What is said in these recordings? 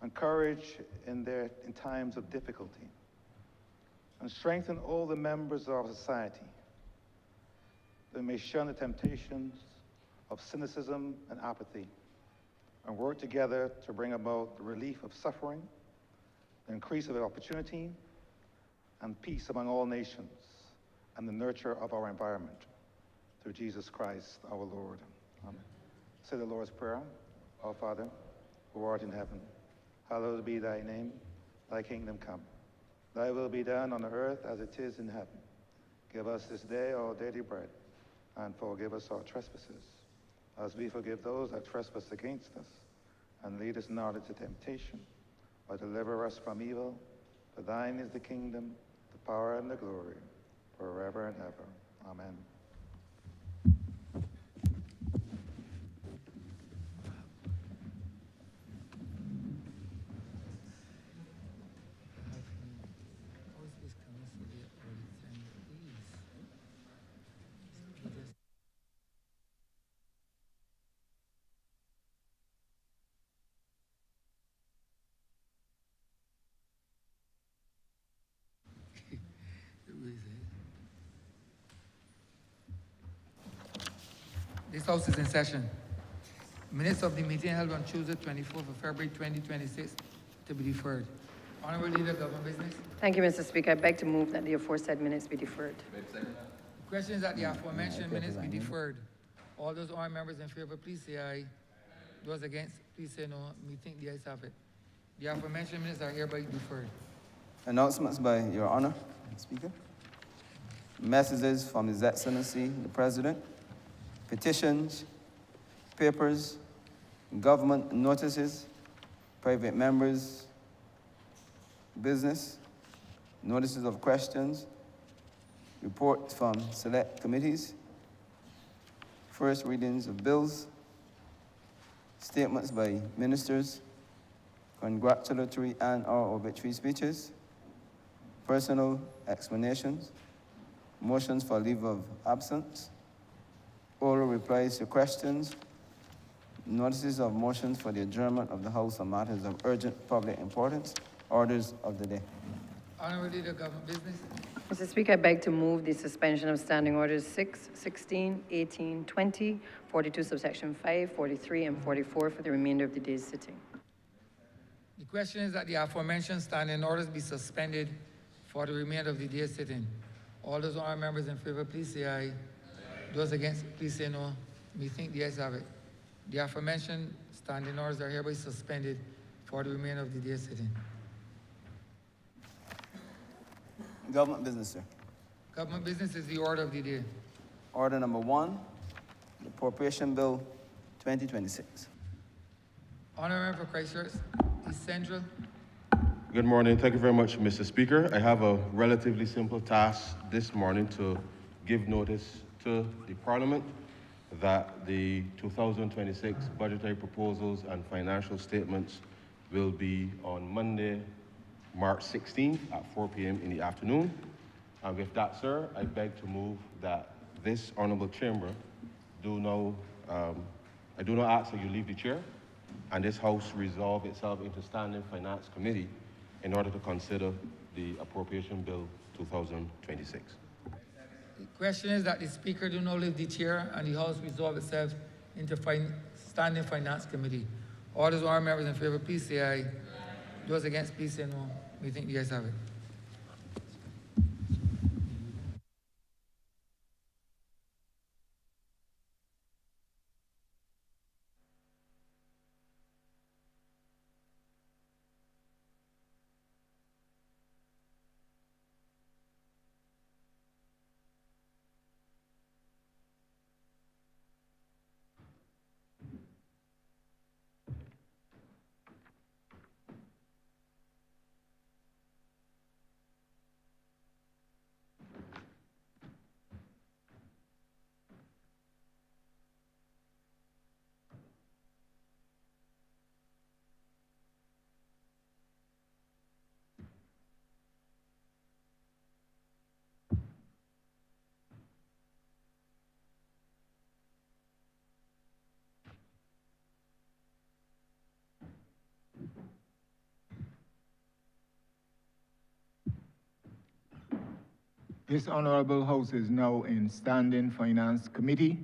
and courage in times of difficulty, and strengthen all the members of our society that may shun the temptations of cynicism and apathy, and work together to bring about the relief of suffering, the increase of opportunity, and peace among all nations, and the nurture of our environment. Through Jesus Christ, our Lord. Amen. Say the Lord's Prayer. Our Father, who art in heaven, hallowed be thy name. Thy kingdom come. Thy will be done on earth as it is in heaven. Give us this day our daily bread, and forgive us our trespasses, as we forgive those that trespass against us. And lead us not into temptation, but deliver us from evil. For thine is the kingdom, the power, and the glory, forever and ever. Amen. This House is in session. Minutes of the meeting held on Tuesday, 24th of February 2026 to be deferred. Honourable Leader, Government Business. Thank you, Mr. Speaker. I beg to move that the aforesaid minutes be deferred. The question is that the aforementioned minutes be deferred. All those honourable members in favour, please say aye. Those against, please say no. We think the ayes have it. The aforementioned minutes are hereby deferred. Announcements by Your Honour, Speaker. Messages from His Excellency, the President. Petitions, papers, government notices, private members, business, notices of questions, reports from select committees, first readings of bills, statements by ministers, congratulatory and/or obituary speeches, personal explanations, motions for leave of absence, oral replies to questions, notices of motions for the adjournment of the House on matters of urgent public importance, orders of the day. Honourable Leader, Government Business. Mr. Speaker, I beg to move the suspension of standing orders 6, 16, 18, 20, 42 subsection 5, 43, and 44 for the remainder of the day's sitting. The question is that the aforementioned standing orders be suspended for the remainder of the day's sitting. All those honourable members in favour, please say aye. Those against, please say no. We think the ayes have it. The aforementioned standing orders are hereby suspended for the remainder of the day's sitting. Government business, sir. Government Business is the order of the day. Order number 1, the Appropriation Bill 2026. Honourable Member for Christchurch, East Central. Good morning. Thank you very much, Mr. Speaker. I have a relatively simple task this morning to give notice to the Parliament that the 2026 budgetary proposals and financial statements will be on Monday, March 16th at 4 p.m. in the afternoon. And with that, sir, I beg to move that this honourable chamber I do not ask that you leave the chair, and this House resolve itself into standing finance committee in order to consider the Appropriation Bill 2026. The question is that the Speaker do not leave the chair and the House resolve itself into standing finance committee. All those honourable members in favour, please say aye. Those against, please say no. We think the ayes have it. This Honourable House is now in Standing Finance Committee.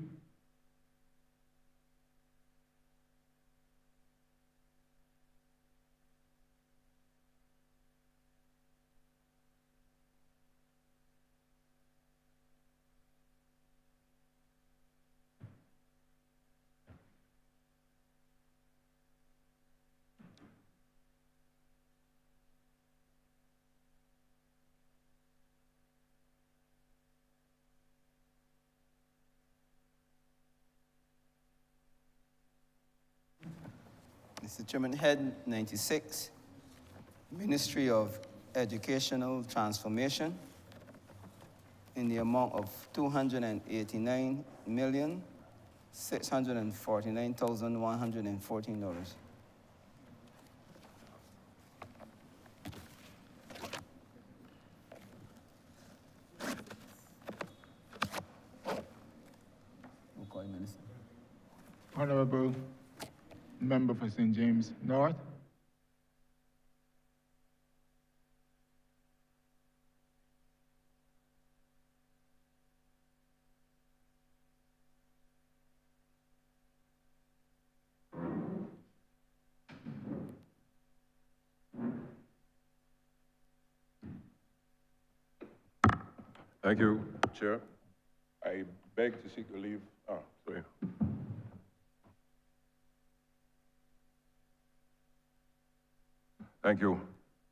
Mr. Chairman, Head 96, Ministry of Educational Transformation, in the amount of $289,649,114. Okay, Minister. Honourable Member for St. James North. Thank you, Chair. I beg to seek the leave. Sorry. Thank you.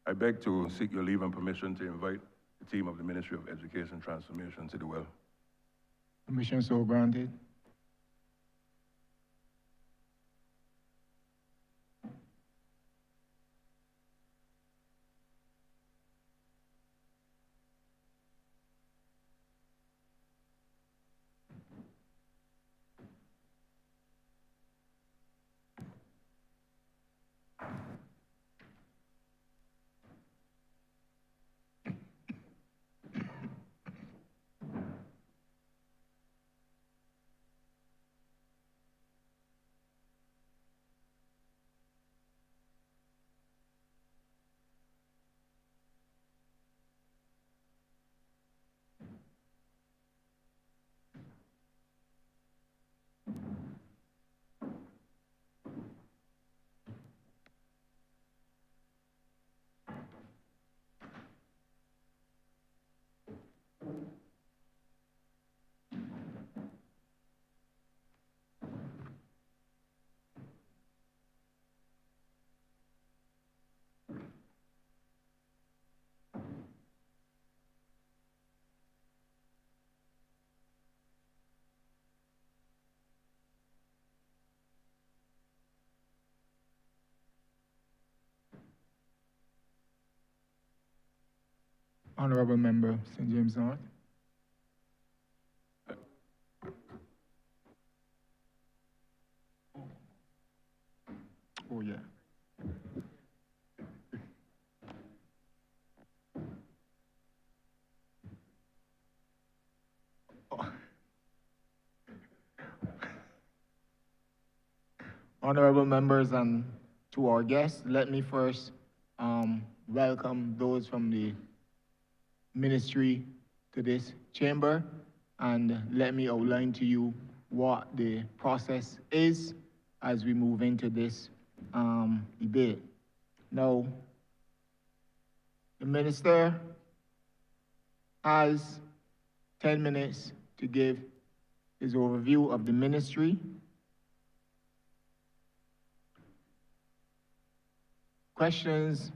I beg to seek your leave and permission to invite the team of the Ministry of Education Transformation to the well. Permission so granted. Honourable Member, St. James North. Oh, yeah. Honourable members and to our guests, let me first welcome those from the ministry to this chamber, and let me outline to you what the process is as we move into this debate. Now, the minister has 10 minutes to give his overview of the ministry. Questions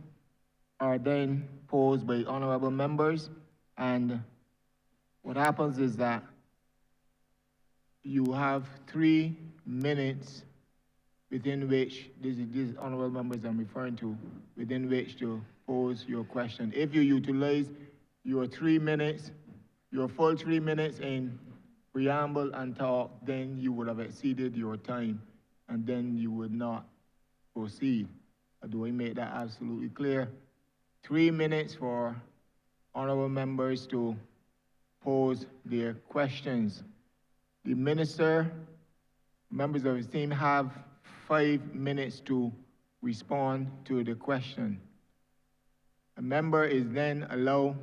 are then posed by honorable members, and what happens is that you have 3 minutes within which, these honorable members I'm referring to, within which to pose your question. If you utilize your 3 minutes, your full 3 minutes in preamble and talk, then you would have exceeded your time, and then you would not proceed. Do I make that absolutely clear? 3 minutes for honorable members to pose their questions. The minister, members of his team have 5 minutes to respond to the question. A member is then allowed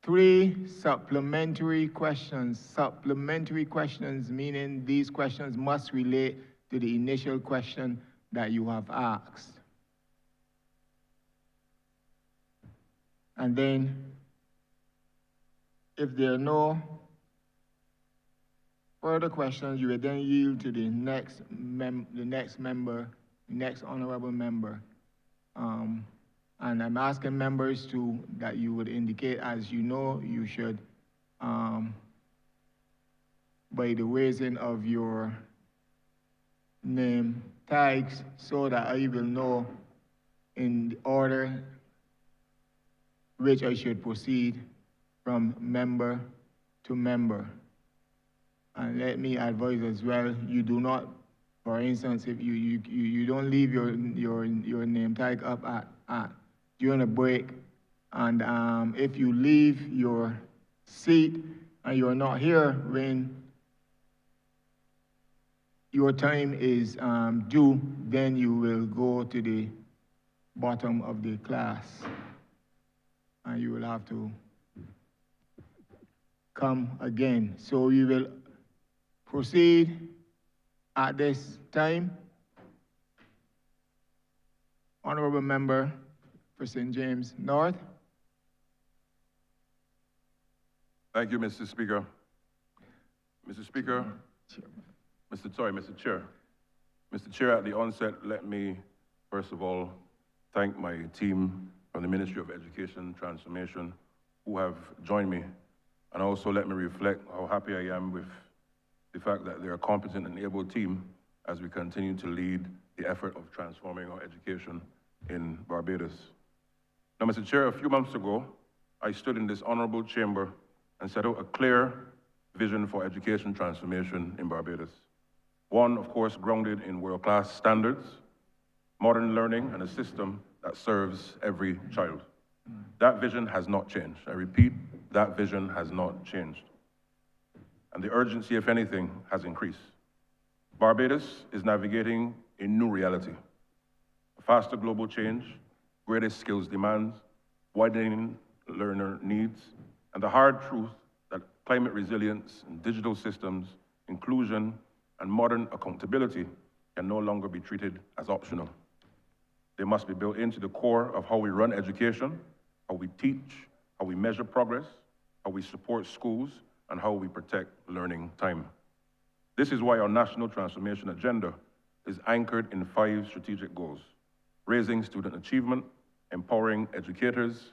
3 supplementary questions. Supplementary questions meaning these questions must relate to the initial question that you have asked. And then, if there are no further questions, you will then yield to the next honorable member. And I'm asking members that you would indicate, as you know, you should, by the raising of your name tags, so that I will know in the order which I should proceed from member to member. And let me advise as well, you do not, for instance, if you don't leave your name tag up during a break, and if you leave your seat and you're not here when your time is due, then you will go to the bottom of the class, and you will have to come again. So we will proceed at this time. Honorable Member for St. James North. Thank you, Mr. Speaker. Mr. Speaker, Mr. Chair. Mr. Chair, at the onset, let me first of all thank my team from the Ministry of Education Transformation who have joined me, and also let me reflect how happy I am with the fact that they're a competent and able team as we continue to lead the effort of transforming our education in Barbados. Now, Mr. Chair, a few months ago, I stood in this honorable chamber and set out a clear vision for education transformation in Barbados. One, of course, grounded in world-class standards, modern learning, and a system that serves every child. That vision has not changed. I repeat, that vision has not changed. And the urgency, if anything, has increased. Barbados is navigating a new reality. A faster global change, greater skills demands, widening learner needs, and the hard truth that climate resilience and digital systems, inclusion, and modern accountability can no longer be treated as optional. They must be built into the core of how we run education, how we teach, how we measure progress, how we support schools, and how we protect learning time. This is why our national transformation agenda is anchored in 5 strategic goals: raising student achievement, empowering educators,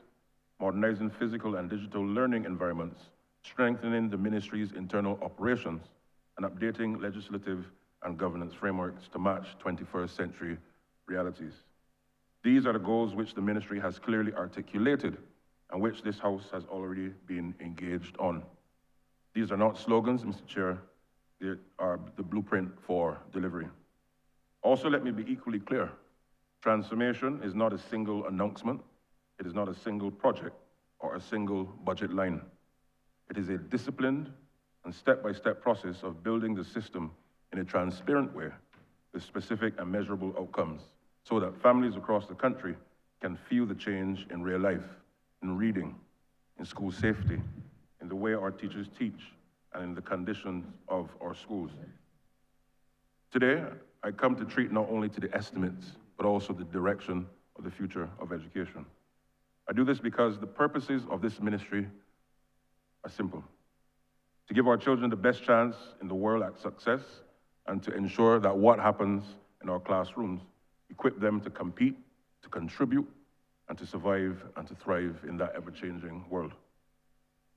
modernizing physical and digital learning environments, strengthening the ministry's internal operations, and updating legislative and governance frameworks to match 21st century realities. These are the goals which the ministry has clearly articulated and which this House has already been engaged on. These are not slogans, Mr. Chair, they are the blueprint for delivery. Also, let me be equally clear. Transformation is not a single announcement. It is not a single project or a single budget line. It is a disciplined and step-by-step process of building the system in a transparent way with specific and measurable outcomes so that families across the country can feel the change in real life, in reading, in school safety, in the way our teachers teach, and in the conditions of our schools. Today, I come to treat not only to the estimates, but also the direction of the future of education. I do this because the purposes of this ministry are simple: to give our children the best chance in the world at success, and to ensure that what happens in our classrooms equip them to compete, to contribute, and to survive and to thrive in that ever-changing world.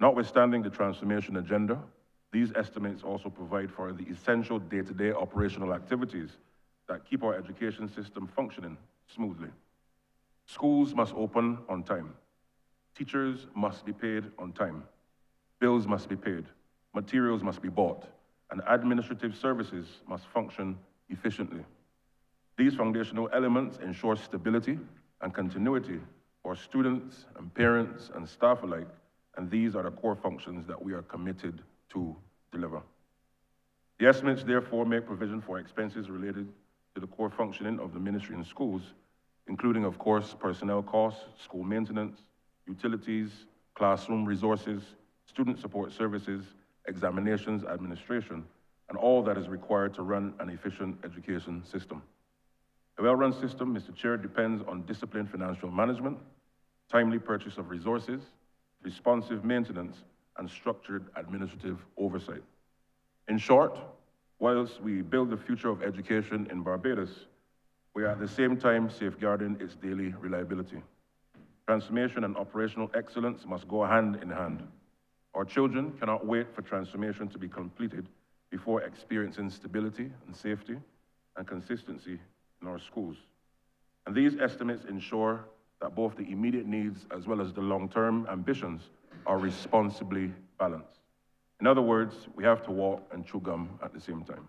Notwithstanding the transformation agenda, these estimates also provide for the essential day-to-day operational activities that keep our education system functioning smoothly. Schools must open on time. Teachers must be paid on time. Bills must be paid. Materials must be bought. And administrative services must function efficiently. These foundational elements ensure stability and continuity for students and parents and staff alike, and these are the core functions that we are committed to deliver. The estimates therefore make provision for expenses related to the core functioning of the ministry and schools, including, of course, personnel costs, school maintenance, utilities, classroom resources, student support services, examinations administration, and all that is required to run an efficient education system. A well-run system, Mr. Chair, depends on disciplined financial management, timely purchase of resources, responsive maintenance, and structured administrative oversight. In short, whilst we build the future of education in Barbados, we are at the same time safeguarding its daily reliability. Transformation and operational excellence must go hand in hand. Our children cannot wait for transformation to be completed before experiencing stability and safety and consistency in our schools. And these estimates ensure that both the immediate needs as well as the long-term ambitions are responsibly balanced. In other words, we have to walk and chew gum at the same time.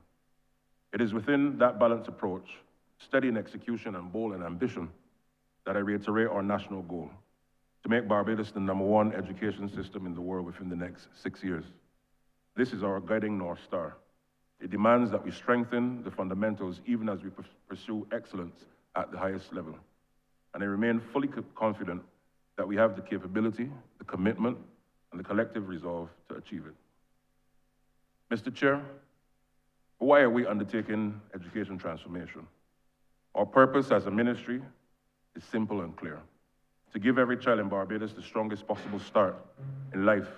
It is within that balanced approach, steady in execution and bold in ambition, that I reiterate our national goal, to make Barbados the #1 education system in the world within the next 6 years. This is our guiding North Star. It demands that we strengthen the fundamentals even as we pursue excellence at the highest level. And I remain fully confident that we have the capability, the commitment, and the collective resolve to achieve it. Mr. Chair, why are we undertaking education transformation? Our purpose as a ministry is simple and clear: to give every child in Barbados the strongest possible start in life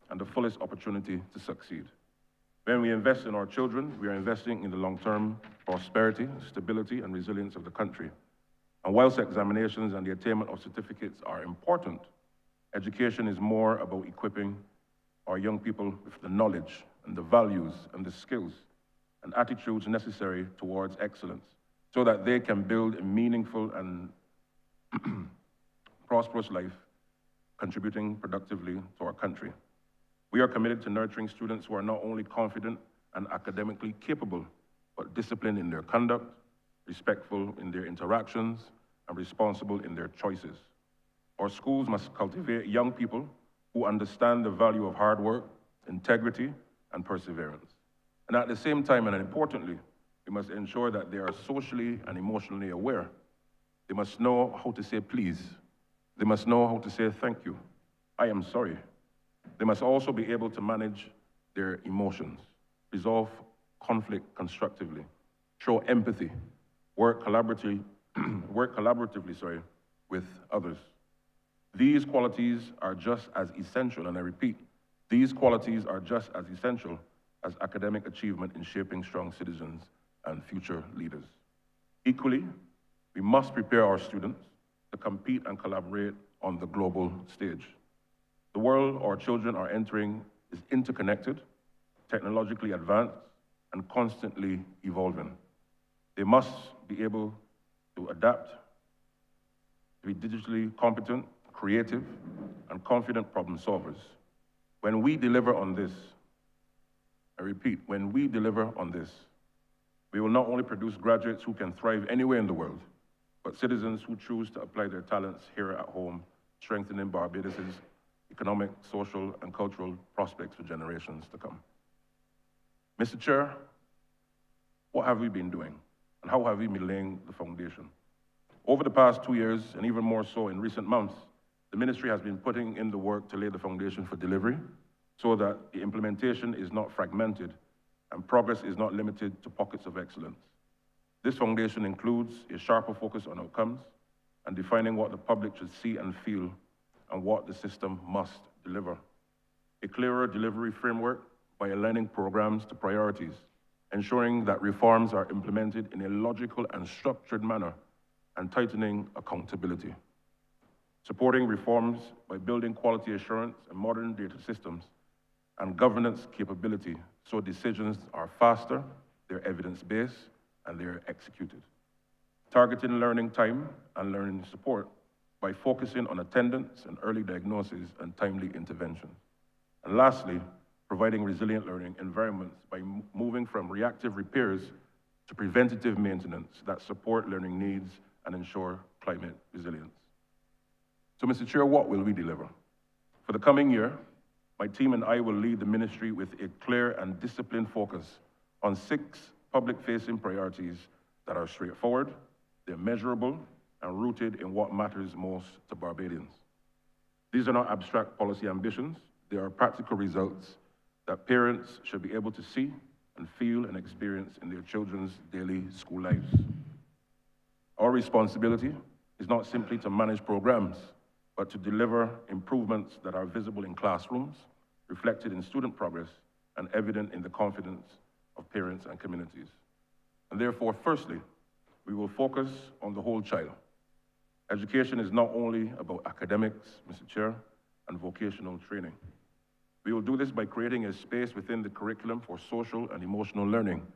and the fullest opportunity to succeed. When we invest in our children, we are investing in the long-term prosperity, stability, and resilience of the country. And whilst examinations and the attainment of certificates are important, education is more about equipping our young people with the knowledge and the values and the skills and attitudes necessary towards excellence so that they can build a meaningful and prosperous life, contributing productively to our country. We are committed to nurturing students who are not only confident and academically capable, but disciplined in their conduct, respectful in their interactions, and responsible in their choices. Our schools must cultivate young people who understand the value of hard work, integrity, and perseverance. And at the same time, and importantly, we must ensure that they are socially and emotionally aware. They must know how to say please. They must know how to say thank you. I am sorry. They must also be able to manage their emotions, resolve conflict constructively, show empathy, work collaboratively with others. These qualities are just as essential, and I repeat, these qualities are just as essential as academic achievement in shaping strong citizens and future leaders. Equally, we must prepare our students to compete and collaborate on the global stage. The world our children are entering is interconnected, technologically advanced, and constantly evolving. They must be able to adapt, to be digitally competent, creative, and confident problem solvers. When we deliver on this, I repeat, when we deliver on this, we will not only produce graduates who can thrive anywhere in the world, but citizens who choose to apply their talents here at home, strengthening Barbados's economic, social, and cultural prospects for generations to come. Mr. Chair, what have we been doing, and how have we been laying the foundation? Over the past 2 years, and even more so in recent months, the ministry has been putting in the work to lay the foundation for delivery so that the implementation is not fragmented and progress is not limited to pockets of excellence. This foundation includes a sharper focus on outcomes and defining what the public should see and feel and what the system must deliver. A clearer delivery framework by aligning programs to priorities, ensuring that reforms are implemented in a logical and structured manner, and tightening accountability. Supporting reforms by building quality assurance and modern data systems and governance capability so decisions are faster, they're evidence-based, and they're executed. Targeting learning time and learning support by focusing on attendance and early diagnosis and timely intervention. And lastly, providing resilient learning environments by moving from reactive repairs to preventative maintenance that support learning needs and ensure climate resilience. So, Mr. Chair, what will we deliver? For the coming year, my team and I will lead the ministry with a clear and disciplined focus on 6 public-facing priorities that are straightforward, they're measurable, and rooted in what matters most to Barbadians. These are not abstract policy ambitions. They are practical results that parents should be able to see and feel and experience in their children's daily school lives. Our responsibility is not simply to manage programs, but to deliver improvements that are visible in classrooms, reflected in student progress, and evident in the confidence of parents and communities. And therefore, firstly, we will focus on the whole child. Education is not only about academics, Mr. Chair, and vocational training. We will do this by creating a space within the curriculum for social and emotional learning,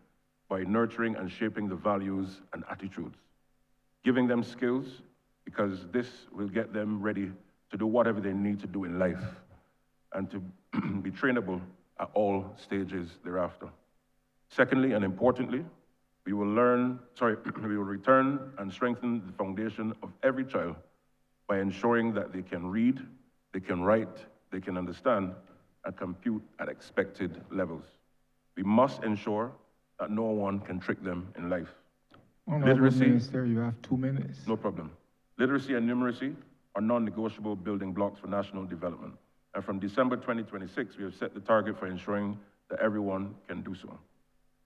by nurturing and shaping the values and attitudes, giving them skills, because this will get them ready to do whatever they need to do in life, and to be trainable at all stages thereafter. Secondly, and importantly, we will return and strengthen the foundation of every child by ensuring that they can read, they can write, they can understand, and compute at expected levels. We must ensure that no one can trick them in life. Honourable Literacy- Minister, you have 2 minutes. No problem. Literacy and numeracy are non-negotiable building blocks for national development. And from December 2026, we have set the target for ensuring that everyone can do so.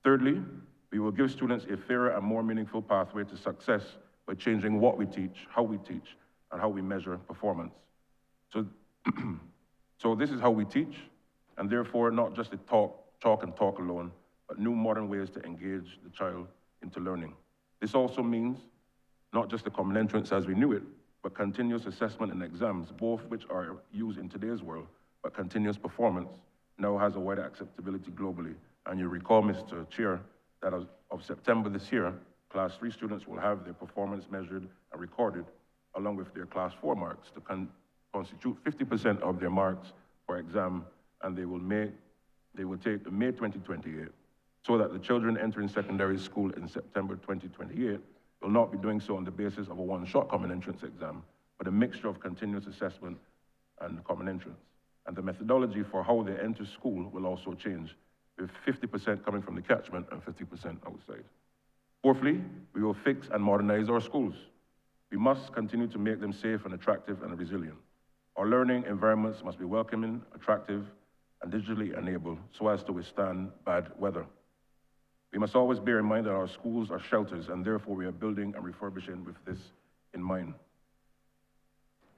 Thirdly, we will give students a fairer and more meaningful pathway to success by changing what we teach, how we teach, and how we measure performance. So this is how we teach, and therefore not just a talk and talk alone, but new modern ways to engage the child into learning. This also means not just the common entrance as we knew it, but continuous assessment and exams, both which are used in today's world, but continuous performance now has a wider acceptability globally. And you recall, Mr. Chair, that as of September this year, Class 3 students will have their performance measured and recorded, along with their Class 4 marks, to constitute 50% of their marks for exam, and they will take May 2028, so that the children entering secondary school in September 2028 will not be doing so on the basis of a one-shot common entrance exam, but a mixture of continuous assessment and common entrance. And the methodology for how they enter school will also change, with 50% coming from the catchment and 50% outside. Fourthly, we will fix and modernize our schools. We must continue to make them safe and attractive and resilient. Our learning environments must be welcoming, attractive, and digitally enabled so as to withstand bad weather. We must always bear in mind that our schools are shelters, and therefore we are building and refurbishing with this in mind.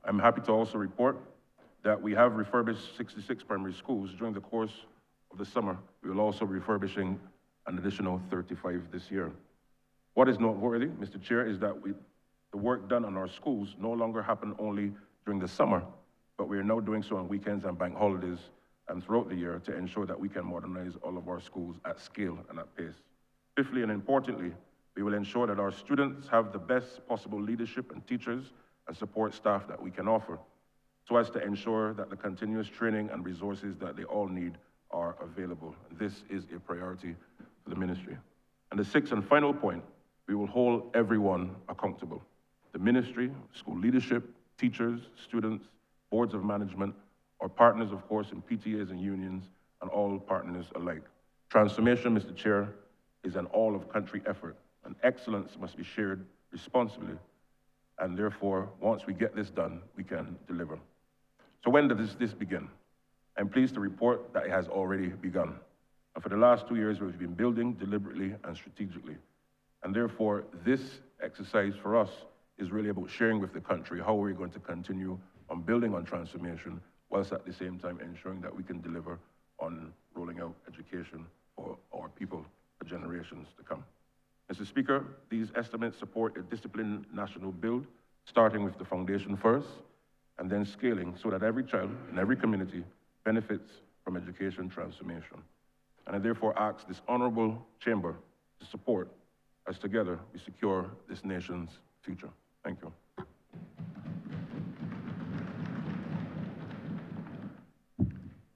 I'm happy to also report that we have refurbished 66 primary schools. During the course of the summer, we will also be refurbishing an additional 35 this year. What is noteworthy, Mr. Chair, is that the work done on our schools no longer happen only during the summer, but we are now doing so on weekends and bank holidays and throughout the year to ensure that we can modernize all of our schools at scale and at pace. Fifthly and importantly, we will ensure that our students have the best possible leadership and teachers and support staff that we can offer, so as to ensure that the continuous training and resources that they all need are available. This is a priority for the ministry. And the sixth and final point, we will hold everyone accountable. The ministry, school leadership, teachers, students, boards of management, our partners, of course, in PTAs and unions, and all partners alike. Transformation, Mr. Chair, is an all-of-country effort, and excellence must be shared responsibly, and therefore, once we get this done, we can deliver. So when does this begin? I'm pleased to report that it has already begun. And for the last 2 years, we've been building deliberately and strategically. And therefore, this exercise for us is really about sharing with the country how we're going to continue on building on transformation, whilst at the same time ensuring that we can deliver on rolling out education for our people for generations to come. Mr. Speaker, these estimates support a disciplined national build, starting with the foundation first, and then scaling so that every child in every community benefits from education transformation. And I therefore ask this honourable chamber to support as together we secure this nation's future. Thank you.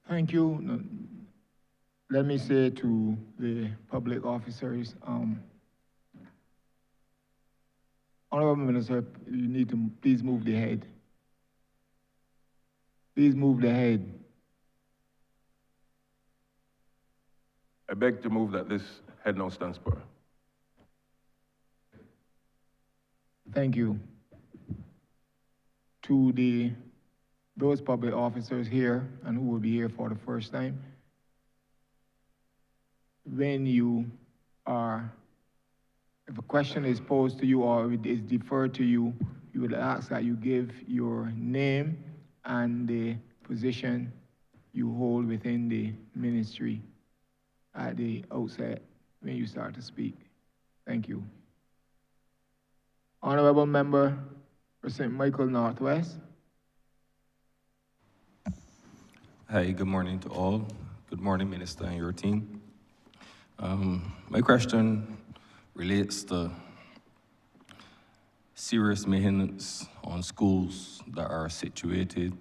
Thank you. Let me say to the public officers, Honourable Minister, you need to please move the head. Please move the head. I beg to move that this head now stands per. Thank you. To the those public officers here and who will be here for the first time, when you are, if a question is posed to you or it is deferred to you, you would ask that you give your name and the position you hold within the ministry at the outset when you start to speak. Thank you. Honorable Member for St. Michael Northwest. Hi, good morning to all. Good morning, Minister and your team. My question relates to serious maintenance on schools that are situated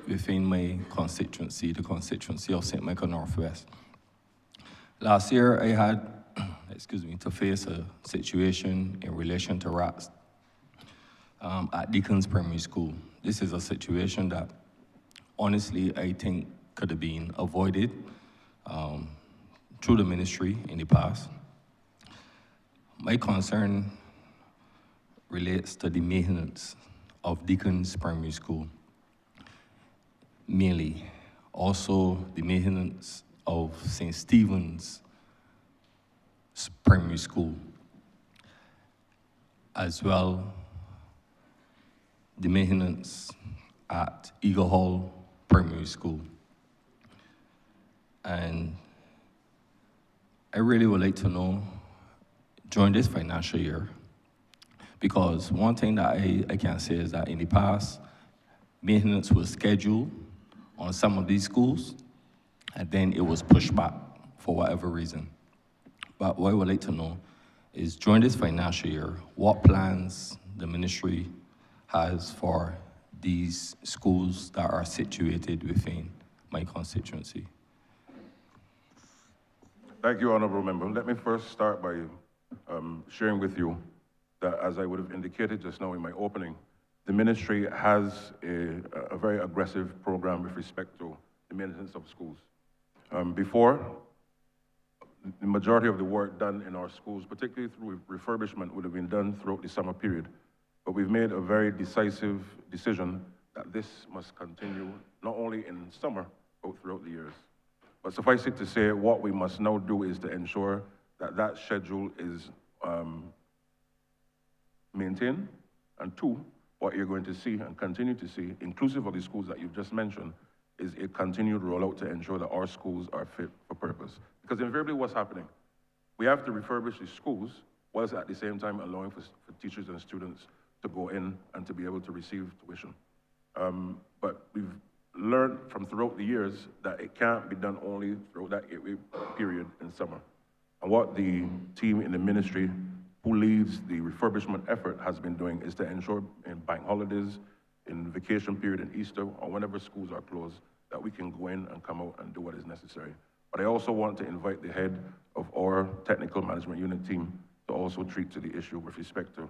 within my constituency, the constituency of St. Michael Northwest. Last year, I had, to face a situation in relation to rats at Deacon's Primary School. This is a situation that, honestly, I think could have been avoided through the ministry in the past. My concern relates to the maintenance of Deacon's Primary School, mainly. Also, the maintenance of St. Stephen's Primary School, as well the maintenance at Eagle Hall Primary School. And I really would like to know, during this financial year, because one thing that I can say is that in the past, maintenance was scheduled on some of these schools, and then it was pushed back for whatever reason. But what I would like to know is, during this financial year, what plans the ministry has for these schools that are situated within my constituency. Thank you, Honourable Member. Let me first start by sharing with you that, as I would have indicated just now in my opening, the ministry has a very aggressive program with respect to the maintenance of schools. Before, the majority of the work done in our schools, particularly through refurbishment, would have been done throughout the summer period. But we've made a very decisive decision that this must continue not only in summer, but throughout the years. But suffice it to say, what we must now do is to ensure that that schedule is maintained. And two, what you're going to see and continue to see, inclusive of the schools that you've just mentioned, is a continued rollout to ensure that our schools are fit for purpose. Because invariably what's happening, we have to refurbish the schools whilst at the same time allowing for teachers and students to go in and to be able to receive tuition. But we've learned from throughout the years that it can't be done only throughout that 8-week period in summer. And what the team in the ministry who leads the refurbishment effort has been doing is to ensure in bank holidays, in vacation period, in Easter, or whenever schools are closed, that we can go in and come out and do what is necessary. But I also want to invite the head of our technical management unit team to also treat to the issue with respect to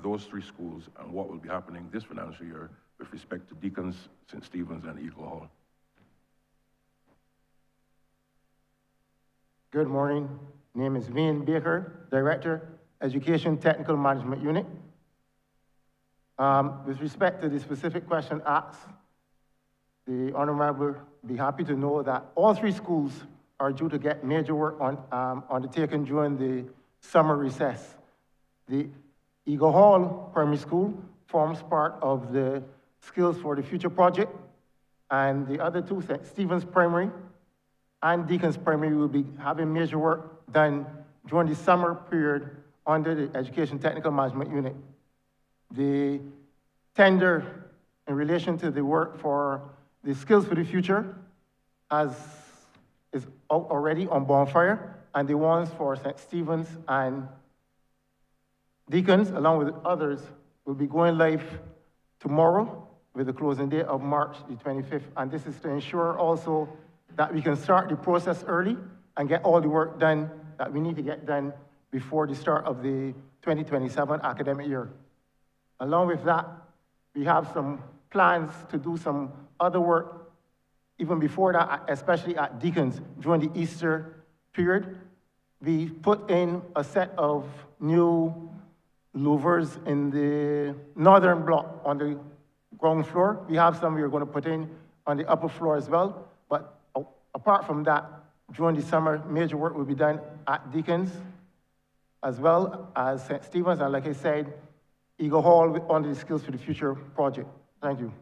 those three schools and what will be happening this financial year with respect to Deacon's, St. Stephen's, and Eagle Hall. Good morning. Name is Wayne Baker, Director, Education Technical Management Unit. With respect to the specific question asked, the Honourable will be happy to know that all three schools are due to get major work undertaken during the summer recess. The Eagle Hall Primary School forms part of the Skills for the Future project, and the other two, St. Stephen's Primary and Deacon's Primary, will be having major work done during the summer period under the Education Technical Management Unit. The tender in relation to the work for the Skills for the Future is out already on bonfire, and the ones for St. Stephen's and Deacon's, along with others, will be going live tomorrow with the closing date of March the 25th. And this is to ensure also that we can start the process early and get all the work done that we need to get done before the start of the 2027 academic year. Along with that, we have some plans to do some other work even before that, especially at Deacon's during the Easter period. We put in a set of new louvers in the northern block on the ground floor. We have some we are going to put in on the upper floor as well. But apart from that, during the summer, major work will be done at Deacons as well as St. Stephen's, and like I said, Eagle Hall under the Skills for the Future project. Thank you.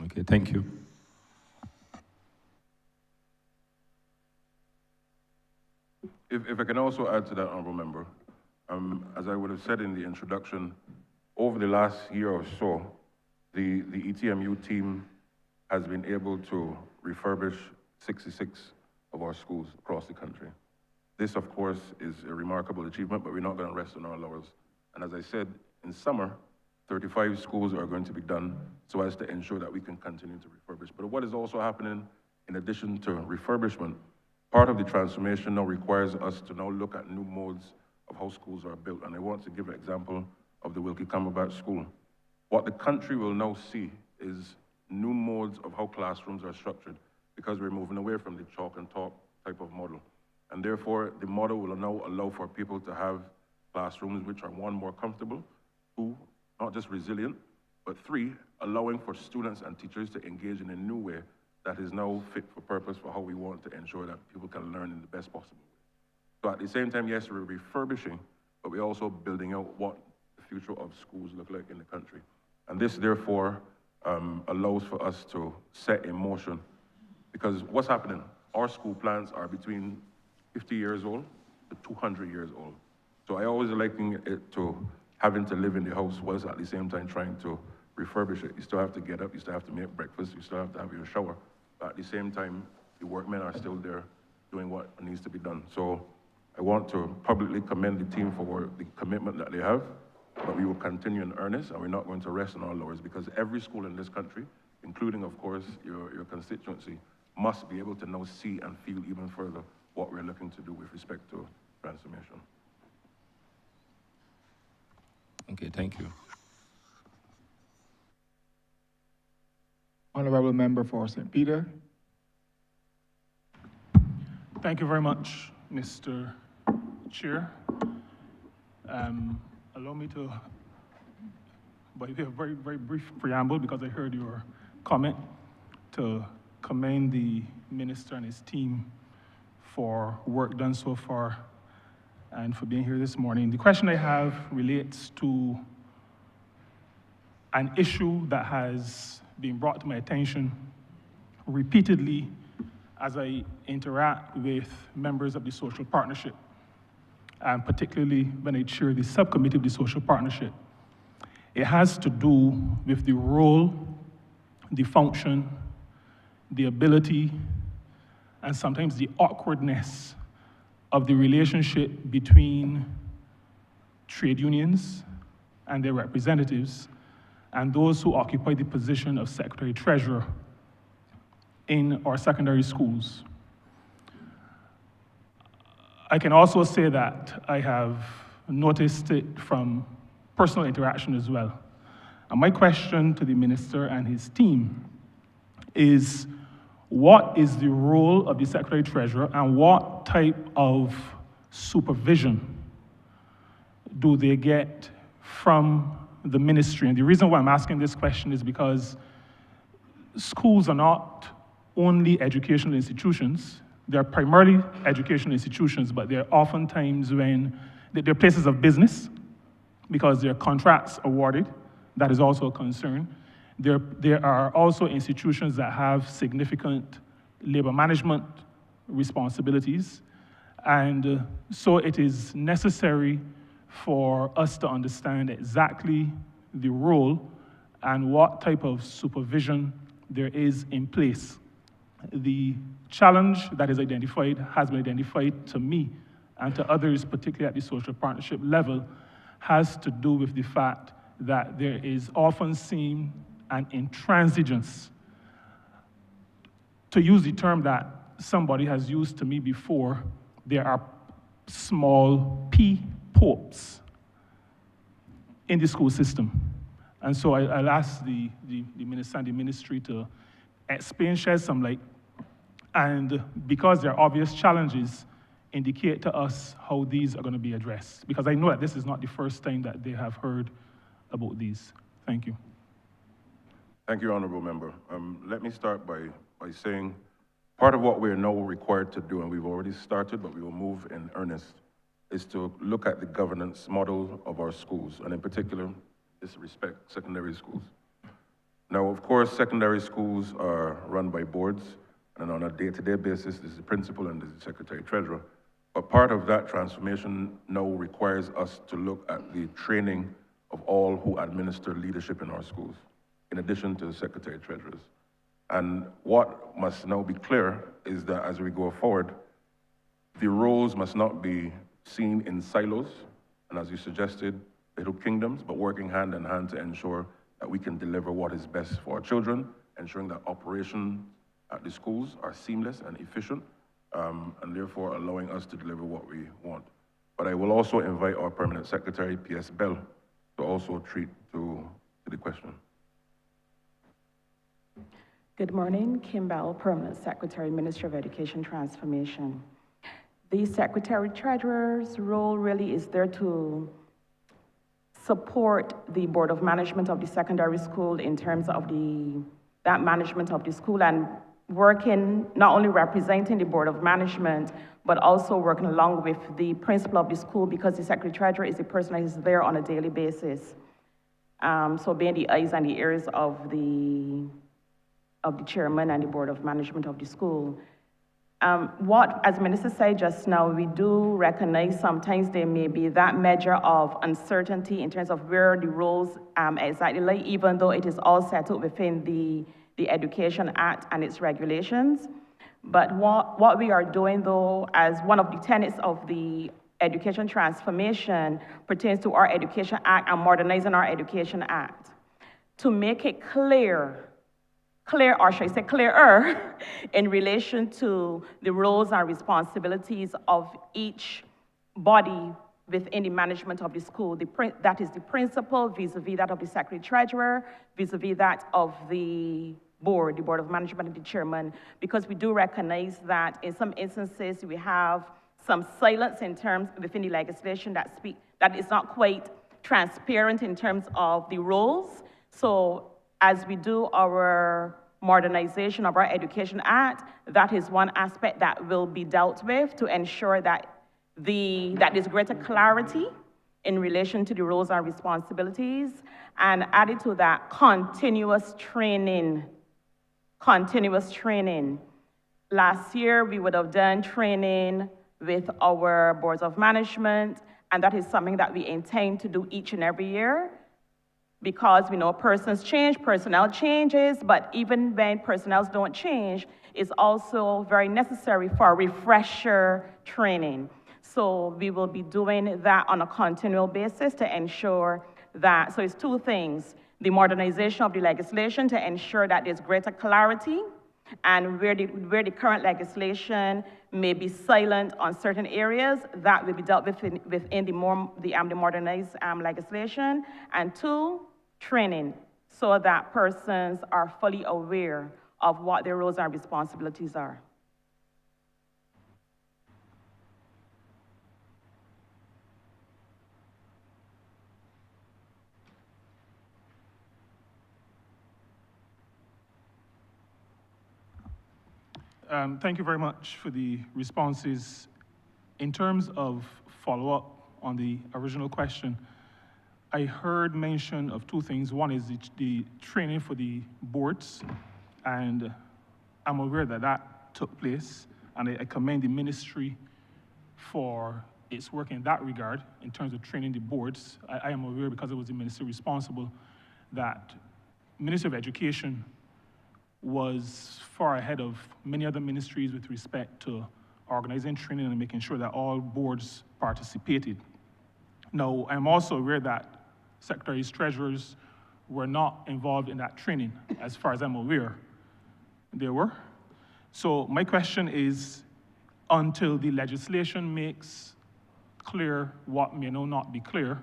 Okay, thank you. If I can also add to that, Honourable Member, as I would have said in the introduction, over the last year or so, the ETMU team has been able to refurbish 66 of our schools across the country. This, of course, is a remarkable achievement, but we're not going to rest on our laurels. And as I said, in summer, 35 schools are going to be done so as to ensure that we can continue to refurbish. But what is also happening, in addition to refurbishment, part of the transformation now requires us to now look at new modes of how schools are built. And I want to give an example of the Wilkie Cumberbatch School. What the country will now see is new modes of how classrooms are structured, because we're moving away from the chalk and talk type of model. And therefore, the model will now allow for people to have classrooms which are, one, more comfortable, two, not just resilient, but three, allowing for students and teachers to engage in a new way that is now fit for purpose for how we want to ensure that people can learn in the best possible way. So at the same time, yes, we're refurbishing, but we're also building out what the future of schools look like in the country. And this, therefore, allows for us to set in motion, because what's happening, our school plans are between 50 years old to 200 years old. So I always liken it to having to live in the house whilst at the same time trying to refurbish it. You still have to get up, you still have to make breakfast, you still have to have your shower. But at the same time, the workmen are still there doing what needs to be done. So I want to publicly commend the team for the commitment that they have, but we will continue in earnest, and we're not going to rest on our laurels, because every school in this country, including, of course, your constituency, must be able to now see and feel even further what we're looking to do with respect to transformation. Okay, thank you. Honourable Member for St. Peter. Thank you very much, Mr. Chair. Allow me to, but a very, very brief preamble, because I heard your comment, to commend the minister and his team for work done so far and for being here this morning. The question I have relates to an issue that has been brought to my attention repeatedly as I interact with members of the social partnership, and particularly when I chair the subcommittee of the social partnership. It has to do with the role, the function, the ability, and sometimes the awkwardness of the relationship between trade unions and their representatives and those who occupy the position of Secretary-Treasurer in our secondary schools. I can also say that I have noticed it from personal interaction as well. And my question to the minister and his team is, what is the role of the Secretary-Treasurer, and what type of supervision do they get from the ministry? And the reason why I'm asking this question is because schools are not only educational institutions. They're primarily educational institutions, but they're oftentimes they're places of business, because there are contracts awarded. That is also a concern. There are also institutions that have significant labor management responsibilities. And so it is necessary for us to understand exactly the role and what type of supervision there is in place. The challenge that is identified has been identified to me and to others, particularly at the social partnership level, has to do with the fact that there is often seen an intransigence, to use the term that somebody has used to me before. There are small p popes in the school system. And so I'll ask the minister and the ministry to explain, shed some light. And because there are obvious challenges indicate to us how these are going to be addressed? Because I know that this is not the first time that they have heard about these. Thank you. Thank you, Honourable Member. Let me start by saying part of what we're now required to do, and we've already started, but we will move in earnest, is to look at the governance model of our schools, and in particular, this respect secondary schools. Now, of course, secondary schools are run by boards, and on a day-to-day basis, there's the principal and there's the secretary-treasurer. But part of that transformation now requires us to look at the training of all who administer leadership in our schools, in addition to the secretary-treasurers. And what must now be clear is that as we go forward, the roles must not be seen in silos, and as you suggested, little kingdoms, but working hand in hand to ensure that we can deliver what is best for our children, ensuring that operations at the schools are seamless and efficient, and therefore allowing us to deliver what we want. But I will also invite our Permanent Secretary, P.S. Bell, to also treat to the question. Good morning, Kim Bell, Permanent Secretary, Ministry of Education Transformation. The Secretary-Treasurer's role really is there to support the Board of Management of the secondary school in terms of that management of the school, and working, not only representing the Board of Management, but also working along with the principal of the school, because the Secretary-Treasurer is the person that is there on a daily basis. So being the eyes and the ears of the chairman and the Board of Management of the school. As Minister said just now, we do recognize sometimes there may be that measure of uncertainty in terms of where the roles exactly lie, even though it is all settled within the Education Act and its regulations. But what we are doing, though, as one of the tenets of the education transformation pertains to our Education Act and modernizing our Education Act, to make it clear, or should I say clearer, in relation to the roles and responsibilities of each body within the management of the school. That is the principal vis-a-vis that of the secretary-treasurer, vis-a-vis that of the board of management and the chairman, because we do recognize that in some instances we have some silence in terms within the legislation that is not quite transparent in terms of the roles. So as we do our modernization of our Education Act, that is one aspect that will be dealt with to ensure that there's greater clarity in relation to the roles and responsibilities, and added to that, continuous training. Last year, we would have done training with our boards of management, and that is something that we intend to do each and every year, because we know persons change, personnel changes, but even when personnel don't change, it's also very necessary for refresher training. So we will be doing that on a continual basis to ensure that, so it's two things: the modernization of the legislation to ensure that there's greater clarity, and where the current legislation may be silent on certain areas, that will be dealt with within the modernized legislation. And two, training, so that persons are fully aware of what their roles and responsibilities are. Thank you very much for the responses. In terms of follow-up on the original question, I heard mention of two things. One is the training for the boards, and I'm aware that that took place, and I commend the ministry for its work in that regard in terms of training the boards. I am aware, because it was the ministry responsible, that Ministry of Education was far ahead of many other ministries with respect to organizing training and making sure that all boards participated. Now, I'm also aware that secretaries, treasurers were not involved in that training, as far as I'm aware. They were. So my question is, until the legislation makes clear what may now not be clear,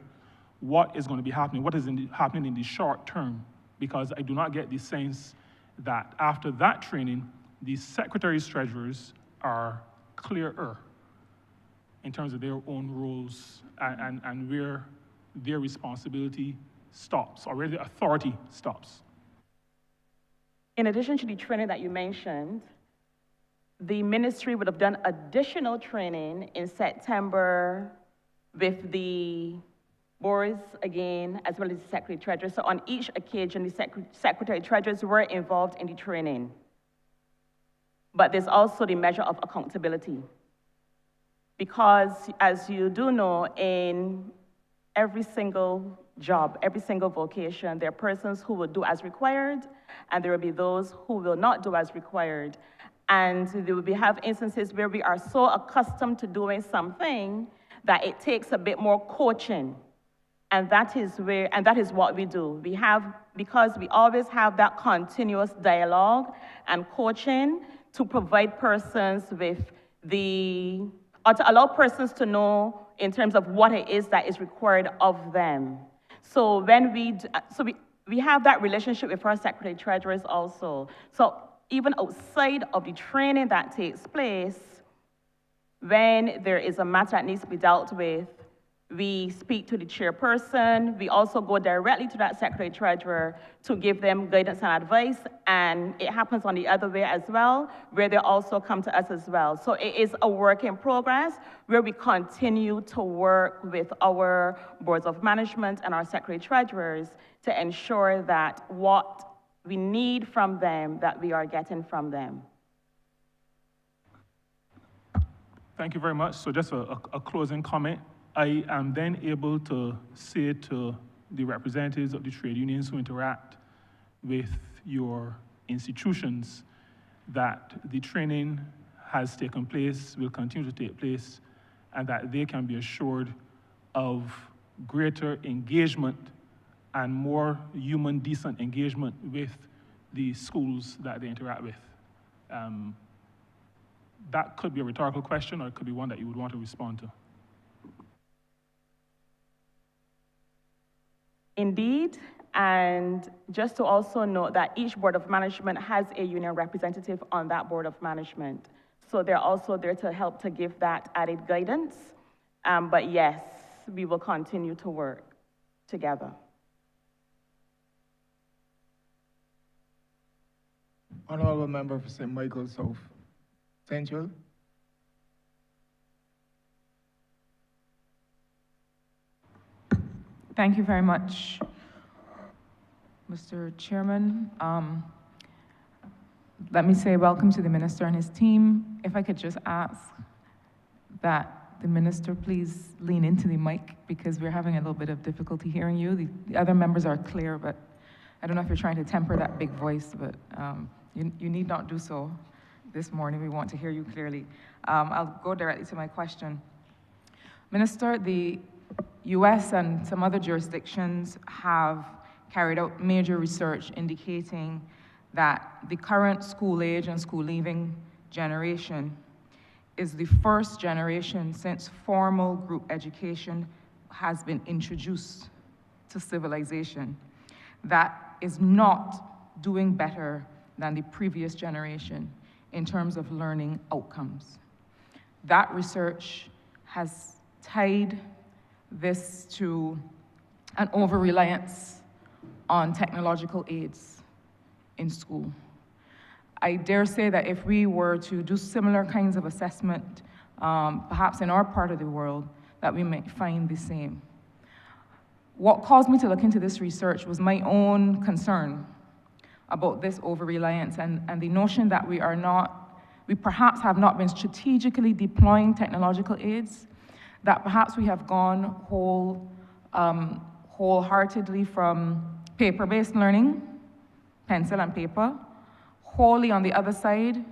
what is going to be happening? What is happening in the short term? Because I do not get the sense that after that training, the secretaries, treasurers are clearer in terms of their own roles and where their responsibility stops, or where the authority stops? In addition to the training that you mentioned, the ministry would have done additional training in September with the boards again, as well as the secretary treasurers. So on each occasion, the secretary treasurers were involved in the training. But there's also the measure of accountability. Because as you do know, in every single job, every single vocation, there are persons who will do as required, and there will be those who will not do as required. And there will have instances where we are so accustomed to doing something that it takes a bit more coaching. And that is what we do. Because we always have that continuous dialogue and coaching to provide persons with or to allow persons to know in terms of what it is that is required of them. So when we have that relationship with our secretary treasurers also. So even outside of the training that takes place, when there is a matter that needs to be dealt with, we speak to the chairperson. We also go directly to that secretary treasurer to give them guidance and advice. And it happens on the other way as well, where they also come to us as well. So it is a work in progress where we continue to work with our boards of management and our secretary treasurers to ensure that what we need from them, that we are getting from them. Thank you very much. So just a closing comment. I am then able to say to the representatives of the trade unions who interact with your institutions that the training has taken place, will continue to take place, and that they can be assured of greater engagement and more human, decent engagement with the schools that they interact with. That could be a rhetorical question, or it could be one that you would want to respond to. Indeed, and just to also note that each board of management has a union representative on that board of management. So they're also there to help to give that added guidance. But yes, we will continue to work together. Honourable member for St. Michael South Central. Thank you very much, Mr. Chairman. Let me say welcome to the Minister and his team. If I could just ask that the Minister please lean into the mic, because we're having a little bit of difficulty hearing you. The other members are clear, but I don't know if you're trying to temper that big voice, but you need not do so this morning. We want to hear you clearly. I'll go directly to my question. Minister, the US and some other jurisdictions have carried out major research indicating that the current school age and school leaving generation is the first generation since formal group education has been introduced to civilization that is not doing better than the previous generation in terms of learning outcomes. That research has tied this to an over-reliance on technological aids in school. I dare say that if we were to do similar kinds of assessment, perhaps in our part of the world, that we might find the same. What caused me to look into this research was my own concern about this over-reliance and the notion that we perhaps have not been strategically deploying technological aids, that perhaps we have gone wholeheartedly from paper-based learning, pencil and paper, wholly on the other side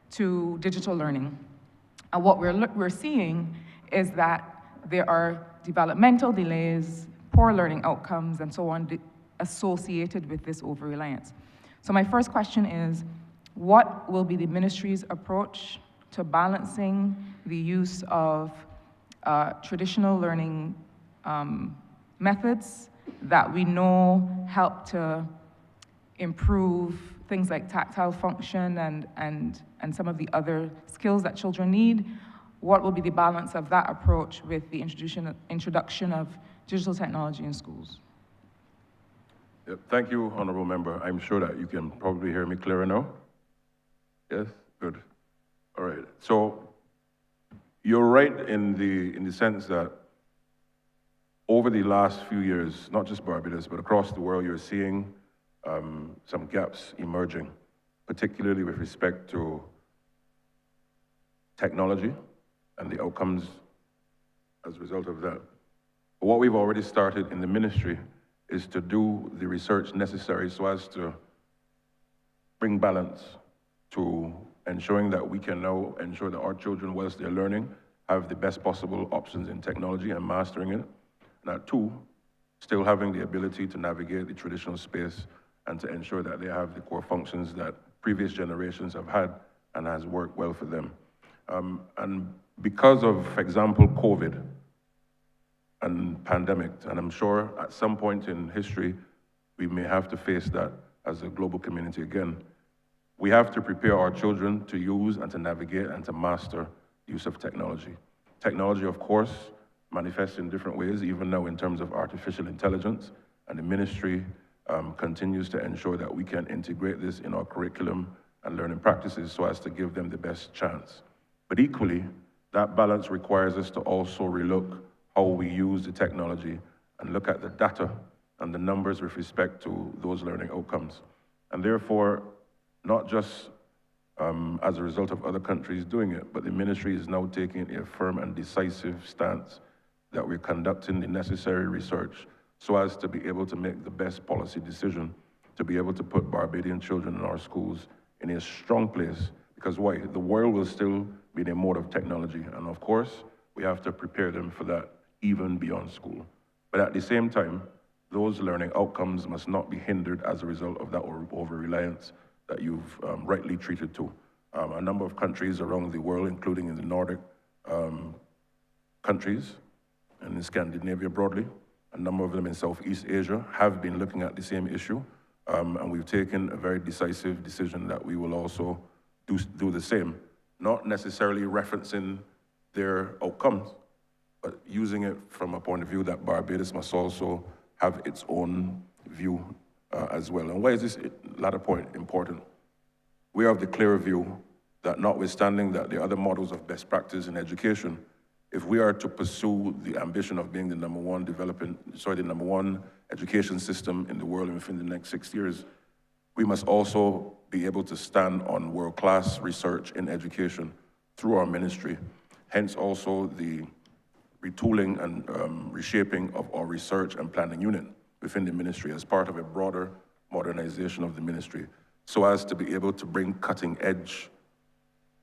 to digital learning. And what we're seeing is that there are developmental delays, poor learning outcomes, and so on associated with this over-reliance. So my first question is, what will be the ministry's approach to balancing the use of traditional learning methods that we know help to improve things like tactile function and some of the other skills that children need, what will be the balance of that approach with the introduction of digital technology in schools? Yep. Thank you, Honourable Member. I'm sure that you can probably hear me clearer now. Yes, good. All right. So you're right in the sense that over the last few years, not just Barbados, but across the world, you're seeing some gaps emerging, particularly with respect to technology and the outcomes as a result of that. But what we've already started in the ministry is to do the research necessary so as to bring balance to ensuring that we can now ensure that our children, whilst they're learning, have the best possible options in technology and mastering it. And that too, still having the ability to navigate the traditional space and to ensure that they have the core functions that previous generations have had and has worked well for them. And because of, for example, COVID and pandemic, and I'm sure at some point in history, we may have to face that as a global community again, we have to prepare our children to use and to navigate and to master use of technology. Technology, of course, manifests in different ways, even now in terms of artificial intelligence, and the ministry continues to ensure that we can integrate this in our curriculum and learning practices so as to give them the best chance. But equally, that balance requires us to also relook how we use the technology and look at the data and the numbers with respect to those learning outcomes. And therefore, not just as a result of other countries doing it, but the ministry is now taking a firm and decisive stance that we're conducting the necessary research so as to be able to make the best policy decision to be able to put Barbadian children in our schools in a strong place. Because why? The world will still be in a mode of technology. And of course, we have to prepare them for that even beyond school. But at the same time, those learning outcomes must not be hindered as a result of that over-reliance that you've rightly treated to. A number of countries around the world, including in the Nordic countries and in Scandinavia broadly, a number of them in Southeast Asia have been looking at the same issue. And we've taken a very decisive decision that we will also do the same, not necessarily referencing their outcomes, but using it from a point of view that Barbados must also have its own view as well. And why is this latter point important? We are of the clear view that notwithstanding that there are other models of best practice in education, if we are to pursue the ambition of being the number one education system in the world within the next 6 years, we must also be able to stand on world-class research in education through our ministry. Hence also the retooling and reshaping of our research and planning unit within the ministry as part of a broader modernization of the ministry, so as to be able to bring cutting-edge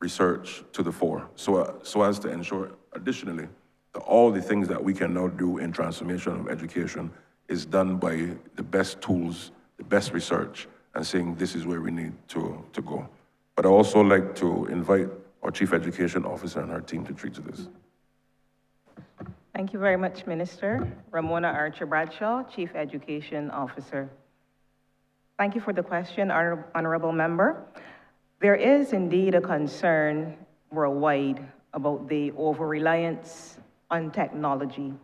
research to the fore, so as to ensure, additionally, that all the things that we can now do in transformation of education is done by the best tools, the best research, and saying this is where we need to go. But I also like to invite our Chief Education Officer and her team to treat to this. Thank you very much, Minister. Ramona Archer-Bradshaw, Chief Education Officer. Thank you for the question, Honourable Member. There is indeed a concern worldwide about the over-reliance on technology.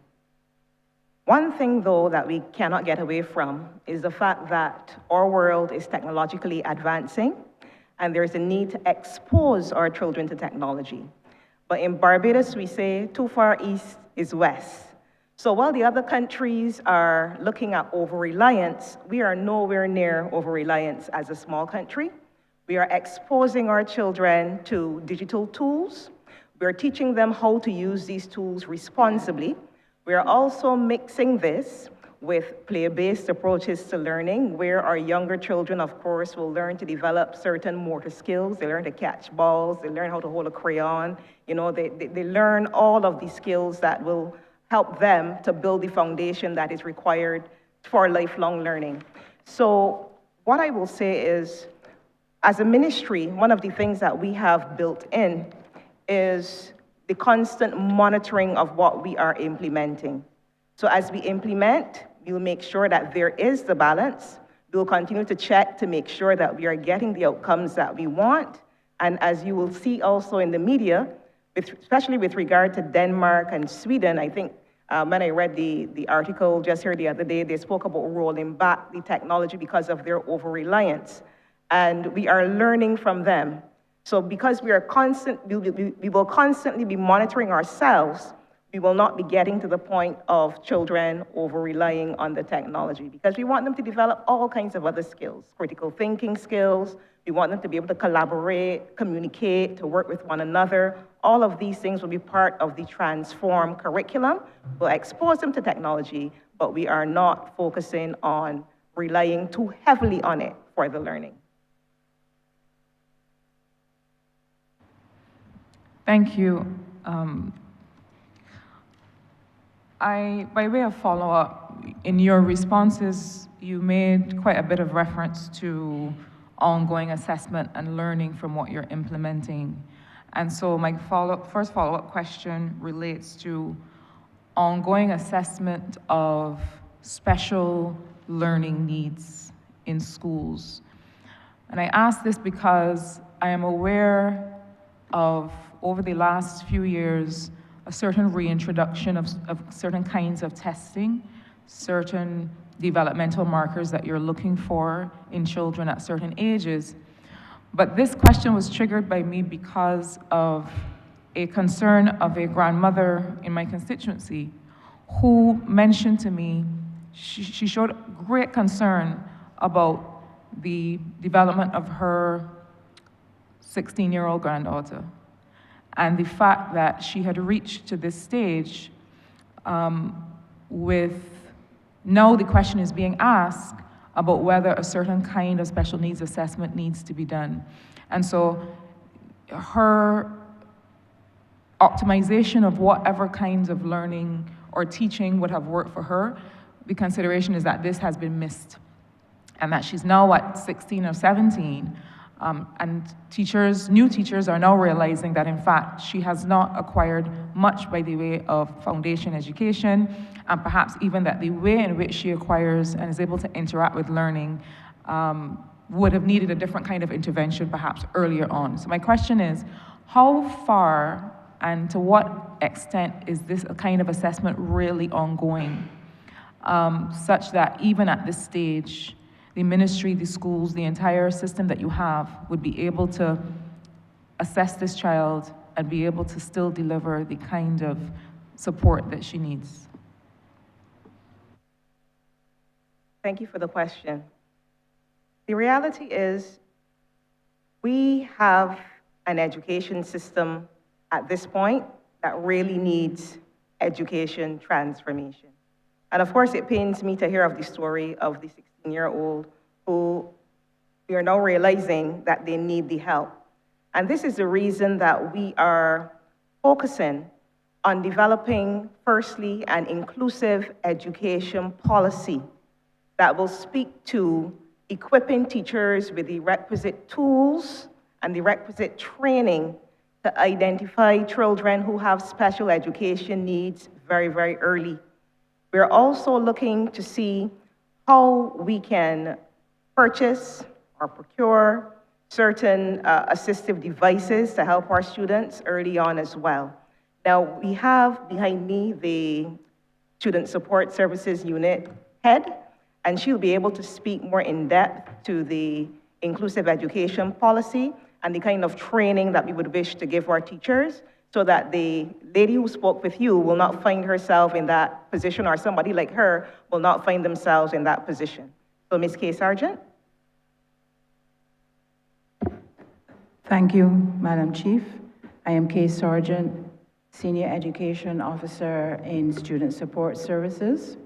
One thing, though, that we cannot get away from is the fact that our world is technologically advancing, and there's a need to expose our children to technology. But in Barbados, we say too far east is west. So while the other countries are looking at over-reliance, we are nowhere near over-reliance as a small country. We are exposing our children to digital tools. We are teaching them how to use these tools responsibly. We are also mixing this with play-based approaches to learning, where our younger children, of course, will learn to develop certain motor skills. They learn to catch balls, they learn how to hold a crayon. You know, they learn all of these skills that will help them to build the foundation that is required for lifelong learning. So what I will say is, as a ministry, one of the things that we have built in is the constant monitoring of what we are implementing. So as we implement, we will make sure that there is the balance. We will continue to check to make sure that we are getting the outcomes that we want. And as you will see also in the media, especially with regard to Denmark and Sweden. I think when I read the article just here the other day, they spoke about rolling back the technology because of their over-reliance. And we are learning from them. So because we will constantly be monitoring ourselves, we will not be getting to the point of children over-relying on the technology, because we want them to develop all kinds of other skills, critical thinking skills. We want them to be able to collaborate, communicate, to work with one another. All of these things will be part of the transformed curriculum. We'll expose them to technology, but we are not focusing on relying too heavily on it for the learning. Thank you. By way of follow-up, in your responses, you made quite a bit of reference to ongoing assessment and learning from what you're implementing. And so my first follow-up question relates to ongoing assessment of special learning needs in schools. And I ask this because I am aware of, over the last few years, a certain reintroduction of certain kinds of testing, certain developmental markers that you're looking for in children at certain ages. But this question was triggered by me because of a concern of a grandmother in my constituency who mentioned to me, she showed great concern about the development of her 16-year-old granddaughter, and the fact that she had reached to this stage now the question is being asked about whether a certain kind of special needs assessment needs to be done. And so her optimization of whatever kinds of learning or teaching would have worked for her, the consideration is that this has been missed, and that she's now at 16 or 17, and new teachers are now realizing that, in fact, she has not acquired much by the way of foundation education, and perhaps even that the way in which she acquires and is able to interact with learning would have needed a different kind of intervention perhaps earlier on. So my question is, how far and to what extent is this a kind of assessment really ongoing, such that even at this stage, the ministry, the schools, the entire system that you have would be able to assess this child and be able to still deliver the kind of support that she needs? Thank you for the question. The reality is we have an education system at this point that really needs education transformation. And of course, it pains me to hear of the story of the 16-year-old who we are now realizing that they need the help. And this is the reason that we are focusing on developing, firstly, an inclusive education policy that will speak to equipping teachers with the requisite tools and the requisite training to identify children who have special education needs very, very early. We're also looking to see how we can purchase or procure certain assistive devices to help our students early on as well. Now, we have behind me the Student Support Services Unit head, and she'll be able to speak more in depth to the inclusive education policy and the kind of training that we would wish to give our teachers, so that the lady who spoke with you will not find herself in that position, or somebody like her will not find themselves in that position. So, Ms. Kay Sargent. Thank you, Madam Chief. I am Kay Sargent, Senior Education Officer in Student Support Services.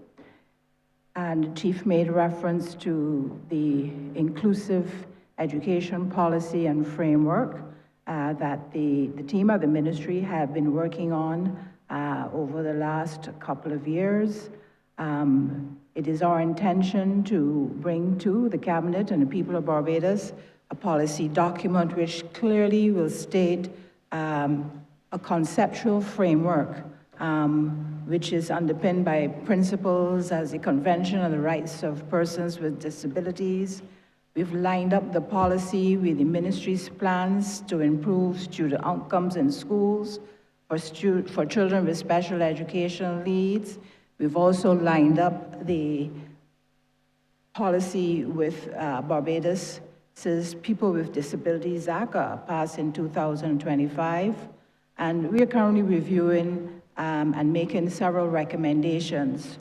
And the Chief made reference to the inclusive education policy and framework that the team of the ministry have been working on over the last couple of years. It is our intention to bring to the Cabinet and the people of Barbados a policy document which clearly will state a conceptual framework which is underpinned by principles as the Convention on the Rights of Persons with Disabilities. We've lined up the policy with the ministry's plans to improve student outcomes in schools, for children with special educational needs. We've also lined up the policy with Barbados, says People with Disabilities Act, passed in 2025. And we are currently reviewing and making several recommendations.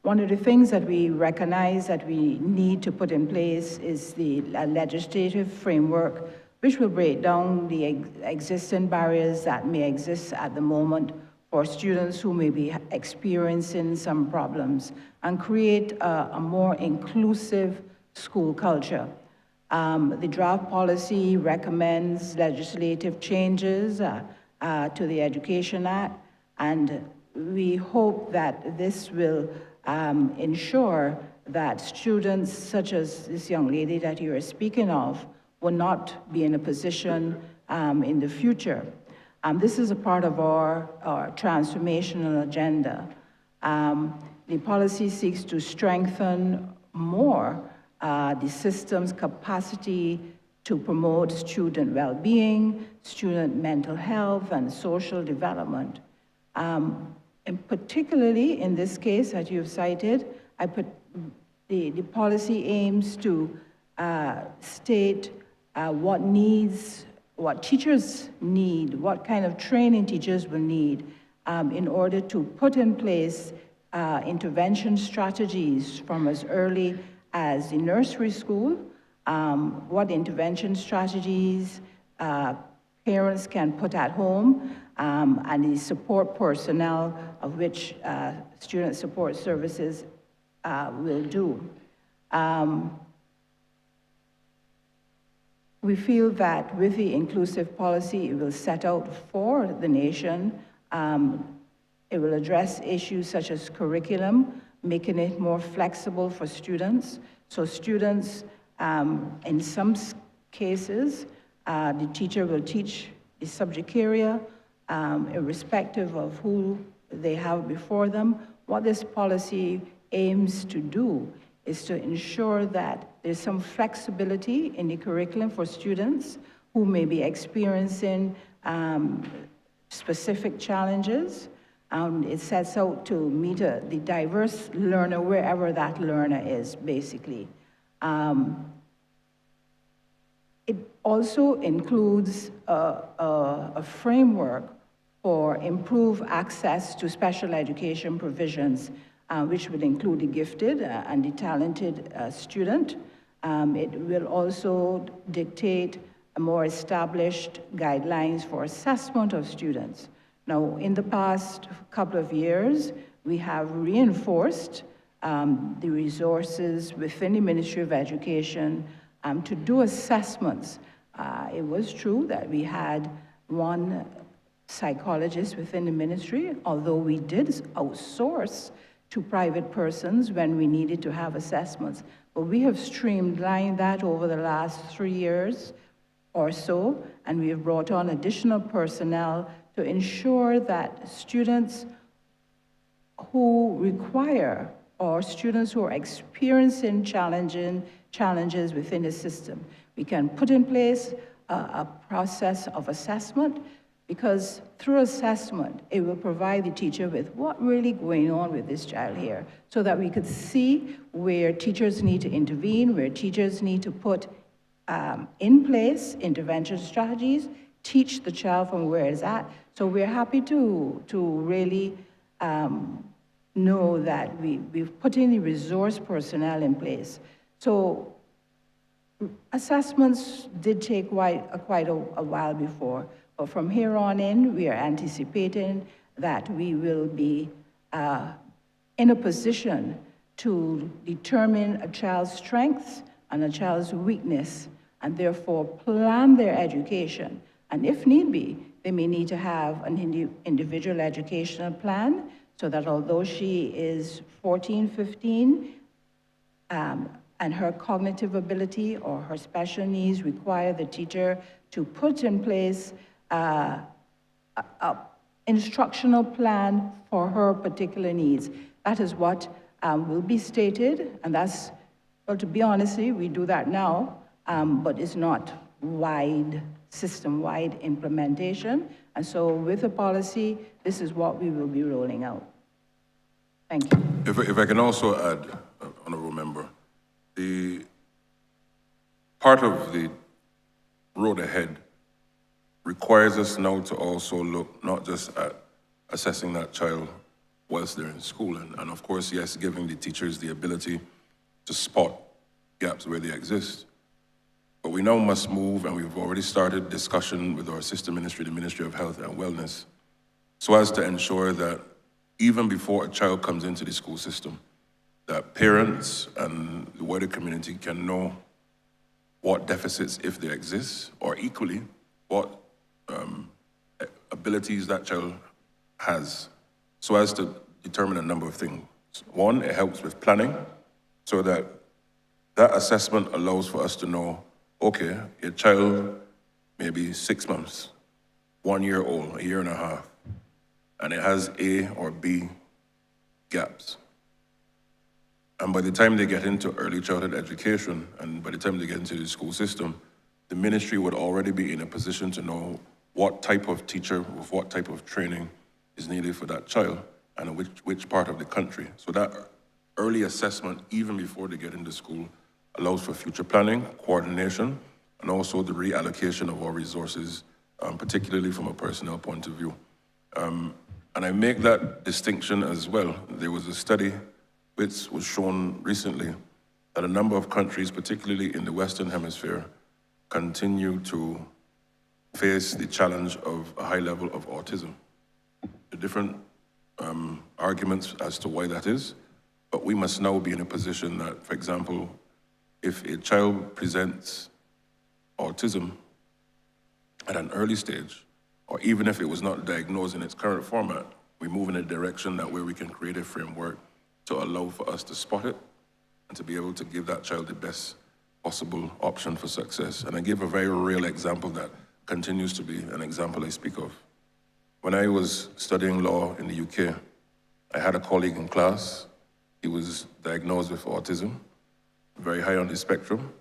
One of the things that we recognize that we need to put in place is the legislative framework, which will break down the existing barriers that may exist at the moment for students who may be experiencing some problems and create a more inclusive school culture. The draft policy recommends legislative changes to the Education Act, and we hope that this will ensure that students such as this young lady that you are speaking of will not be in a position in the future. This is a part of our transformational agenda. The policy seeks to strengthen more the system's capacity to promote student well-being, student mental health, and social development. And particularly in this case that you've cited, the policy aims to state what teachers need, what kind of training teachers will need in order to put in place intervention strategies from as early as the nursery school, what intervention strategies parents can put at home, and the support personnel of which student support services will do. We feel that with the inclusive policy it will set out for the nation, it will address issues such as curriculum, making it more flexible for students. So students, in some cases, the teacher will teach the subject area, irrespective of who they have before them. What this policy aims to do is to ensure that there's some flexibility in the curriculum for students who may be experiencing specific challenges. It sets out to meet the diverse learner wherever that learner is, basically. It also includes a framework for improved access to special education provisions, which would include the gifted and the talented student. It will also dictate a more established guidelines for assessment of students. Now, in the past couple of years, we have reinforced the resources within the Ministry of Education to do assessments. It was true that we had one psychologist within the ministry, although we did outsource to private persons when we needed to have assessments. But we have streamlined that over the last 3 years or so, and we have brought on additional personnel to ensure that students who require or students who are experiencing challenges within the system, we can put in place a process of assessment, because through assessment, it will provide the teacher with what really going on with this child here, so that we could see where teachers need to intervene, where teachers need to put in place intervention strategies, teach the child from where it's at. So we're happy to really know that we've put in the resource personnel in place. So assessments did take quite a while before, but from here on in, we are anticipating that we will be in a position to determine a child's strengths and a child's weakness, and therefore plan their education. And if need be, they may need to have an individual educational plan, so that although she is 14, 15, and her cognitive ability or her special needs require the teacher to put in place an instructional plan for her particular needs. That is what will be stated, and that's, well, to be honest, we do that now, but it's not wide, system-wide implementation. And so with the policy, this is what we will be rolling out. Thank you. If I can also add, Honourable Member, the part of the road ahead requires us now to also look not just at assessing that child whilst they're in school, and of course, yes, giving the teachers the ability to spot gaps where they exist. But we now must move, and we've already started discussion with our sister ministry, the Ministry of Health and Wellness, so as to ensure that even before a child comes into the school system, that parents and the wider community can know what deficits, if they exist, or equally, what abilities that child has, so as to determine a number of things. One, it helps with planning, so that that assessment allows for us to know, okay, your child may be 6 months, 1 year old, a year and a half, and it has A or B gaps. And by the time they get into early childhood education, and by the time they get into the school system, the ministry would already be in a position to know what type of teacher with what type of training is needed for that child and which part of the country. So that early assessment, even before they get into school, allows for future planning, coordination, and also the reallocation of our resources, particularly from a personnel point of view. And I make that distinction as well. There was a study which was shown recently that a number of countries, particularly in the Western Hemisphere, continue to face the challenge of a high level of autism. The different arguments as to why that is, but we must now be in a position that, for example, if a child presents autism at an early stage, or even if it was not diagnosed in its current format, we move in a direction that where we can create a framework to allow for us to spot it and to be able to give that child the best possible option for success. And I give a very real example that continues to be an example I speak of. When I was studying law in the UK, I had a colleague in class. He was diagnosed with autism, very high on the spectrum,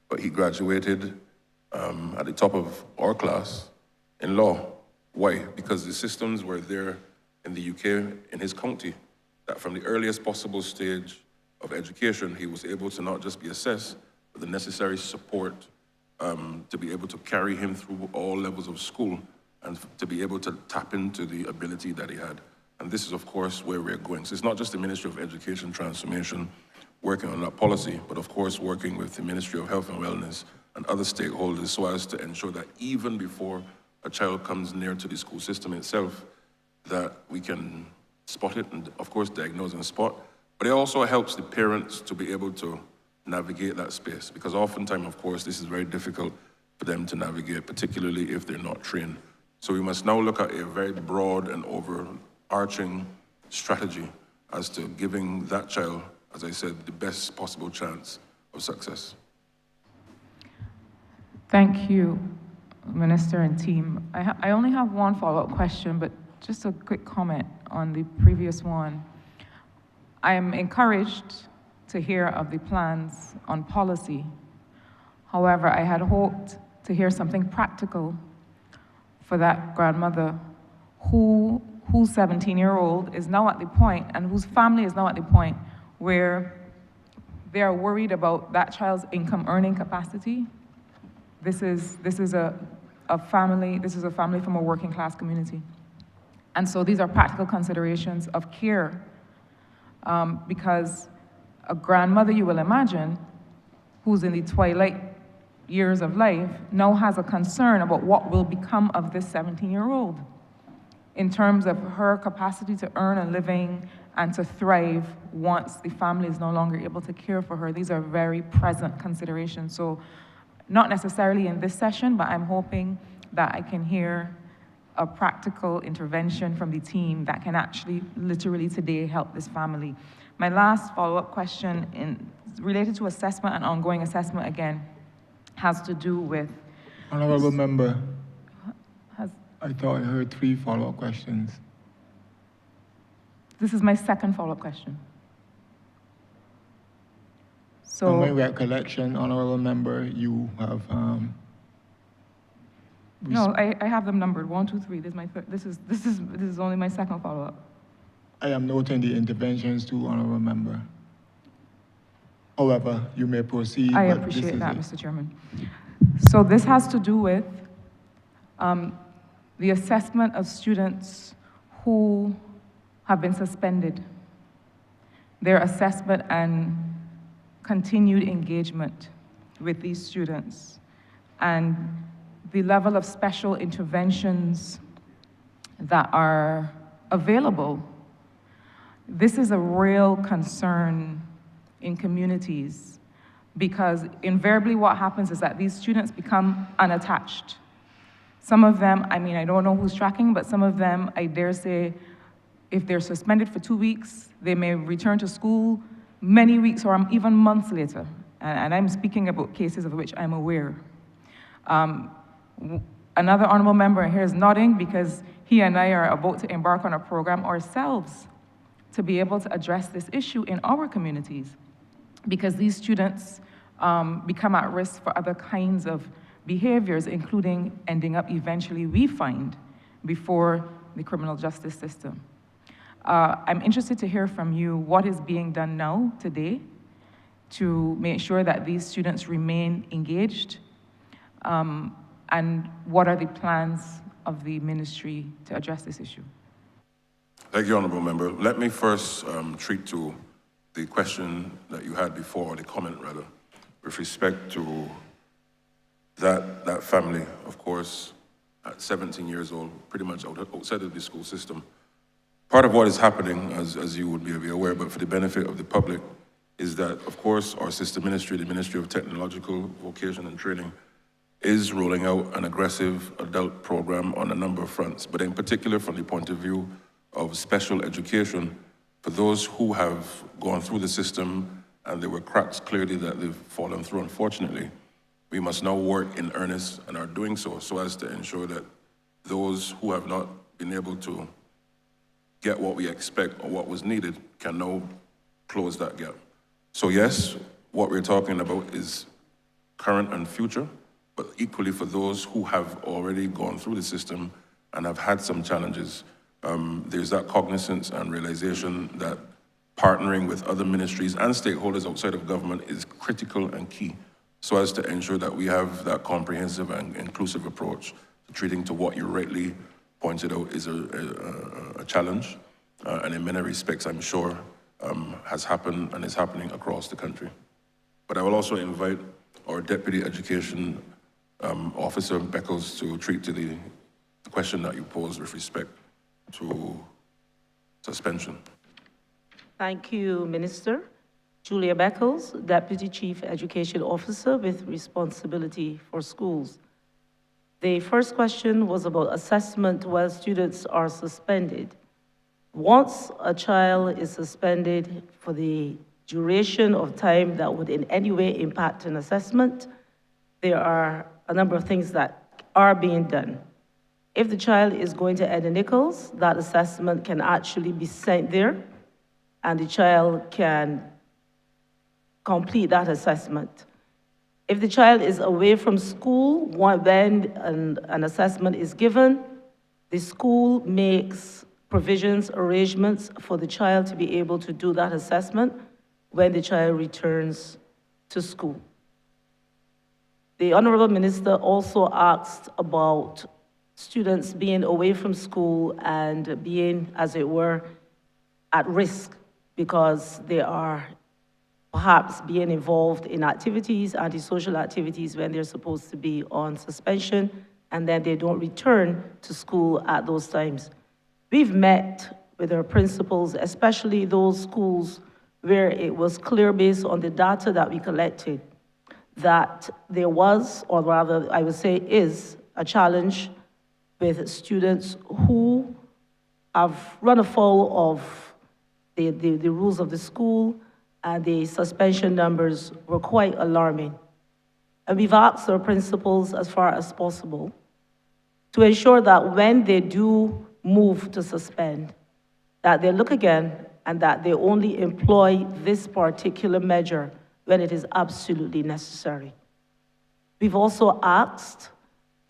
but he graduated at the top of our class in law. Why? Because the systems were there in the UK, in his county, that from the earliest possible stage of education, he was able to not just be assessed, but the necessary support to be able to carry him through all levels of school and to be able to tap into the ability that he had. And this is, of course, where we're going. So it's not just the Ministry of Education Transformation working on that policy, but of course working with the Ministry of Health and Wellness and other stakeholders so as to ensure that even before a child comes near to the school system itself, that we can spot it and, of course, diagnose and spot. But it also helps the parents to be able to navigate that space, because oftentimes, of course, this is very difficult for them to navigate, particularly if they're not trained. So we must now look at a very broad and overarching strategy as to giving that child, as I said, the best possible chance of success. Thank you, Minister and team. I only have one follow-up question, but just a quick comment on the previous one. I am encouraged to hear of the plans on policy. However, I had hoped to hear something practical for that grandmother whose 17-year-old is now at the point, and whose family is now at the point where they are worried about that child's income earning capacity. This is a family from a working class community. And so these are practical considerations of care, because a grandmother, you will imagine, who's in the twilight years of life, now has a concern about what will become of this 17-year-old in terms of her capacity to earn a living and to thrive once the family is no longer able to care for her. These are very present considerations. So not necessarily in this session, but I'm hoping that I can hear a practical intervention from the team that can actually literally today help this family. My last follow-up question related to assessment and ongoing assessment again has to do with... Honourable Member, I thought I heard 3 follow-up questions. This is my second follow-up question. So, from my recollection, Honourable Member, you have No, I have them numbered, 1, 2, 3. This is my third, this is only my second follow-up. I am noting the interventions too, Honourable Member. However, you may proceed. I but appreciate this that, is Mr. Chairman. So this has to do with the assessment of students who have been suspended, their assessment and continued engagement with these students, and the level of special interventions that are available. This is a real concern in communities because invariably what happens is that these students become unattached. Some of them, I mean, I don't know who's tracking, but some of them, I dare say, if they're suspended for 2 weeks, they may return to school many weeks or even months later. And I'm speaking about cases of which I'm aware. Another honorable member here is nodding because he and I are about to embark on a program ourselves to be able to address this issue in our communities because these students become at risk for other kinds of behaviors, including ending up eventually, we find, before the criminal justice system. I'm interested to hear from you what is being done now, today, to make sure that these students remain engaged, and what are the plans of the ministry to address this issue? Thank you, Honourable Member. Let me first treat to the question that you had before, or the comment rather, with respect to that family, of course, at 17 years old, pretty much outside of the school system. Part of what is happening, as you would be aware, but for the benefit of the public, is that, of course, our sister ministry, the Ministry of Technological, Vocation and Training, is rolling out an aggressive adult program on a number of fronts, but in particular from the point of view of special education for those who have gone through the system and there were cracks clearly that they've fallen through, unfortunately. We must now work in earnest and are doing so as to ensure that those who have not been able to get what we expect or what was needed can now close that gap. So yes, what we're talking about is current and future, but equally for those who have already gone through the system and have had some challenges, there's that cognizance and realization that partnering with other ministries and stakeholders outside of government is critical and key, so as to ensure that we have that comprehensive and inclusive approach to treating to what you rightly pointed out is a challenge, and in many respects, I'm sure, has happened and is happening across the country. But I will also invite our Deputy Education Officer, Beckles, to treat to the question that you posed with respect to suspension. Thank you, Minister. Julia Beckles, Deputy Chief Education Officer with responsibility for schools. The first question was about assessment while students are suspended. Once a child is suspended for the duration of time that would in any way impact an assessment, there are a number of things that are being done. If the child is going to Ed Nichols, that assessment can actually be sent there, and the child can complete that assessment. If the child is away from school, when an assessment is given, the school makes provisions, arrangements for the child to be able to do that assessment when the child returns to school. The Honourable Minister also asked about students being away from school and being, as it were, at risk because they are perhaps being involved in activities, antisocial activities, when they're supposed to be on suspension, and then they don't return to school at those times. We've met with our principals, especially those schools where it was clear based on the data that we collected that there was, or rather I would say is, a challenge with students who have run afoul of the rules of the school, and the suspension numbers were quite alarming. And we've asked our principals as far as possible to ensure that when they do move to suspend, that they look again and that they only employ this particular measure when it is absolutely necessary. We've also asked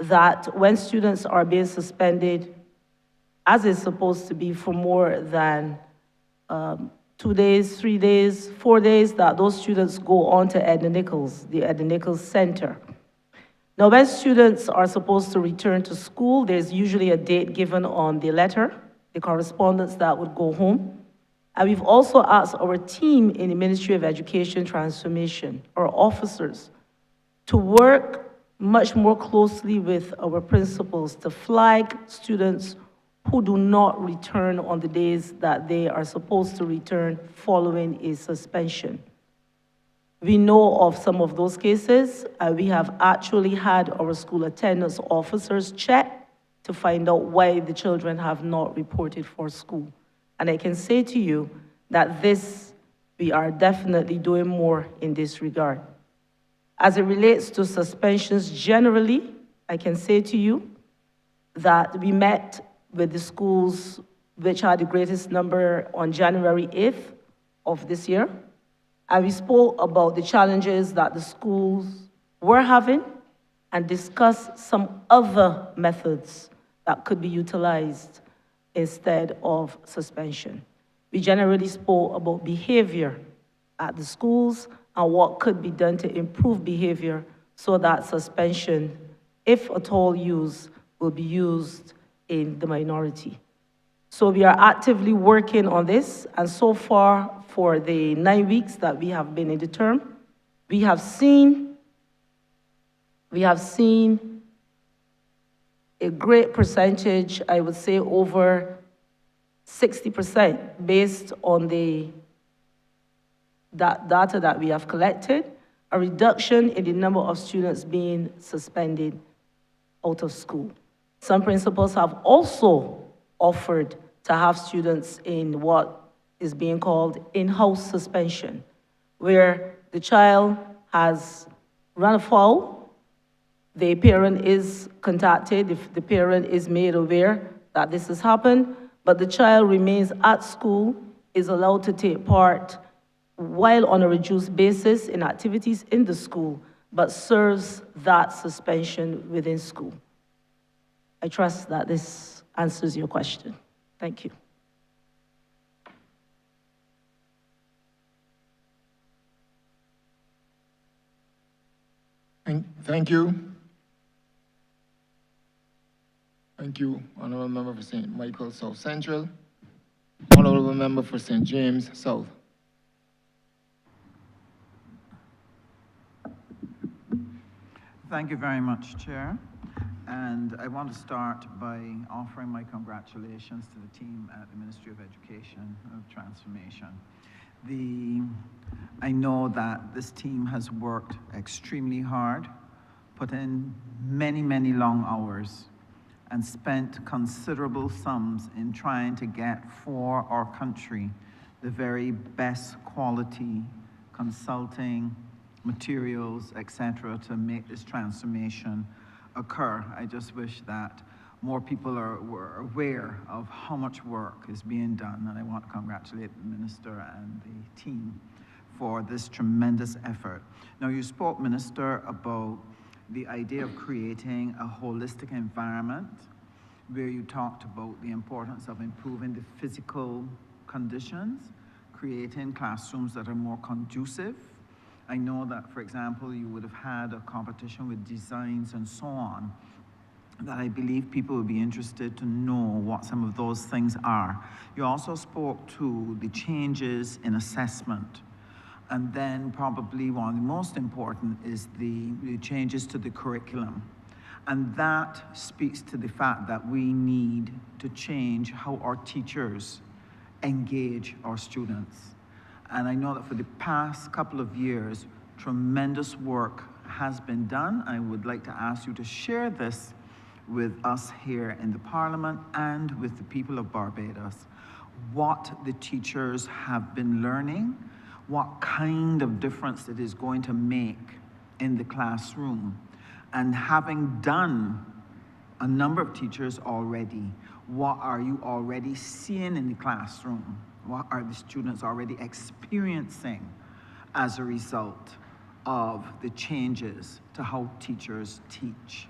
that when students are being suspended, as it's supposed to be for more than 2 days, 3 days, 4 days, that those students go on to Edna Nichols, the Edna Nichols Center. Now, when students are supposed to return to school, there's usually a date given on the letter, the correspondence that would go home. And we've also asked our team in the Ministry of Education Transformation, our officers, to work much more closely with our principals to flag students who do not return on the days that they are supposed to return following a suspension. We know of some of those cases, and we have actually had our school attendance officers check to find out why the children have not reported for school. And I can say to you that we are definitely doing more in this regard. As it relates to suspensions generally, I can say to you that we met with the schools which had the greatest number on January 8th of this year. And we spoke about the challenges that the schools were having and discussed some other methods that could be utilized instead of suspension. We generally spoke about behavior at the schools and what could be done to improve behavior so that suspension, if at all used, will be used in the minority. So we are actively working on this, and so far, for the 9 weeks that we have been in the term, we have seen a great percentage, I would say over 60%, based on the data that we have collected, a reduction in the number of students being suspended out of school. Some principals have also offered to have students in what is being called in-house suspension, where the child has run afoul, the parent is contacted, if the parent is made aware that this has happened, but the child remains at school, is allowed to take part while on a reduced basis in activities in the school, but serves that suspension within school. I trust that this answers your question. Thank you. Thank you. Thank you, Honourable Member for St. Michael South Central. Honourable Member for St. James South. Thank you very much, Chair. And I want to start by offering my congratulations to the team at the Ministry of Education of Transformation. I know that this team has worked extremely hard, put in many, many long hours, and spent considerable sums in trying to get for our country the very best quality consulting, materials, etc., to make this transformation occur. I just wish that more people were aware of how much work is being done, and I want to congratulate the Minister and the team for this tremendous effort. Now, you spoke, Minister, about the idea of creating a holistic environment, where you talked about the importance of improving the physical conditions, creating classrooms that are more conducive. I know that, for example, you would have had a competition with designs and so on, that I believe people would be interested to know what some of those things are. You also spoke to the changes in assessment. And then probably one of the most important is the changes to the curriculum. And that speaks to the fact that we need to change how our teachers engage our students. And I know that for the past couple of years, tremendous work has been done. I would like to ask you to share this with us here in the Parliament and with the people of Barbados. What the teachers have been learning, what kind of difference it is going to make in the classroom. And having done a number of teachers already, what are you already seeing in the classroom? What are the students already experiencing as a result of the changes to how teachers teach?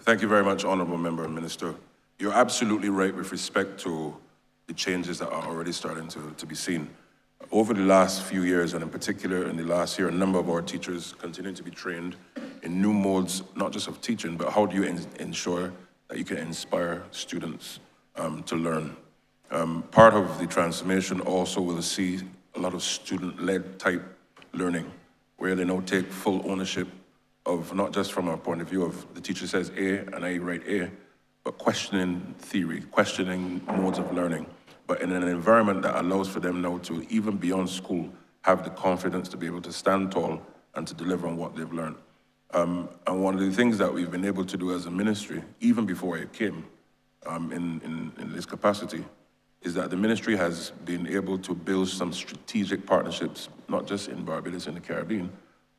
Thank you very much, Honourable Member and Minister. You're absolutely right with respect to the changes that are already starting to be seen. Over the last few years, and in particular in the last year, a number of our teachers continue to be trained in new modes, not just of teaching, but how do you ensure that you can inspire students to learn. Part of the transformation also will see a lot of student-led type learning, where they now take full ownership of, not just from a point of view of the teacher says A and I write A, but questioning theory, questioning modes of learning, but in an environment that allows for them now to, even beyond school, have the confidence to be able to stand tall and to deliver on what they've learned. And one of the things that we've been able to do as a ministry, even before I came in this capacity, is that the ministry has been able to build some strategic partnerships, not just in Barbados and the Caribbean,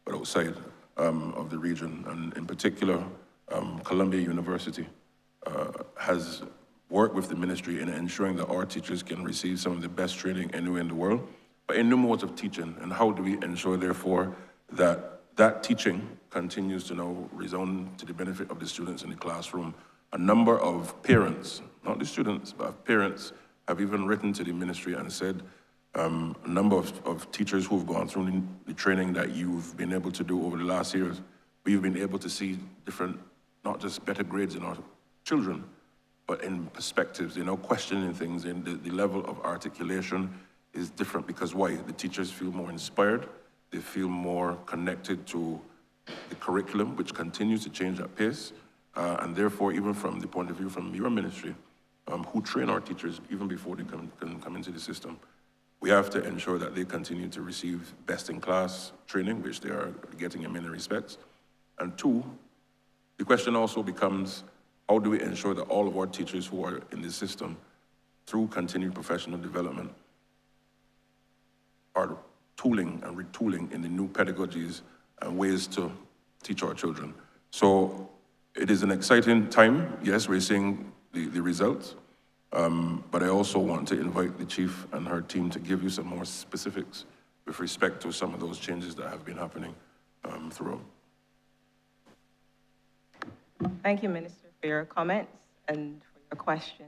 but outside of the region. And in particular, Columbia University has worked with the ministry in ensuring that our teachers can receive some of the best training anywhere in the world, but in new modes of teaching. And how do we ensure, therefore, that that teaching continues to now resound to the benefit of the students in the classroom? A number of parents, not the students, but parents, have even written to the ministry and said, a number of teachers who've gone through the training that you've been able to do over the last years, we've been able to see different, not just better grades in our children, but in perspectives, questioning things, and the level of articulation is different. Because why? The teachers feel more inspired, they feel more connected to the curriculum, which continues to change at pace, and therefore, even from the point of view from your ministry, who train our teachers even before they come into the system, we have to ensure that they continue to receive best-in-class training, which they are getting in many respects. And two, the question also becomes, how do we ensure that all of our teachers who are in the system, through continued professional development, are tooling and retooling in the new pedagogies and ways to teach our children? So it is an exciting time. Yes, we're seeing the results, but I also want to invite the chief and her team to give you some more specifics with respect to some of those changes that have been happening throughout. Thank you, Minister, for your comments and for your question.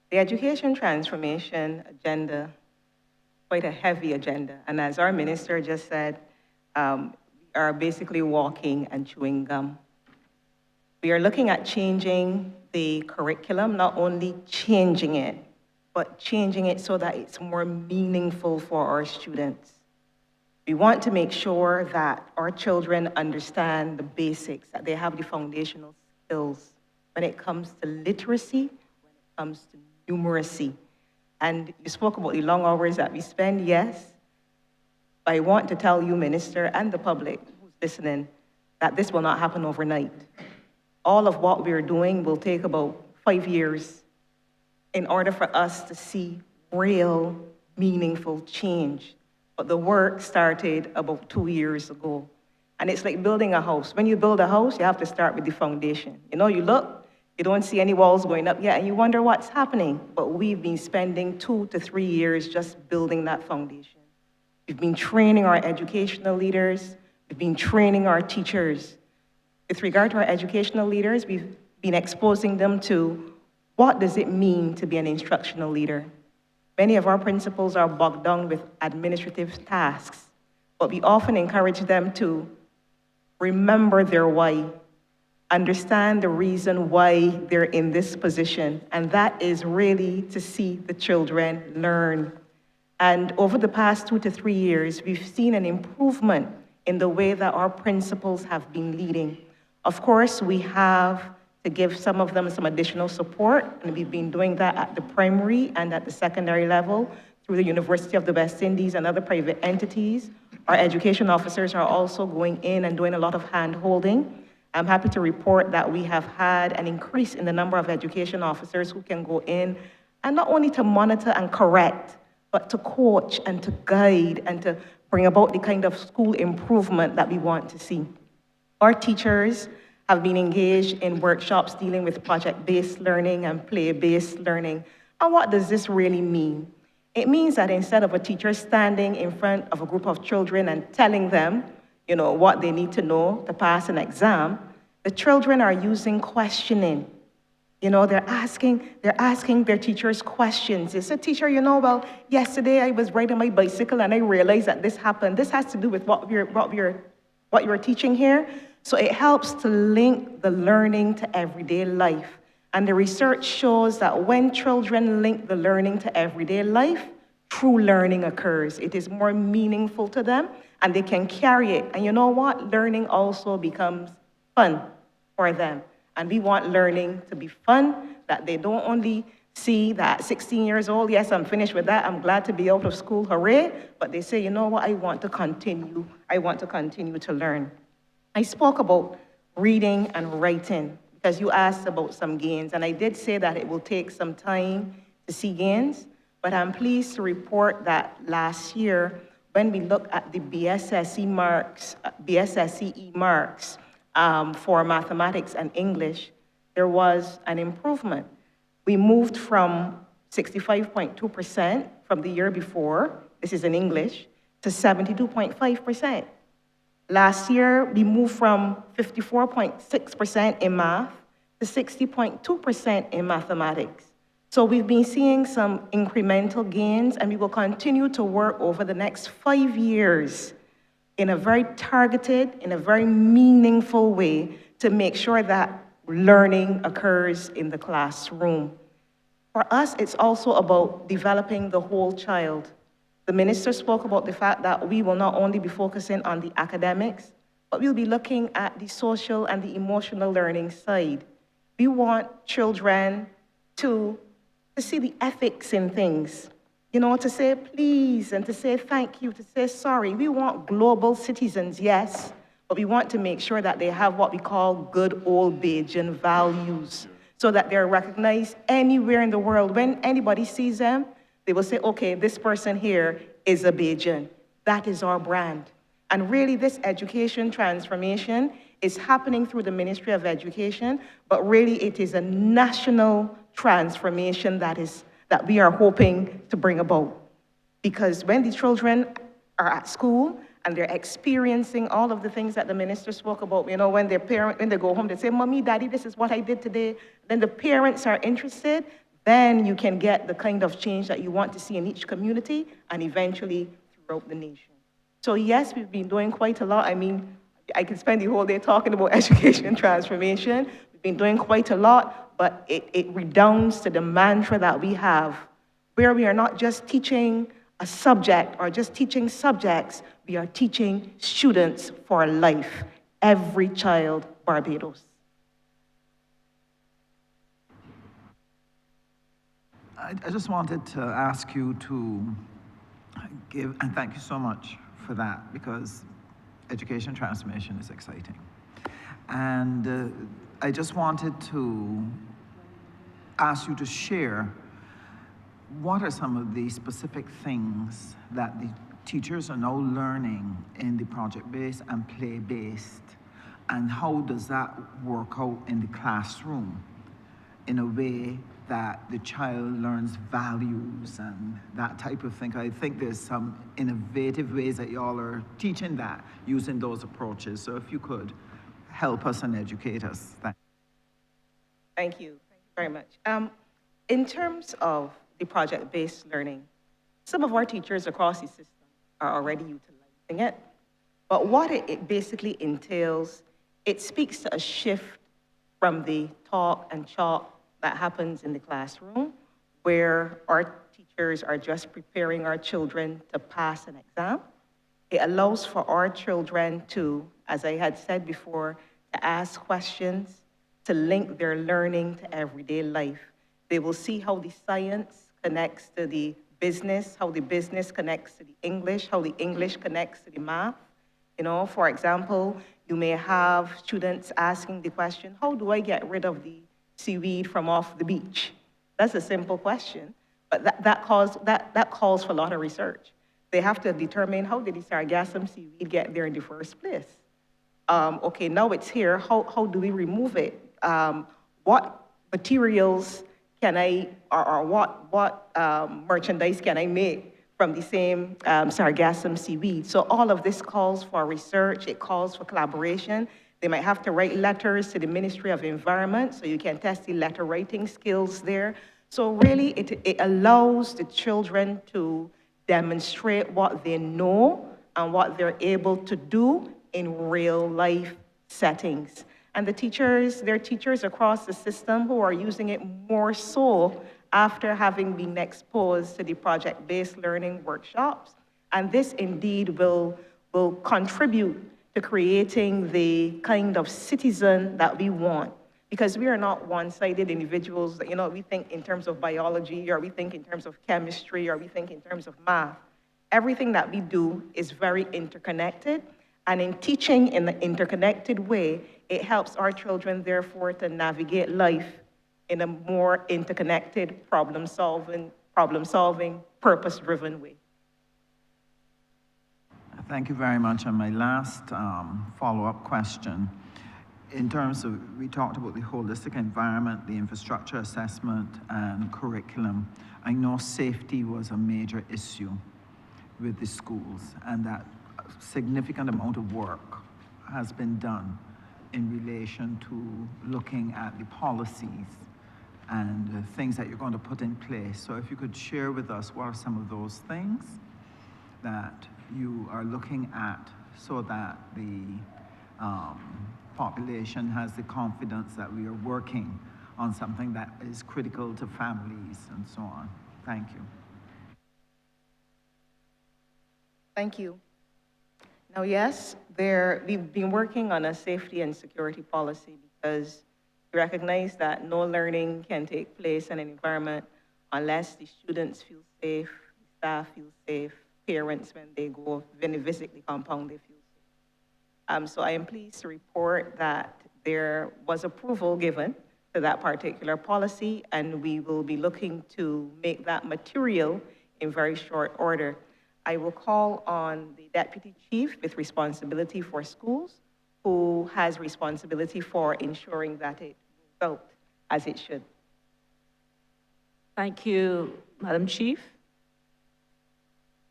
The education transformation agenda, quite a heavy agenda, and as our minister just said, we are basically walking and chewing gum. We are looking at changing the curriculum, not only changing it, but changing it so that it's more meaningful for our students. We want to make sure that our children understand the basics, that they have the foundational skills when it comes to literacy, when it comes to numeracy. And you spoke about the long hours that we spend, yes. But I want to tell you, Minister, and the public who's listening, that this will not happen overnight. All of what we're doing will take about 5 years in order for us to see real, meaningful change. But the work started about 2 years ago. And it's like building a house. When you build a house, you have to start with the foundation. You look, you don't see any walls going up yet, and you wonder what's happening. But we've been spending 2 to 3 years just building that foundation. We've been training our educational leaders. We've been training our teachers. With regard to our educational leaders, we've been exposing them to what does it mean to be an instructional leader. Many of our principals are bogged down with administrative tasks, but we often encourage them to remember their why, understand the reason why they're in this position, and that is really to see the children learn. And over the past 2 to 3 years, we've seen an improvement in the way that our principals have been leading. Of course, we have to give some of them some additional support, and we've been doing that at the primary and at the secondary level through the University of the West Indies and other private entities. Our education officers are also going in and doing a lot of hand-holding. I'm happy to report that we have had an increase in the number of education officers who can go in and not only to monitor and correct, but to coach and to guide and to bring about the kind of school improvement that we want to see. Our teachers have been engaged in workshops dealing with project-based learning and play-based learning. And what does this really mean? It means that instead of a teacher standing in front of a group of children and telling them, what they need to know to pass an exam, The children are using questioning. You know, they're asking their teachers questions. They said, teacher, you know, well, yesterday I was riding my bicycle and I realized that this happened. This has to do with what you're teaching here. So it helps to link the learning to everyday life. And the research shows that when children link the learning to everyday life, true learning occurs. It is more meaningful to them and they can carry it. And you know what? Learning also becomes fun for them. And we want learning to be fun, that they don't only see that at 16 years old, yes, I'm finished with that, I'm glad to be out of school, hooray, but they say, you know what, I want to continue to learn. I spoke about reading and writing, because you asked about some gains, and I did say that it will take some time to see gains, but I'm pleased to report that last year, when we looked at the BSSE marks, for mathematics and English, there was an improvement. We moved from 65.2% from the year before, this is in English, to 72.5%. Last year, we moved from 54.6% in math to 60.2% in mathematics. So we've been seeing some incremental gains, and we will continue to work over the next 5 years in a very targeted, in a very meaningful way to make sure that learning occurs in the classroom. For us, it's also about developing the whole child. The minister spoke about the fact that we will not only be focusing on the academics, but we'll be looking at the social and the emotional learning side. We want children to see the ethics in things. You know, to say please and to say thank you, to say sorry. We want global citizens, yes, but we want to make sure that they have what we call good old Bajan values, so that they're recognized anywhere in the world. When anybody sees them, they will say, okay, this person here is a Bajan. That is our brand. And really, this education transformation is happening through the Ministry of Education, but really it is a national transformation that we are hoping to bring about. Because when the children are at school and they're experiencing all of the things that the minister spoke about, you know, when they go home, they say, Mommy, Daddy, this is what I did today. Then the parents are interested, then you can get the kind of change that you want to see in each community and eventually throughout the nation. So yes, we've been doing quite a lot. I mean, I could spend the whole day talking about education transformation. We've been doing quite a lot, but it redounds to the mantra that we have, where we are not just teaching a subject or just teaching subjects, we are teaching students for life. Every child, Barbados. I just wanted to ask you to give, and thank you so much for that, because education transformation is exciting. And I just wanted to ask you to share what are some of the specific things that the teachers are now learning in the project-based and play-based, and how does that work out in the classroom in a way that the child learns values and that type of thing. I think there's some innovative ways that y'all are teaching that, using those approaches. So if you could help us and educate us. Thank you very much. In terms of the project-based learning, some of our teachers across the system are already utilizing it. But what it basically entails, it speaks to a shift from the talk and chalk that happens in the classroom, where our teachers are just preparing our children to pass an exam. It allows for our children to, as I had said before, to ask questions, to link their learning to everyday life. They will see how the science connects to the business, how the business connects to the English, how the English connects to the math. You know, for example, you may have students asking the question, how do I get rid of the seaweed from off the beach? That's a simple question, but that calls for a lot of research. They have to determine, how did the sargassum seaweed get there in the first place? Okay, now it's here, how do we remove it? What materials can I, or what merchandise can I make from the same sargassum seaweed? So all of this calls for research, it calls for collaboration. They might have to write letters to the Ministry of Environment, so you can test the letter writing skills there. So really, it allows the children to demonstrate what they know and what they're able to do in real life settings. And the teachers, there are teachers across the system who are using it more so after having been exposed to the project-based learning workshops. And this indeed will contribute to creating the kind of citizen that we want. Because we are not one-sided individuals that, we think in terms of biology, or we think in terms of chemistry, or we think in terms of math. Everything that we do is very interconnected. And in teaching in the interconnected way, it helps our children, therefore, to navigate life in a more interconnected, problem-solving, purpose-driven way. Thank you very much. And my last follow-up question, in terms of, we talked about the holistic environment, the infrastructure assessment, and curriculum. I know safety was a major issue with the schools, and that a significant amount of work has been done in relation to looking at the policies and the things that you're going to put in place. So if you could share with us what are some of those things that you are looking at so that the population has the confidence that we are working on something that is critical to families and so on. Thank you. Thank you. Now, yes, we've been working on a safety and security policy because we recognize that no learning can take place in an environment unless the students feel safe, staff feel safe, parents, when they visit the compound, they feel safe. So I am pleased to report that there was approval given to that particular policy, and we will be looking to make that material in very short order. I will call on the Deputy Chief with responsibility for schools, who has responsibility for ensuring that it moves out as it should. Thank you, Madam Chief.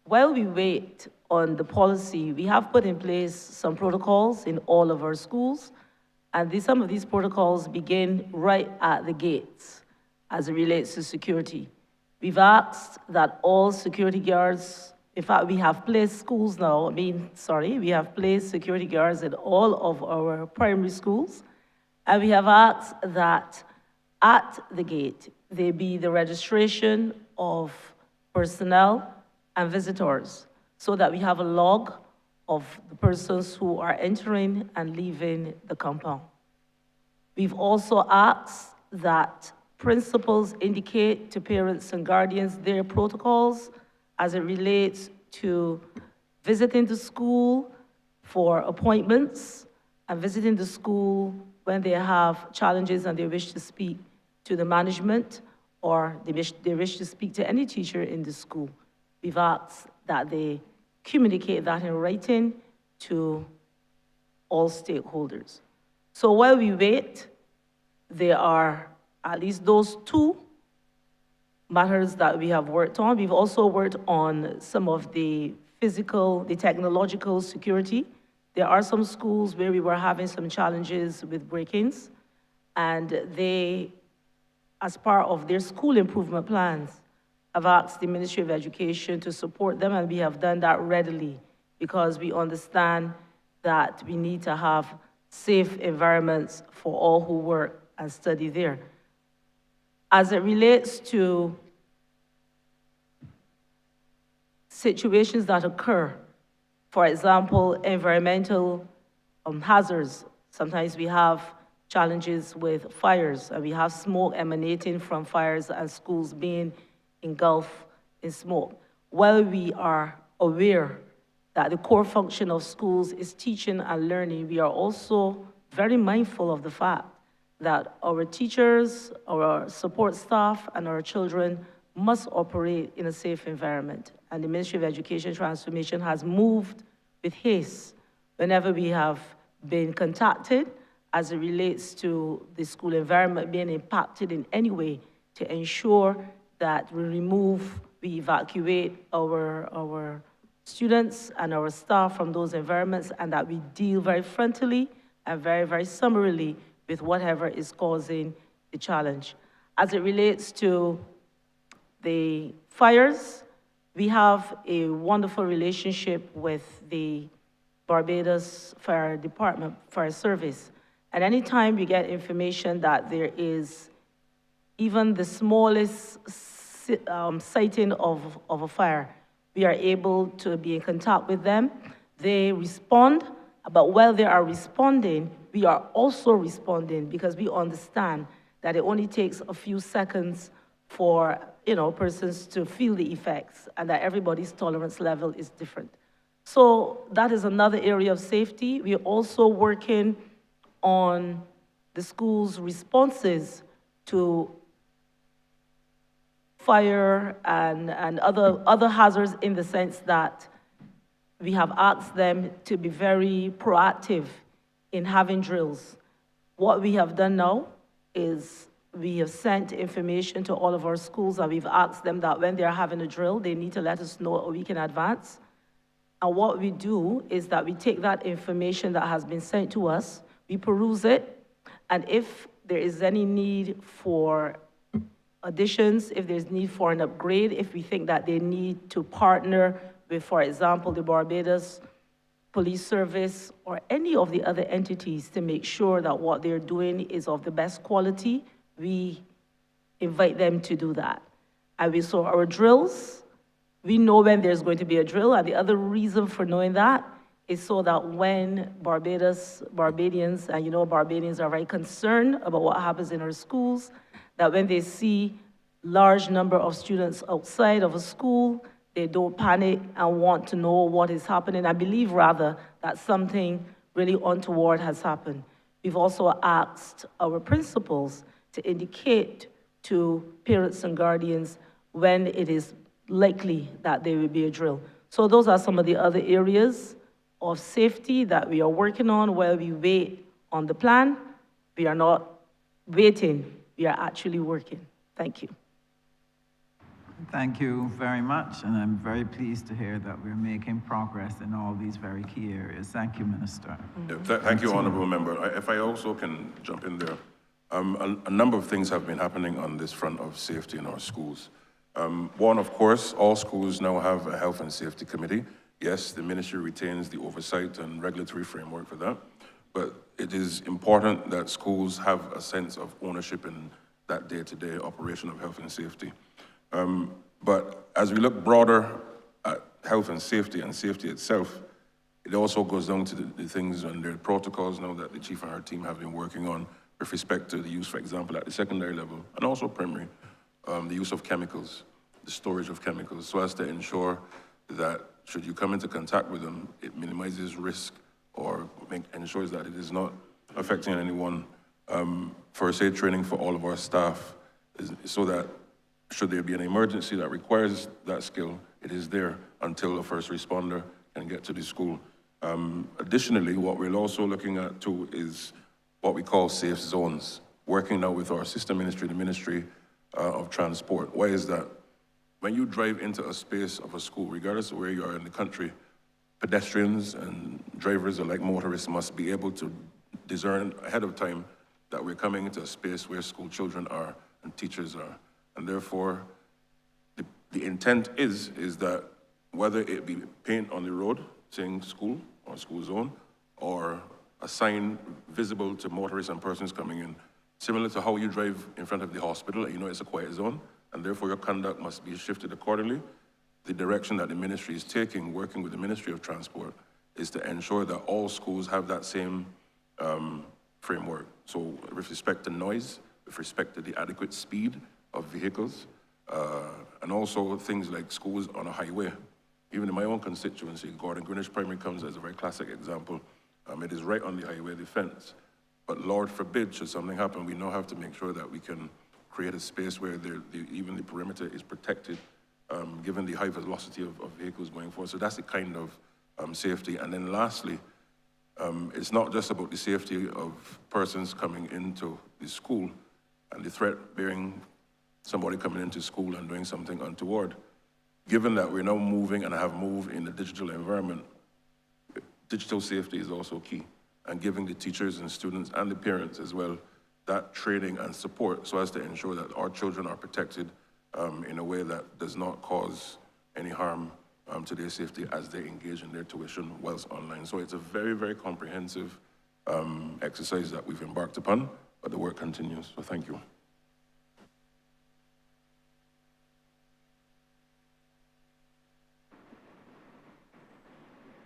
While we wait on the policy, we have put in place some protocols in all of our schools, and some of these protocols begin right at the gates as it relates to security. We've asked that all security guards, in fact, we have placed we have placed security guards in all of our primary schools, and we have asked that at the gate, there be the registration of personnel and visitors, so that we have a log of the persons who are entering and leaving the compound. We've also asked that principals indicate to parents and guardians their protocols as it relates to visiting the school for appointments and visiting the school when they have challenges and they wish to speak to the management or they wish to speak to any teacher in the school. We've asked that they communicate that in writing to all stakeholders. So while we wait, there are at least those two matters that we have worked on. We've also worked on some of the technological security. There are some schools where we were having some challenges with break-ins, and they, as part of their school improvement plans, have asked the Ministry of Education to support them, and we have done that readily because we understand that we need to have safe environments for all who work and study there. As it relates to situations that occur, for example, environmental hazards, sometimes we have challenges with fires, and we have smoke emanating from fires and schools being engulfed in smoke. While we are aware that the core function of schools is teaching and learning, we are also very mindful of the fact that our teachers, our support staff, and our children must operate in a safe environment. And the Ministry of Education Transformation has moved with haste whenever we have been contacted as it relates to the school environment being impacted in any way, to ensure that we evacuate our students and our staff from those environments, and that we deal very frontally and very, very summarily with whatever is causing the challenge. As it relates to the fires, we have a wonderful relationship with the Barbados Fire Department, Fire Service. And anytime we get information that there is even the smallest sighting of a fire, we are able to be in contact with them. They respond, but while they are responding, we are also responding because we understand that it only takes a few seconds for persons to feel the effects and that everybody's tolerance level is different. So that is another area of safety. We are also working on the school's responses to fire and other hazards, in the sense that we have asked them to be very proactive in having drills. What we have done now is we have sent information to all of our schools, and we've asked them that when they're having a drill, they need to let us know a week in advance. And what we do is that we take that information that has been sent to us, we peruse it, and if there is any need for additions, if there's need for an upgrade, if we think that they need to partner with, for example, the Barbados Police Service or any of the other entities to make sure that what they're doing is of the best quality, we invite them to do that. And we saw our drills, we know when there's going to be a drill, and the other reason for knowing that is so that when Barbadians, and Barbadians are very concerned about what happens in our schools, that when they see large number of students outside of a school, they don't panic and want to know what is happening. I believe, rather, that something really untoward has happened. We've also asked our principals to indicate to parents and guardians when it is likely that there will be a drill. So those are some of the other areas of safety that we are working on while we wait on the plan. We are not waiting, we are actually working. Thank you. Thank you very much, and I'm very pleased to hear that we're making progress in all these very key areas. Thank you, Minister. Yeah, thank you, Honourable Member. If I also can jump in there. A number of things have been happening on this front of safety in our schools. One, of course, all schools now have a health and safety committee. Yes, the ministry retains the oversight and regulatory framework for that, but it is important that schools have a sense of ownership in that day-to-day operation of health and safety. But as we look broader at health and safety itself, it also goes down to the things and the protocols now that the chief and her team have been working on with respect to the use, for example, at the secondary level and also primary, the use of chemicals, the storage of chemicals, so as to ensure that should you come into contact with them, it minimizes risk or ensures that it is not affecting anyone. First aid training for all of our staff so that should there be an emergency that requires that skill, it is there until a first responder can get to the school. Additionally, what we're also looking at too is what we call safe zones, working now with our sister ministry, the Ministry of Transport. Why is that? When you drive into a space of a school, regardless of where you are in the country, pedestrians and drivers alike, motorists, must be able to discern ahead of time that we're coming into a space where school children are and teachers are. And therefore, the intent is that whether it be paint on the road saying school or school zone, or a sign visible to motorists and persons coming in, similar to how you drive in front of the hospital, you know it's a quiet zone, and therefore your conduct must be shifted accordingly. The direction that the ministry is taking, working with the Ministry of Transport, is to ensure that all schools have that same framework. So with respect to noise, with respect to the adequate speed of vehicles, and also things like schools on a highway. Even in my own constituency, Gordon Greenwich Primary comes as a very classic example. It is right on the highway, the fence. But Lord forbid, should something happen, we now have to make sure that we can create a space where even the perimeter is protected, given the high velocity of vehicles going forward. So that's the kind of safety. And then lastly, it's not just about the safety of persons coming into the school and the threat bearing somebody coming into school and doing something untoward. Given that we're now moving and have moved in the digital environment, digital safety is also key. and giving the teachers and students and the parents as well that training and support so as to ensure that our children are protected in a way that does not cause any harm to their safety as they engage in their tuition whilst online. So it's a very, very comprehensive exercise that we've embarked upon, but the work continues, so thank you.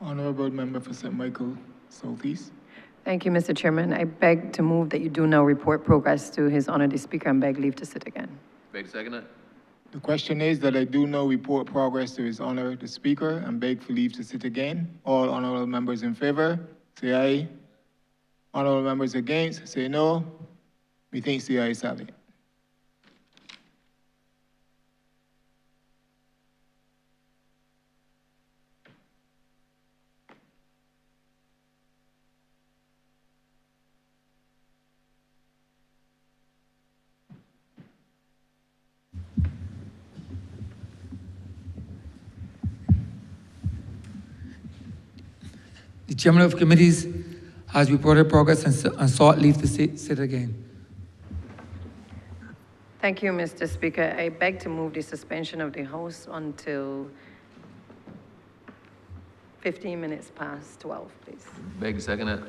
Honourable Member for St. Michael Southeast. Thank you, Mr. Chairman. I beg to move that you do now report progress to His Honor the Speaker and beg leave to sit again. Beg to second it. The question is that I do now report progress to His Honor the Speaker and beg for leave to sit again. All honourable members in favour, say aye. Honourable members against, say no. Methinks the ayes have it. The chairman of committees has reported progress and sought leave to sit again. Thank you, Mr. Speaker. I beg to move the suspension of the House until 15 minutes past 12, please. Beg to second it.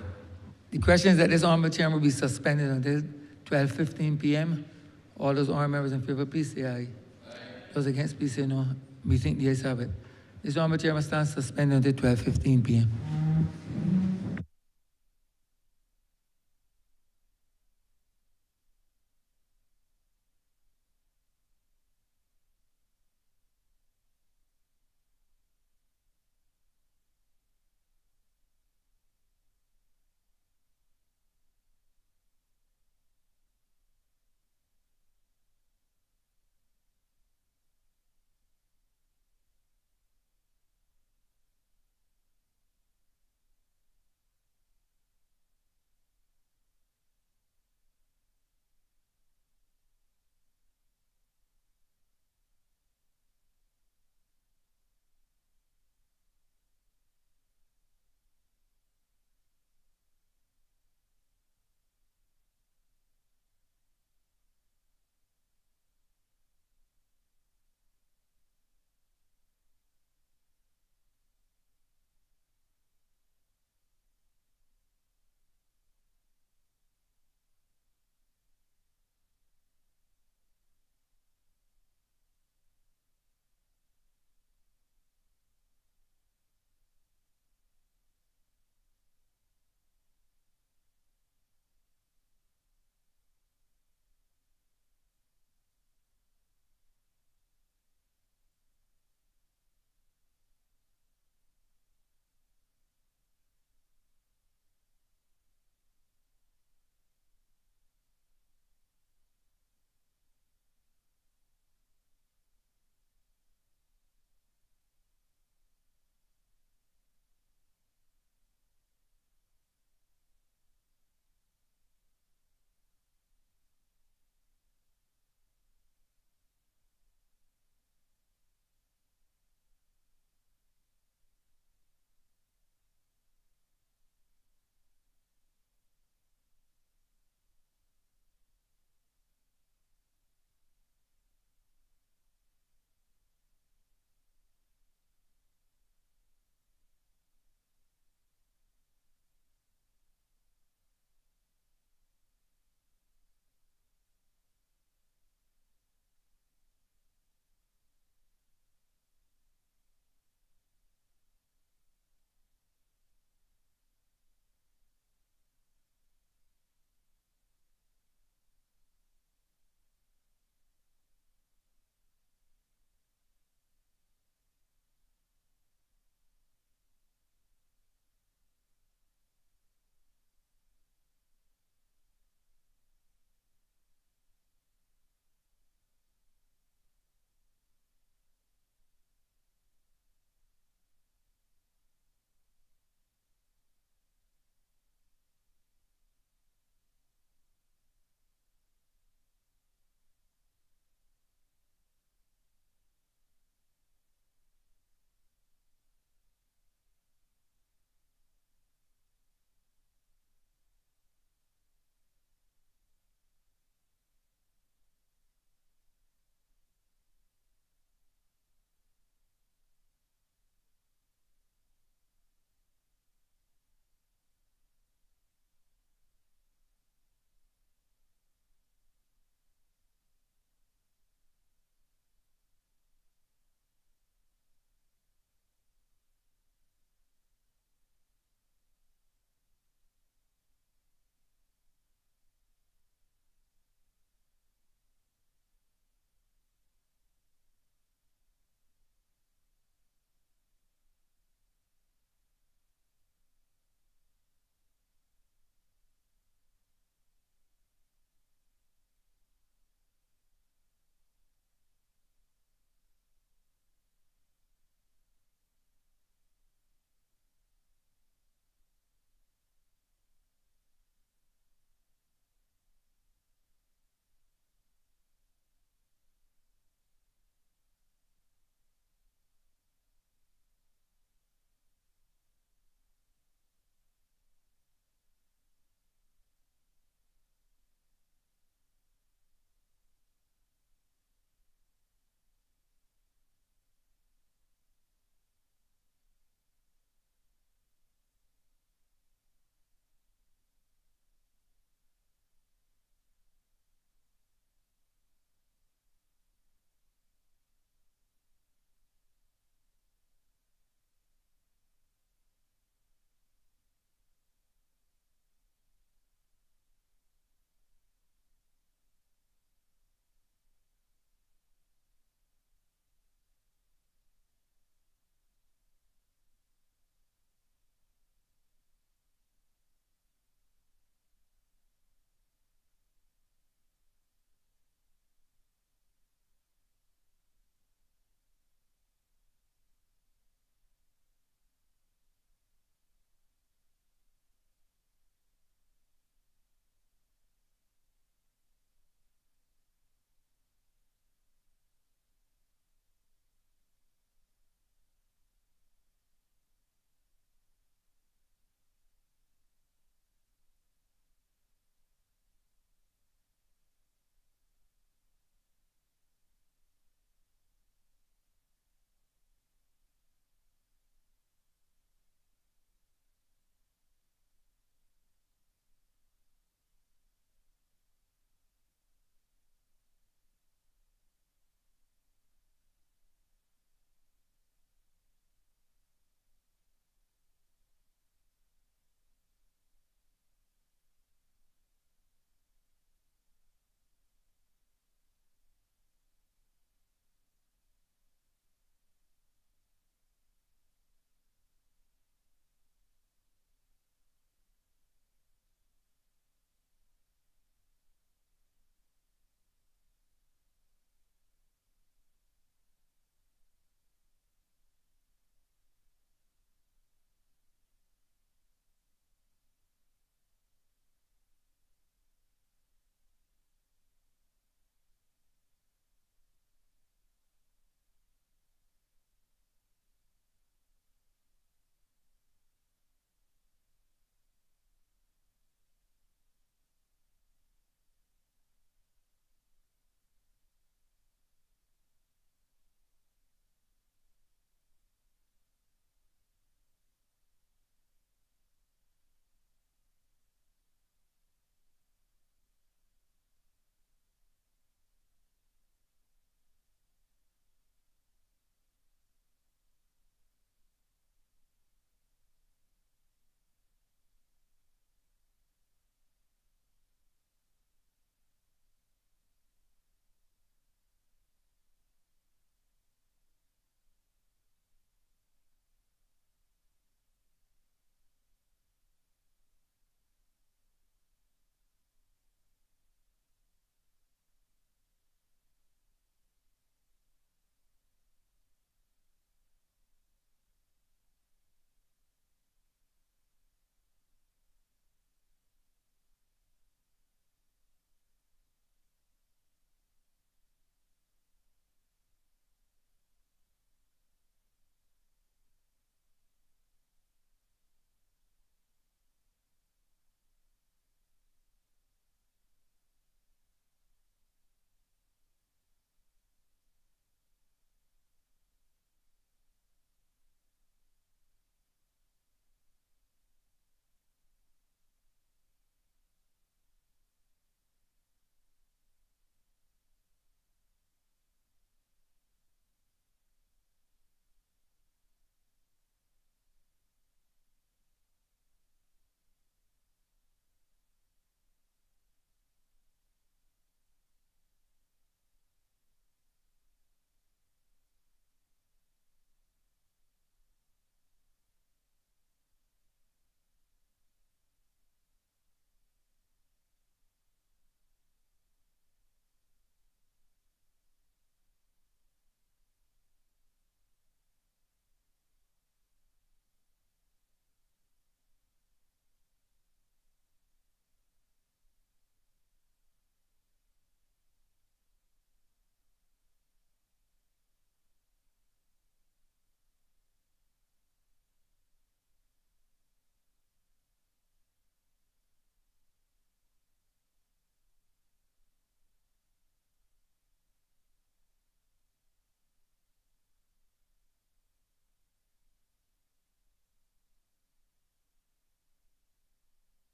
The question is that this honorable chairman will be suspended until 12:15 p.m. All those honorable members in favor, please say aye. Those against, please say no. We think the ayes have it. This honorable chairman stands suspended until 12:15 p.m.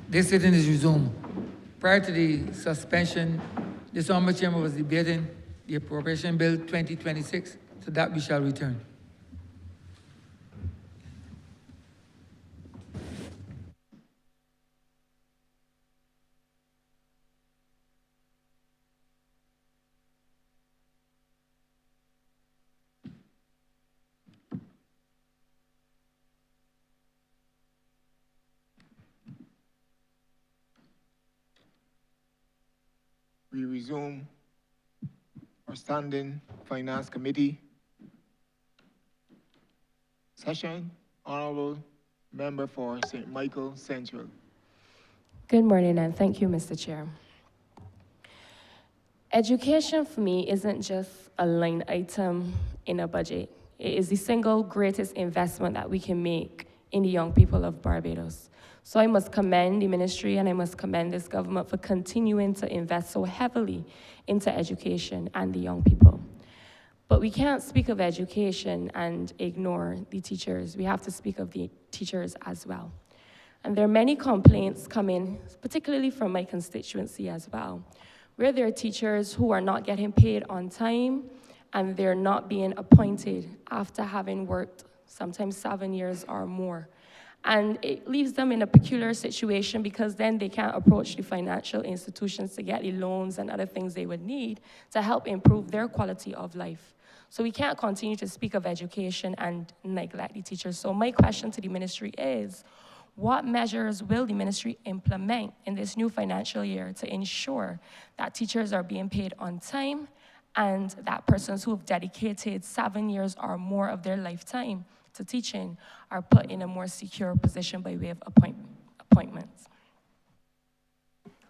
This sitting is resumed. Prior to the suspension, this honorable chamber was debating the Appropriation Bill 2026, so that we shall return. We resume our standing Finance Committee session. Honorable Member for St. Michael Central. Good morning, and thank you, Mr. Chair. Education for me isn't just a line item in a budget. It is the single greatest investment that we can make in the young people of Barbados. So I must commend the ministry and I must commend this government for continuing to invest so heavily into education and the young people. But we can't speak of education and ignore the teachers. We have to speak of the teachers as well. And there are many complaints coming, particularly from my constituency as well, where there are teachers who are not getting paid on time and they're not being appointed after having worked sometimes 7 years or more. And it leaves them in a peculiar situation because then they can't approach the financial institutions to get the loans and other things they would need to help improve their quality of life. So we can't continue to speak of education and neglect the teachers. So my question to the ministry is, what measures will the ministry implement in this new financial year to ensure that teachers are being paid on time and that persons who have dedicated 7 years or more of their lifetime to teaching are put in a more secure position by way of appointments?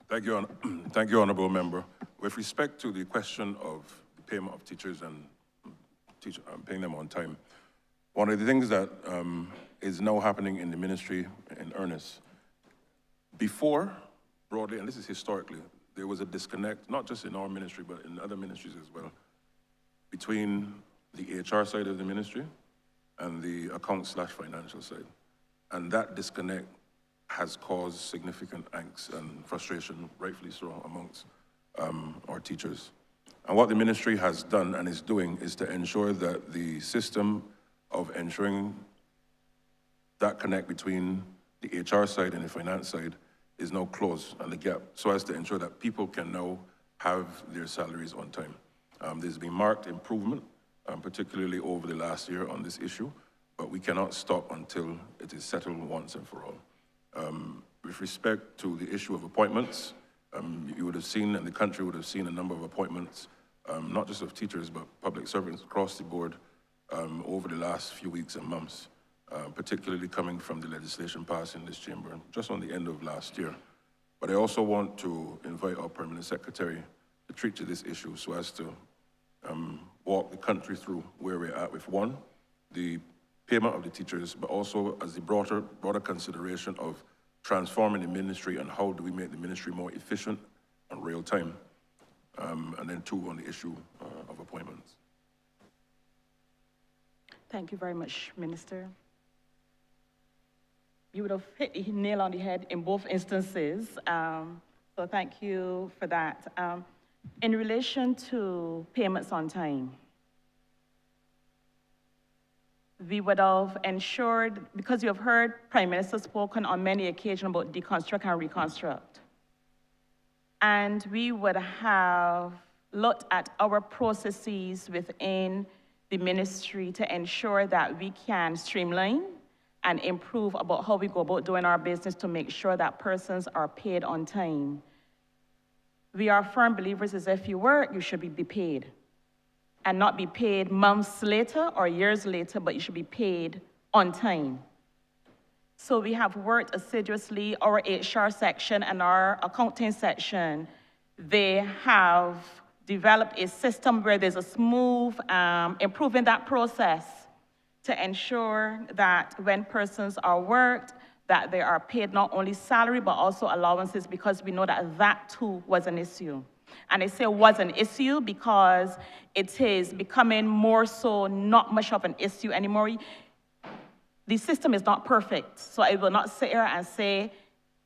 Thank you, thank you, Honourable Member. With respect to the question of the payment of teachers and paying them on time, one of the things that is now happening in the ministry in earnest, before, broadly, and this is historically, there was a disconnect, not just in our ministry, but in other ministries as well, between the HR side of the ministry and the account/financial side. And that disconnect has caused significant angst and frustration, rightfully so, amongst our teachers. And what the ministry has done and is doing is to ensure that the system of ensuring that connect between the HR side and the finance side is now closed, and the gap, so as to ensure that people can now have their salaries on time. There's been marked improvement, particularly over the last year on this issue, but we cannot stop until it is settled once and for all. With respect to the issue of appointments, you would have seen, and the country would have seen, a number of appointments, not just of teachers, but public servants across the board over the last few weeks and months, particularly coming from the legislation passed in this chamber just on the end of last year. But I also want to invite our Permanent Secretary to treat to this issue so as to walk the country through where we're at with, one, the payment of the teachers, but also as the broader consideration of transforming the ministry and how do we make the ministry more efficient and real time. And then two, on the issue of appointments. Thank you very much, Minister. You would have hit the nail on the head in both instances, so thank you for that. In relation to payments on time, we would have ensured, because you have heard Prime Minister spoken on many occasions about deconstruct and reconstruct, and we would have looked at our processes within the ministry to ensure that we can streamline and improve about how we go about doing our business to make sure that persons are paid on time. We are firm believers as if you work, you should be paid. And not be paid months later or years later, but you should be paid on time. So we have worked assiduously, our HR section and our accounting section, they have developed a system where there's a smooth, improving that process to ensure that when persons are worked, that they are paid not only salary, but also allowances, because we know that that too was an issue. And I say was an issue because it is becoming more so not much of an issue anymore. The system is not perfect, so I will not sit here and say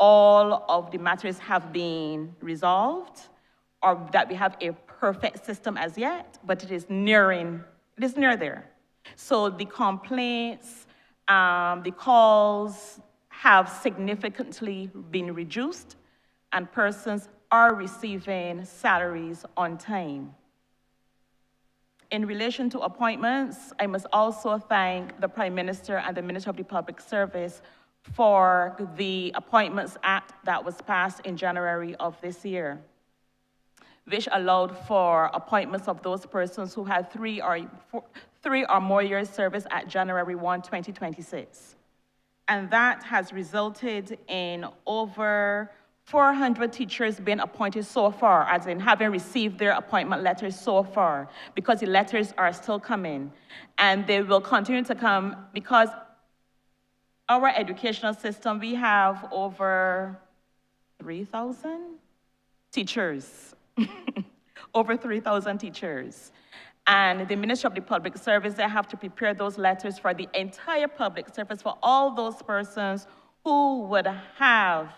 all of the matters have been resolved or that we have a perfect system as yet, but it is near there. So the complaints, the calls have significantly been reduced, and persons are receiving salaries on time. In relation to appointments, I must also thank the Prime Minister and the Minister of the Public Service for the Appointments Act that was passed in January of this year, which allowed for appointments of those persons who had three or more years service at January 1, 2026. And that has resulted in over 400 teachers being appointed so far, as in having received their appointment letters so far, because the letters are still coming. And they will continue to come because our educational system, we have over 3,000 teachers, over 3,000 teachers. And the Ministry of the Public Service, they have to prepare those letters for the entire public service for all those persons who would have,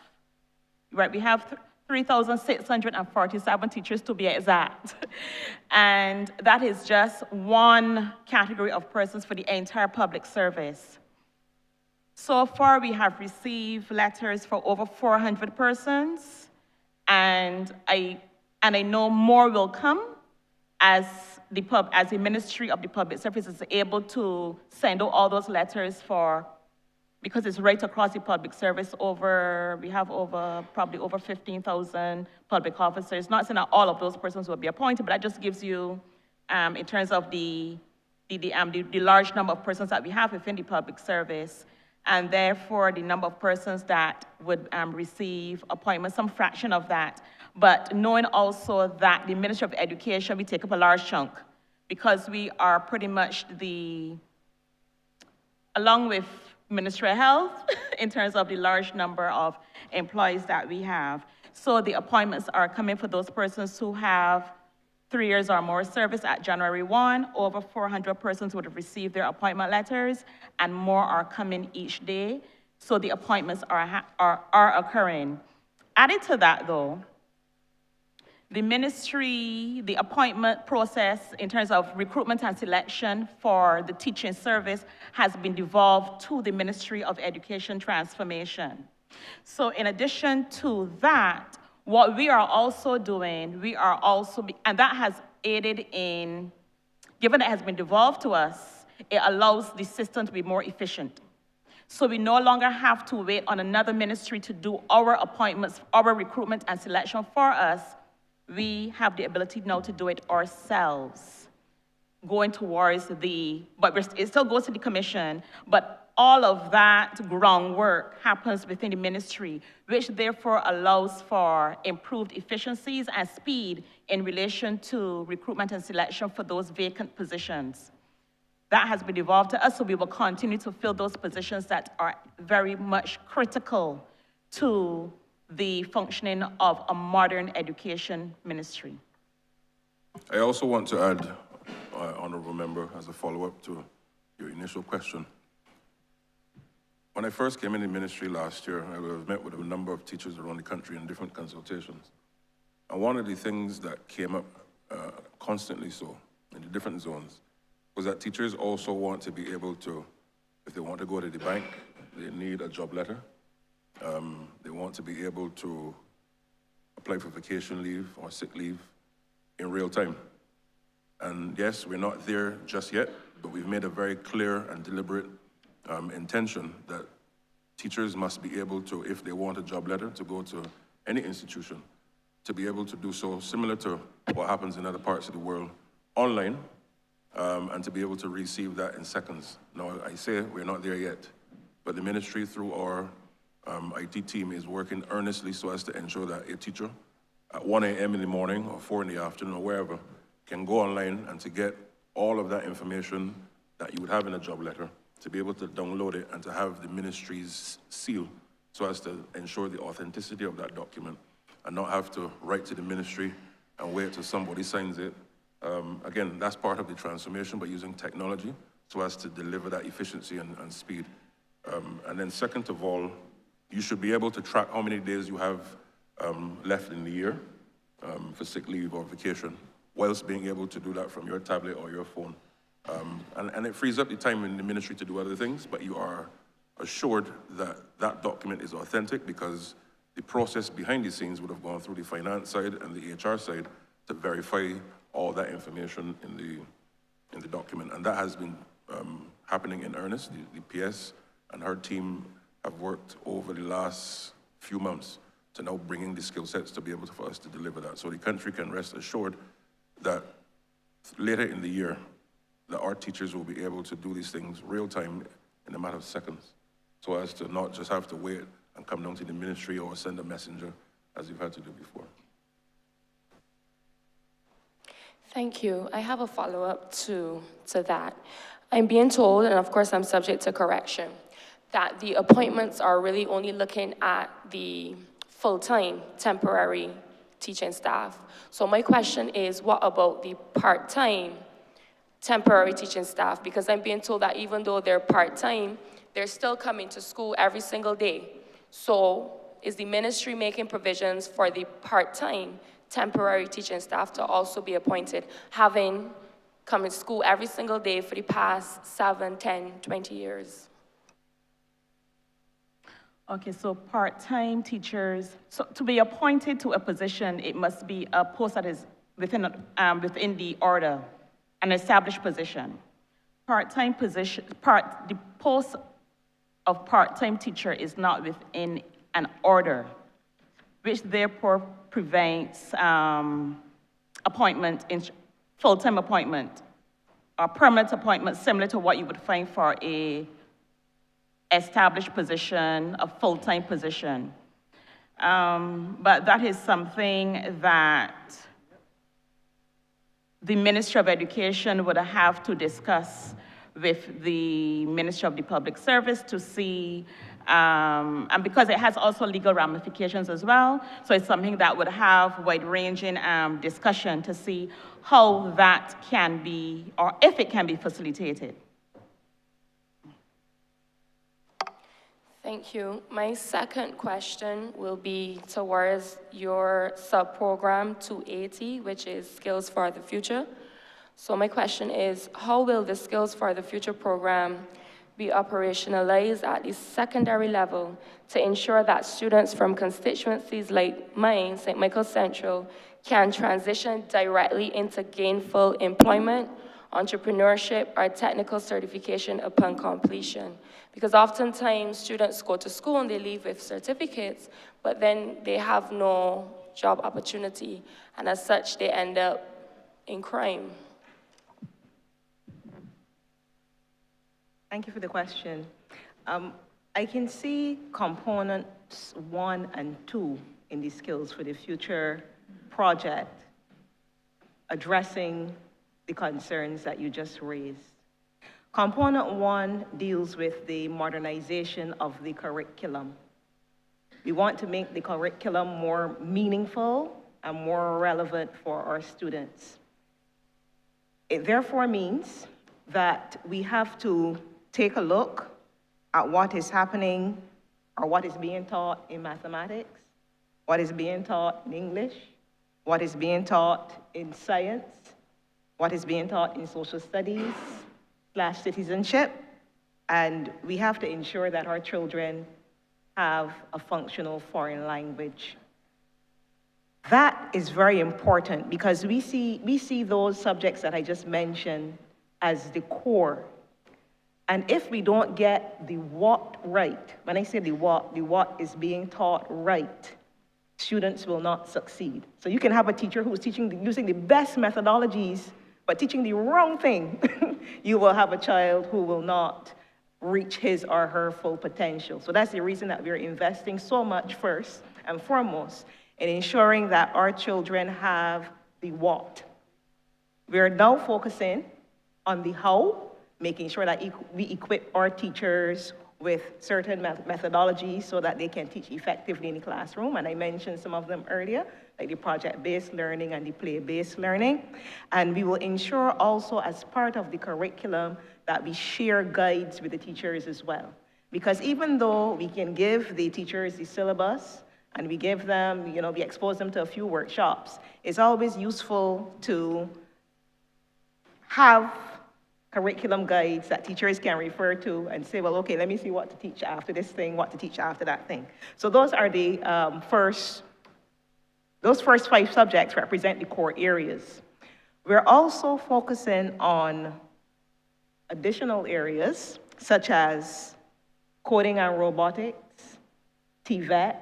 right, we have 3,647 teachers to be exact. And that is just one category of persons for the entire public service. So far, we have received letters for over 400 persons, and I know more will come as the Ministry of the Public Service is able to send out all those letters because it's right across the public service. We have probably over 15,000 public officers. Not saying that all of those persons will be appointed, but that just gives you, in terms of the large number of persons that we have within the public service, and therefore the number of persons that would receive appointments, some fraction of that. But knowing also that the Ministry of Education, we take up a large chunk because we are pretty much along with Ministry of Health, in terms of the large number of employees that we have. So the appointments are coming for those persons who have 3 years or more service at January 1. Over 400 persons would have received their appointment letters, and more are coming each day. So the appointments are occurring. Added to that, though, the ministry, the appointment process in terms of recruitment and selection for the teaching service has been devolved to the Ministry of Education Transformation. So in addition to that, what we are also doing, and that has aided in, given that it has been devolved to us, it allows the system to be more efficient. So we no longer have to wait on another ministry to do our appointments, our recruitment and selection for us. We have the ability now to do it ourselves, going towards but it still goes to the commission, but all of that groundwork happens within the ministry, which therefore allows for improved efficiencies and speed in relation to recruitment and selection for those vacant positions. That has been devolved to us, so we will continue to fill those positions that are very much critical to the functioning of a modern education ministry. I also want to add, Honourable Member, as a follow-up to your initial question. When I first came in the ministry last year, I was met with a number of teachers around the country in different consultations. And one of the things that came up constantly so in the different zones was that teachers also want to be able to, if they want to go to the bank, they need a job letter. They want to be able to apply for vacation leave or sick leave in real time. And yes, we're not there just yet, but we've made a very clear and deliberate intention that teachers must be able to, if they want a job letter to go to any institution, to be able to do so similar to what happens in other parts of the world online, and to be able to receive that in seconds. Now, I say we're not there yet, but the ministry through our IT team is working earnestly so as to ensure that a teacher at 1 a.m. in the morning or 4 in the afternoon or wherever can go online and to get all of that information that you would have in a job letter, to be able to download it and to have the ministry's seal so as to ensure the authenticity of that document and not have to write to the ministry and wait till somebody signs it. Again, that's part of the transformation, but using technology so as to deliver that efficiency and speed. And then second of all, you should be able to track how many days you have left in the year for sick leave or vacation, whilst being able to do that from your tablet or your phone. And it frees up the time in the ministry to do other things, but you are assured that that document is authentic because the process behind the scenes would have gone through the finance side and the HR side to verify all that information in the document. And that has been happening in earnest. The PS and her team have worked over the last few months to now bring in the skill sets to be able for us to deliver that. So the country can rest assured that later in the year, that our teachers will be able to do these things real time in a matter of seconds, so as to not just have to wait and come down to the ministry or send a messenger as you've had to do before. Thank you. I have a follow-up to that. I'm being told, and of course I'm subject to correction, that the appointments are really only looking at the full-time temporary teaching staff. So my question is, what about the part-time temporary teaching staff? Because I'm being told that even though they're part-time, they're still coming to school every single day. So is the ministry making provisions for the part-time temporary teaching staff to also be appointed, having come to school every single day for the past 7, 10, 20 years? Okay, so part-time teachers, so to be appointed to a position, it must be a post that is within the order, an established position. Part-time position, the post of part-time teacher is not within an order, which therefore prevents appointment, in full-time appointment, or permanent appointment similar to what you would find for a established position, a full-time position. But that is something that the Ministry of Education would have to discuss with the Ministry of the Public Service to see, and because it has also legal ramifications as well, so it's something that would have wide-ranging discussion to see how that can be, or if it can be facilitated. Thank you. My second question will be towards your sub-program 280, which is Skills for the Future. So my question is, how will the Skills for the Future program be operationalized at the secondary level to ensure that students from constituencies like mine, St. Michael Central, can transition directly into gainful employment, entrepreneurship, or technical certification upon completion? Because oftentimes students go to school and they leave with certificates, but then they have no job opportunity, and as such, they end up in crime. Thank you for the question. I can see components 1 and 2 in the Skills for the Future project addressing the concerns that you just raised. Component 1 deals with the modernization of the curriculum. We want to make the curriculum more meaningful and more relevant for our students. It therefore means that we have to take a look at what is happening or what is being taught in mathematics, what is being taught in English, what is being taught in science, what is being taught in social studies / citizenship, and we have to ensure that our children have a functional foreign language. That is very important because we see those subjects that I just mentioned as the core. And if we don't get the what right, when I say the what is being taught right, students will not succeed. So you can have a teacher who's teaching using the best methodologies, but teaching the wrong thing. You will have a child who will not reach his or her full potential. So that's the reason that we're investing so much first and foremost in ensuring that our children have the what. We're now focusing on the how, making sure that we equip our teachers with certain methodologies so that they can teach effectively in the classroom. And I mentioned some of them earlier, like the project-based learning and the play-based learning. And we will ensure also as part of the curriculum that we share guides with the teachers as well. Because even though we can give the teachers the syllabus and we give them, we expose them to a few workshops, it's always useful to have curriculum guides that teachers can refer to and say, well, okay, let me see what to teach after this thing, what to teach after that thing. So those are the those first 5 subjects represent the core areas. We're also focusing on additional areas such as coding and robotics, TVET.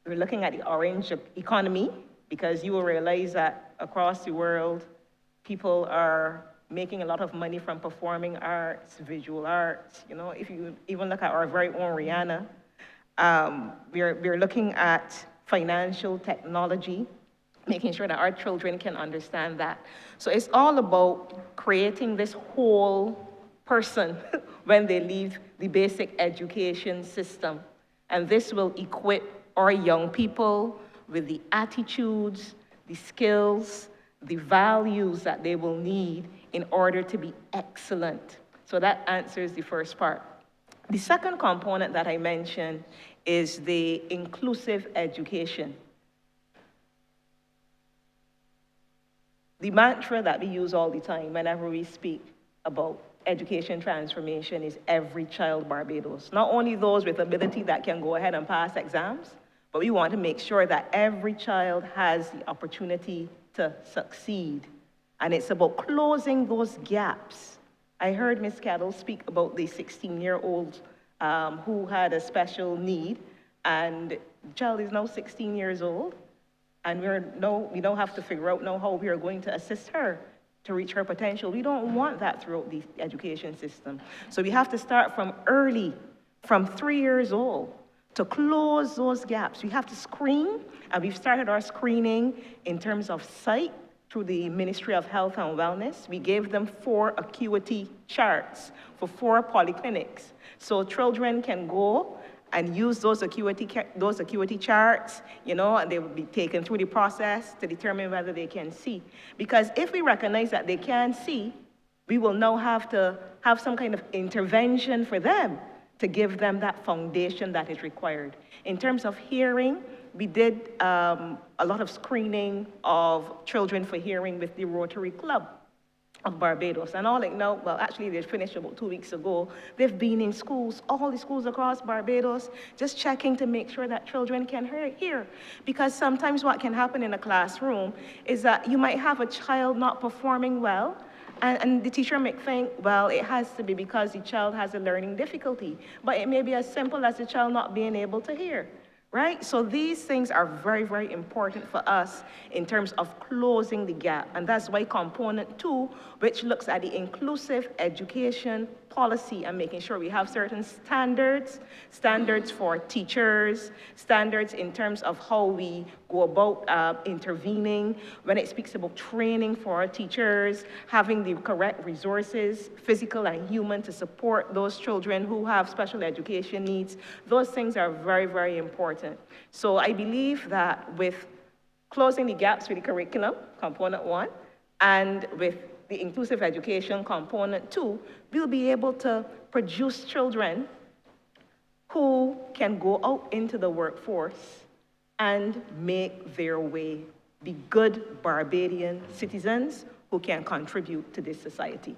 We're looking at the orange economy because you will realize that across the world, people are making a lot of money from performing arts, visual arts. If you even look at our very own Rihanna, we're looking at financial technology, making sure that our children can understand that. So it's all about creating this whole person when they leave the basic education system. And this will equip our young people with the attitudes, the skills, the values that they will need in order to be excellent. So that answers the first part. The second component that I mentioned is the inclusive education. The mantra that we use all the time whenever we speak about education transformation is every child Barbados. Not only those with ability that can go ahead and pass exams, but we want to make sure that every child has the opportunity to succeed. And it's about closing those gaps. I heard Ms. Kettle speak about the 16-year-old who had a special need, and the child is now 16 years old, and we don't have to figure out now how we are going to assist her to reach her potential. We don't want that throughout the education system. So we have to start from early, from 3 years old, to close those gaps. We have to screen, and we've started our screening in terms of sight through the Ministry of Health and Wellness. We gave them 4 acuity charts for 4 polyclinics. So children can go and use those acuity charts, and they will be taken through the process to determine whether they can see. Because if we recognize that they can see, we will now have to have some kind of intervention for them to give them that foundation that is required. In terms of hearing, we did a lot of screening of children for hearing with the Rotary Club of Barbados. And all now, well, actually they finished about 2 weeks ago. They've been in schools, all the schools across Barbados, just checking to make sure that children can hear. Because sometimes what can happen in a classroom is that you might have a child not performing well, and the teacher may think, well, it has to be because the child has a learning difficulty. But it may be as simple as the child not being able to hear. Right? So these things are very, very important for us in terms of closing the gap. And that's why component 2, which looks at the inclusive education policy and making sure we have certain standards for teachers, standards in terms of how we go about intervening, when it speaks about training for our teachers, having the correct resources, physical and human, to support those children who have special education needs. Those things are very, very important. So I believe that with closing the gaps with the curriculum, component 1, and with the inclusive education, component 2, we'll be able to produce children who can go out into the workforce and make their way, be good Barbadian citizens who can contribute to this society.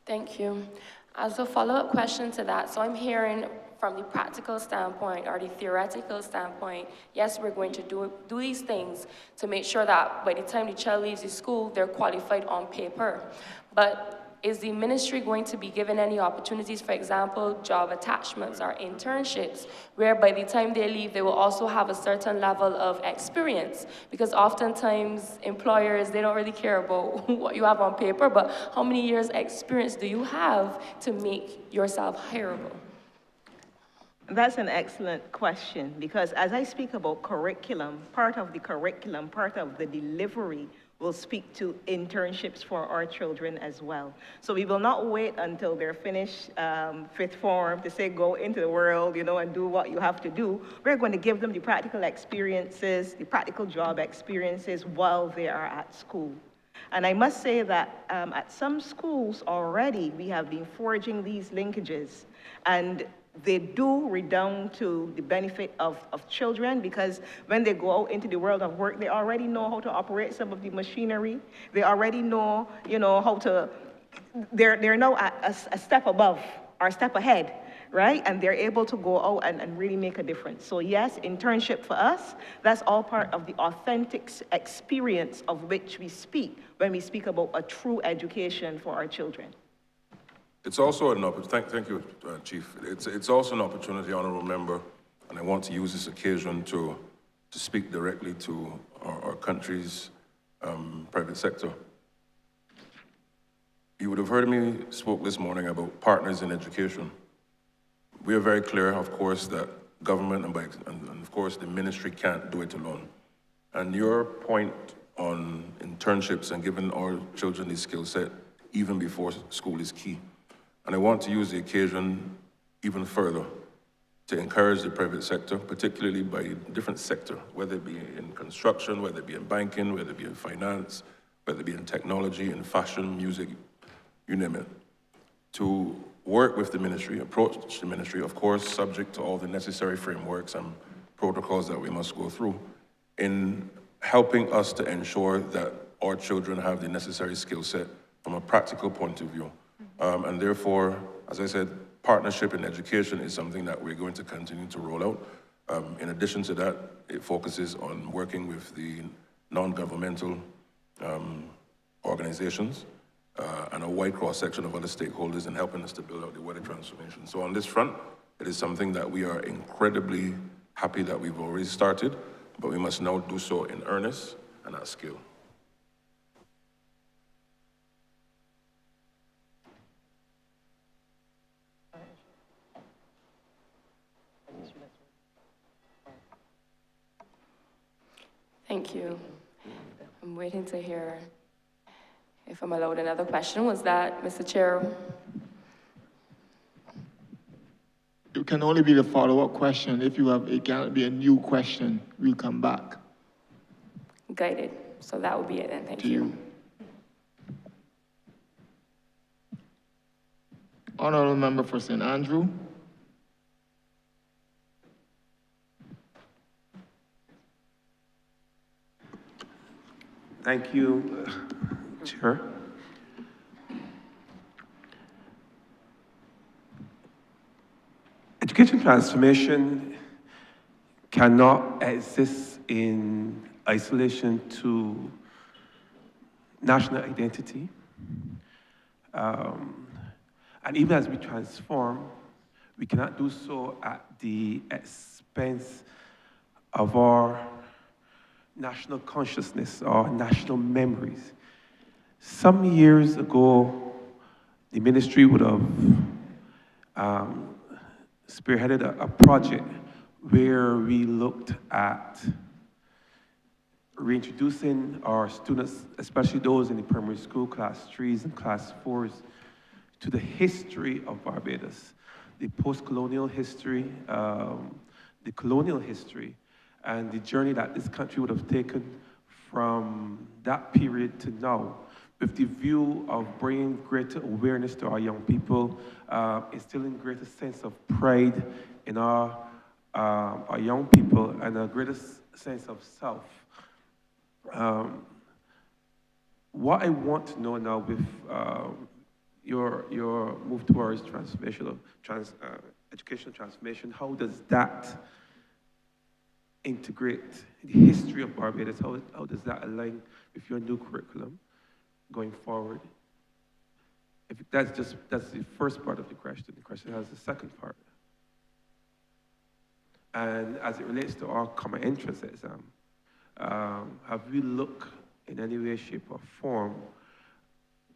Thank you. As a follow-up question to that, so I'm hearing from the practical standpoint or the theoretical standpoint, yes, we're going to do these things to make sure that by the time the child leaves the school, they're qualified on paper. But is the ministry going to be given any opportunities, for example, job attachments or internships, where by the time they leave, they will also have a certain level of experience? Because oftentimes employers, they don't really care about what you have on paper, but how many years experience do you have to make yourself hireable? That's an excellent question, because as I speak about curriculum, part of the delivery will speak to internships for our children as well. So we will not wait until they're finished 5th form to say, go into the world, and do what you have to do. We're going to give them the practical experiences, the practical job experiences while they are at school. And I must say that at some schools already, we have been forging these linkages. And they do redound to the benefit of children, because when they go out into the world of work, they already know how to operate some of the machinery. They already know, how to, they're now a step above or a step ahead, right? And they're able to go out and really make a difference. So yes, internship for us, that's all part of the authentic experience of which we speak when we speak about a true education for our children. It's also an opportunity, thank you, Chief. It's also an opportunity, Honourable Member, and I want to use this occasion to speak directly to our country's private sector. You would have heard me spoke this morning about partners in education. We are very clear, of course, that government and of course the ministry can't do it alone. And your point on internships and giving our children this skill set even before school is key. And I want to use the occasion even further to encourage the private sector, particularly by different sector, whether it be in construction, whether it be in banking, whether it be in finance, whether it be in technology, in fashion, music, you name it, to work with the ministry, approach the ministry, of course, subject to all the necessary frameworks and protocols that we must go through, in helping us to ensure that our children have the necessary skill set from a practical point of view. And therefore, as I said, partnership in education is something that we're going to continue to roll out. In addition to that, it focuses on working with the non-governmental organizations and a wide cross-section of other stakeholders in helping us to build out the weather transformation. So on this front, it is something that we are incredibly happy that we've already started, but we must now do so in earnest and at scale. Thank you. I'm waiting to hear if I'm allowed another question. Was that, Mr. Chair? It can only be the follow-up question. If you have, it cannot be a new question. We'll come back. Guided. So that would be it then. Thank you. Honourable Member for St. Andrew. Thank you, Chair. Education transformation cannot exist in isolation to national identity. And even as we transform, we cannot do so at the expense of our national consciousness or national memories. Some years ago, the ministry would have spearheaded a project where we looked at reintroducing our students, especially those in the primary school, class 3s and class 4s, to the history of Barbados, the post-colonial history, the colonial history, and the journey that this country would have taken from that period to now, with the view of bringing greater awareness to our young people, instilling greater sense of pride in our young people, and a greater sense of self. What I want to know now with your move towards transformational educational transformation, how does that integrate the history of Barbados? How does that align with your new curriculum going forward? If that's the first part of the question. The question has the second part. And as it relates to our common entrance exam, have we looked in any way, shape, or form,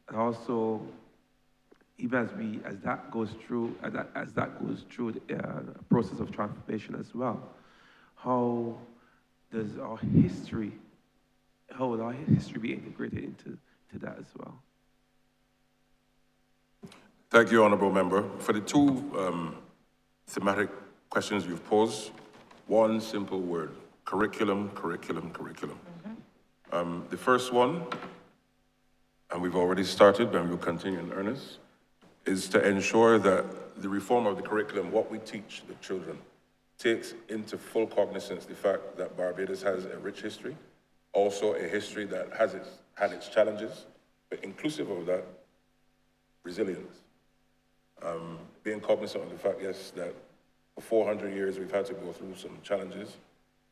and also even as that goes through the process of transformation as well, how does our history, how will our history be integrated into that as well? Thank you, Honourable Member. For the two thematic questions you've posed, one simple word: curriculum, curriculum, curriculum. The first one, and we've already started, and we'll continue in earnest, is to ensure that the reform of the curriculum, what we teach the children, takes into full cognizance the fact that Barbados has a rich history, also a history that had its challenges, but inclusive of that, resilience. Being cognizant of the fact, yes, that for 400 years we've had to go through some challenges,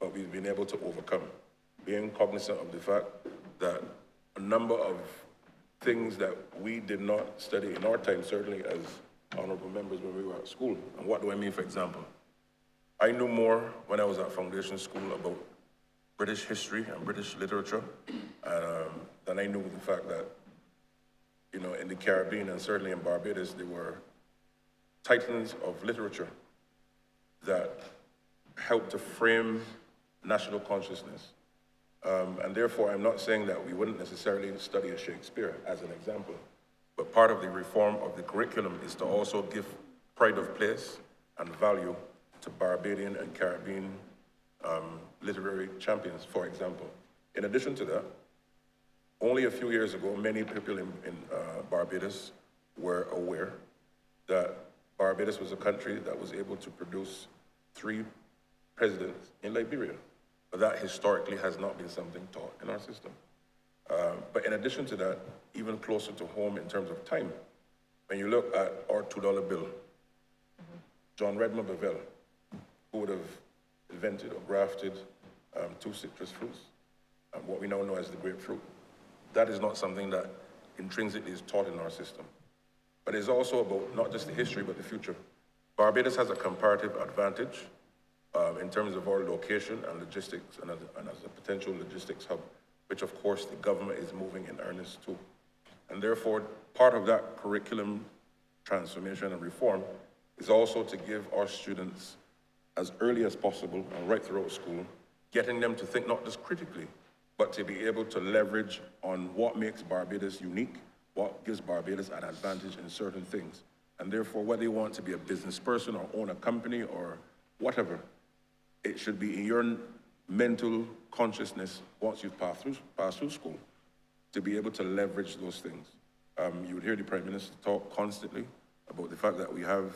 but we've been able to overcome. Being cognizant of the fact that a number of things that we did not study in our time, certainly as honorable members when we were at school. And what do I mean, for example? I knew more when I was at foundation school about British history and British literature than I knew the fact that, you know, in the Caribbean and certainly in Barbados, there were titans of literature that helped to frame national consciousness. And therefore, I'm not saying that we wouldn't necessarily study a Shakespeare as an example, but part of the reform of the curriculum is to also give pride of place and value to Barbadian and Caribbean literary champions, for example. In addition to that, only a few years ago, many people in Barbados were aware that Barbados was a country that was able to produce 3 presidents in Liberia. But that historically has not been something taught in our system. But in addition to that, even closer to home in terms of time, when you look at our $2 bill, John Redmond Bevelle, who would have invented or grafted 2 citrus fruits, what we now know as the grapefruit, that is not something that intrinsically is taught in our system. But it's also about not just the history, but the future. Barbados has a comparative advantage in terms of our location and logistics, and as a potential logistics hub, which of course the government is moving in earnest to. And therefore, part of that curriculum transformation and reform is also to give our students, as early as possible and right throughout school, getting them to think not just critically, but to be able to leverage on what makes Barbados unique, what gives Barbados an advantage in certain things. And therefore, whether you want to be a business person or own a company or whatever, it should be in your mental consciousness once you've passed through school to be able to leverage those things. You would hear the Prime Minister talk constantly about the fact that we have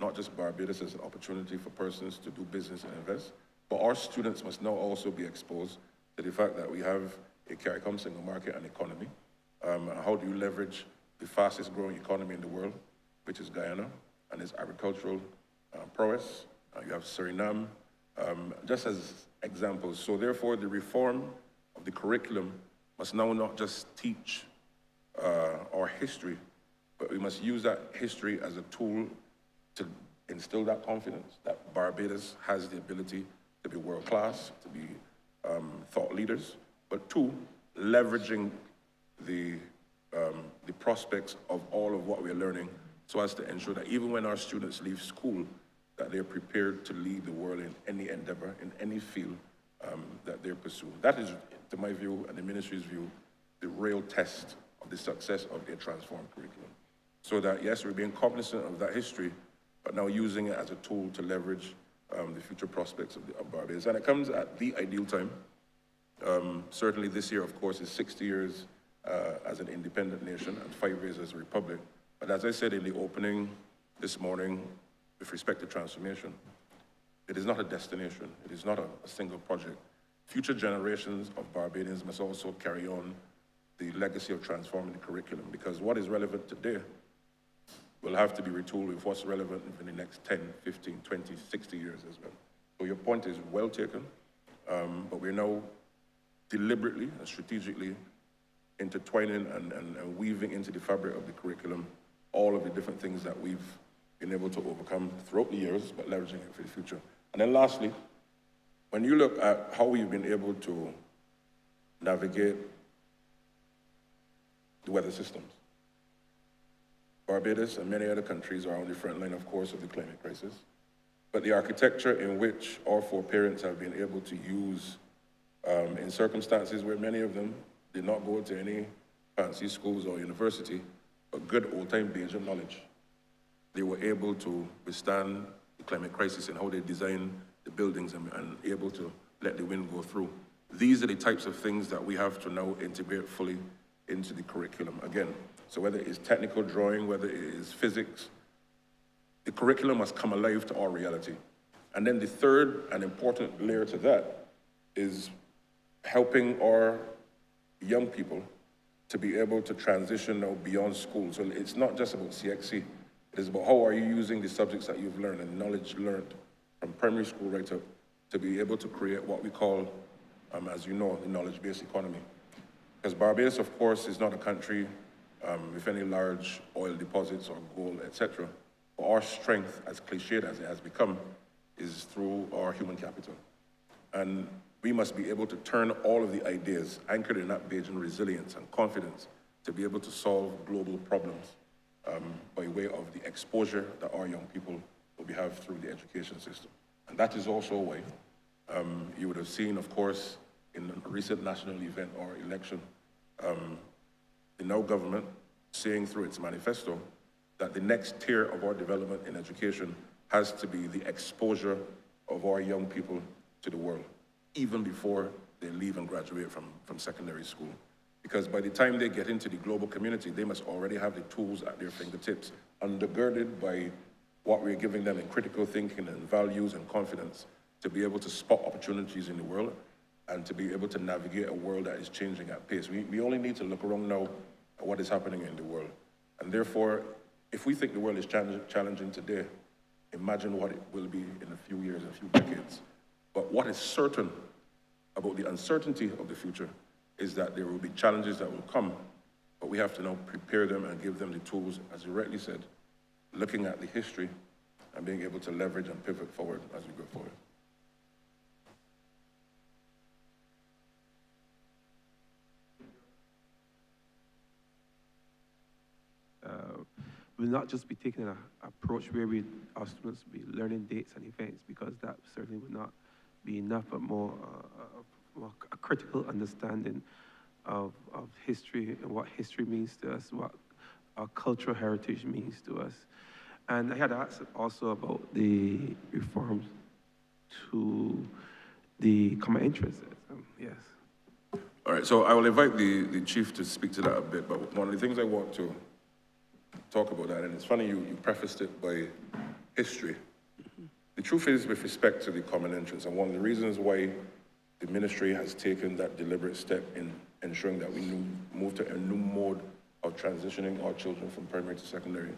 not just Barbados as an opportunity for persons to do business and invest, but our students must now also be exposed to the fact that we have a CARICOM single market and economy. How do you leverage the fastest growing economy in the world, which is Guyana, and its agricultural prowess? You have Suriname, just as examples. So therefore, the reform of the curriculum must now not just teach our history, but we must use that history as a tool to instill that confidence that Barbados has the ability to be world-class, to be thought leaders, but 2, leveraging the prospects of all of what we're learning so as to ensure that even when our students leave school, that they're prepared to lead the world in any endeavor, in any field that they're pursuing. That is, to my view and the ministry's view, the real test of the success of a transformed curriculum. So that, yes, we're being cognizant of that history, but now using it as a tool to leverage the future prospects of Barbados. And it comes at the ideal time. Certainly this year, of course, is 60 years as an independent nation and 5 years as a republic. But as I said in the opening this morning, with respect to transformation, it is not a destination. It is not a single project. Future generations of Barbadians must also carry on the legacy of transforming the curriculum, because what is relevant today will have to be retooled with what's relevant in the next 10, 15, 20, 60 years as well. So your point is well taken, but we're now deliberately and strategically intertwining and weaving into the fabric of the curriculum all of the different things that we've been able to overcome throughout the years, but leveraging it for the future. And then lastly, when you look at how we've been able to navigate the weather systems, Barbados and many other countries are on the front line, of course, of the climate crisis. But the architecture in which our foreparents have been able to use in circumstances where many of them did not go to any fancy schools or university, but good old-time Bayesian knowledge. They were able to withstand the climate crisis and how they design the buildings and able to let the wind go through. These are the types of things that we have to now integrate fully into the curriculum again. So whether it is technical drawing, whether it is physics, the curriculum must come alive to our reality. And then the third and important layer to that is helping our young people to be able to transition now beyond school. So it's not just about CXC, it is about how are you using the subjects that you've learned and knowledge learned from primary school right up to be able to create what we call, as you know, the knowledge-based economy. Because Barbados, of course, is not a country with any large oil deposits or gold, etc. But our strength, as cliched as it has become, is through our human capital. And we must be able to turn all of the ideas anchored in that Bajan resilience and confidence to be able to solve global problems by way of the exposure that our young people will have through the education system. And that is also why you would have seen, of course, in a recent national event or election, the now government saying through its manifesto that the next tier of our development in education has to be the exposure of our young people to the world, even before they leave and graduate from secondary school. Because by the time they get into the global community, they must already have the tools at their fingertips, undergirded by what we're giving them in critical thinking and values and confidence to be able to spot opportunities in the world and to be able to navigate a world that is changing at pace. We only need to look around now at what is happening in the world. And therefore, if we think the world is challenging today, imagine what it will be in a few years, a few decades. But what is certain about the uncertainty of the future is that there will be challenges that will come, but we have to now prepare them and give them the tools, as you rightly said, looking at the history and being able to leverage and pivot forward as we go forward. We'll not just be taking an approach where our students will be learning dates and events, because that certainly would not be enough, but more a critical understanding of history and what history means to us, what our cultural heritage means to us. And I had asked also about the reforms to the common interests. Yes. All right, so I will invite the chief to speak to that a bit, but one of the things I want to talk about that, and it's funny you prefaced it by history. The truth is, with respect to the common entrance, and one of the reasons why the ministry has taken that deliberate step in ensuring that we move to a new mode of transitioning our children from primary to secondary,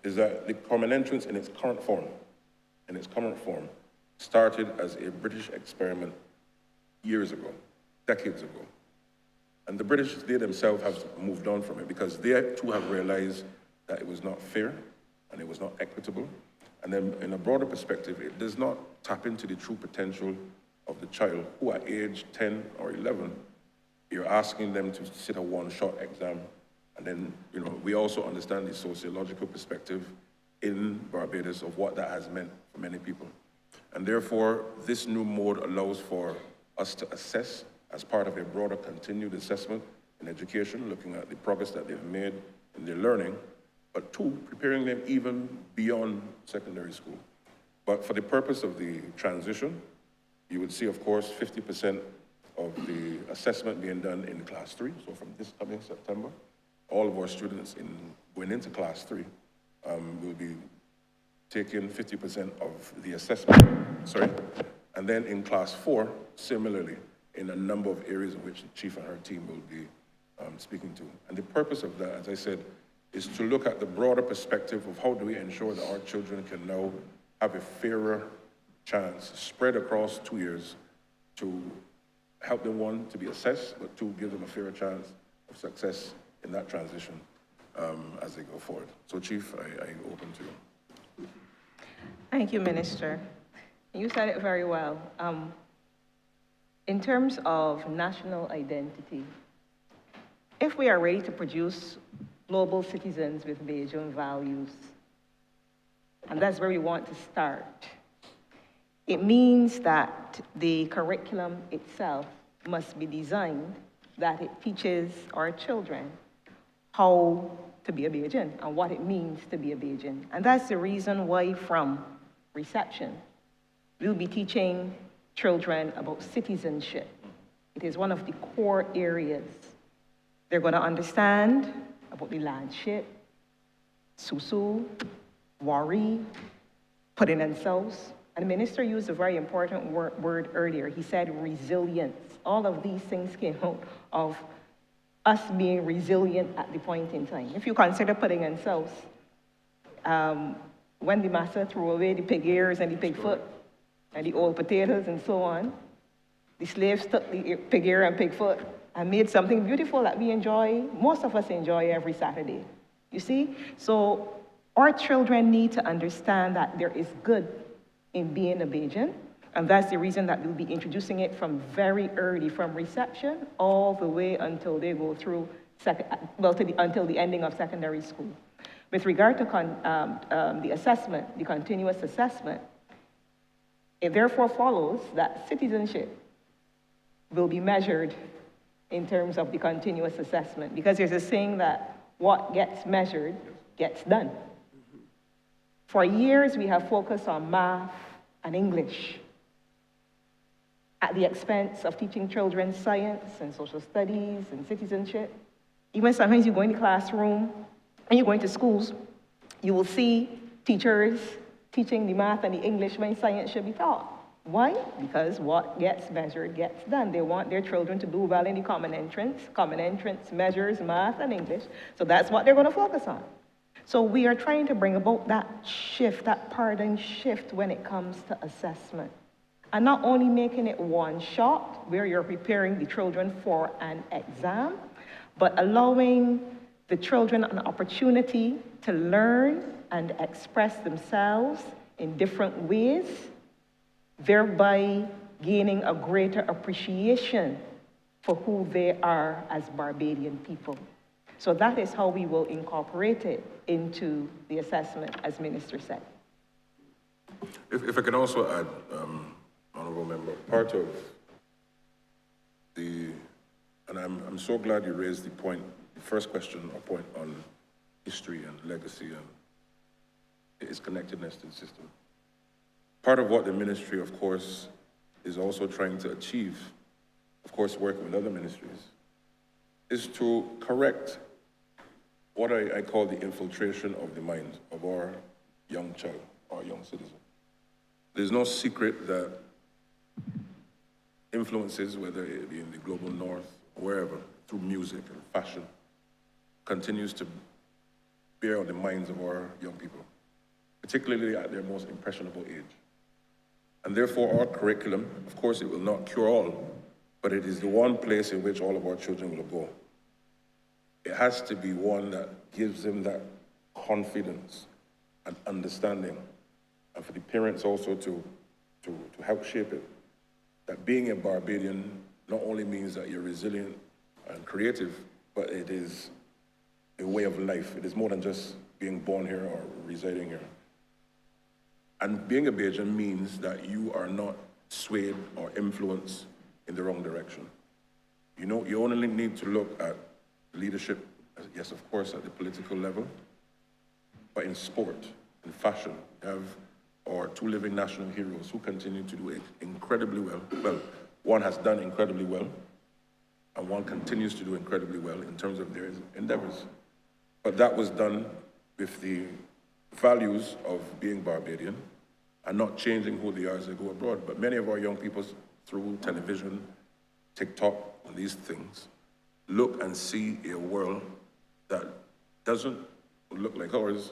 is that the common entrance in its current form, started as a British experiment years ago, decades ago. And the British, they themselves have moved on from it because they too have realized that it was not fair and it was not equitable. And then in a broader perspective, it does not tap into the true potential of the child who at age 10 or 11, you're asking them to sit a one-shot exam. And then, we also understand the sociological perspective in Barbados of what that has meant for many people. And therefore, this new mode allows for us to assess as part of a broader continued assessment in education, looking at the progress that they've made in their learning, but two, preparing them even beyond secondary school. But for the purpose of the transition, you would see, of course, 50% of the assessment being done in class 3. So from this coming September, all of our students going into class 3 will be taking 50% of the assessment, and then in class 4, similarly, in a number of areas in which the chief and her team will be speaking to. And the purpose of that, as I said, is to look at the broader perspective of how do we ensure that our children can now have a fairer chance spread across 2 years to help them, one, to be assessed, but two, give them a fairer chance of success in that transition as they go forward. So Chief, I open to you. Thank you, Minister. You said it very well. In terms of national identity, if we are ready to produce global citizens with Bajan values, and that's where we want to start, it means that the curriculum itself must be designed that it teaches our children how to be a Bajan and what it means to be a Bajan. And that's the reason why from reception, we'll be teaching children about citizenship. It is one of the core areas They're going to understand about the landship, susu, worry, putting themselves. And the minister used a very important word earlier. He said resilience. All of these things came out of us being resilient at the point in time. If you consider putting themselves, when the master threw away the pig ears and the pig foot and the old potatoes and so on, the slaves took the pig ear and pig foot and made something beautiful that we enjoy, most of us enjoy every Saturday. You see? So our children need to understand that there is good in being a Bajan, and that's the reason that we'll be introducing it from very early, from reception all the way until they go through, until the ending of secondary school. With regard to the assessment, the continuous assessment, it therefore follows that citizenship will be measured in terms of the continuous assessment, because there's a saying that what gets measured gets done. For years, we have focused on math and English at the expense of teaching children science and social studies and citizenship. Even sometimes you go in the classroom and you're going to schools, you will see teachers teaching the math and the English when science should be taught. Why? Because what gets measured gets done. They want their children to do well in the common entrance. Common entrance measures math and English, so that's what they're going to focus on. So we are trying to bring about that shift, that paradigm shift when it comes to assessment. And not only making it one shot, where you're preparing the children for an exam, but allowing the children an opportunity to learn and express themselves in different ways, thereby gaining a greater appreciation for who they are as Barbadian people. So that is how we will incorporate it into the assessment, as Minister said. If I can also add, Honourable Member, part of the, and I'm so glad you raised the point, the first question or point on history and legacy and its connectedness to the system. Part of what the ministry, of course, is also trying to achieve, of course, working with other ministries, is to correct what I call the infiltration of the mind of our young child, our young citizen. There's no secret that influences, whether it be in the global north, or wherever, through music and fashion, continues to bear on the minds of our young people, particularly at their most impressionable age. And therefore, our curriculum, of course, it will not cure all, but it is the one place in which all of our children will go. It has to be one that gives them that confidence and understanding, and for the parents also to help shape it. That being a Barbadian not only means that you're resilient and creative, but it is a way of life. It is more than just being born here or residing here. And being a Bajan means that you are not swayed or influenced in the wrong direction. You know, you only need to look at leadership, yes, of course, at the political level, but in sport, in fashion, you have our two living national heroes who continue to do it incredibly well. Well, one has done incredibly well, and one continues to do incredibly well in terms of their endeavors. But that was done with the values of being Barbadian and not changing who they are as they go abroad. But many of our young people, through television, TikTok, and these things, look and see a world that doesn't look like ours,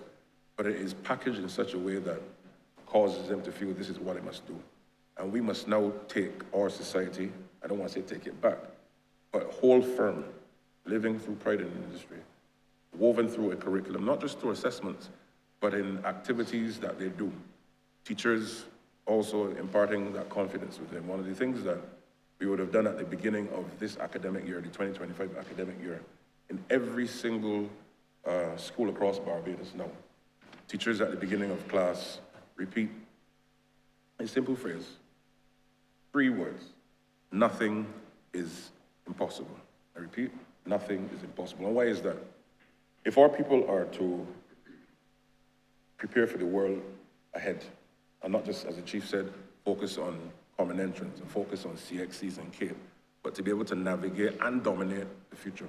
but it is packaged in such a way that causes them to feel this is what I must do. And we must now take our society, I don't want to say take it back, but hold firm, living through pride in the industry, woven through a curriculum, not just through assessments, but in activities that they do. Teachers also imparting that confidence with them. One of the things that we would have done at the beginning of this academic year, the 2025 academic year, in every single school across Barbados now, teachers at the beginning of class repeat a simple phrase, 3 words: nothing is impossible. I repeat, nothing is impossible. And why is that? If our people are to prepare for the world ahead, and not just, as the chief said, focus on common entrance and focus on CXCs and CAPE, but to be able to navigate and dominate the future,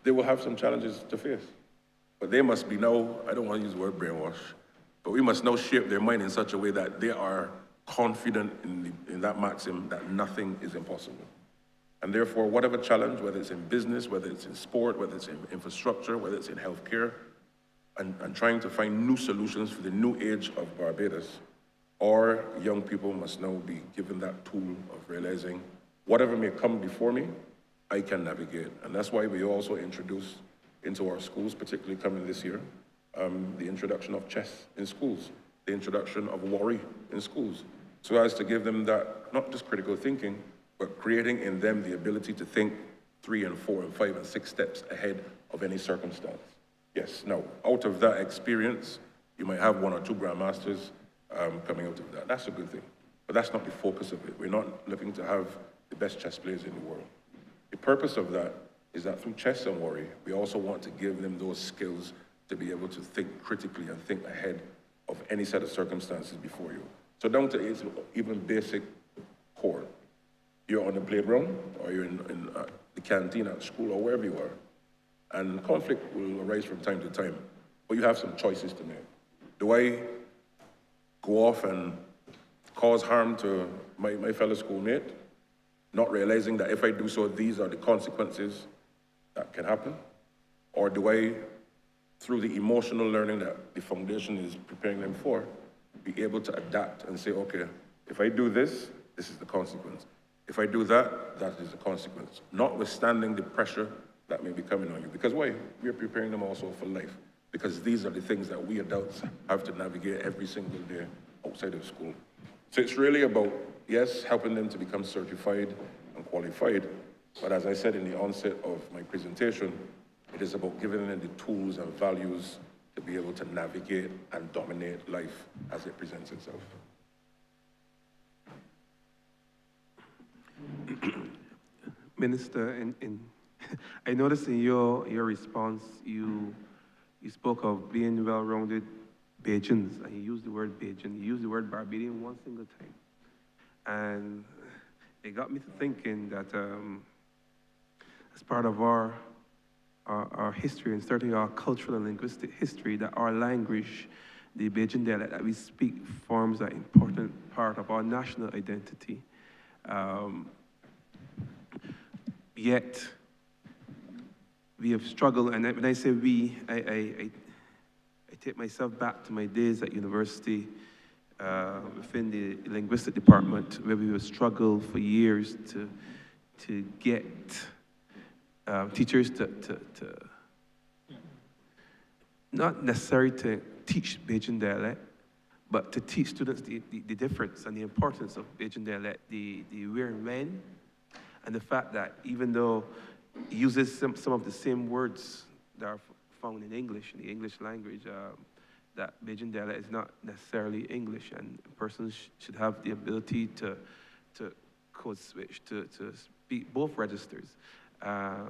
they will have some challenges to face. But they must be now, I don't want to use the word brainwash, but we must now shape their mind in such a way that they are confident in that maxim that nothing is impossible. And therefore, whatever challenge, whether it's in business, whether it's in sport, whether it's in infrastructure, whether it's in healthcare, and trying to find new solutions for the new age of Barbados, our young people must now be given that tool of realizing whatever may come before me, I can navigate. And that's why we also introduce into our schools, particularly coming this year, the introduction of chess in schools, the introduction of worry in schools, so as to give them that, not just critical thinking, but creating in them the ability to think 3 and 4 and 5 and 6 steps ahead of any circumstance. Yes, now, out of that experience, you might have 1 or 2 grandmasters coming out of that. That's a good thing, but that's not the focus of it. We're not looking to have the best chess players in the world. The purpose of that is that through chess and worry, we also want to give them those skills to be able to think critically and think ahead of any set of circumstances before you. So down to its even basic core. You're on the playground, or you're in the canteen at school, or wherever you are, and conflict will arise from time to time, but you have some choices to make. Do I go off and cause harm to my fellow schoolmate, not realizing that if I do so, these are the consequences that can happen? Or do I, through the emotional learning that the foundation is preparing them for, be able to adapt and say, okay, if I do this, this is the consequence. If I do that, that is the consequence. Notwithstanding the pressure that may be coming on you. Because why? We're preparing them also for life. Because these are the things that we adults have to navigate every single day outside of school. So it's really about, yes, helping them to become certified and qualified. But as I said in the onset of my presentation, it is about giving them the tools and values to be able to navigate and dominate life as it presents itself. Minister, I noticed in your response, you spoke of being well-rounded Bajans, and you used the word Bajan. You used the word Barbadian one single time. And it got me to thinking that as part of our history, and certainly our cultural and linguistic history, that our language, the Bajan dialect that we speak, forms an important part of our national identity. Yet, we have struggled, and when I say we, I take myself back to my days at university within the linguistic department, where we have struggled for years to get teachers to not necessarily to teach Bajan dialect, but to teach students the difference and the importance of Bajan dialect, the where and when, and the fact that even though it uses some of the same words that are found in English, in the English language, that Bajan dialect is not necessarily English, and persons should have the ability to code switch, to speak both registers. I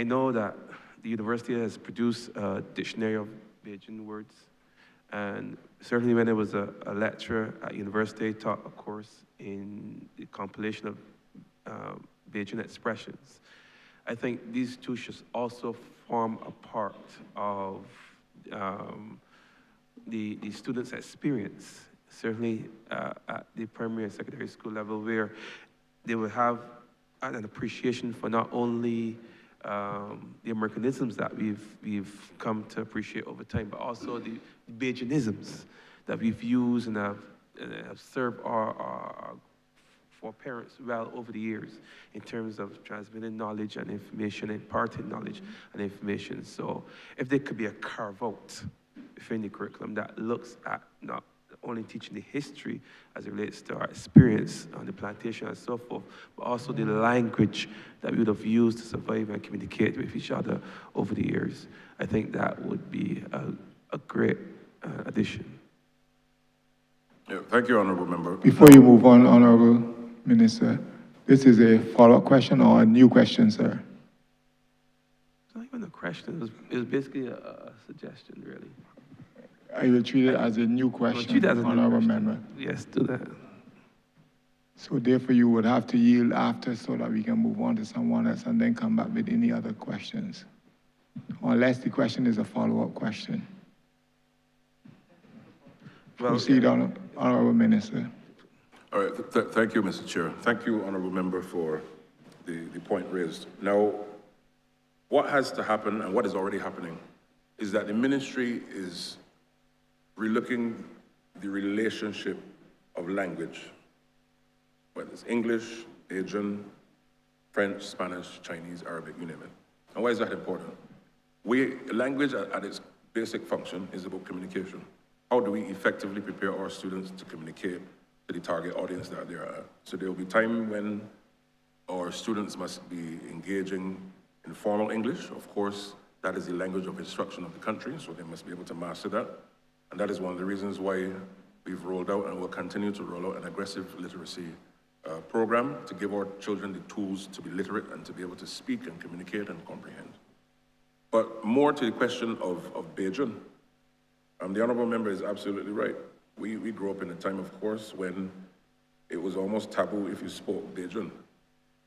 know that the university has produced a dictionary of Bajan words, and certainly when I was a lecturer at university, I taught a course in the compilation of Bajan expressions. I think these two should also form a part of the students' experience, certainly at the primary and secondary school level, where they will have an appreciation for not only the Americanisms that we've come to appreciate over time, but also the Bajanisms that we've used and have served our parents well over the years in terms of transmitting knowledge and information, imparting knowledge and information. So if there could be a carve-out within the curriculum that looks at not only teaching the history as it relates to our experience on the plantation and so forth, but also the language that we would have used to survive and communicate with each other over the years, I think that would be a great addition. Yeah, thank you, Honourable Member. Before you move on, Honourable Minister, this is a follow-up question or a new question, sir? It's not even a question, it was basically a suggestion, really. I will treat it as a new question, Honourable Member. Yes, do that. So therefore, you would have to yield after so that we can move on to someone else and then come back with any other questions. Unless the question is a follow-up question. Well, Proceed, Honourable Minister. All right, thank you, Mr. Chair. Thank you, Honourable Member, for the point raised. Now, what has to happen and what is already happening is that the ministry is relooking the relationship of language, whether it's English, Asian, French, Spanish, Chinese, Arabic, you name it. And why is that important? Language at its basic function is about communication. How do we effectively prepare our students to communicate to the target audience that they are at? So there will be time when our students must be engaging in formal English. Of course, that is the language of instruction of the country, so they must be able to master that. And that is one of the reasons why we've rolled out and will continue to roll out an aggressive literacy program to give our children the tools to be literate and to be able to speak and communicate and comprehend. But more to the question of Beijing, the Honourable Member is absolutely right. We grew up in a time, of course, when it was almost taboo if you spoke Beijing.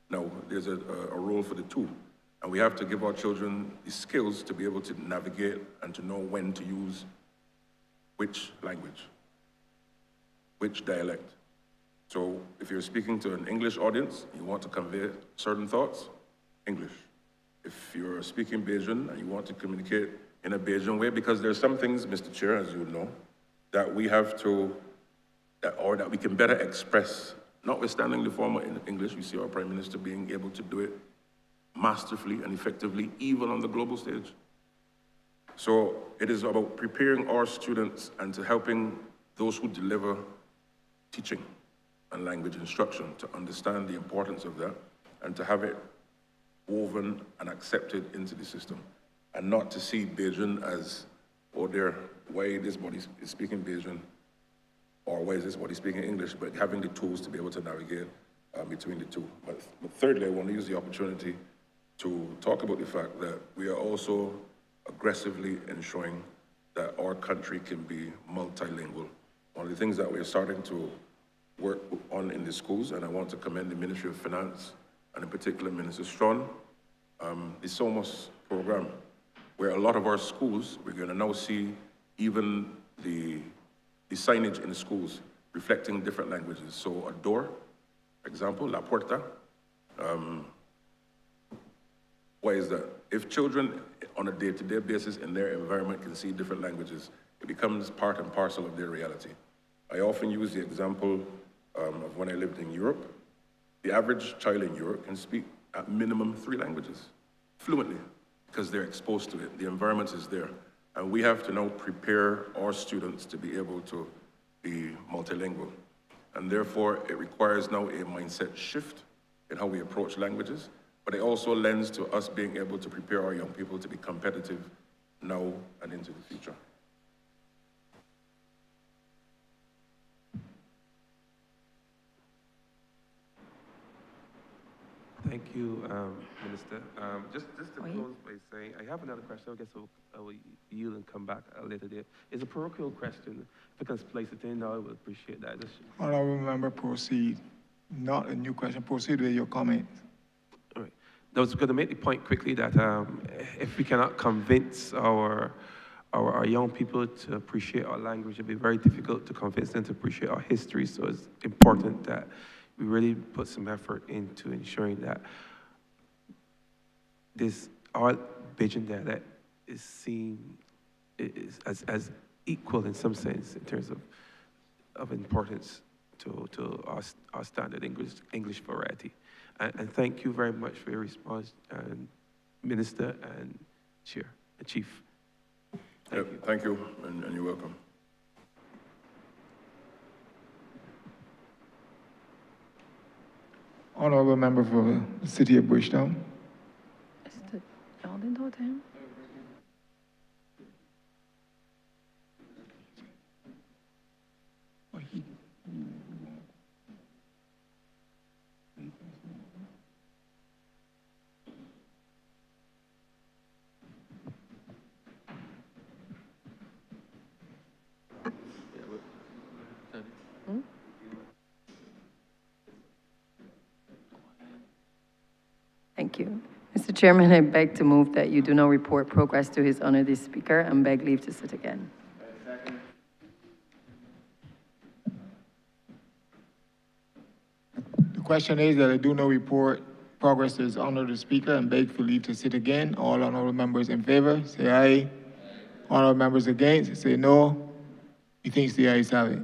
Now, there's a role for the two, and we have to give our children the skills to be able to navigate and to know when to use which language, which dialect. So if you're speaking to an English audience, you want to convey certain thoughts, English. If you're speaking Bajan and you want to communicate in a Bajan way, because there's some things, Mr. Chair, as you know, that we have to, or that we can better express, notwithstanding the formal English. We see our Prime Minister being able to do it masterfully and effectively, even on the global stage. So it is about preparing our students and to helping those who deliver teaching and language instruction to understand the importance of that and to have it woven and accepted into the system, and not to see Bajan as, oh dear, why this body is speaking Bajan, or why is this body speaking English, but having the tools to be able to navigate between the two. But thirdly, I want to use the opportunity to talk about the fact that we are also aggressively ensuring that our country can be multilingual. One of the things that we're starting to work on in the schools, and I want to commend the Ministry of Finance, and in particular Minister Strawn, the SOMOS program, where a lot of our schools, we're going to now see even the signage in the schools reflecting different languages. So a door, for example, La Puerta. Why is that? If children on a day-to-day basis in their environment can see different languages, it becomes part and parcel of their reality. I often use the example of when I lived in Europe. The average child in Europe can speak at minimum 3 languages fluently because they're exposed to it. The environment is there. And we have to now prepare our students to be able to be multilingual. And therefore, it requires now a mindset shift in how we approach languages, but it also lends to us being able to prepare our young people to be competitive now and into the future. Thank you, Minister. Just to close by saying, I have another question. I guess I will yield and come back a later date. It's a parochial question. If I can place it in, I would appreciate that. Honourable Member, proceed. Not a new question. Proceed with your comment. All right. I was going to make the point quickly that if we cannot convince our young people to appreciate our language, it'll be very difficult to convince them to appreciate our history. So it's important that we really put some effort into ensuring that our Bajan dialect is seen as equal in some sense in terms of importance to our standard English variety. And thank you very much for your response, Minister and Chair and Chief. Thank you, and you're welcome. Honourable Member for the City of Bridgetown. Is it Alden Totem? Thank you. Mr. Chairman, I beg to move that you do not report progress to His Honor the Speaker and beg leave to sit again. The question is that I do not report progress to His Honor the Speaker and beg for leave to sit again. All honorable members in favor, say aye. Honorable members against, say no. Methinks the ayes have it.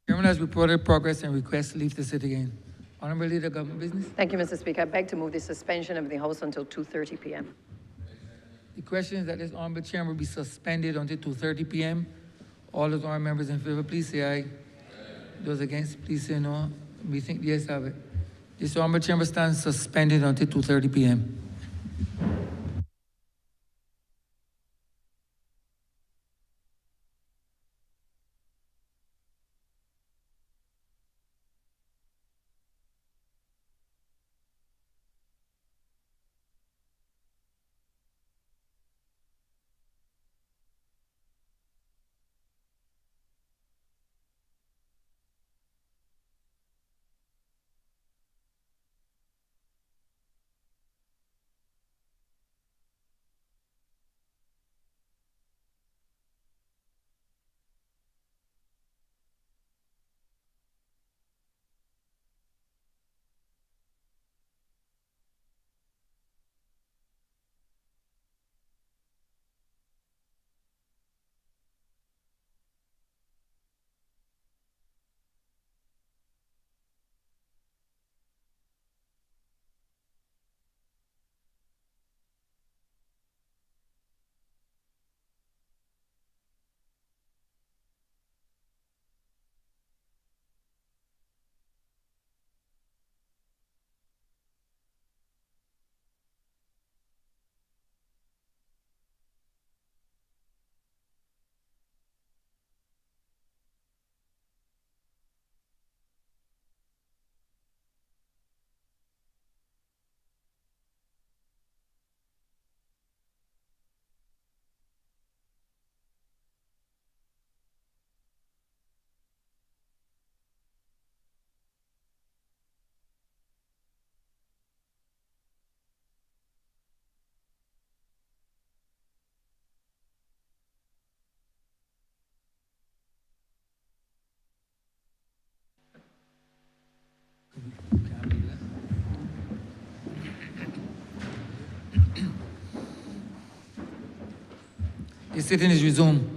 Chairman has reported progress and requests leave to sit again. Honorable Leader, Government Business. Thank you, Mr. Speaker. I beg to move the suspension of the House until 2:30 p.m. The question is that this honorable chamber be suspended until 2:30 p.m. All those honorable members in favor, please say aye. Those against, please say no. We think the ayes have it. This honorable chamber stands suspended until 2:30 p.m. The sitting is resumed.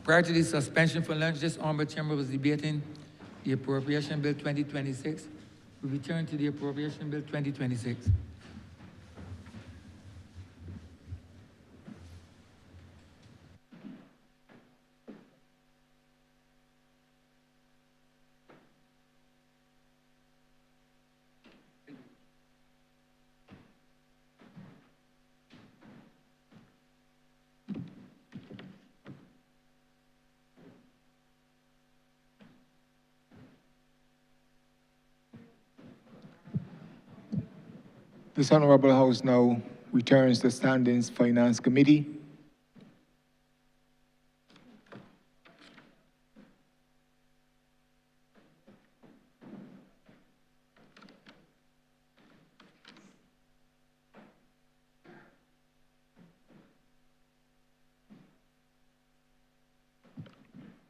Prior to the suspension for lunch, this honorable chamber was debating the Appropriation Bill 2026. We return to the Appropriation Bill 2026. This Honorable House now returns to Standings Finance Committee.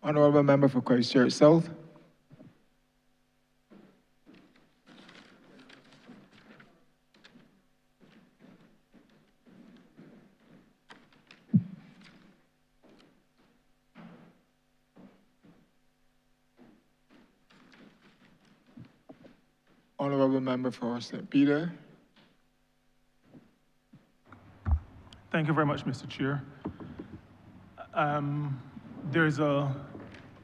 Honorable Member for Christchurch South. Honorable Member for St. Peter. Thank you very much, Mr. Chair. There's a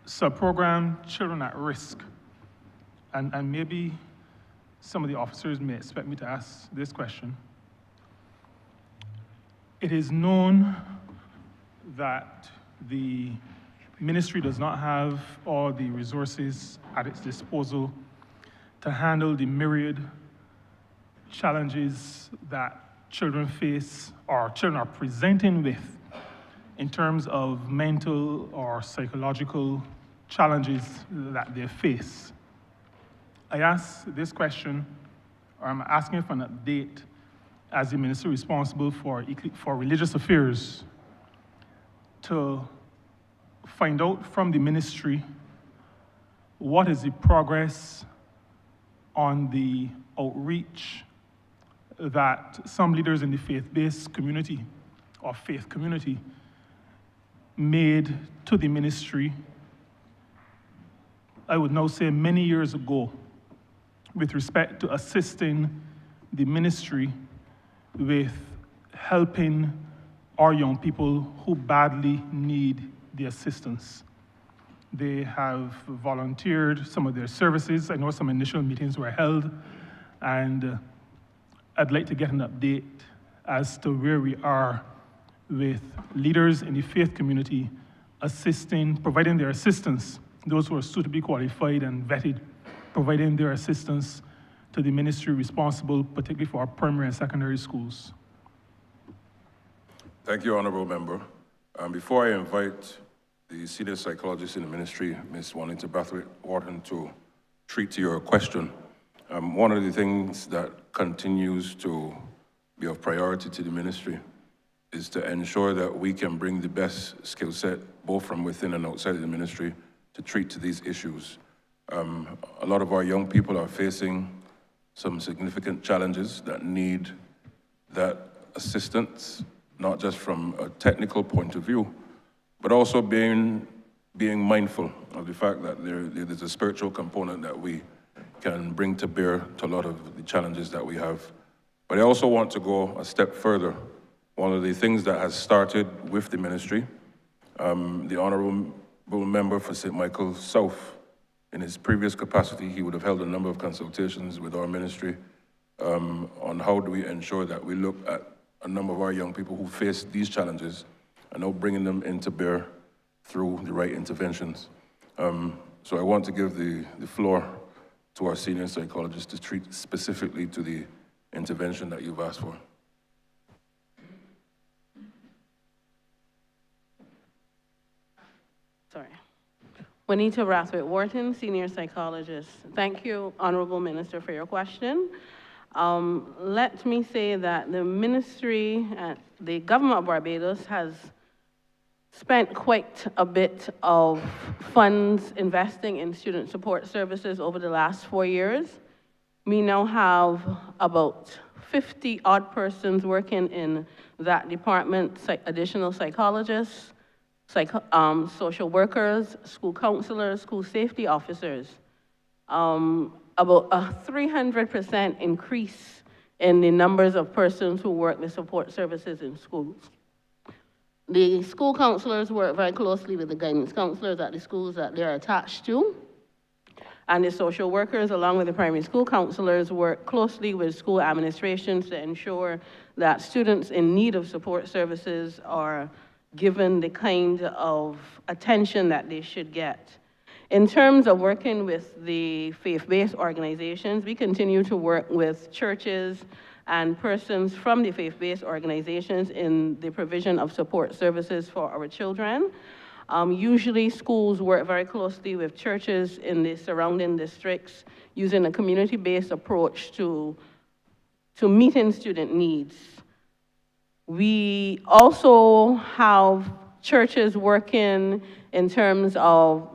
sub-program Children at Risk, and maybe some of the officers may expect me to ask this question. It is known that the ministry does not have all the resources at its disposal to handle the myriad challenges that children face or children are presenting with in terms of mental or psychological challenges that they face. I ask this question, or I'm asking for an update as the minister responsible for religious affairs to find out from the ministry what is the progress on the outreach that some leaders in the faith-based community or faith community made to the ministry, I would now say many years ago, with respect to assisting the ministry with helping our young people who badly need the assistance. They have volunteered some of their services. I know some initial meetings were held, and I'd like to get an update as to where we are with leaders in the faith community providing their assistance, those who are suitably qualified and vetted, providing their assistance to the ministry responsible, particularly for our primary and secondary schools. Thank you, Honourable Member. Before I invite the senior psychologist in the ministry, Ms. Juanita Brathwaite-Wharton, to treat to your question, one of the things that continues to be of priority to the ministry is to ensure that we can bring the best skill set, both from within and outside of the ministry, to treat to these issues. A lot of our young people are facing some significant challenges that need that assistance, not just from a technical point of view, but also being mindful of the fact that there's a spiritual component that we can bring to bear to a lot of the challenges that we have. But I also want to go a step further. One of the things that has started with the ministry, the Honourable Member for St. Michael's South, in his previous capacity, he would have held a number of consultations with our ministry on how do we ensure that we look at a number of our young people who face these challenges and now bringing them into bear through the right interventions. So I want to give the floor to our senior psychologist to treat specifically to the intervention that you've asked for. Sorry. Juanita Brathwaite-Wharton, senior psychologist. Thank you, Honourable Minister, for your question. Let me say that the ministry, the government of Barbados has spent quite a bit of funds investing in student support services over the last 4 years. We now have about 50 odd persons working in that department, additional psychologists, social workers, school counselors, school safety officers. About a 300% increase in the numbers of persons who work with support services in schools. The school counselors work very closely with the guidance counselors at the schools that they're attached to. And the social workers, along with the primary school counselors, work closely with school administrations to ensure that students in need of support services are given the kind of attention that they should get. In terms of working with the faith-based organizations, we continue to work with churches and persons from the faith-based organizations in the provision of support services for our children. Usually schools work very closely with churches in the surrounding districts using a community-based approach to meeting student needs. We also have churches working in terms of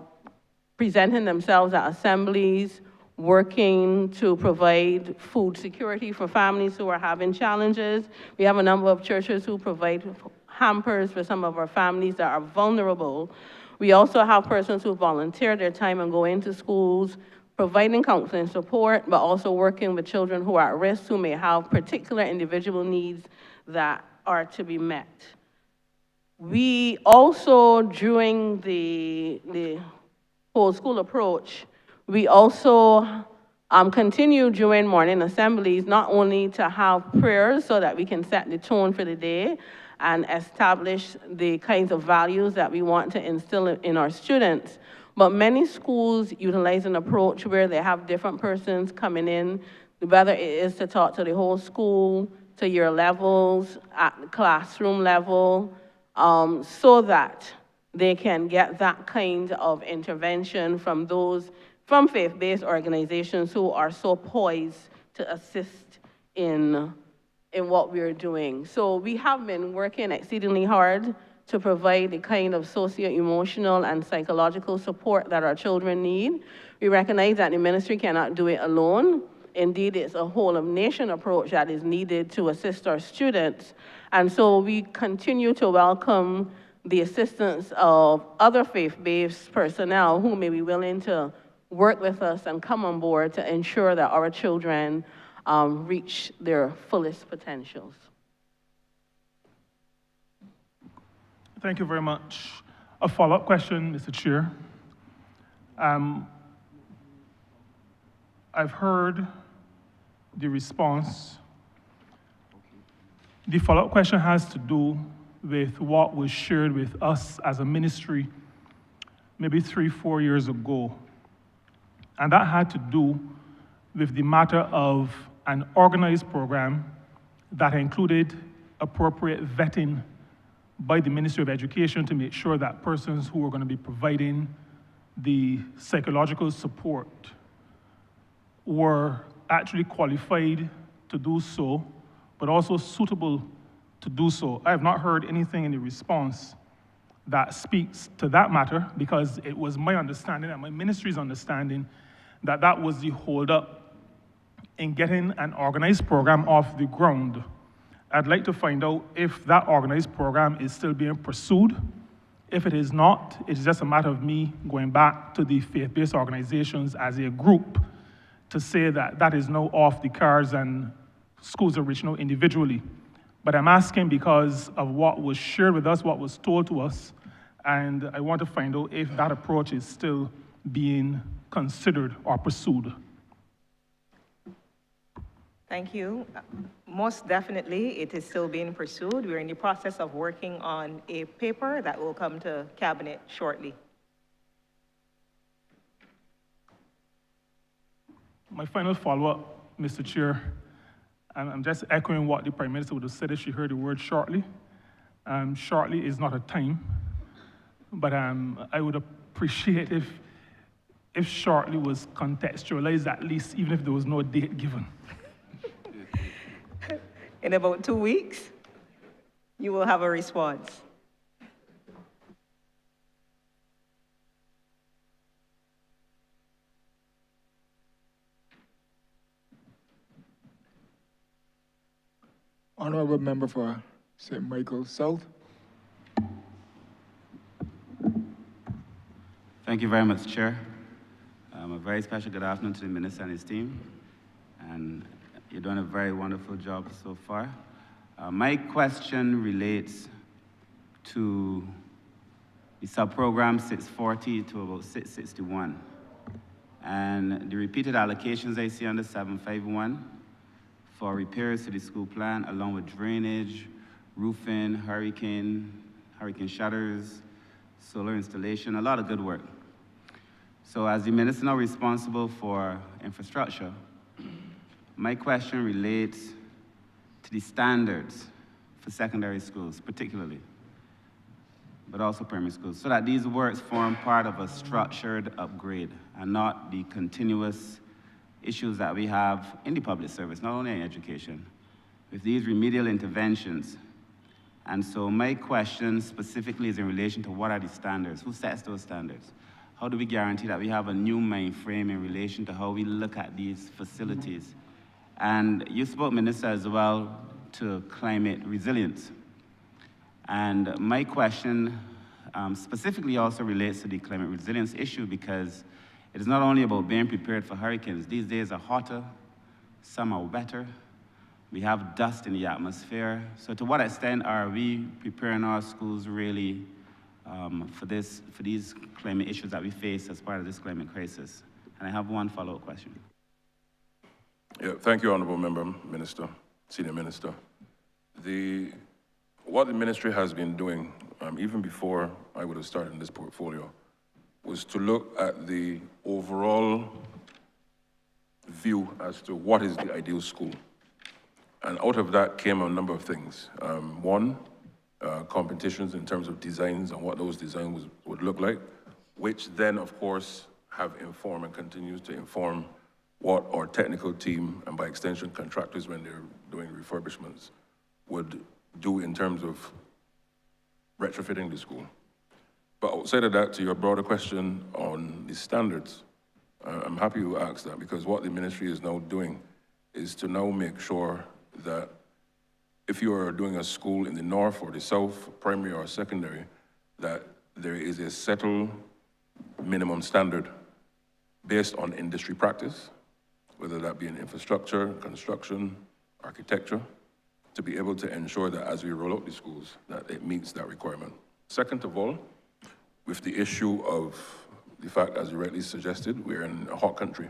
presenting themselves at assemblies, working to provide food security for families who are having challenges. We have a number of churches who provide hampers for some of our families that are vulnerable. We also have persons who volunteer their time and go into schools, providing counseling support, but also working with children who are at risk, who may have particular individual needs that are to be met. We also, during the whole school approach, we also continue during morning assemblies, not only to have prayers so that we can set the tone for the day and establish the kinds of values that we want to instill in our students, but many schools utilize an approach where they have different persons coming in, whether it is to talk to the whole school, to your levels, at the classroom level, so that they can get that kind of intervention from those from faith-based organizations who are so poised to assist in what we're doing. So we have been working exceedingly hard to provide the kind of socio-emotional and psychological support that our children need. We recognize that the ministry cannot do it alone. Indeed, it's a whole of nation approach that is needed to assist our students. And so we continue to welcome the assistance of other faith-based personnel who may be willing to work with us and come on board to ensure that our children reach their fullest potentials. Thank you very much. A follow-up question, Mr. Chair. I've heard the response. The follow-up question has to do with what was shared with us as a ministry maybe 3-4 years ago. And that had to do with the matter of an organized program that included appropriate vetting by the Ministry of Education to make sure that persons who were going to be providing the psychological support were actually qualified to do so, but also suitable to do so. I have not heard anything in the response that speaks to that matter, because it was my understanding and my ministry's understanding that that was the holdup in getting an organized program off the ground. I'd like to find out if that organized program is still being pursued. If it is not, it's just a matter of me going back to the faith-based organizations as a group to say that that is now off the cards and schools are reaching out individually. But I'm asking because of what was shared with us, what was told to us, and I want to find out if that approach is still being considered or pursued. Thank you. Most definitely, it is still being pursued. We're in the process of working on a paper that will come to Cabinet shortly. My final follow-up, Mr. Chair, and I'm just echoing what the Prime Minister would have said if she heard the word shortly. Shortly is not a time, but I would appreciate if shortly was contextualized at least, even if there was no date given. In about 2 weeks, you will have a response. Honourable member for St. Michael South. Thank you very much, Chair. A very special good afternoon to the Minister and his team. And you're doing a very wonderful job so far. My question relates to the sub-program 640 to about 661. And the repeated allocations I see under 751 for repairs to the school plan, along with drainage, roofing, hurricane shutters, solar installation, a lot of good work. So as the minister now responsible for infrastructure, my question relates to the standards for secondary schools, particularly, but also primary schools, so that these works form part of a structured upgrade and not the continuous issues that we have in the public service, not only in education, with these remedial interventions. And so my question specifically is in relation to what are the standards? Who sets those standards? How do we guarantee that we have a new mind frame in relation to how we look at these facilities? And you spoke, Minister, as well to climate resilience. And my question specifically also relates to the climate resilience issue, because it is not only about being prepared for hurricanes. These days are hotter, some are wetter. We have dust in the atmosphere. So to what extent are we preparing our schools really for these climate issues that we face as part of this climate crisis? And I have one follow-up question. Yeah, thank you, Honourable Member, Minister, Senior Minister. What the ministry has been doing, even before I would have started in this portfolio, was to look at the overall view as to what is the ideal school. And out of that came a number of things. One, competitions in terms of designs and what those designs would look like, which then, of course, have informed and continues to inform what our technical team, and by extension contractors when they're doing refurbishments, would do in terms of retrofitting the school. But outside of that, to your broader question on the standards, I'm happy you asked that, because what the ministry is now doing is to now make sure that if you are doing a school in the north or the south, primary or secondary, that there is a settled minimum standard based on industry practice, whether that be in infrastructure, construction, architecture, to be able to ensure that as we roll out the schools, that it meets that requirement. Second of all, with the issue of the fact, as you rightly suggested, we're in a hot country.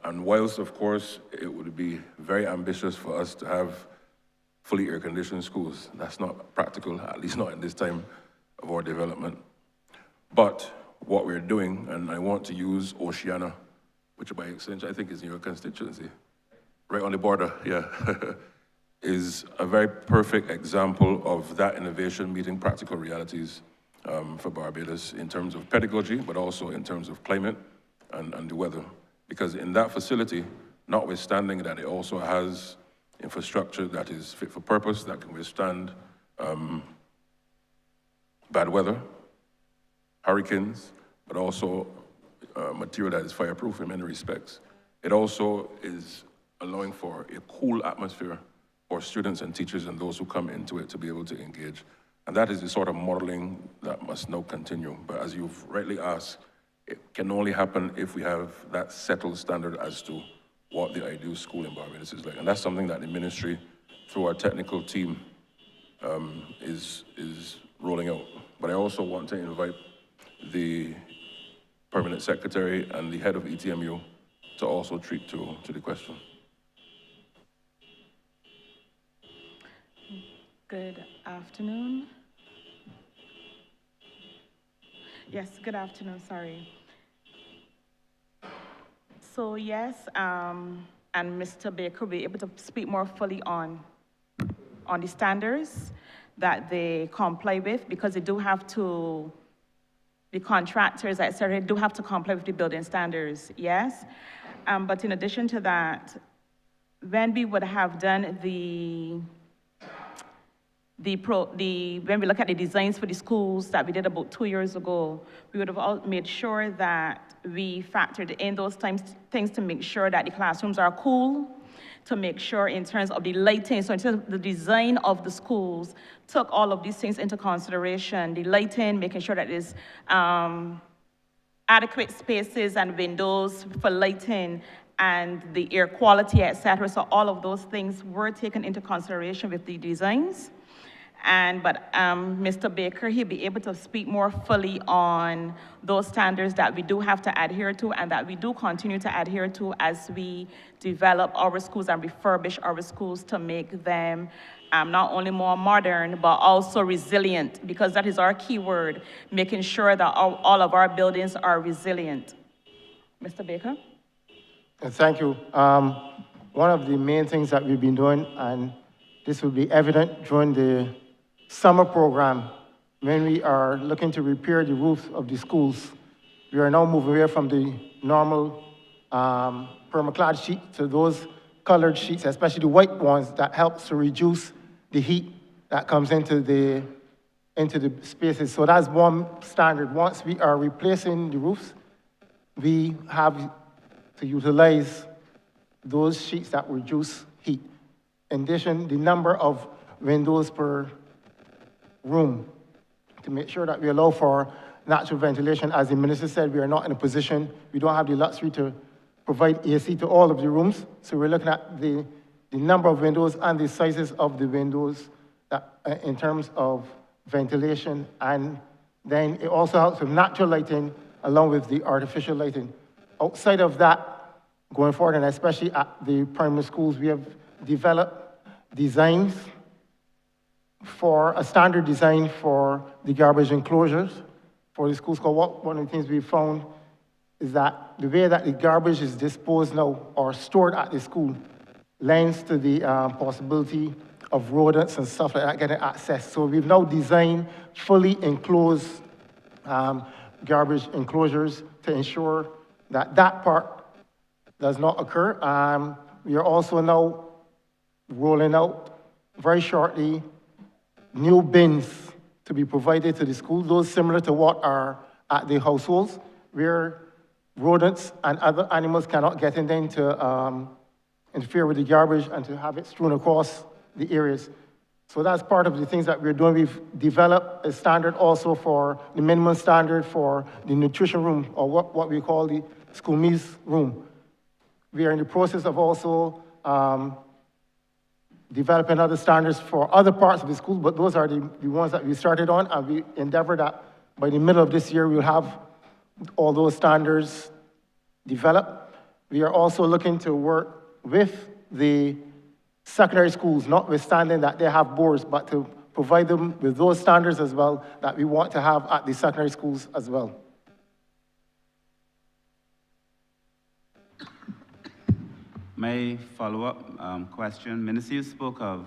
And whilst, of course, it would be very ambitious for us to have fully air-conditioned schools, that's not practical, at least not in this time of our development. But what we're doing, and I want to use Oceana, which by extension I think is in your constituency, right on the border, yeah, is a very perfect example of that innovation meeting practical realities for Barbados in terms of pedagogy, but also in terms of climate and the weather. Because in that facility, notwithstanding that it also has infrastructure that is fit for purpose, that can withstand bad weather, hurricanes, but also material that is fireproof in many respects. It also is allowing for a cool atmosphere for students and teachers and those who come into it to be able to engage. And that is the sort of modeling that must now continue. But as you've rightly asked, it can only happen if we have that settled standard as to what the ideal school in Barbados is like. And that's something that the ministry, through our technical team, is rolling out. But I also want to invite the permanent secretary and the head of ETMU to also treat to the question. Good afternoon. Yes, good afternoon, sorry. So yes, and Mr. Baker will be able to speak more fully on the standards that they comply with, because they do have to, the contractors, etc., do have to comply with the building standards, yes. But in addition to that, when we would have done when we look at the designs for the schools that we did about 2 years ago, we would have all made sure that we factored in those things to make sure that the classrooms are cool, to make sure in terms of the lighting, so in terms of the design of the schools, took all of these things into consideration. The lighting, making sure that there's adequate spaces and windows for lighting, and the air quality, etc. So all of those things were taken into consideration with the designs. But Mr. Baker, he'll be able to speak more fully on those standards that we do have to adhere to and that we do continue to adhere to as we develop our schools and refurbish our schools to make them not only more modern, but also resilient, because that is our key word, making sure that all of our buildings are resilient. Mr. Baker? Thank you. One of the main things that we've been doing, and this will be evident during the summer program, when we are looking to repair the roofs of the schools, we are now moving away from the normal permaclad sheet to those colored sheets, especially the white ones, that helps to reduce the heat that comes into the spaces. So that's one standard. Once we are replacing the roofs, we have to utilize those sheets that reduce heat. In addition, the number of windows per room, to make sure that we allow for natural ventilation. As the minister said, we are not in a position, we don't have the luxury to provide AC to all of the rooms. So we're looking at the number of windows and the sizes of the windows that, in terms of ventilation, and then it also helps with natural lighting along with the artificial lighting. Outside of that, going forward, and especially at the primary schools, we have developed designs for a standard design for the garbage enclosures for the schools. Because one of the things we found is that the way that the garbage is disposed now or stored at the school lends to the possibility of rodents and stuff like that getting access. So we've now designed fully enclosed garbage enclosures to ensure that that part does not occur. We are also now rolling out very shortly new bins to be provided to the schools, those similar to what are at the households, where rodents and other animals cannot get in there to interfere with the garbage and to have it strewn across the areas. So that's part of the things that we're doing. We've developed a standard also for the minimum standard for the nutrition room, or what we call the school meals room. We are in the process of also developing other standards for other parts of the school, but those are the ones that we started on, and we endeavor that by the middle of this year, we'll have all those standards developed. We are also looking to work with the secondary schools, notwithstanding that they have boards, but to provide them with those standards as well that we want to have at the secondary schools as well. My follow-up question, Minister, you spoke of,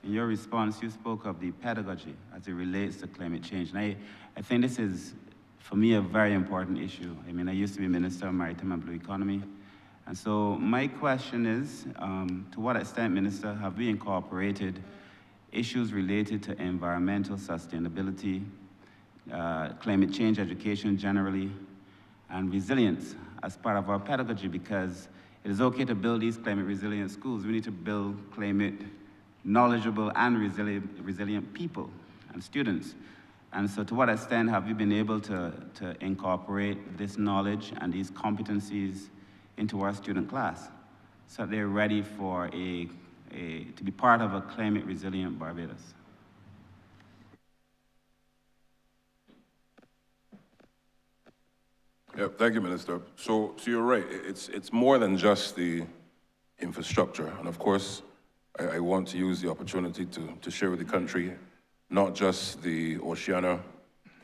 in your response, you spoke of the pedagogy as it relates to climate change. And I think this is, for me, a very important issue. I mean, I used to be Minister of Maritime and Blue Economy. And so my question is, to what extent, Minister, have we incorporated issues related to environmental sustainability, climate change education generally, and resilience as part of our pedagogy? Because it is okay to build these climate resilient schools. We need to build climate knowledgeable and resilient people and students. And so to what extent have you been able to incorporate this knowledge and these competencies into our student class so that they're ready for to be part of a climate resilient Barbados? Yeah, thank you, Minister. So you're right. It's more than just the infrastructure. And of course, I want to use the opportunity to share with the country not just the Oceana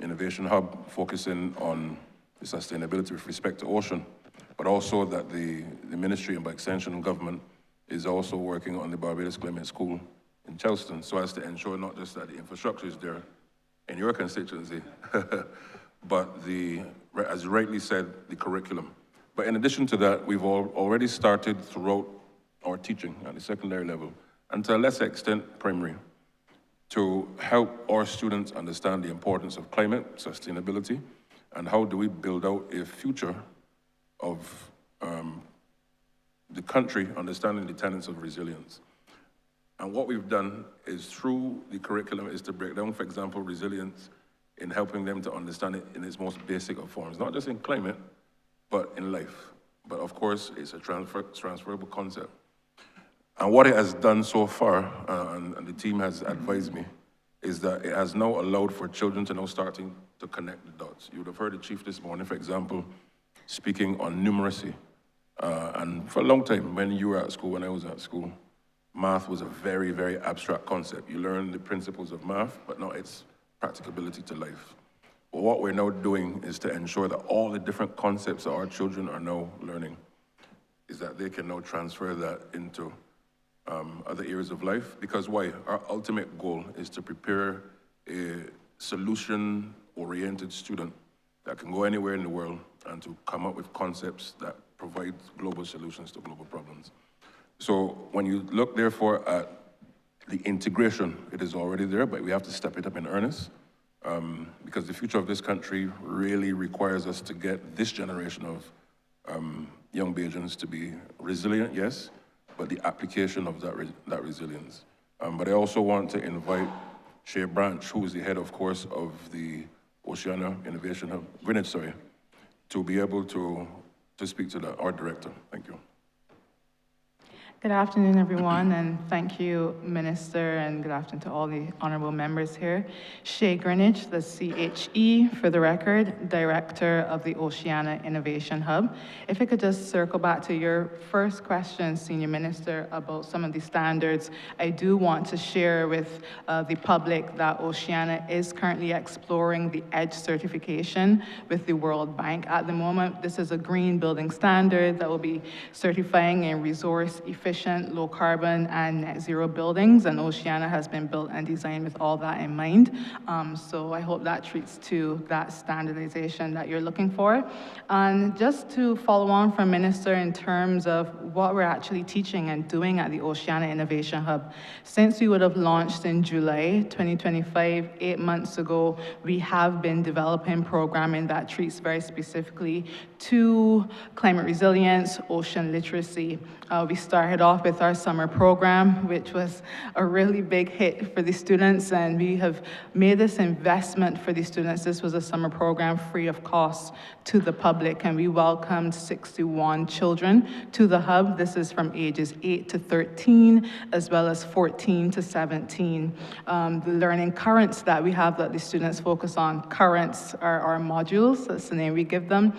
Innovation Hub, focusing on the sustainability with respect to ocean, but also that the ministry and by extension government is also working on the Barbados Climate School in Charleston, so as to ensure not just that the infrastructure is there in your constituency, but as you rightly said, the curriculum. But in addition to that, we've already started throughout our teaching at the secondary level, and to a lesser extent, primary, to help our students understand the importance of climate, sustainability, and how do we build out a future of the country understanding the tenets of resilience. And what we've done is through the curriculum is to break down, for example, resilience in helping them to understand it in its most basic of forms, not just in climate, but in life. But of course, it's a transferable concept. And what it has done so far, and the team has advised me, is that it has now allowed for children to now starting to connect the dots. You would have heard the chief this morning, for example, speaking on numeracy. And for a long time, when you were at school, when I was at school, math was a very, very abstract concept. You learn the principles of math, but not its practicability to life. But what we're now doing is to ensure that all the different concepts that our children are now learning is that they can now transfer that into other areas of life. Because why? Our ultimate goal is to prepare a solution-oriented student that can go anywhere in the world and to come up with concepts that provide global solutions to global problems. So when you look, therefore, at the integration, it is already there, but we have to step it up in earnest, because the future of this country really requires us to get this generation of young Bajans to be resilient, yes, but the application of that resilience. But I also want to invite Shea Branch, who is the head, of course, of the Oceana Innovation Hub, Greenwich, sorry, to be able to speak to our director. Thank you. Good afternoon, everyone, and thank you, Minister, and good afternoon to all the honorable members here. Shay Greenwich, the CHE, for the record, Director of the Oceania Innovation Hub. If I could just circle back to your first question, Senior Minister, about some of the standards, I do want to share with the public that Oceania is currently exploring the EDGE certification with the World Bank. At the moment, this is a green building standard that will be certifying a resource efficient, low carbon, and net zero buildings, and Oceania has been built and designed with all that in mind. So I hope that treats to that standardization that you're looking for. And just to follow on from Minister in terms of what we're actually teaching and doing at the Oceania Innovation Hub, since we would have launched in July 2025, 8 months ago, we have been developing programming that treats very specifically to climate resilience, ocean literacy. We started off with our summer program, which was a really big hit for the students, and we have made this investment for the students. This was a summer program free of cost to the public, and we welcomed 61 children to the hub. This is from ages 8 to 13, as well as 14 to 17. The learning currents that we have that the students focus on, currents are our modules, that's the name we give them.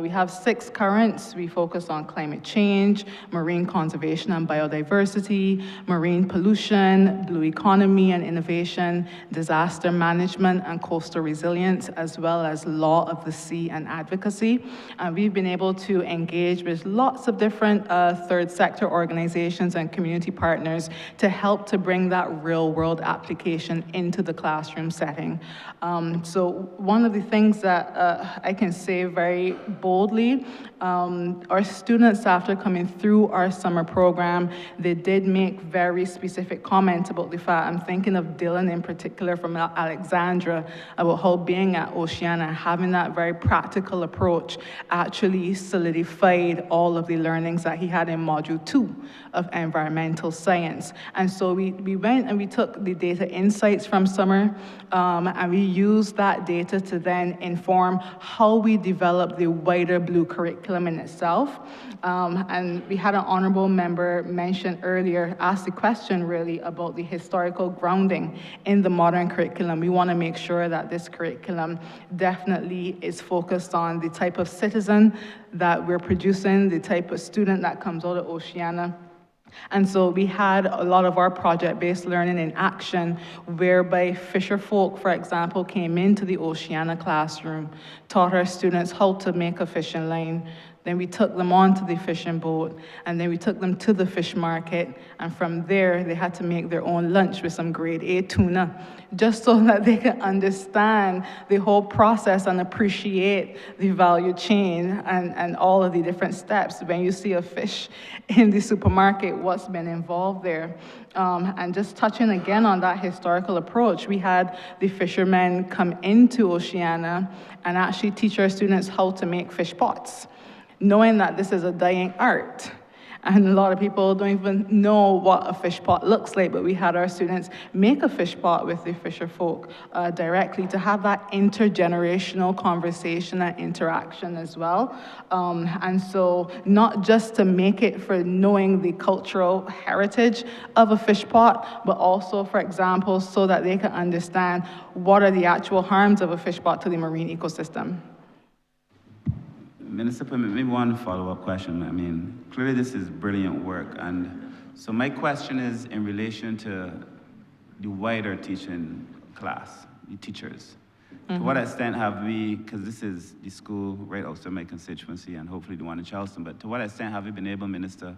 We have 6 currents. We focus on climate change, marine conservation and biodiversity, marine pollution, blue economy and innovation, disaster management and coastal resilience, as well as law of the sea and advocacy. We've been able to engage with lots of different third sector organizations and community partners to help to bring that real world application into the classroom setting. So one of the things that I can say very boldly, our students, after coming through our summer program, they did make very specific comments about the fact, I'm thinking of Dylan in particular from Alexandra, about how being at Oceania, having that very practical approach actually solidified all of the learnings that he had in Module 2 of environmental science. And so we went and we took the data insights from summer, and we used that data to then inform how we develop the wider blue curriculum in itself. And we had an honorable member mention earlier, ask the question really about the historical grounding in the modern curriculum. We want to make sure that this curriculum definitely is focused on the type of citizen that we're producing, the type of student that comes out of Oceania. And so we had a lot of our project-based learning in action, whereby fisher folk, for example, came into the Oceania classroom, taught our students how to make a fishing line. Then we took them onto the fishing boat, and then we took them to the fish market, and from there they had to make their own lunch with some grade A tuna, just so that they could understand the whole process and appreciate the value chain and all of the different steps. When you see a fish in the supermarket, what's been involved there. And just touching again on that historical approach, we had the fishermen come into Oceania and actually teach our students how to make fish pots, knowing that this is a dying art. And a lot of people don't even know what a fish pot looks like, but we had our students make a fish pot with the fisher folk directly to have that intergenerational conversation and interaction as well. And so not just to make it for knowing the cultural heritage of a fish pot, but also, for example, so that they can understand what are the actual harms of a fish pot to the marine ecosystem. Minister, permit me one follow-up question. I mean, clearly this is brilliant work. And so my question is in relation to the wider teaching class, the teachers. To what extent have we, because this is the school right outside my constituency and hopefully the one in Charleston, but to what extent have we been able, Minister,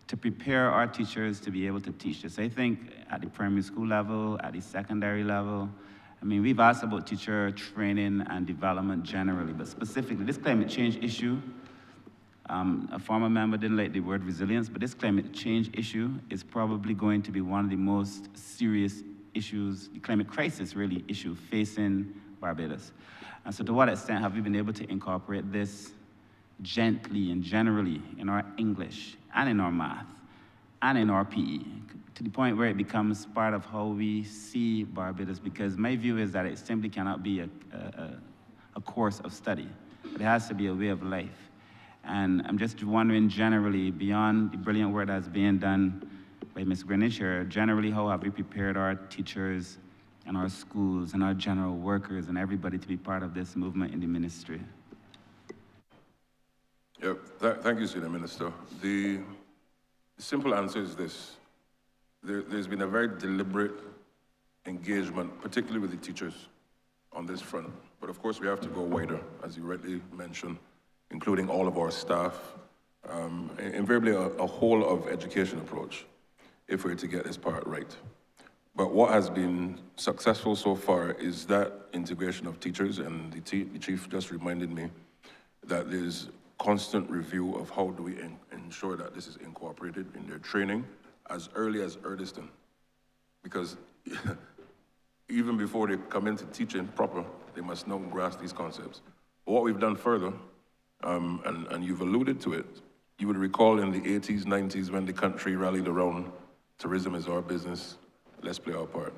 to prepare our teachers to be able to teach this? I think at the primary school level, at the secondary level, I mean, we've asked about teacher training and development generally, but specifically this climate change issue, a former member didn't like the word resilience, but this climate change issue is probably going to be one of the most serious issues, the climate crisis really issue facing Barbados. And so to what extent have we been able to incorporate this gently and generally in our English and in our math and in our PE? To the point where it becomes part of how we see Barbados, because my view is that it simply cannot be a course of study, but it has to be a way of life. And I'm just wondering generally, beyond the brilliant work that's being done by Ms. Greenwich here, generally how have we prepared our teachers and our schools and our general workers and everybody to be part of this movement in the ministry? Yep. Thank you, Senior Minister. The simple answer is this. There's been a very deliberate engagement, particularly with the teachers on this front. But of course, we have to go wider, as you rightly mentioned, including all of our staff, invariably a whole of education approach, if we're to get this part right. But what has been successful so far is that integration of teachers, and the chief just reminded me that there's constant review of how do we ensure that this is incorporated in their training as early as Earliston. Because even before they come into teaching proper, they must now grasp these concepts. But what we've done further, and you've alluded to it, you would recall in the 80s, 90s, when the country rallied around tourism is our business, let's play our part.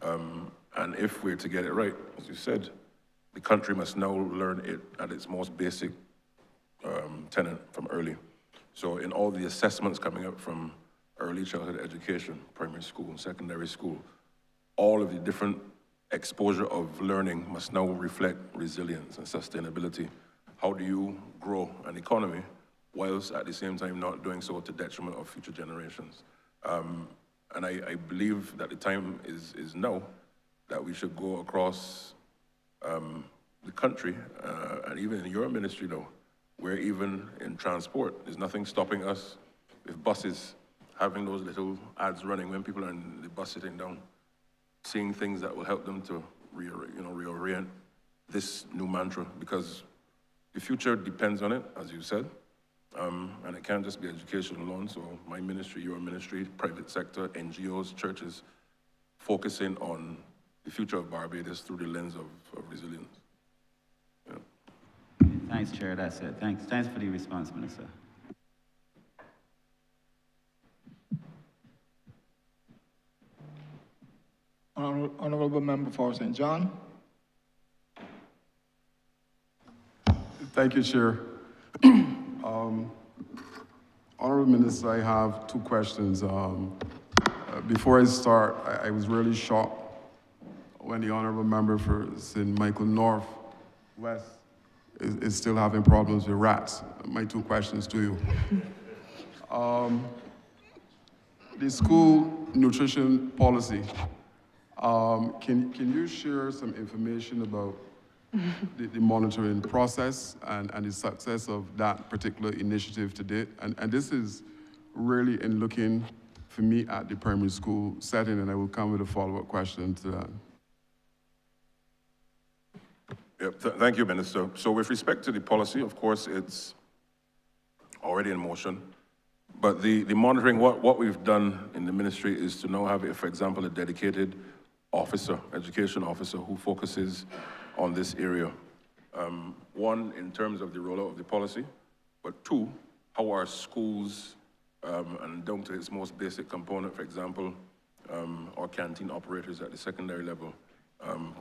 And if we're to get it right, as you said, the country must now learn it at its most basic tenet from early. So in all the assessments coming up from early childhood education, primary school, secondary school, all of the different exposure of learning must now reflect resilience and sustainability. How do you grow an economy whilst at the same time not doing so to detriment of future generations? And I believe that the time is now that we should go across the country, and even in your ministry now, where even in transport, there's nothing stopping us with buses having those little ads running when people are in the bus sitting down, seeing things that will help them to reorient this new mantra, because the future depends on it, as you said, and it can't just be education alone. So my ministry, your ministry, private sector, NGOs, churches, focusing on the future of Barbados through the lens of resilience. Yeah. Thanks, Chair, that's it. Thanks for the response, Minister. Honourable Member for St. John. Thank you, Chair. Honourable Minister, I have two questions. Before I start, I was really shocked when the Honourable Member for St. Michael North West is still having problems with rats. My two questions to you. The school nutrition policy, can you share some information about the monitoring process and the success of that particular initiative to date? And this is really in looking for me at the primary school setting, and I will come with a follow-up question to that. Yep, thank you, Minister. So with respect to the policy, of course, it's already in motion. But the monitoring, what we've done in the ministry is to now have, for example, a dedicated officer, education officer, who focuses on this area. One, in terms of the rollout of the policy, but two, how our schools, and down to its most basic component, for example, our canteen operators at the secondary level,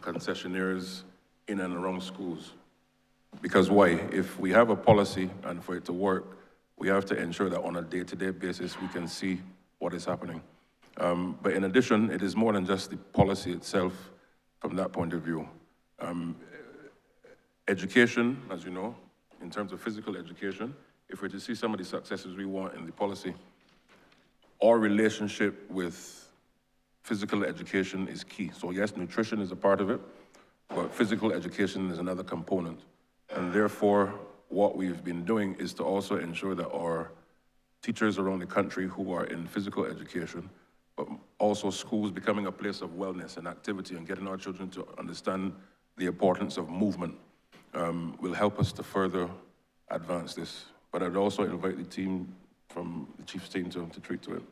concessionaires in and around schools. Because why? If we have a policy and for it to work, we have to ensure that on a day-to-day basis we can see what is happening. But in addition, it is more than just the policy itself from that point of view. Education, as you know, in terms of physical education, if we're to see some of the successes we want in the policy, our relationship with physical education is key. So yes, nutrition is a part of it, but physical education is another component. And therefore, what we've been doing is to also ensure that our teachers around the country who are in physical education, but also schools becoming a place of wellness and activity and getting our children to understand the importance of movement will help us to further advance this. But I'd also invite the team from the Chief's team to treat to it.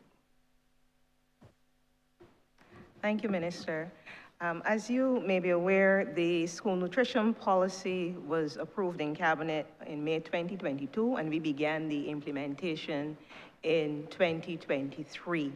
Thank you, Minister. As you may be aware, the school nutrition policy was approved in Cabinet in May 2022, and we began the implementation in 2023.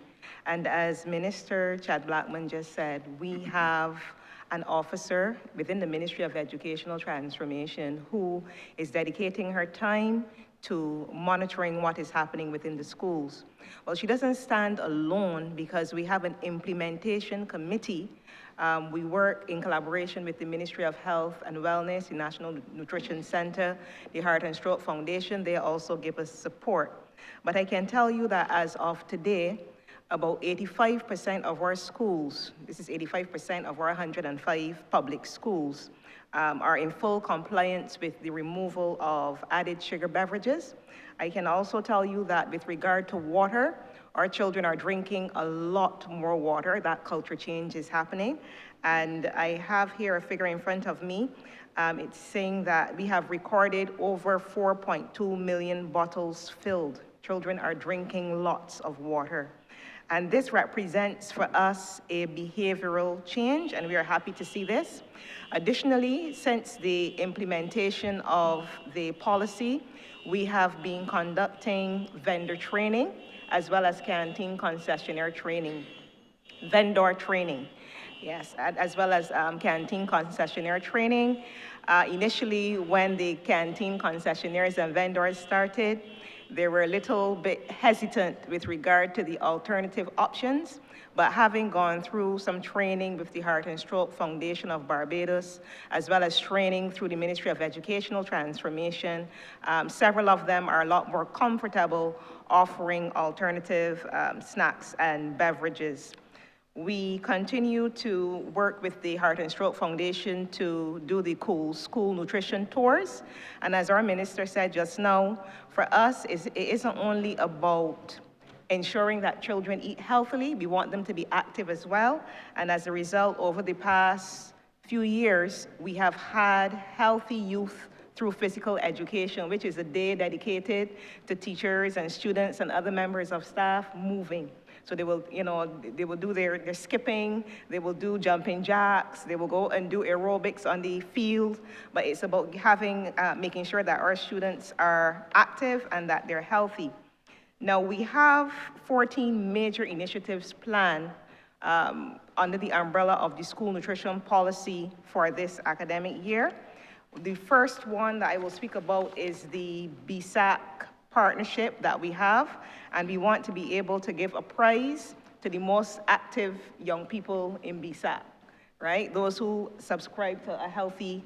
And as Minister Chad Blackman just said, we have an officer within the Ministry of Educational Transformation who is dedicating her time to monitoring what is happening within the schools. Well, she doesn't stand alone because we have an implementation committee. We work in collaboration with the Ministry of Health and Wellness, the National Nutrition Center, the Heart and Stroke Foundation. They also give us support. But I can tell you that as of today, about 85% of our schools, this is 85% of our 105 public schools, are in full compliance with the removal of added sugar beverages. I can also tell you that with regard to water, our children are drinking a lot more water. That culture change is happening. And I have here a figure in front of me. It's saying that we have recorded over 4.2 million bottles filled. Children are drinking lots of water. And this represents for us a behavioral change, and we are happy to see this. Additionally, since the implementation of the policy, we have been conducting vendor training as well as canteen concessionaire training, vendor training, yes, as well as canteen concessionaire training. Initially, when the canteen concessionaires and vendors started, they were a little bit hesitant with regard to the alternative options, but having gone through some training with the Heart and Stroke Foundation of Barbados, as well as training through the Ministry of Educational Transformation, several of them are a lot more comfortable offering alternative snacks and beverages. We continue to work with the Heart and Stroke Foundation to do the school nutrition tours. And as our minister said just now, for us, it isn't only about ensuring that children eat healthily, we want them to be active as well. And as a result, over the past few years, we have had healthy youth through physical education, which is a day dedicated to teachers and students and other members of staff moving. So they will, they will do their skipping, they will do jumping jacks, they will go and do aerobics on the field, but it's about making sure that our students are active and that they're healthy. Now, we have 14 major initiatives planned under the umbrella of the school nutrition policy for this academic year. The first one that I will speak about is the BSAC partnership that we have, and we want to be able to give a prize to the most active young people in BSAC, right? Those who subscribe to a healthy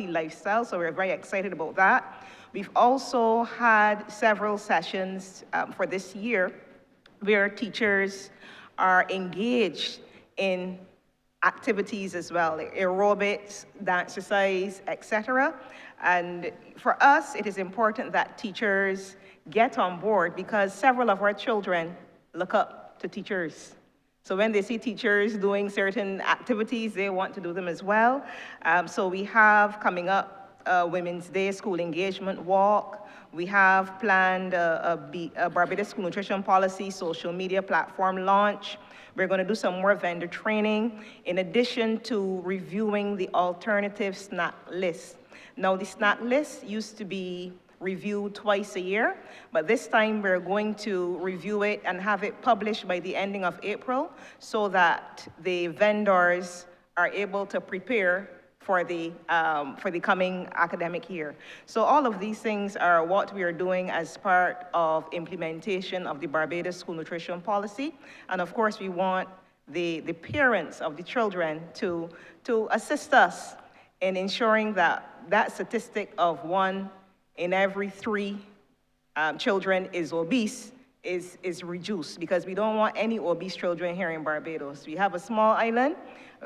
lifestyle, so we're very excited about that. We've also had several sessions for this year where teachers are engaged in activities as well, like aerobics, dance exercise, etc. And for us, it is important that teachers get on board because several of our children look up to teachers. So when they see teachers doing certain activities, they want to do them as well. So we have coming up Women's Day School Engagement Walk. We have planned a Barbados School Nutrition Policy social media platform launch. We're going to do some more vendor training in addition to reviewing the alternative snack list. Now, the snack list used to be reviewed twice a year, but this time we're going to review it and have it published by the ending of April so that the vendors are able to prepare for the coming academic year. So all of these things are what we are doing as part of implementation of the Barbados School Nutrition Policy. And of course, we want the parents of the children to assist us in ensuring that that statistic of 1 in every 3 children is obese is reduced, because we don't want any obese children here in Barbados. We have a small island.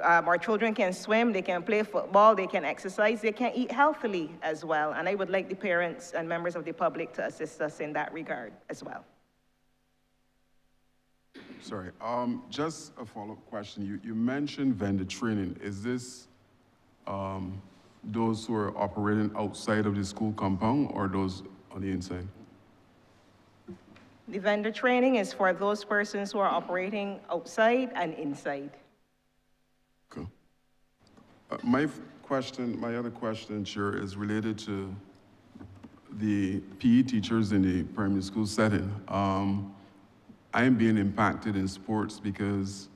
Our children can swim, they can play football, they can exercise, they can eat healthily as well. And I would like the parents and members of the public to assist us in that regard as well. Sorry, just a follow-up question. You mentioned vendor training. Is this those who are operating outside of the school compound or those on the inside? The vendor training is for those persons who are operating outside and inside. Okay. My other question, Chair, is related to the PE teachers in the primary school setting. I am being impacted in sports because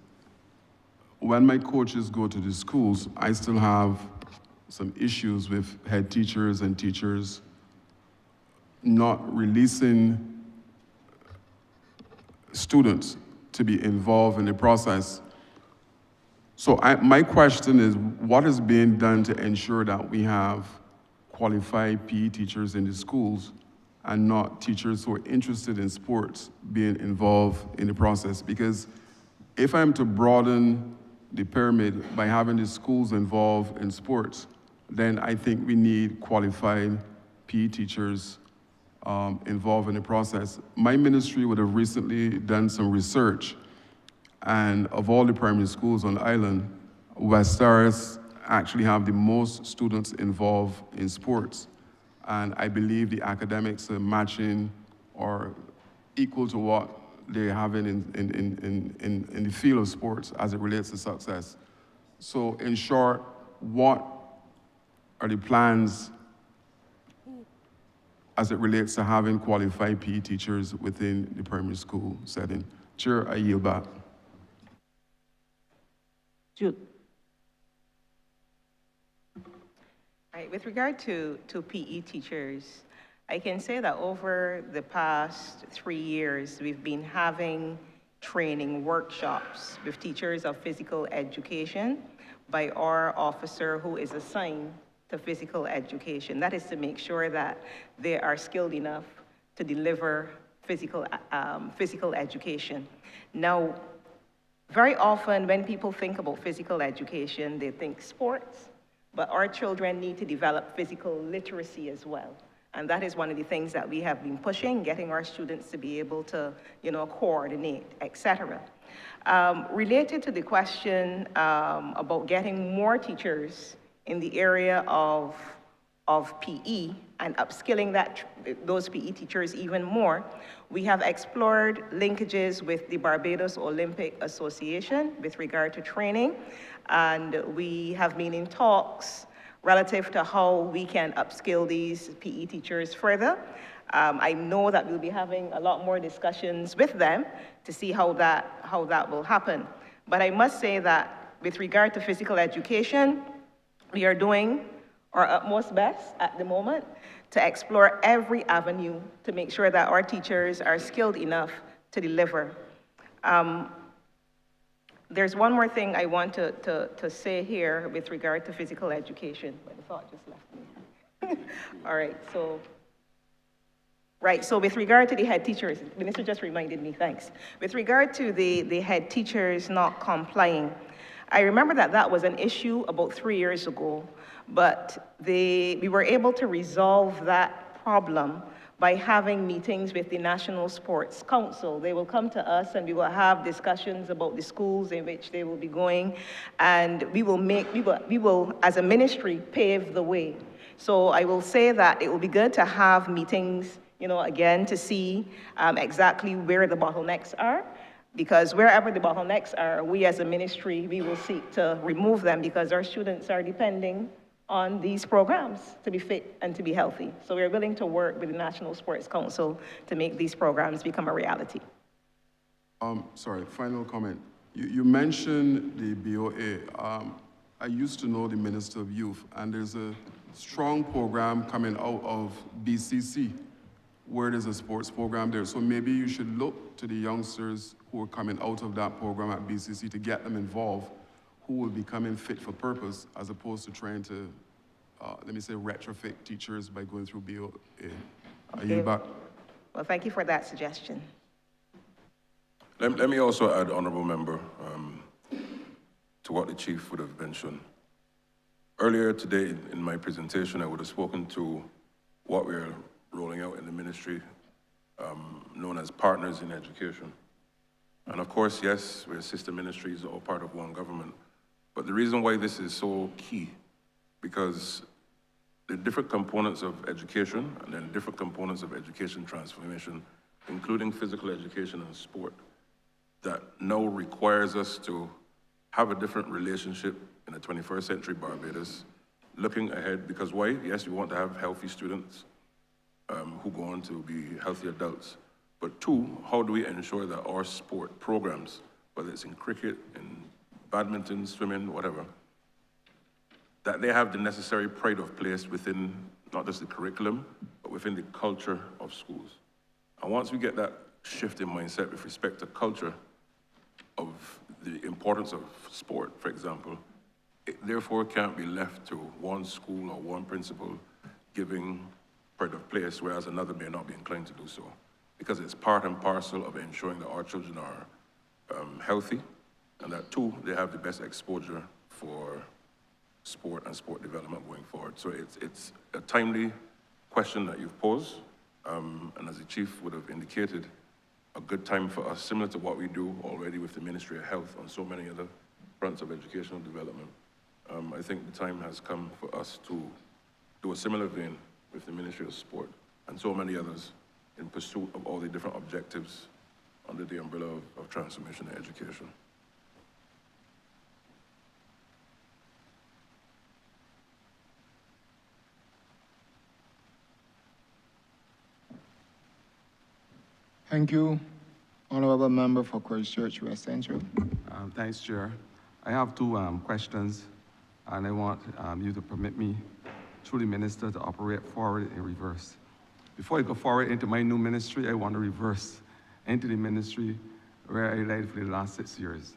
when my coaches go to the schools, I still have some issues with head teachers and teachers not releasing students to be involved in the process. So my question is, what is being done to ensure that we have qualified PE teachers in the schools and not teachers who are interested in sports being involved in the process? Because if I'm to broaden the pyramid by having the schools involved in sports, then I think we need qualified PE teachers involved in the process. My ministry would have recently done some research, and of all the primary schools on the island, West Terrace actually have the most students involved in sports. And I believe the academics are matching or equal to what they're having in the field of sports as it relates to success. So in short, what are the plans as it relates to having qualified PE teachers within the primary school setting? Chair, I yield back. All right, with regard to PE teachers, I can say that over the past 3 years, we've been having training workshops with teachers of physical education by our officer who is assigned to physical education. That is to make sure that they are skilled enough to deliver physical education. Now, very often when people think about physical education, they think sports, but our children need to develop physical literacy as well. And that is one of the things that we have been pushing, getting our students to be able to, coordinate, etc. Related to the question about getting more teachers in the area of PE and upskilling those PE teachers even more, we have explored linkages with the Barbados Olympic Association with regard to training, and we have been in talks relative to how we can upskill these PE teachers further. I know that we'll be having a lot more discussions with them to see how that will happen. But I must say that with regard to physical education, we are doing our utmost best at the moment to explore every avenue to make sure that our teachers are skilled enough to deliver. There's one more thing I want to say here with regard to physical education, but the thought just left me. All right, so with regard to the head teachers, the minister just reminded me, thanks. With regard to the head teachers not complying, I remember that was an issue about 3 years ago, but we were able to resolve that problem by having meetings with the National Sports Council. They will come to us and we will have discussions about the schools in which they will be going, and we will, as a ministry, pave the way. So I will say that it will be good to have meetings, again, to see exactly where the bottlenecks are, because wherever the bottlenecks are, we as a ministry, we will seek to remove them because our students are depending on these programs to be fit and to be healthy. So we're willing to work with the National Sports Council to make these programs become a reality. Sorry, final comment. You mentioned the BOA. I used to know the Minister of Youth, and there's a strong program coming out of BCC where there's a sports program there. So maybe you should look to the youngsters who are coming out of that program at BCC to get them involved, who will be coming fit for purpose, as opposed to trying to, let me say, retrofit teachers by going through BOA. Are you back? Well, thank you for that suggestion. Let me also add, Honourable Member, to what the Chief would have mentioned. Earlier today in my presentation, I would have spoken to what we're rolling out in the ministry, known as Partners in Education. And of course, yes, we're sister ministries, all part of one government. But the reason why this is so key, because the different components of education and then different components of education transformation, including physical education and sport, that now requires us to have a different relationship in the 21st century Barbados, looking ahead, because why? Yes, we want to have healthy students who go on to be healthy adults. But two, how do we ensure that our sport programs, whether it's in cricket, in badminton, swimming, whatever, that they have the necessary pride of place within not just the curriculum, but within the culture of schools. And once we get that shift in mindset with respect to culture of the importance of sport, for example, it therefore can't be left to one school or one principal giving part of place, whereas another may not be inclined to do so. Because it's part and parcel of ensuring that our children are healthy, and that two, they have the best exposure for sport and sport development going forward. So it's a timely question that you've posed, and as the chief would have indicated, a good time for us, similar to what we do already with the Ministry of Health on so many other fronts of educational development. I think the time has come for us to do a similar vein with the Ministry of Sport and so many others in pursuit of all the different objectives under the umbrella of transformation and education. Thank you, Honourable Member for Christchurch West Central. Thanks, Chair. I have two questions, and I want you to permit me, through the Minister, to operate forward in reverse. Before I go forward into my new ministry, I want to reverse into the ministry where I led for the last 6 years.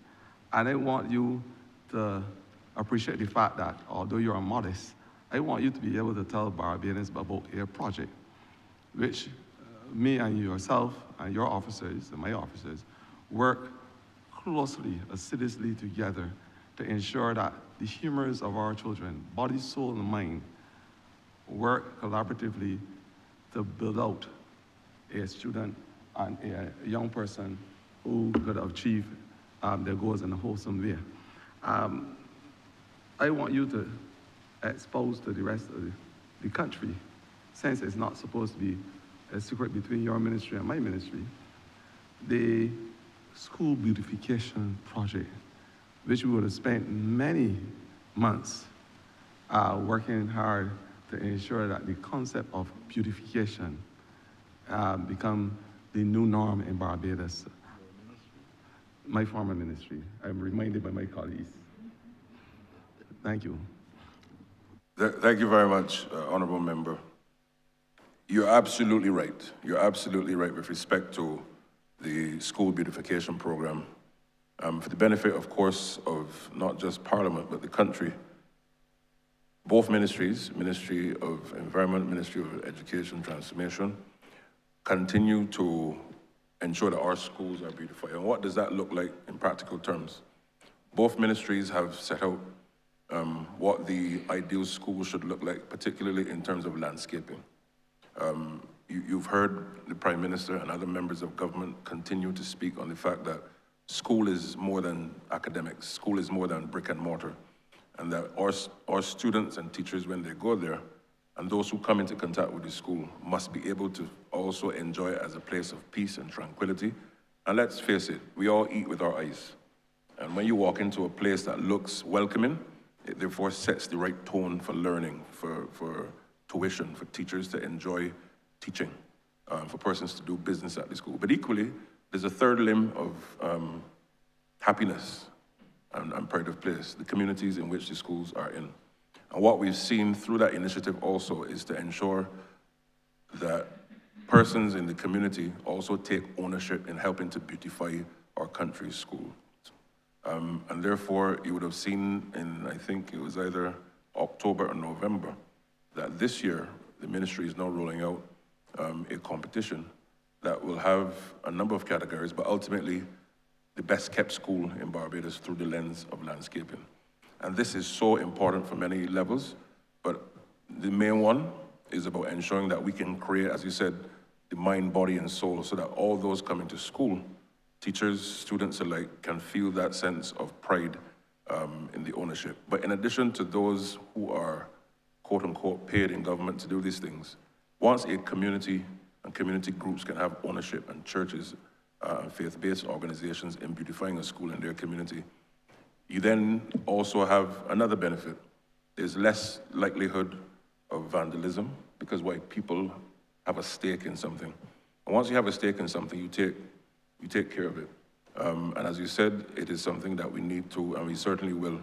And I want you to appreciate the fact that, although you are modest, I want you to be able to tell Barbadians about a project which me and yourself and your officers and my officers work closely, assiduously together to ensure that the humors of our children, body, soul, and mind, work collaboratively to build out a student and a young person who could achieve their goals in a wholesome way. I want you to expose to the rest of the country, since it's not supposed to be a secret between your ministry and my ministry, the school beautification project, which we would have spent many months working hard to ensure that the concept of beautification become the new norm in Barbados. My former ministry. I'm reminded by my colleagues. Thank you. Thank you very much, Honourable Member. You're absolutely right. You're absolutely right with respect to the school beautification program. For the benefit, of course, of not just Parliament, but the country, both ministries, Ministry of Environment, Ministry of Education Transformation, continue to ensure that our schools are beautified. And what does that look like in practical terms? Both ministries have set out what the ideal school should look like, particularly in terms of landscaping. You've heard the Prime Minister and other members of government continue to speak on the fact that school is more than academics, school is more than brick and mortar, and that our students and teachers, when they go there, and those who come into contact with the school, must be able to also enjoy it as a place of peace and tranquility. And let's face it, we all eat with our eyes. And when you walk into a place that looks welcoming, it therefore sets the right tone for learning, for tuition, for teachers to enjoy teaching, for persons to do business at the school. But equally, there's a third limb of happiness and pride of place, the communities in which the schools are in. And what we've seen through that initiative also is to ensure that persons in the community also take ownership in helping to beautify our country's schools. And therefore, you would have seen in, I think it was either October or November, that this year, the ministry is now rolling out a competition that will have a number of categories, but ultimately, the best kept school in Barbados through the lens of landscaping. And this is so important for many levels, but the main one is about ensuring that we can create, as you said, the mind, body, and soul, so that all those coming to school, teachers, students alike, can feel that sense of pride in the ownership. But in addition to those who are, quote unquote, paid in government to do these things, once a community and community groups can have ownership, and churches and faith-based organizations in beautifying a school in their community, you then also have another benefit. There's less likelihood of vandalism, because people have a stake in something. And once you have a stake in something, you take care of it. And as you said, it is something that we need to, and we certainly will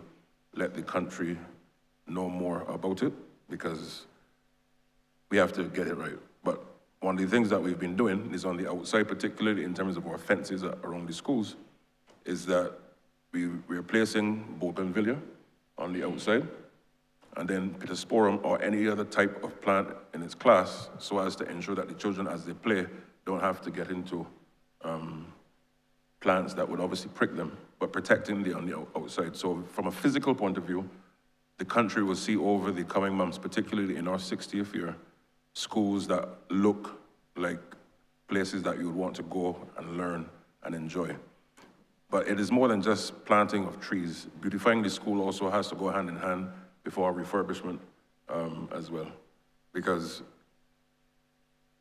let the country know more about it, because we have to get it right. But one of the things that we've been doing is on the outside, particularly in terms of our fences around the schools, is that we're placing bougainvillea on the outside, and then pittosporum or any other type of plant in its class, so as to ensure that the children, as they play, don't have to get into plants that would obviously prick them, but protecting on the outside. So from a physical point of view, the country will see over the coming months, particularly in our 60th year, schools that look like places that you would want to go and learn and enjoy. But it is more than just planting of trees. Beautifying the school also has to go hand in hand before refurbishment as well. Because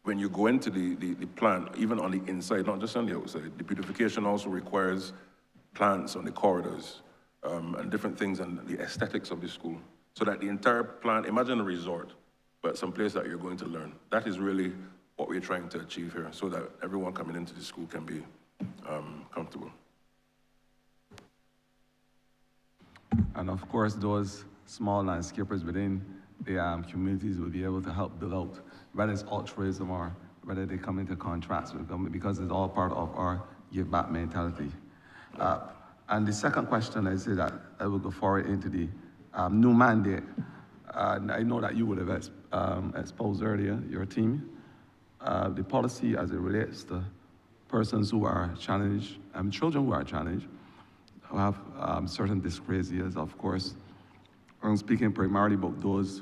when you go into the plant, even on the inside, not just on the outside, the beautification also requires plants on the corridors and different things and the aesthetics of the school. So that the entire plant, imagine a resort, but some place that you're going to learn. That is really what we're trying to achieve here, so that everyone coming into the school can be comfortable. And of course, those small landscapers within the communities will be able to help build out, whether it's altruism or whether they come into contracts with government, because it's all part of our give back mentality. And the second question, I say that I will go forward into the new mandate. And I know that you would have exposed earlier, your team, the policy as it relates to persons who are challenged, children who are challenged, who have certain dyscrasias, of course. I'm speaking primarily about those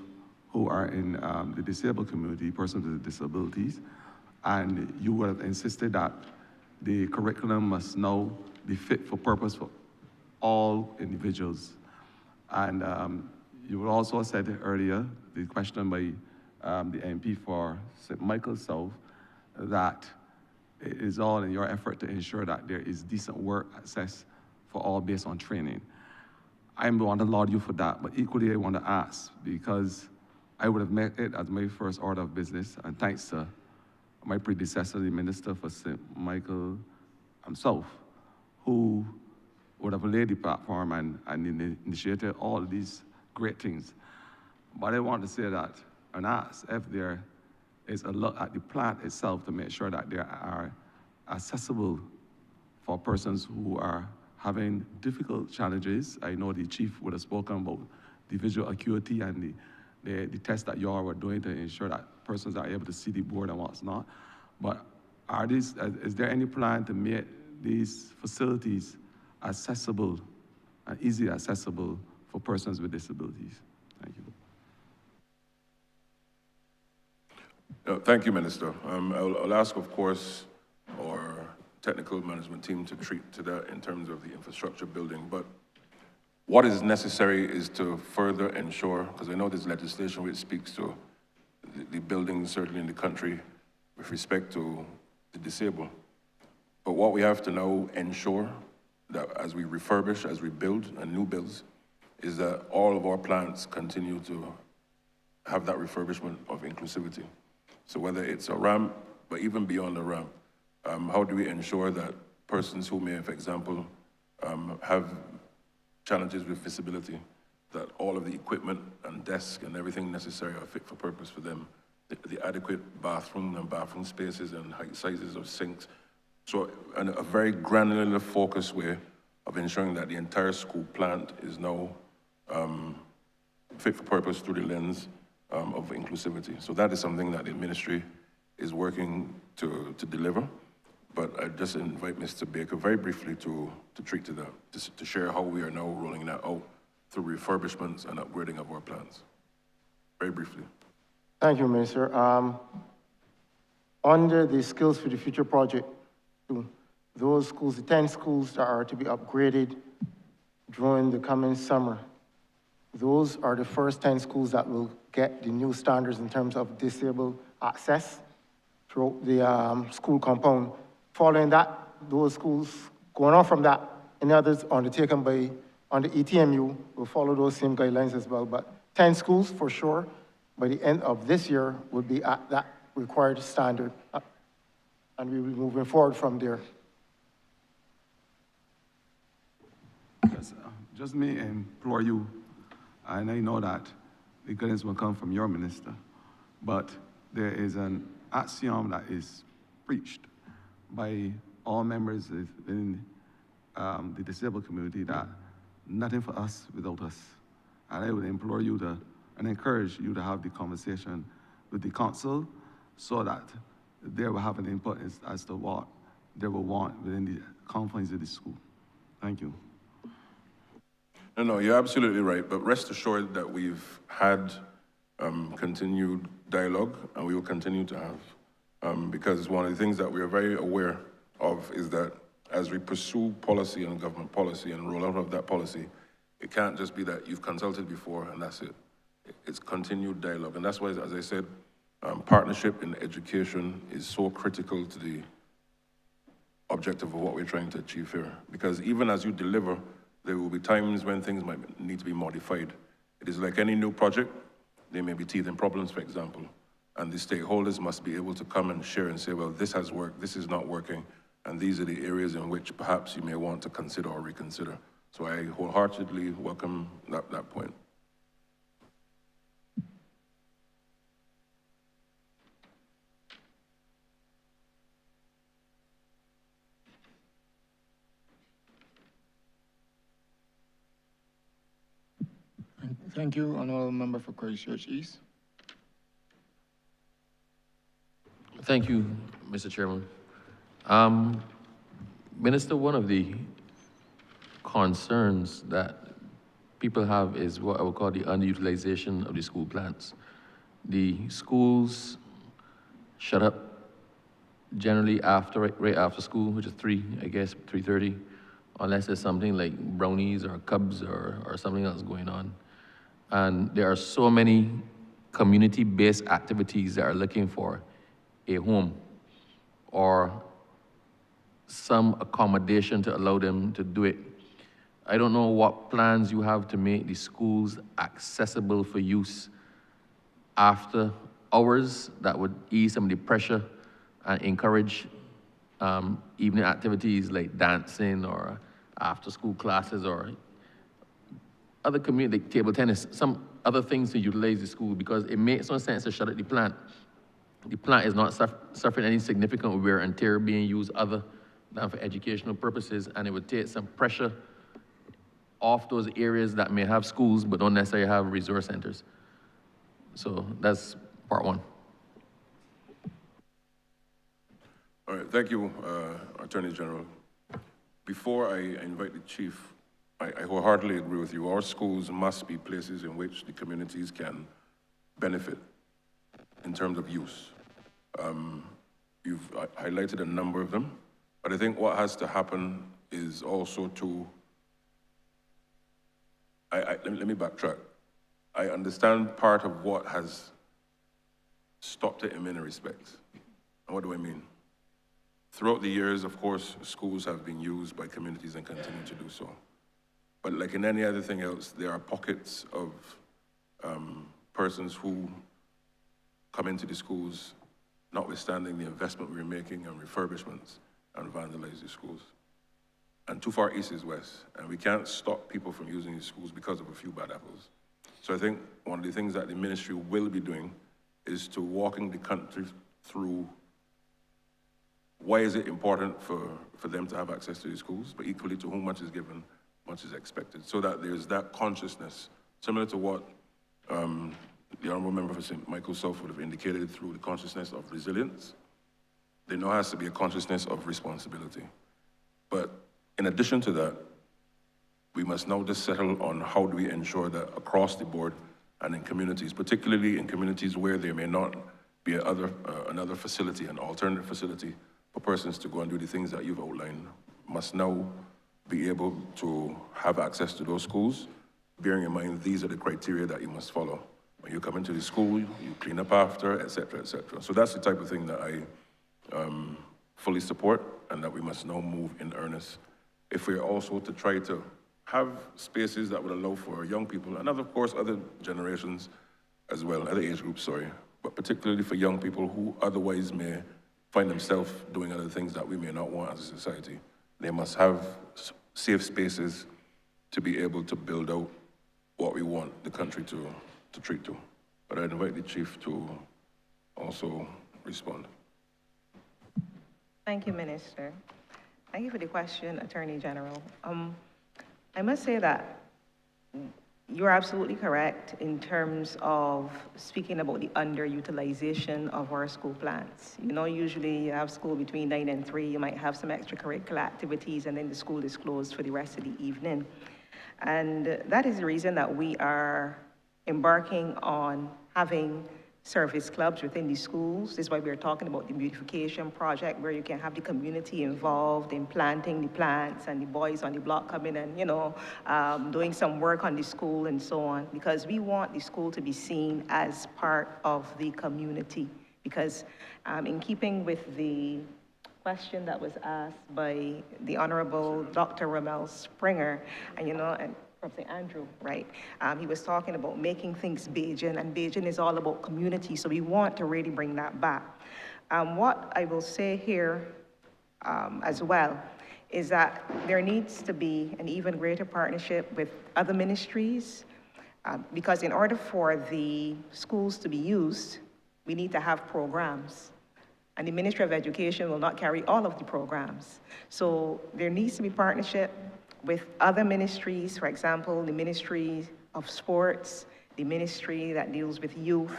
who are in the disabled community, persons with disabilities, and you would have insisted that the curriculum must now be fit for purpose for all individuals. And you would also have said earlier, the question by the MP for St. Michael's South, that it is all in your effort to ensure that there is decent work access for all based on training. I want to laud you for that, but equally I want to ask, because I would have met it as my first order of business, and thanks to my predecessor, the Minister for St. Michael himself, who would have laid the platform and initiated all these great things. But I want to say that, and ask if there is a look at the plant itself to make sure that they are accessible for persons who are having difficult challenges. I know the chief would have spoken about the visual acuity and the tests that you all were doing to ensure that persons are able to see the board and what's not. But is there any plan to make these facilities accessible and easily accessible for persons with disabilities? Thank you. Thank you, Minister. I'll ask, of course, our technical management team to treat to that in terms of the infrastructure building. But what is necessary is to further ensure, because I know there's legislation which speaks to the buildings, certainly in the country, with respect to the disabled. But what we have to now ensure that as we refurbish, as we build and new builds, is that all of our plants continue to have that refurbishment of inclusivity. So whether it's a ramp, but even beyond the ramp, how do we ensure that persons who may, for example, have challenges with visibility, that all of the equipment and desk and everything necessary are fit for purpose for them, the adequate bathroom and bathroom spaces and height sizes of sinks. So a very granular, focused way of ensuring that the entire school plant is now fit for purpose through the lens of inclusivity. So that is something that the ministry is working to deliver. But I just invite Mr. Baker very briefly to treat to that, to share how we are now rolling that out through refurbishments and upgrading of our plants. Very briefly. Thank you, Minister. Under the Skills for the Future project, those schools, the 10 schools that are to be upgraded during the coming summer, those are the first 10 schools that will get the new standards in terms of disabled access throughout the school compound. Following that, those schools, going on from that, any others undertaken by, on the ETMU will follow those same guidelines as well. But 10 schools, for sure, by the end of this year, will be at that required standard. And we will be moving forward from there. Yes, just me implore you, and I know that the guidance will come from your minister, but there is an axiom that is preached by all members in the disabled community that nothing for us without us. And I would implore you to, and encourage you to have the conversation with the council so that they will have an input as to what they will want within the confines of the school. Thank you. No, you're absolutely right, but rest assured that we've had continued dialogue, and we will continue to have, because one of the things that we are very aware of is that as we pursue policy and government policy and roll out of that policy, it can't just be that you've consulted before and that's it. It's continued dialogue, and that's why, as I said, partnership in education is so critical to the objective of what we're trying to achieve here. Because even as you deliver, there will be times when things might need to be modified. It is like any new project. There may be teething problems, for example, and the stakeholders must be able to come and share and say, well, this has worked, this is not working, and these are the areas in which perhaps you may want to consider or reconsider. So I wholeheartedly welcome that point. Thank you, Honourable Member for Christchurch East. Thank you, Mr. Chairman. Minister, one of the concerns that people have is what I would call the underutilization of the school plants. The schools shut up generally right after school, which is 3:30, unless there's something like brownies or cubs or something else going on. And there are so many community-based activities that are looking for a home or some accommodation to allow them to do it. I don't know what plans you have to make the schools accessible for use after hours that would ease some of the pressure and encourage evening activities like dancing or after-school classes or other community, like table tennis, some other things to utilize the school, because it makes no sense to shut up the plant. The plant is not suffering any significant wear and tear being used other than for educational purposes, and it would take some pressure off those areas that may have schools but don't necessarily have resource centers. So that's part one. All right, thank you, Attorney General. Before I invite the Chief, I wholeheartedly agree with you. Our schools must be places in which the communities can benefit in terms of use. You've highlighted a number of them, but I think what has to happen is also to, let me backtrack. I understand part of what has stopped it in many respects. And what do I mean? Throughout the years, of course, schools have been used by communities and continue to do so. But like in any other thing else, there are pockets of persons who come into the schools, notwithstanding the investment we're making on refurbishments, and vandalize the schools. And too far east is west, and we can't stop people from using these schools because of a few bad apples. So I think one of the things that the ministry will be doing is to walking the country through why is it important for them to have access to these schools, but equally to whom much is given, much is expected, so that there's that consciousness, similar to what the Honourable Member for St. Michael South would have indicated through the consciousness of resilience. There now has to be a consciousness of responsibility. But in addition to that, we must now just settle on how do we ensure that across the board and in communities, particularly in communities where there may not be another facility, an alternative facility for persons to go and do the things that you've outlined, must now be able to have access to those schools, bearing in mind these are the criteria that you must follow. When you come into the school, you clean up after, et cetera, et cetera. So that's the type of thing that I fully support, and that we must now move in earnest. If we're also to try to have spaces that would allow for young people, and of course other generations as well, other age groups, sorry, but particularly for young people who otherwise may find themselves doing other things that we may not want as a society. They must have safe spaces to be able to build out what we want the country to treat to. But I'd invite the Chief to also respond. Thank you, Minister. Thank you for the question, Attorney General. I must say that you're absolutely correct in terms of speaking about the underutilization of our school plans. You know, usually you have school between 9 and 3, you might have some extracurricular activities, and then the school is closed for the rest of the evening. And that is the reason that we are embarking on having service clubs within the schools. This is why we're talking about the beautification project, where you can have the community involved in planting the plants and the boys on the block coming and, you know, doing some work on the school and so on, because we want the school to be seen as part of the community. Because in keeping with the question that was asked by the Honourable Dr. Ramel Springer, and you know, and from St. Andrew, right? He was talking about making things Bajan, and Bajan is all about community, so we want to really bring that back. What I will say here as well is that there needs to be an even greater partnership with other ministries, because in order for the schools to be used, we need to have programs. And the Ministry of Education will not carry all of the programs. So there needs to be partnership with other ministries, for example, the Ministry of Sports, the ministry that deals with youth,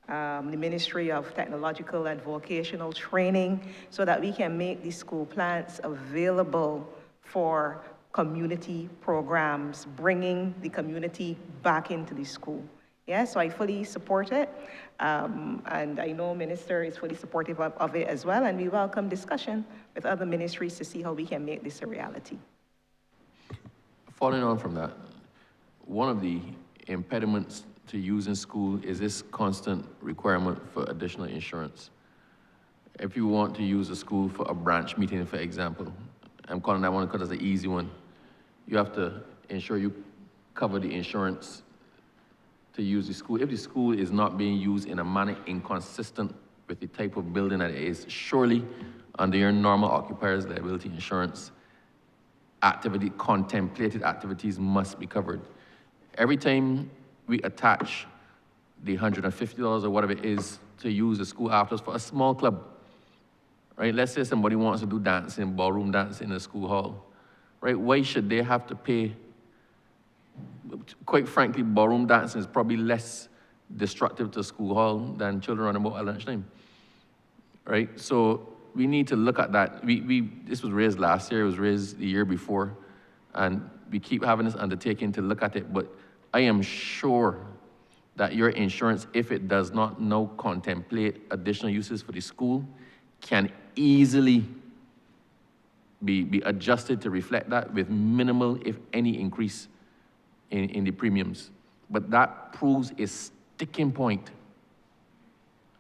the Ministry of Technological and Vocational Training, so that we can make these school plans available for community programs, bringing the community back into the school. Yeah, so I fully support it, and I know Minister is fully supportive of it as well, and we welcome discussion with other ministries to see how we can make this a reality. Following on from that, one of the impediments to using school is this constant requirement for additional insurance. If you want to use a school for a branch meeting, for example, I'm calling that one because it's the easy one, you have to ensure you cover the insurance to use the school. If the school is not being used in a manner inconsistent with the type of building that it is, surely under your normal occupiers liability insurance, contemplated activities must be covered. Every time we attach the $150 or whatever it is to use the school afterwards for a small club, right? Let's say somebody wants to do dancing, ballroom dancing in a school hall, right? Why should they have to pay? Quite frankly, ballroom dancing is probably less destructive to school hall than children running about at lunchtime, right? So we need to look at that. This was raised last year, it was raised the year before, and we keep having this undertaking to look at it, but I am sure that your insurance, if it does not now contemplate additional uses for the school, can easily be adjusted to reflect that with minimal, if any, increase in the premiums. But that proves a sticking point,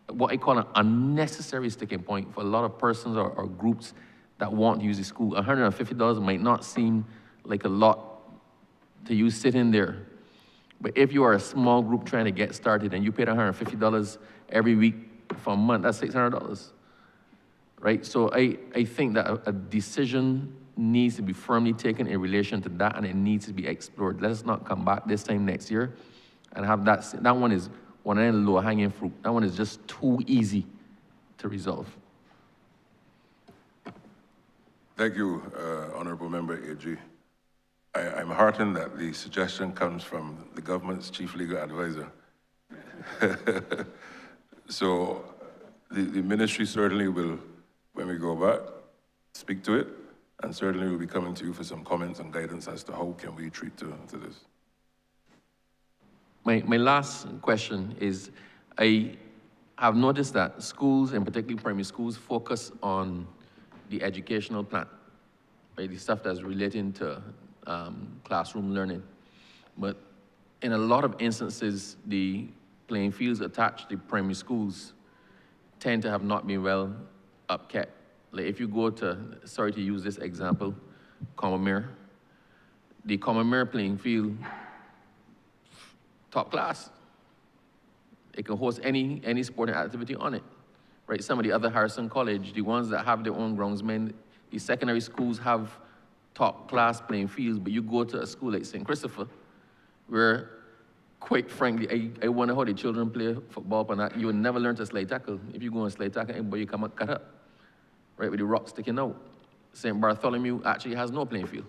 what I call an unnecessary sticking point for a lot of persons or groups that want to use the school. $150 might not seem like a lot to you sitting there, but if you are a small group trying to get started and you paid $150 every week for a month, that's $600, right? So I think that a decision needs to be firmly taken in relation to that, and it needs to be explored. Let us not come back this time next year and have that one is one of the low-hanging fruit. That one is just too easy to resolve. Thank you, Honourable Member AG. I'm heartened that the suggestion comes from the government's chief legal advisor. So the ministry certainly will, when we go back, speak to it, and certainly we'll be coming to you for some comments and guidance as to how can we treat to this. My last question is, I have noticed that schools, and particularly primary schools, focus on the educational plan, right? The stuff that's relating to classroom learning. But in a lot of instances, the playing fields attached to primary schools tend to have not been well upkept. Like if you go to, sorry to use this example, Commonmere, the Commonmere playing field, top class. It can host any sporting activity on it, right? Some of the other Harrison College, the ones that have their own groundsmen, the secondary schools have top class playing fields, but you go to a school like St. Christopher, where quite frankly, I wonder how the children play football, but you will never learn to slide tackle. If you go and slide tackle, anybody you come and cut up, right, with the rock sticking out. St. Bartholomew actually has no playing field.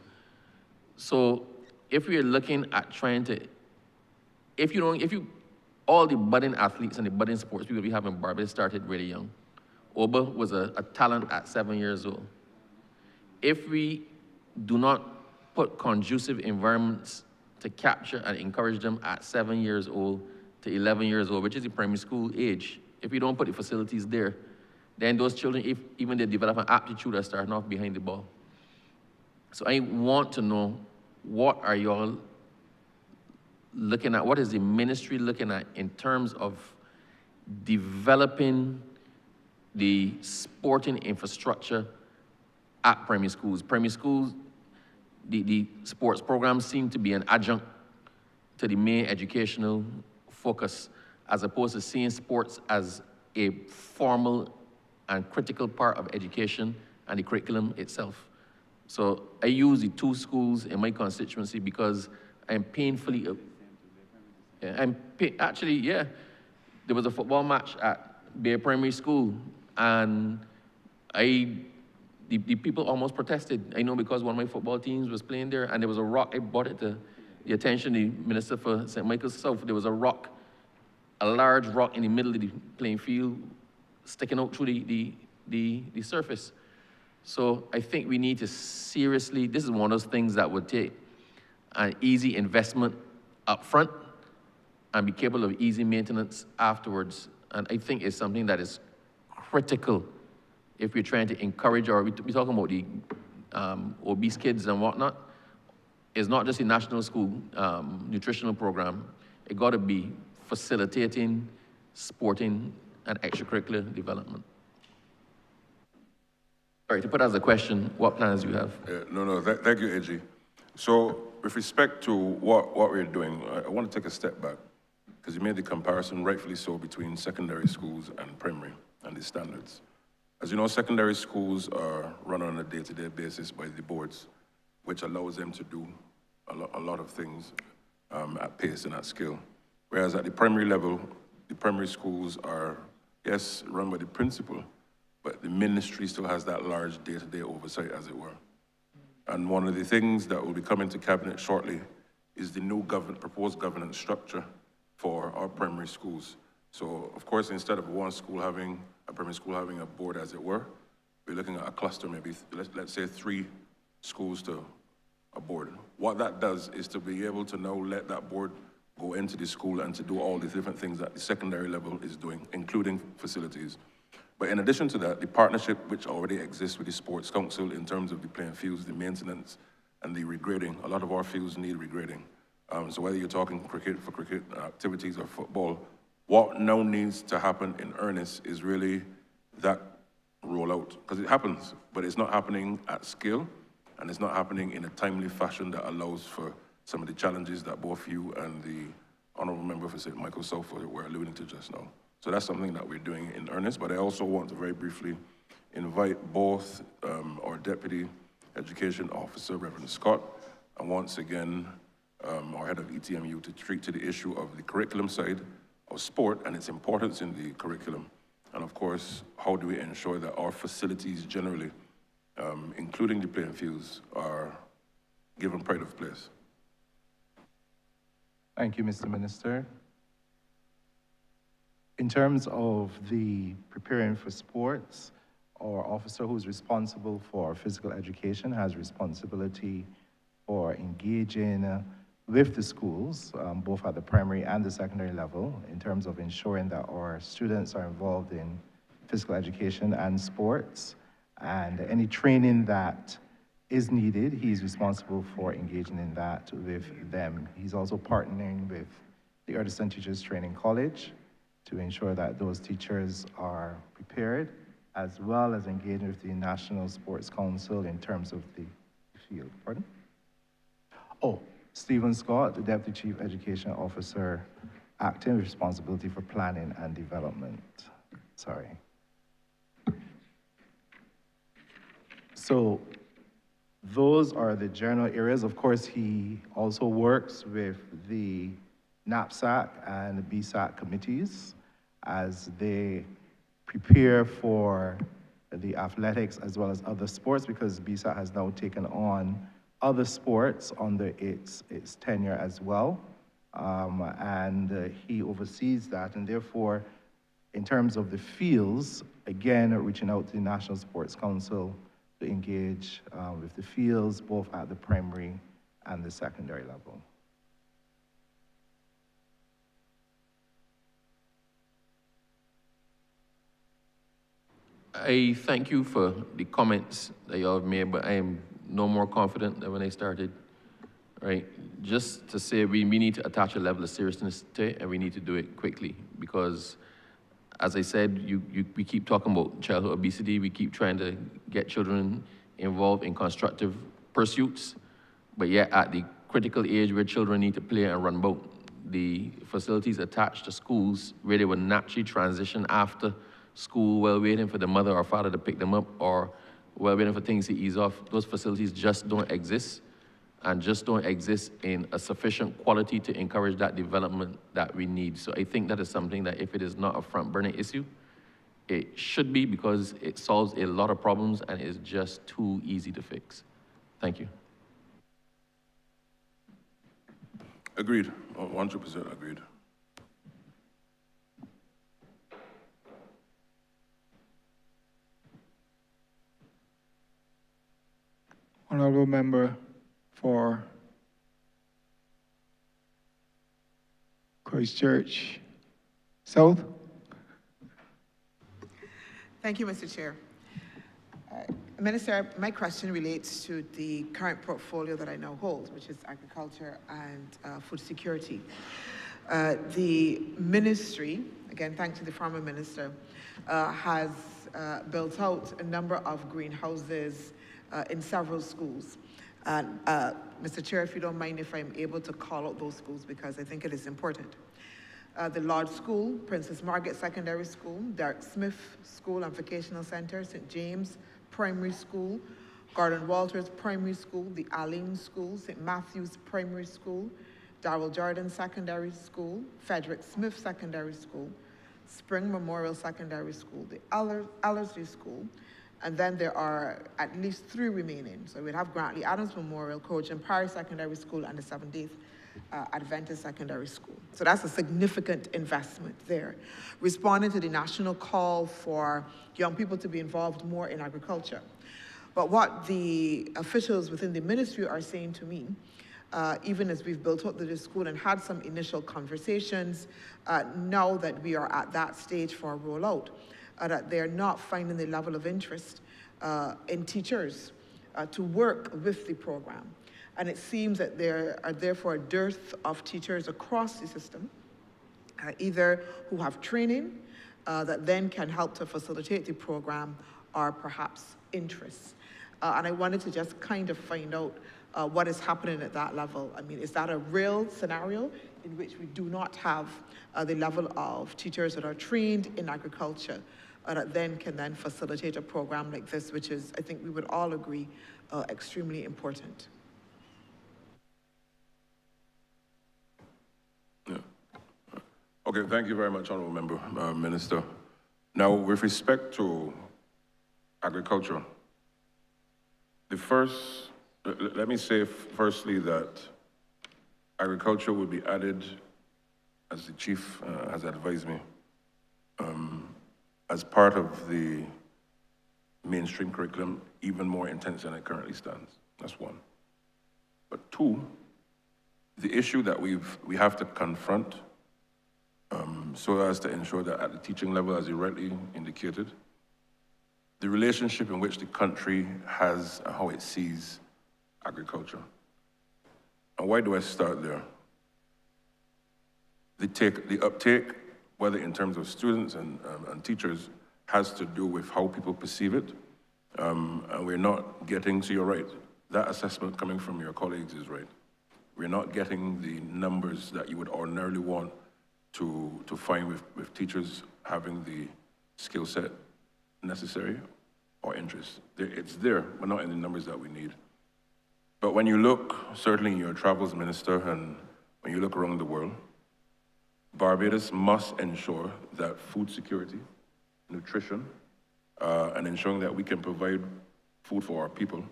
So if we're looking at trying to, all the budding athletes and the budding sports people we have in Barbados started really young. Oba was a talent at 7 years old. If we do not put conducive environments to capture and encourage them at 7 years old to 11 years old, which is the primary school age, if we don't put the facilities there, then those children, if even they develop an aptitude, are starting off behind the ball. So I want to know, what are y'all looking at? What is the ministry looking at in terms of developing the sporting infrastructure at primary schools? Primary schools, the sports programs seem to be an adjunct to the main educational focus, as opposed to seeing sports as a formal and critical part of education and the curriculum itself. So I use the two schools in my constituency because I'm painfully, actually, yeah, there was a football match at Bay Primary School, and the people almost protested. I know, because one of my football teams was playing there, and there was a rock. I brought it to the attention of the Minister for St. Michael's South. There was a rock, a large rock in the middle of the playing field, sticking out through the surface. So I think we need to seriously, this is one of those things that would take an easy investment up front and be capable of easy maintenance afterwards. And I think it's something that is critical if we're trying to encourage, or we're talking about the obese kids and whatnot. It's not just a national school nutritional program. It got to be facilitating sporting and extracurricular development. Sorry, to put as a question, what plans do you have? Thank you, AG. So with respect to what we're doing, I want to take a step back, because you made the comparison, rightfully so, between secondary schools and primary and the standards. As you know, secondary schools are run on a day-to-day basis by the boards, which allows them to do a lot of things at pace and at scale. Whereas at the primary level, the primary schools are, yes, run by the principal, but the ministry still has that large day-to-day oversight, as it were. And one of the things that will be coming to cabinet shortly is the new proposed governance structure for our primary schools. So, of course, instead of one school having, a primary school having a board, as it were, we're looking at a cluster, maybe, let's say 3 schools to a board. What that does is to be able to now let that board go into the school and to do all the different things that the secondary level is doing, including facilities. But in addition to that, the partnership which already exists with the Sports Council in terms of the playing fields, the maintenance, and the regrading. A lot of our fields need regrading. So whether you're talking cricket for cricket activities or football, what now needs to happen in earnest is really that rollout, because it happens, but it's not happening at scale, and it's not happening in a timely fashion that allows for some of the challenges that both you and the Honourable Member for St. Michael's South were alluding to just now. So that's something that we're doing in earnest, but I also want to very briefly invite both our Deputy Education Officer, Reverend Scott, and once again, our Head of ETMU to treat to the issue of the curriculum side of sport and its importance in the curriculum. And of course, how do we ensure that our facilities generally, including the playing fields, are given pride of place? Thank you, Mr. Minister. In terms of the preparing for sports, our officer who's responsible for physical education has responsibility for engaging with the schools, both at the primary and the secondary level, in terms of ensuring that our students are involved in physical education and sports, and any training that is needed, he's responsible for engaging in that with them. He's also partnering with the Earlston Teachers Training College to ensure that those teachers are prepared, as well as engaging with the National Sports Council in terms of the field. Pardon? Oh, Stephen Scott, the Deputy Chief Education Officer, acting with responsibility for planning and development. Sorry. So those are the general areas. Of course, he also works with the NAPSAC and BSAC committees as they prepare for the athletics as well as other sports, because BSAC has now taken on other sports under its tenure as well. He oversees that, and therefore, in terms of the fields, again, reaching out to the National Sports Council to engage with the fields, both at the primary and the secondary level. I thank you for the comments that you all have made, but I am no more confident than when I started, right? Just to say we need to attach a level of seriousness to it, and we need to do it quickly, because as I said, we keep talking about childhood obesity, we keep trying to get children involved in constructive pursuits, but yet at the critical age where children need to play and run about, the facilities attached to schools where they would naturally transition after school while waiting for the mother or father to pick them up, or while waiting for things to ease off, those facilities just don't exist, and just don't exist in a sufficient quality to encourage that development that we need. So I think that is something that if it is not a front burner issue, it should be, because it solves a lot of problems and is just too easy to fix. Thank you. Agreed, 100% agreed. Honourable member for Christchurch South. Thank you, Mr. Chair. Minister, my question relates to the current portfolio that I now hold, which is agriculture and food security. The ministry, again, thanks to the former minister, has built out a number of greenhouses in several schools. And Mr. Chair, if you don't mind if I'm able to call out those schools, because I think it is important. The Lodge School, Princess Margaret Secondary School, Derek Smith School and Vocational Center, St. James Primary School, Gordon Walters Primary School, the Allen School, St. Matthew's Primary School, Darrell Jordan Secondary School, Frederick Smith Secondary School, Spring Memorial Secondary School, the Ellerslie School, and then there are at least 3 remaining. So we'd have Grantley Adams Memorial, Trojan Parish Secondary School, and the 7th Adventist Secondary School. So that's a significant investment there. Responding to the national call for young people to be involved more in agriculture. But what the officials within the ministry are saying to me, even as we've built up the school and had some initial conversations, now that we are at that stage for a rollout, that they're not finding the level of interest in teachers to work with the program. And it seems that there are therefore a dearth of teachers across the system, either who have training that then can help to facilitate the program, or perhaps interests. And I wanted to just kind of find out what is happening at that level. I mean, is that a real scenario in which we do not have the level of teachers that are trained in agriculture that then can then facilitate a program like this, which is, I think we would all agree, extremely important? Okay, thank you very much, Honourable Member, Minister. Now, with respect to agriculture, let me say firstly that agriculture will be added, as the Chief has advised me, as part of the mainstream curriculum, even more intense than it currently stands. That's one. But 2, the issue that we have to confront so as to ensure that at the teaching level, as you rightly indicated, the relationship in which the country has and how it sees agriculture. And why do I start there? The uptake, whether in terms of students and teachers, has to do with how people perceive it. And we're not getting, so you're right, that assessment coming from your colleagues is right. We're not getting the numbers that you would ordinarily want to find with teachers having the skill set necessary or interest. It's there, but not in the numbers that we need. But when you look, certainly in your travels, Minister, and when you look around the world, Barbados must ensure that food security, nutrition, and ensuring that we can provide food for our people,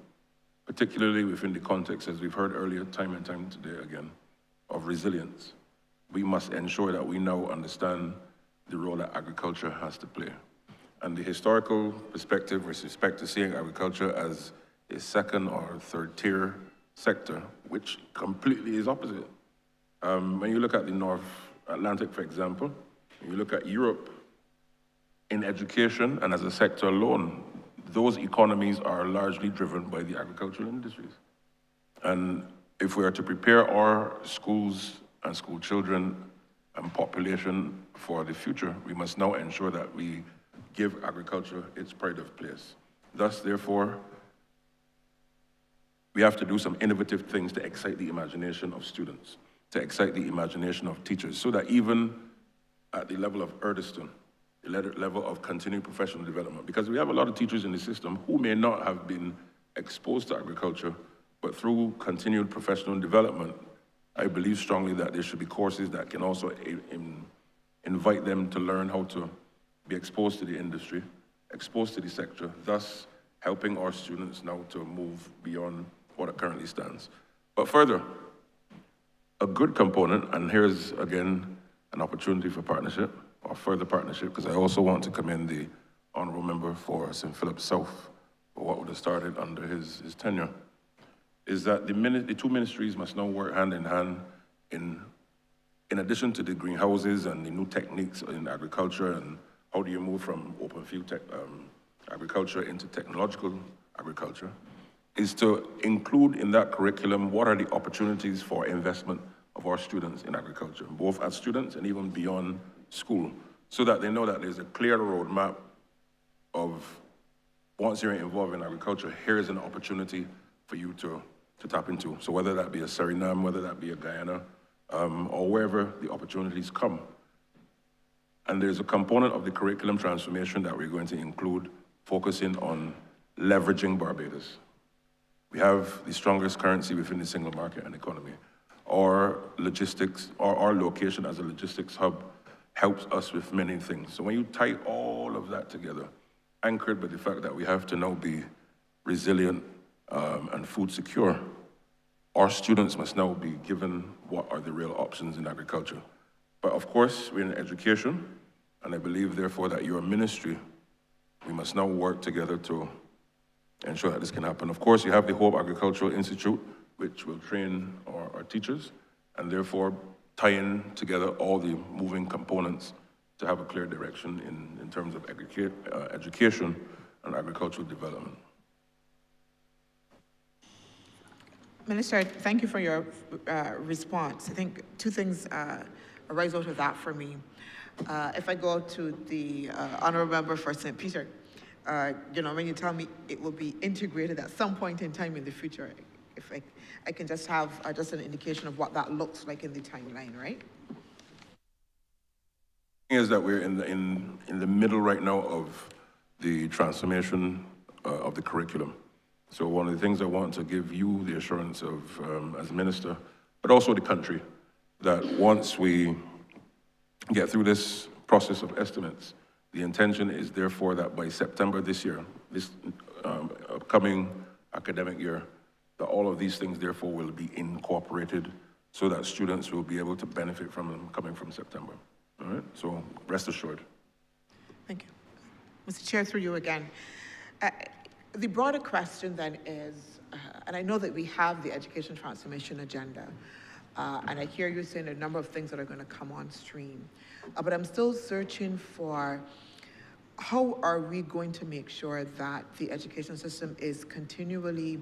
particularly within the context, as we've heard earlier, time and time today again, of resilience. We must ensure that we now understand the role that agriculture has to play. And the historical perspective with respect to seeing agriculture as a second or third tier sector, which completely is opposite. When you look at the North Atlantic, for example, when you look at Europe, in education and as a sector alone, those economies are largely driven by the agricultural industries. And if we are to prepare our schools and school children and population for the future, we must now ensure that we give agriculture its pride of place. Thus, therefore, we have to do some innovative things to excite the imagination of students, to excite the imagination of teachers, so that even at the level of Erdiston, the level of continued professional development, because we have a lot of teachers in the system who may not have been exposed to agriculture, but through continued professional development, I believe strongly that there should be courses that can also invite them to learn how to be exposed to the industry, exposed to the sector, thus helping our students now to move beyond what it currently stands. But further, a good component, and here's again an opportunity for partnership, or further partnership, because I also want to commend the Honourable Member for St. Philip South for what would have started under his tenure, is that the two ministries must now work hand in hand in addition to the greenhouses and the new techniques in agriculture and how do you move from open field agriculture into technological agriculture, is to include in that curriculum what are the opportunities for investment of our students in agriculture, both as students and even beyond school, so that they know that there's a clear roadmap of once you're involved in agriculture, here is an opportunity for you to tap into. So whether that be a Suriname, whether that be a Guyana, or wherever the opportunities come. And there's a component of the curriculum transformation that we're going to include focusing on leveraging Barbados. We have the strongest currency within the single market and economy. Our logistics, or our location as a logistics hub helps us with many things. So when you tie all of that together, anchored by the fact that we have to now be resilient and food secure, our students must now be given what are the real options in agriculture. But of course, we're in education, and I believe therefore that your ministry, we must now work together to ensure that this can happen. Of course, you have the Hope Agricultural Institute, which will train our teachers, and therefore tying together all the moving components to have a clear direction in terms of education and agricultural development. Minister, thank you for your response. I think two things arise out of that for me. If I go to the Honourable Member for St. Peter, you know, when you tell me it will be integrated at some point in time in the future, if I can just have just an indication of what that looks like in the timeline, right? Is that we're in the middle right now of the transformation of the curriculum. So one of the things I want to give you the assurance of as minister, but also the country, that once we get through this process of estimates, the intention is therefore that by September this year, this upcoming academic year, that all of these things therefore will be incorporated so that students will be able to benefit from them coming from September. All right, so rest assured. Thank you. Mr. Chair, through you again. The broader question then is, and I know that we have the education transformation agenda, and I hear you saying a number of things that are going to come on stream, but I'm still searching for how are we going to make sure that the education system is continually,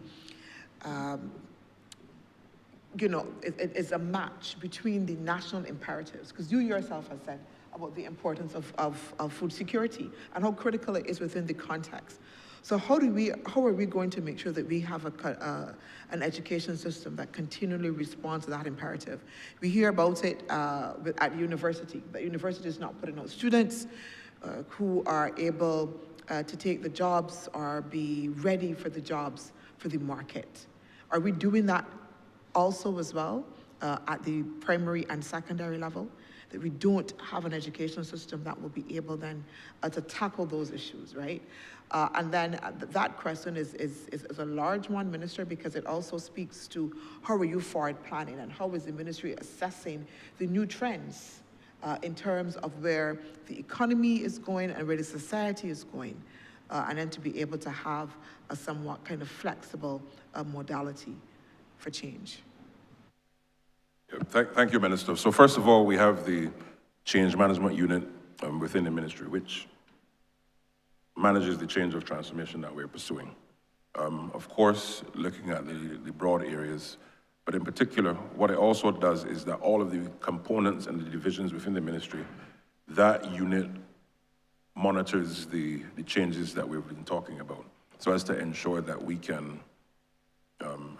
you know, it is a match between the national imperatives, because you yourself have said about the importance of food security and how critical it is within the context. So how are we going to make sure that we have an education system that continually responds to that imperative? We hear about it at university, that university is not putting out students who are able to take the jobs or be ready for the jobs for the market. Are we doing that also as well at the primary and secondary level? that we don't have an educational system that will be able then to tackle those issues, right? And then that question is a large one, Minister, because it also speaks to how are you forward planning and how is the ministry assessing the new trends in terms of where the economy is going and where the society is going, and then to be able to have a somewhat kind of flexible modality for change. Thank you, Minister. So first of all, we have the change management unit within the ministry, which manages the change of transformation that we're pursuing. Of course, looking at the broad areas, but in particular, what it also does is that all of the components and the divisions within the ministry, that unit monitors the changes that we've been talking about, so as to ensure that we can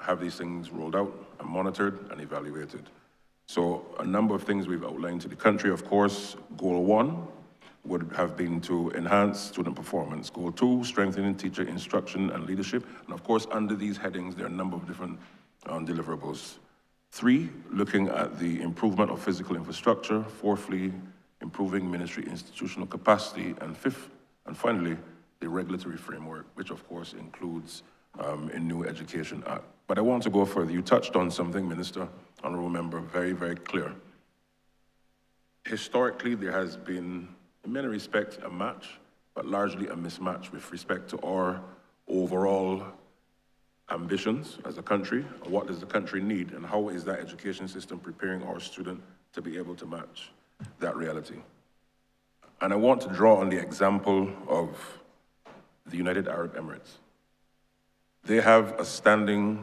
have these things rolled out and monitored and evaluated. So a number of things we've outlined to the country. Of course, goal 1 would have been to enhance student performance. Goal 2, strengthening teacher instruction and leadership. And of course, under these headings, there are a number of different deliverables. 3, looking at the improvement of physical infrastructure. 4thly, improving ministry institutional capacity. And 5th, and finally, the regulatory framework, which of course includes a new Education Act. But I want to go further. You touched on something, Minister, Honourable Member, very, very clear. Historically, there has been, in many respects, a match, but largely a mismatch with respect to our overall ambitions as a country, and what does the country need, and how is that education system preparing our student to be able to match that reality. And I want to draw on the example of the United Arab Emirates. They have a standing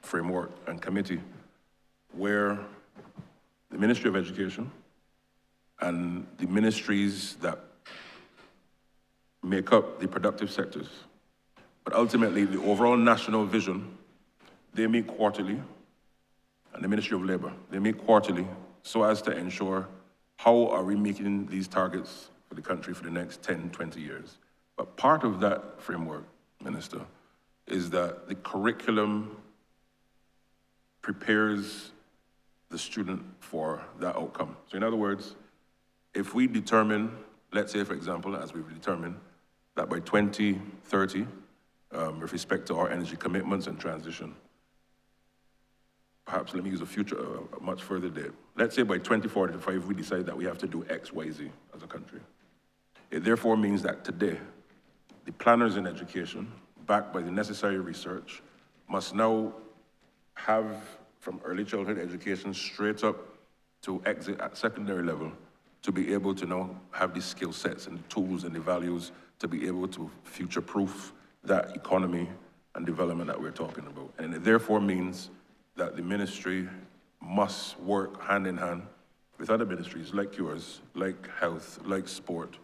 framework and committee where the Ministry of Education and the ministries that make up the productive sectors, but ultimately the overall national vision, they meet quarterly, and the Ministry of Labor, they meet quarterly so as to ensure how are we making these targets for the country for the next 10, 20 years. But part of that framework, Minister, is that the curriculum prepares the student for that outcome. So in other words, if we determine, let's say for example, as we've determined, that by 2030, with respect to our energy commitments and transition, perhaps let me use a much further date. Let's say by 2045, we decide that we have to do X, Y, Z as a country. It therefore means that today, the planners in education, backed by the necessary research, must now have from early childhood education straight up to exit at secondary level to be able to now have the skill sets and the tools and the values to be able to future-proof that economy and development that we're talking about. And it therefore means that the ministry must work hand in hand with other ministries like yours, like health, like sport,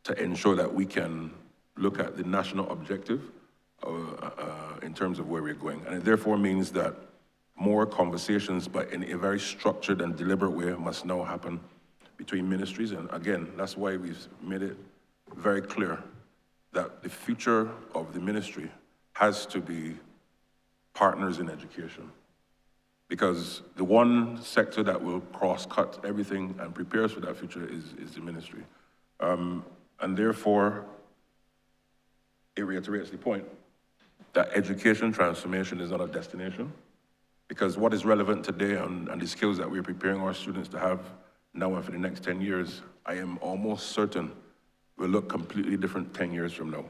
to ensure that we can look at the national objective in terms of where we're going. And it therefore means that more conversations, but in a very structured and deliberate way, must now happen between ministries. And again, that's why we've made it very clear that the future of the ministry has to be partners in education. Because the one sector that will cross-cut everything and prepare us for that future is the ministry. And therefore, it reiterates the point that education transformation is not a destination, because what is relevant today and the skills that we're preparing our students to have now and for the next 10 years, I am almost certain will look completely different 10 years from now.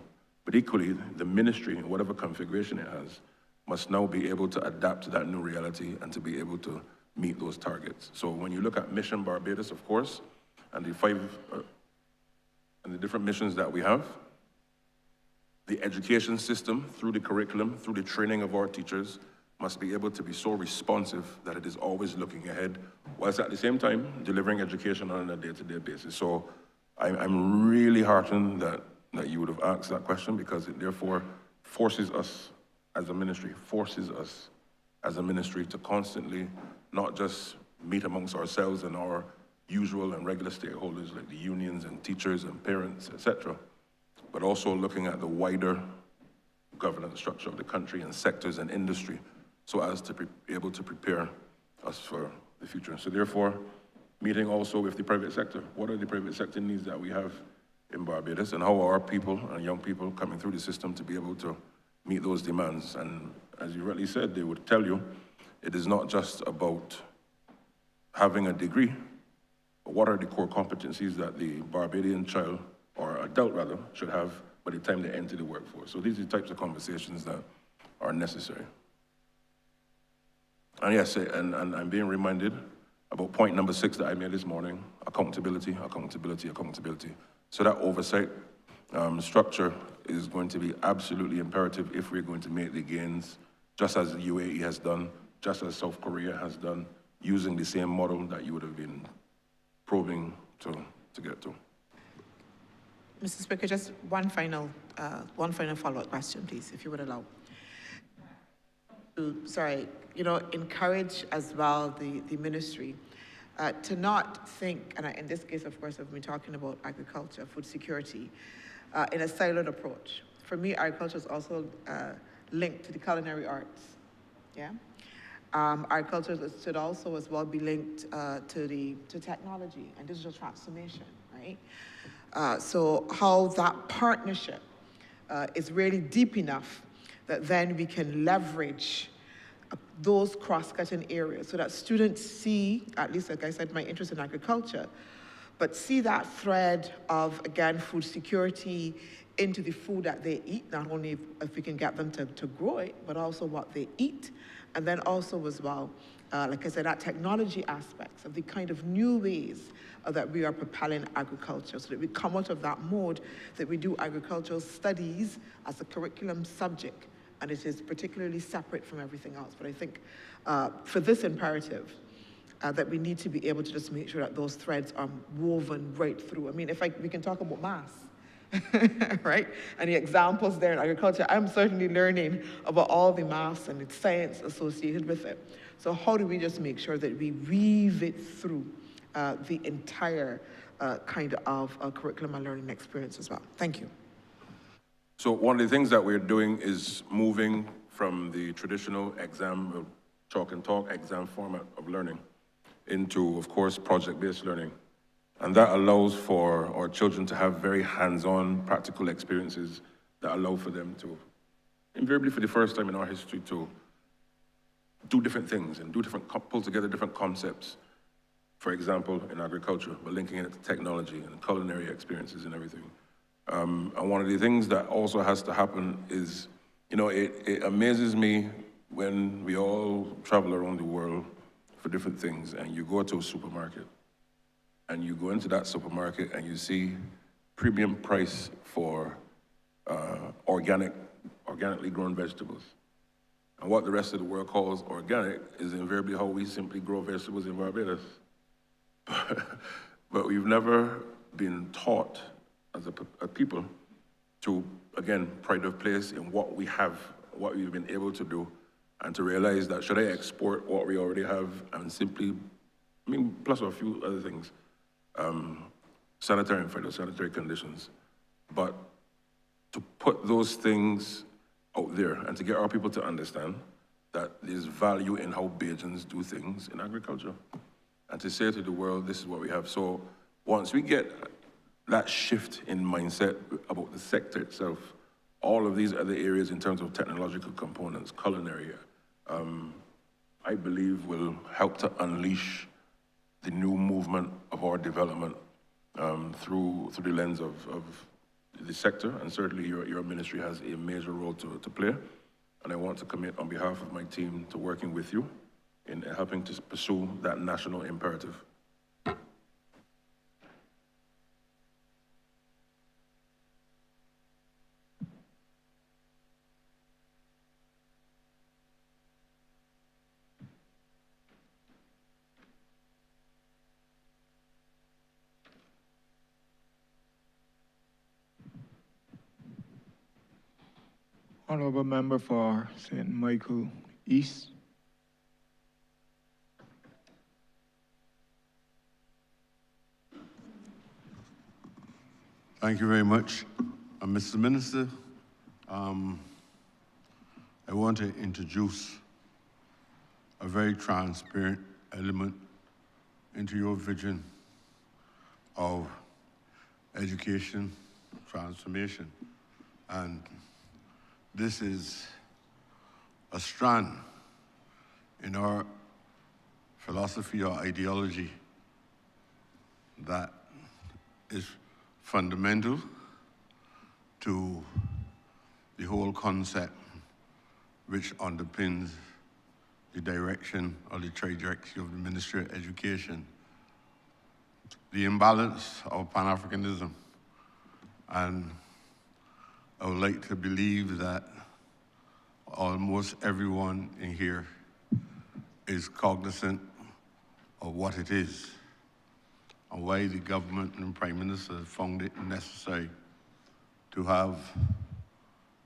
But equally, the ministry, in whatever configuration it has, must now be able to adapt to that new reality and to be able to meet those targets. So when you look at Mission Barbados, of course, and the 5 and the different missions that we have, the education system, through the curriculum, through the training of our teachers, must be able to be so responsive that it is always looking ahead, whilst at the same time delivering education on a day-to-day basis. So I'm really heartened that you would have asked that question, because it therefore forces us as a ministry, to constantly not just meet amongst ourselves and our usual and regular stakeholders like the unions and teachers and parents, etc., but also looking at the wider governance structure of the country and sectors and industry, so as to be able to prepare us for the future. So therefore, meeting also with the private sector. What are the private sector needs that we have in Barbados, and how are our people and young people coming through the system to be able to meet those demands? And as you rightly said, they would tell you, it is not just about having a degree, but what are the core competencies that the Barbadian child, or adult rather, should have by the time they enter the workforce. So these are the types of conversations that are necessary. And yes, and I'm being reminded about point number 6 that I made this morning, accountability, accountability, accountability. So that oversight structure is going to be absolutely imperative if we're going to make the gains, just as the UAE has done, just as South Korea has done, using the same model that you would have been probing to get to. Mr. Speaker, just one final follow-up question, please, if you would allow. Encourage as well the ministry to not think, and in this case, of course, I've been talking about agriculture, food security, in a siloed approach. For me, agriculture is also linked to the culinary arts, yeah? Agriculture should also as well be linked to technology and digital transformation, right? So how that partnership is really deep enough that then we can leverage those cross-cutting areas so that students see, at least like I said, my interest in agriculture, but see that thread of, again, food security into the food that they eat, not only if we can get them to grow it, but also what they eat. And then also as well, like I said, that technology aspects of the kind of new ways that we are propelling agriculture so that we come out of that mode that we do agricultural studies as a curriculum subject, and it is particularly separate from everything else. But I think for this imperative, that we need to be able to just make sure that those threads are woven right through. I mean, we can talk about maths, right? And the examples there in agriculture, I'm certainly learning about all the maths and the science associated with it. So how do we just make sure that we weave it through the entire kind of curriculum and learning experience as well? Thank you. So one of the things that we're doing is moving from the traditional exam, chalk and talk exam format of learning into, of course, project-based learning. And that allows for our children to have very hands-on practical experiences that allow for them to, invariably for the first time in our history, to do different things and pull together different concepts. For example, in agriculture, we're linking it to technology and culinary experiences and everything. And one of the things that also has to happen is, it amazes me when we all travel around the world for different things and you go to a supermarket and you go into that supermarket and you see premium price for organically grown vegetables. And what the rest of the world calls organic is invariably how we simply grow vegetables in Barbados. But we've never been taught as a people to, again, pride of place in what we have, what we've been able to do, and to realize that should I export what we already have and simply, plus a few other things, sanitary and phytosanitary conditions, but to put those things out there and to get our people to understand that there's value in how Bajans do things in agriculture. And to say to the world, this is what we have. So once we get that shift in mindset about the sector itself, all of these other areas in terms of technological components, culinary, I believe will help to unleash the new movement of our development through the lens of the sector, and certainly your ministry has a major role to play. And I want to commit on behalf of my team to working with you in helping to pursue that national imperative. Honourable member for St. Michael East. Thank you very much. Mr. Minister, I want to introduce a very transparent element into your vision of education transformation. And this is a strand in our philosophy or ideology that is fundamental to the whole concept which underpins the direction or the trajectory of the Ministry of Education. The imbalance of Pan-Africanism. And I would like to believe that almost everyone in here is cognizant of what it is and why the government and Prime Minister found it necessary to have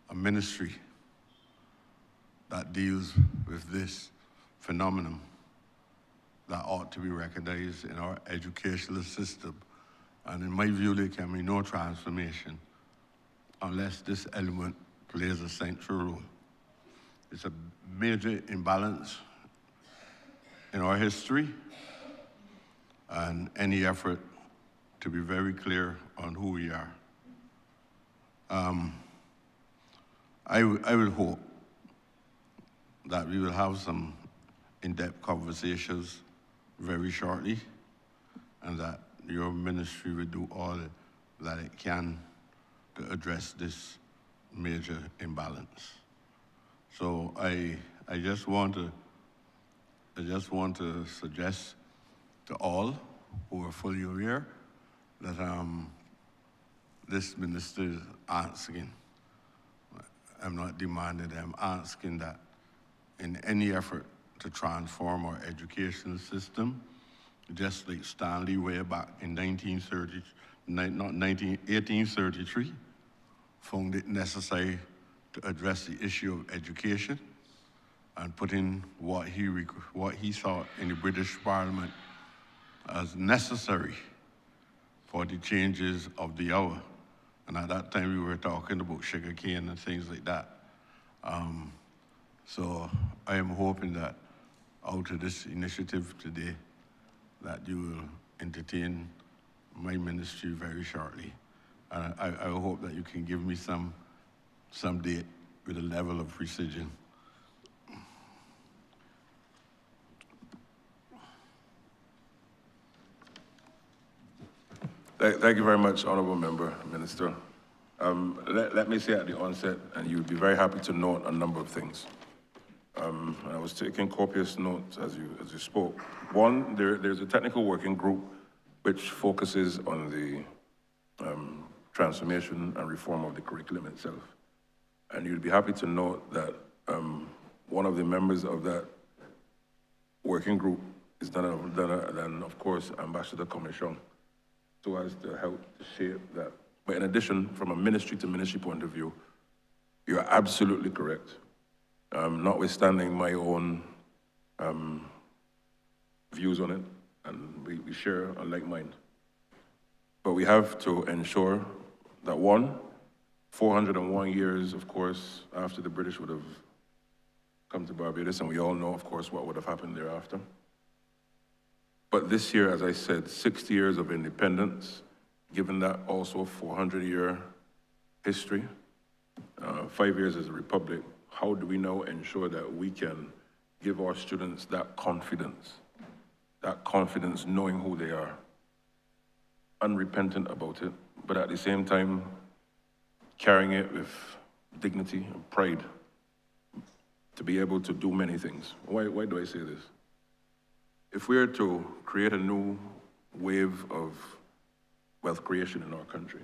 a ministry that deals with this phenomenon that ought to be recognized in our educational system. And in my view, there can be no transformation unless this element plays a central role. It's a major imbalance in our history, and any effort to be very clear on who we are. I would hope that we will have some in-depth conversations very shortly, and that your ministry will do all that it can to address this major imbalance. So I just want to suggest to all who are fully aware that this minister is asking, I'm not demanding, I'm asking that in any effort to transform our educational system, just like Stanley way back in 1833, found it necessary to address the issue of education and put in what he saw in the British Parliament as necessary for the changes of the hour. And at that time, we were talking about sugarcane and things like that. So I am hoping that out of this initiative today, that you will entertain my ministry very shortly. And I hope that you can give me some date with a level of precision. Thank you very much, Honourable Member, Minister. Let me say at the onset, and you'd be very happy to note a number of things. And I was taking copious notes as you spoke. One, there's a technical working group which focuses on the transformation and reform of the curriculum itself. And you'd be happy to note that one of the members of that working group is none other than, of course, Ambassador Commission, so as to help to shape that. But in addition, from a ministry to ministry point of view, you're absolutely correct. Notwithstanding my own views on it, and we share a like mind. But we have to ensure that, one, 401 years, of course, after the British would have come to Barbados, and we all know, of course, what would have happened thereafter. But this year, as I said, 60 years of independence, given that also 400-year history, 5 years as a republic, how do we now ensure that we can give our students that confidence knowing who they are, unrepentant about it, but at the same time, carrying it with dignity and pride to be able to do many things. Why do I say this? If we are to create a new wave of wealth creation in our country,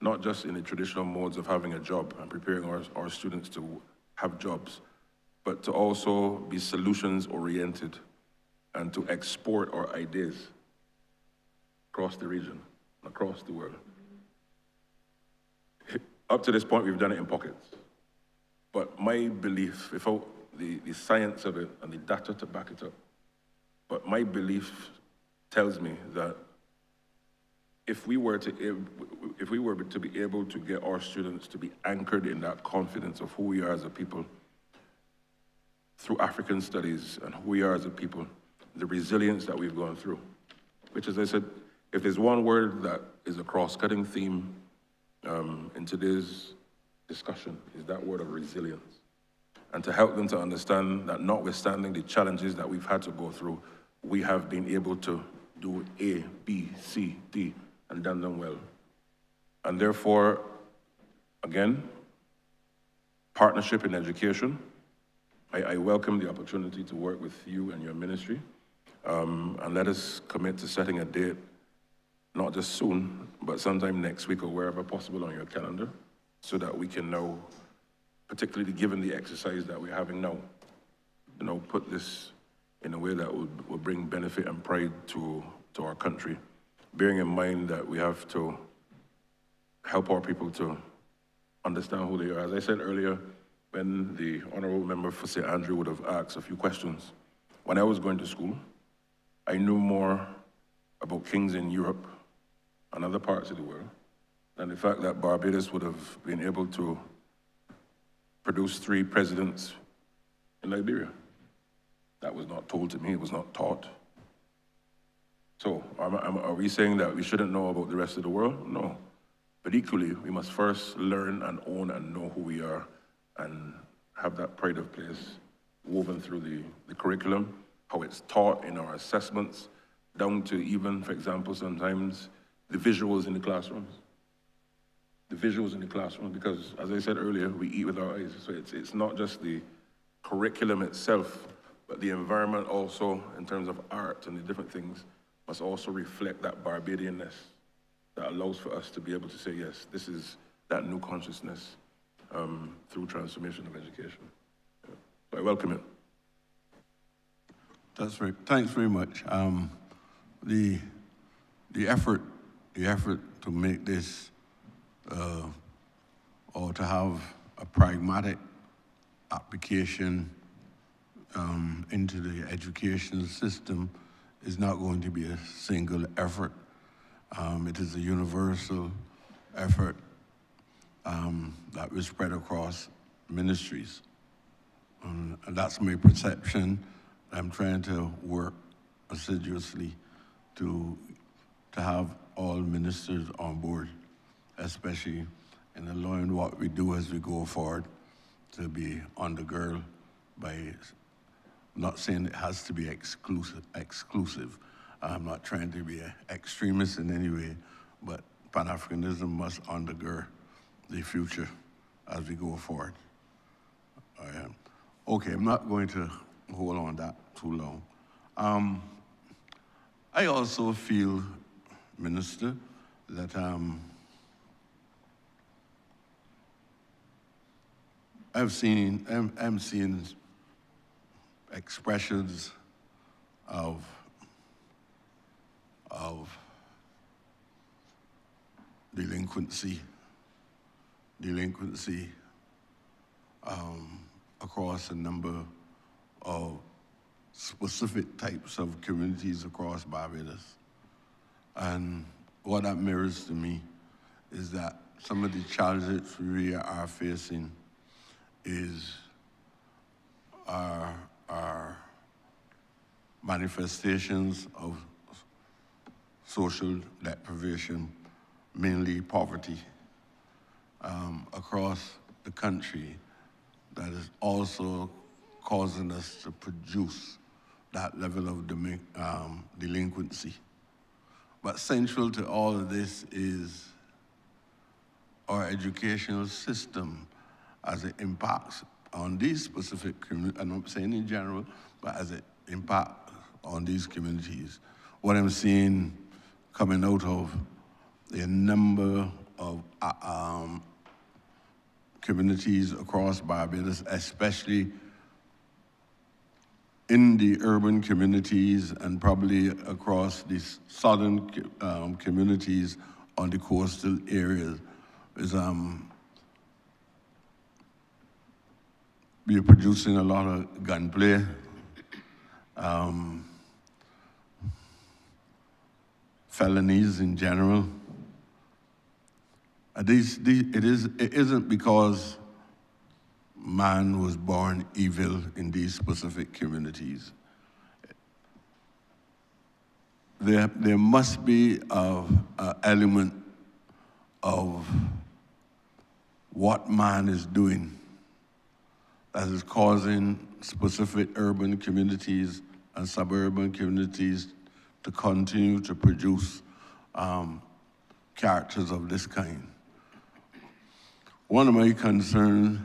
not just in the traditional modes of having a job and preparing our students to have jobs, but to also be solutions-oriented and to export our ideas across the region, across the world. Up to this point, we've done it in pockets. But my belief, without the science of it and the data to back it up, but my belief tells me that if we were to be able to get our students to be anchored in that confidence of who we are as a people through African studies and who we are as a people, the resilience that we've gone through, which, as I said, if there's one word that is a cross-cutting theme in today's discussion, is that word of resilience. And to help them to understand that notwithstanding the challenges that we've had to go through, we have been able to do A, B, C, D, and done them well. And therefore, again, partnership in education. I welcome the opportunity to work with you and your ministry. And let us commit to setting a date, not just soon, but sometime next week or wherever possible on your calendar, so that we can now, particularly given the exercise that we're having now, put this in a way that will bring benefit and pride to our country, bearing in mind that we have to help our people to understand who they are. As I said earlier, when the Honourable Member for St. Andrew would have asked a few questions, when I was going to school, I knew more about kings in Europe and other parts of the world than the fact that Barbados would have been able to produce 3 presidents in Liberia. That was not told to me, it was not taught. So are we saying that we shouldn't know about the rest of the world? No. But equally, we must first learn and own and know who we are and have that pride of place woven through the curriculum, how it's taught in our assessments, down to even, for example, sometimes the visuals in the classrooms. The visuals in the classroom, because as I said earlier, we eat with our eyes. So it's not just the curriculum itself, but the environment also, in terms of art and the different things, must also reflect that Barbadianness that allows for us to be able to say, yes, this is that new consciousness through transformation of education. So I welcome it. Thanks very much. The effort to make this or to have a pragmatic application into the education system is not going to be a single effort. It is a universal effort that will spread across ministries. And that's my perception. I'm trying to work assiduously to have all ministers on board, especially in allowing what we do as we go forward to be undergirded by, not saying it has to be exclusive. I'm not trying to be an extremist in any way, but Pan-Africanism must undergird the future as we go forward. Okay, I'm not going to hold on that too long. I also feel, Minister, that I'm seeing expressions of delinquency across a number of specific types of communities across Barbados. And what that mirrors to me is that some of the challenges we are facing are manifestations of social deprivation, mainly poverty, across the country, that is also causing us to produce that level of delinquency. But central to all of this is our educational system as it impacts on these specific communities. I'm not saying in general, but as it impacts on these communities. What I'm seeing coming out of a number of communities across Barbados, especially in the urban communities and probably across the southern communities on the coastal areas, is we're producing a lot of gunplay, felonies in general. It isn't because man was born evil in these specific communities. there must be an element of what man is doing that is causing specific urban communities and suburban communities to continue to produce characters of this kind. One of my concerns,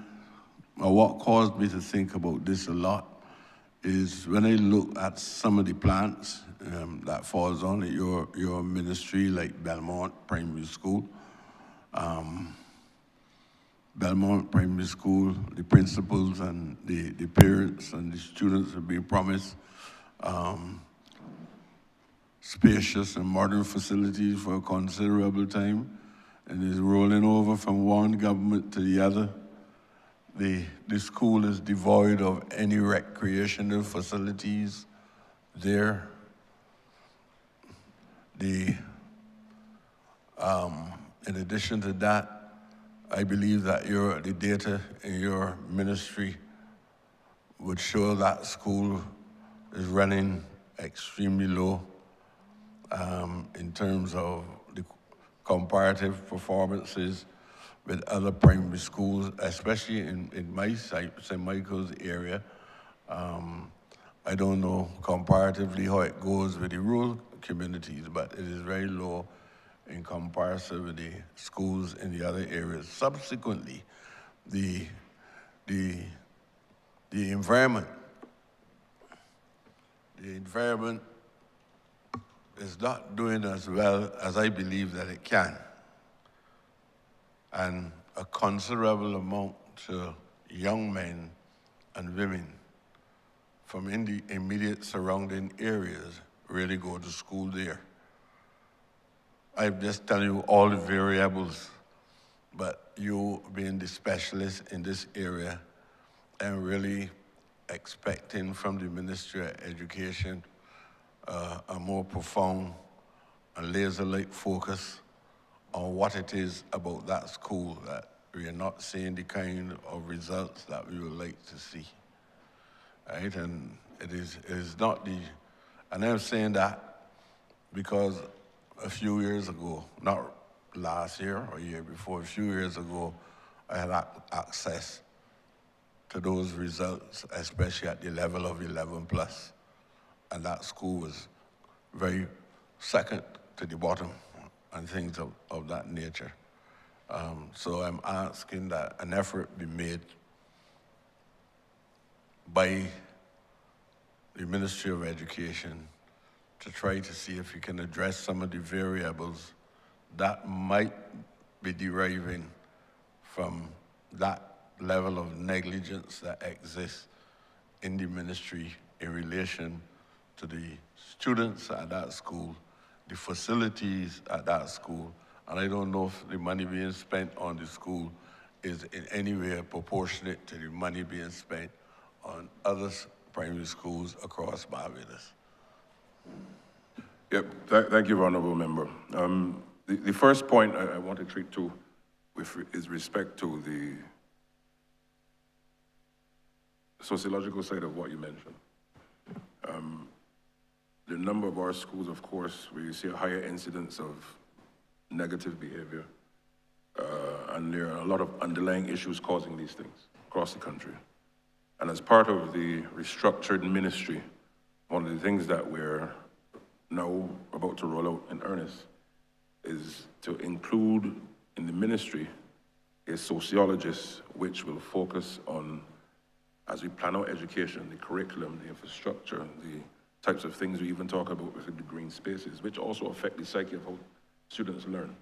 or what caused me to think about this a lot, is when I look at some of the plants that falls under your ministry, like Belmont Primary School. Belmont Primary School, the principals and the parents and the students have been promised spacious and modern facilities for a considerable time, and is rolling over from one government to the other. The school is devoid of any recreational facilities there. In addition to that, I believe that the data in your ministry would show that school is running extremely low in terms of the comparative performances with other primary schools, especially in my site, St. Michael's area. I don't know comparatively how it goes with the rural communities, but it is very low in comparison with the schools in the other areas. Subsequently, the environment is not doing as well as I believe that it can. And a considerable amount to young men and women from in the immediate surrounding areas really go to school there. I'm just telling you all the variables, but you being the specialist in this area and really expecting from the Ministry of Education a more profound and laser-like focus on what it is about that school that we are not seeing the kind of results that we would like to see, right? And it is not and I'm saying that because a few years ago, not last year or year before, a few years ago, I had access to those results, especially at the level of 11+. And that school was very second to the bottom and things of that nature. So I'm asking that an effort be made by the Ministry of Education to try to see if you can address some of the variables that might be deriving from that level of negligence that exists in the ministry in relation to the students at that school, the facilities at that school, and I don't know if the money being spent on the school is in any way proportionate to the money being spent on other primary schools across Barbados. Yep, thank you, Honourable Member. The first point I want to treat to is respect to the sociological side of what you mentioned. The number of our schools, of course, where you see a higher incidence of negative behavior, and there are a lot of underlying issues causing these things across the country. And as part of the restructured ministry, one of the things that we're now about to roll out in earnest is to include in the ministry a sociologist which will focus on, as we plan our education, the curriculum, the infrastructure, the types of things we even talk about within the green spaces, which also affect the psyche of how students learn.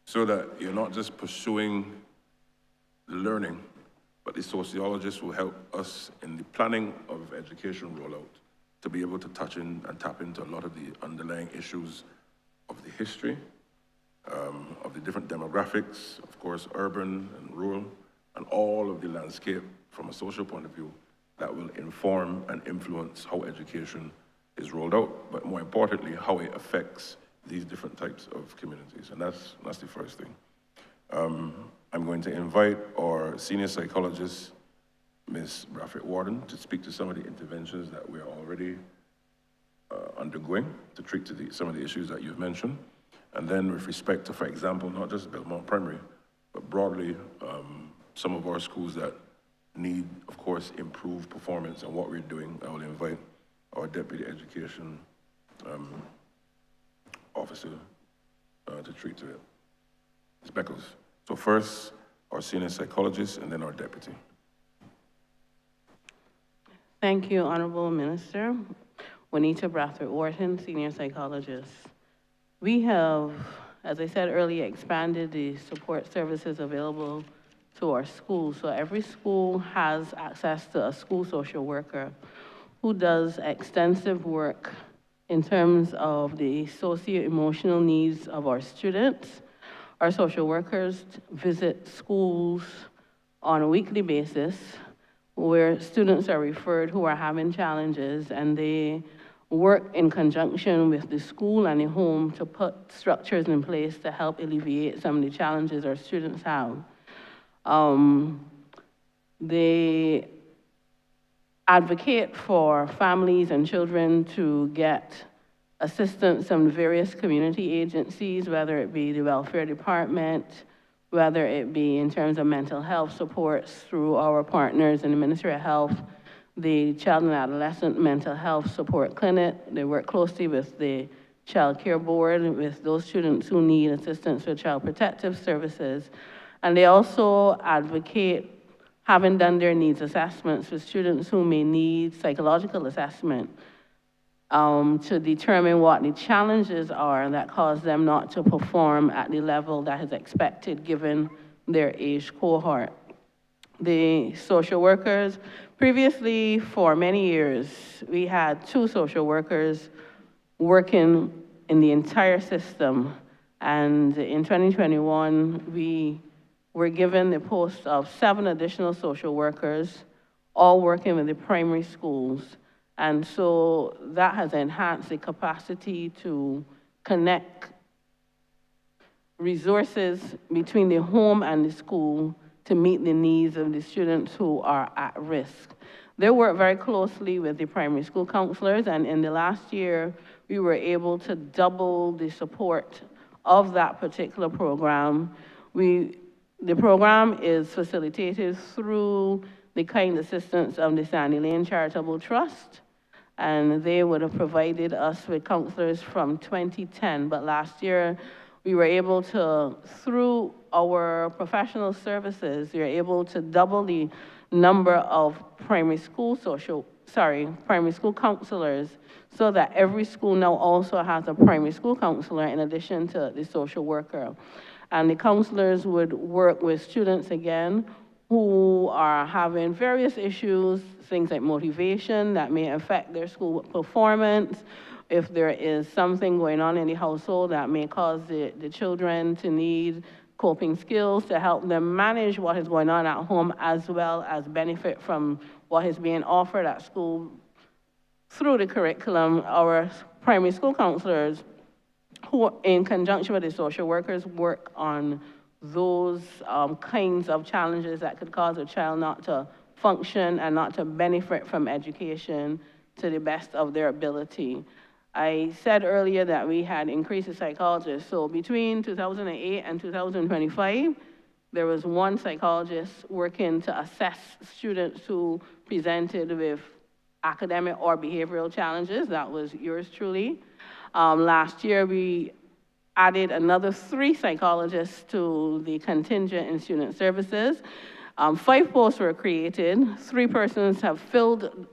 So that you're not just pursuing the learning, but the sociologists will help us in the planning of education rollout to be able to touch in and tap into a lot of the underlying issues of the history, of the different demographics, of course, urban and rural, and all of the landscape from a social point of view that will inform and influence how education is rolled out, but more importantly, how it affects these different types of communities. And that's the first thing. I'm going to invite our senior psychologist, Ms. Bradford Warden, to speak to some of the interventions that we're already undergoing to treat some of the issues that you've mentioned. And then with respect to, for example, not just Belmont Primary, but broadly, some of our schools that need, of course, improved performance and what we're doing, I will invite our Deputy Education Officer to treat to it. Ms. Beckles. So first, our senior psychologist, and then our deputy. Thank you, Honorable Minister. Juanita Brathwaite-Wharton, senior psychologist. We have, as I said earlier, expanded the support services available to our schools. So every school has access to a school social worker who does extensive work in terms of the socio-emotional needs of our students. Our social workers visit schools on a weekly basis where students are referred who are having challenges, and they work in conjunction with the school and the home to put structures in place to help alleviate some of the challenges our students have. They advocate for families and children to get assistance from various community agencies, whether it be the welfare department, whether it be in terms of mental health supports through our partners in the Ministry of Health, the Child and Adolescent Mental Health Support Clinic. They work closely with the Child Care Board, with those students who need assistance with child protective services. And they also advocate, having done their needs assessments, for students who may need psychological assessment to determine what the challenges are that cause them not to perform at the level that is expected given their age cohort. The social workers, previously for many years, we had 2 social workers working in the entire system. And in 2021, we were given the post of 7 additional social workers, all working with the primary schools. And so that has enhanced the capacity to connect resources between the home and the school to meet the needs of the students who are at risk. They work very closely with the primary school counselors, and in the last year, we were able to double the support of that particular program. The program is facilitated through the kind assistance of the Sandy Lane Charitable Trust, and they would have provided us with counselors from 2010, but last year we were able to, through our professional services, we were able to double the number of primary school counselors, so that every school now also has a primary school counselor in addition to the social worker. And the counselors would work with students again who are having various issues, things like motivation that may affect their school performance, if there is something going on in the household that may cause the children to need coping skills to help them manage what is going on at home, as well as benefit from what is being offered at school through the curriculum. Our primary school counselors, who in conjunction with the social workers, work on those kinds of challenges that could cause a child not to function and not to benefit from education to the best of their ability. I said earlier that we had increased the psychologists. So between 2008 and 2025, there was 1 psychologist working to assess students who presented with academic or behavioral challenges. That was yours truly. Last year, we added another 3 psychologists to the contingent in student services. 5 posts were created. 3 persons have filled.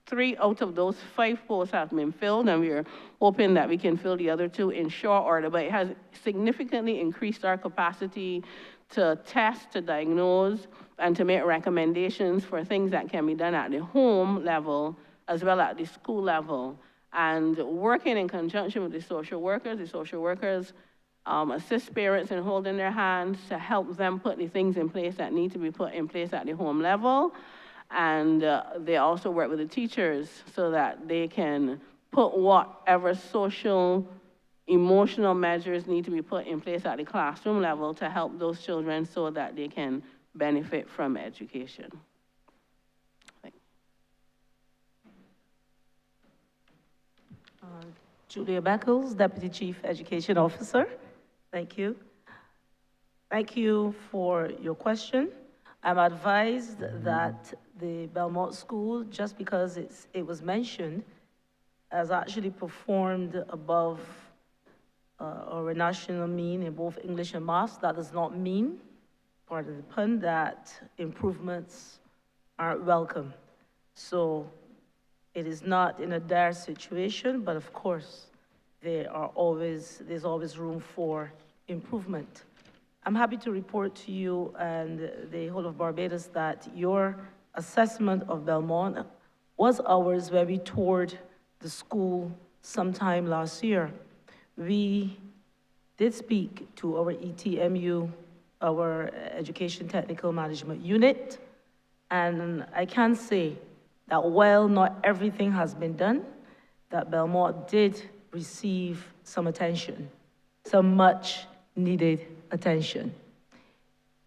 3 out of those 5 posts have been filled, and we are hoping that we can fill the other 2 in short order. But it has significantly increased our capacity to test, to diagnose, and to make recommendations for things that can be done at the home level as well as at the school level. And working in conjunction with the social workers assist parents in holding their hands to help them put the things in place that need to be put in place at the home level. And they also work with the teachers so that they can put whatever social, emotional measures need to be put in place at the classroom level to help those children so that they can benefit from education. Julia Beckles, Deputy Chief Education Officer. Thank you. Thank you for your question. I'm advised that the Belmont School, just because it was mentioned, has actually performed above our national mean in both English and maths. That does not mean, part of the pun, that improvements aren't welcome. So it is not in a dire situation, but of course, there's always room for improvement. I'm happy to report to you and the whole of Barbados that your assessment of Belmont was ours when we toured the school sometime last year. We did speak to our ETMU, our Education Technical Management Unit, and I can say that while not everything has been done, that Belmont did receive some attention, some much needed attention.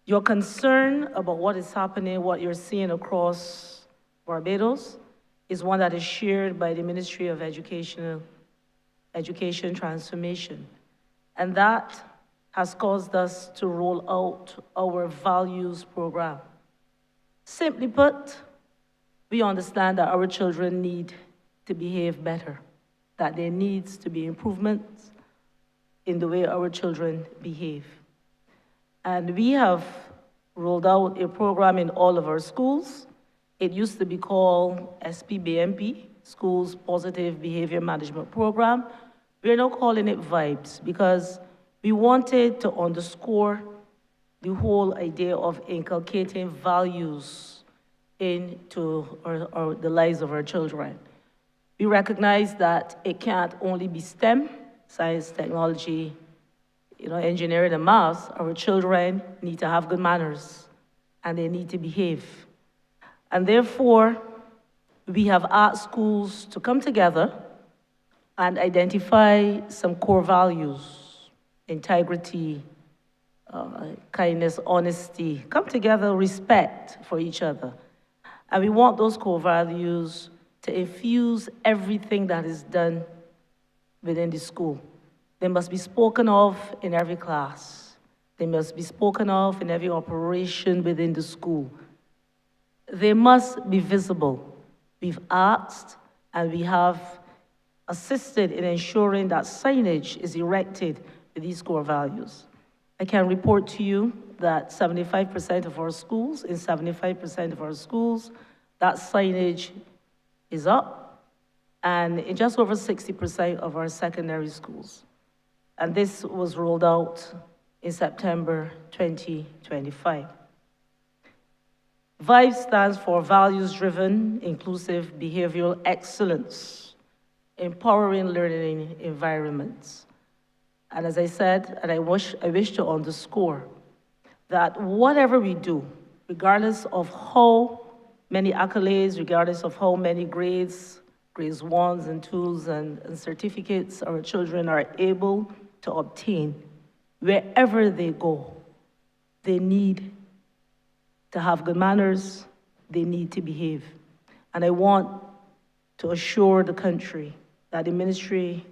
Your concern about what is happening, what you're seeing across Barbados, is one that is shared by the Ministry of Education Transformation. And that has caused us to roll out our values program. Simply put, we understand that our children need to behave better, that there needs to be improvements in the way our children behave. And we have rolled out a program in all of our schools. It used to be called SPBMP, Schools Positive Behavior Management Program. We are now calling it VIBES because we wanted to underscore the whole idea of inculcating values into the lives of our children. We recognize that it can't only be STEM, science, technology, engineering and math. Our children need to have good manners and they need to behave. And therefore, we have asked schools to come together and identify some core values: integrity, kindness, honesty. Come together, respect for each other. And we want those core values to infuse everything that is done within the school. They must be spoken of in every class. They must be spoken of in every operation within the school. They must be visible. We've asked and we have assisted in ensuring that signage is erected with these core values. I can report to you that 75% of our schools, in 75% of our schools, that signage is up, and in just over 60% of our secondary schools. And this was rolled out in September 2025. VIBE stands for Values-Driven Inclusive Behavioral Excellence, Empowering Learning Environments. And as I said, and I wish to underscore that whatever we do, regardless of how many accolades, regardless of how many grades 1s and 2s and certificates our children are able to obtain, wherever they go, they need to have good manners, they need to behave. And I want to assure the country that the Ministry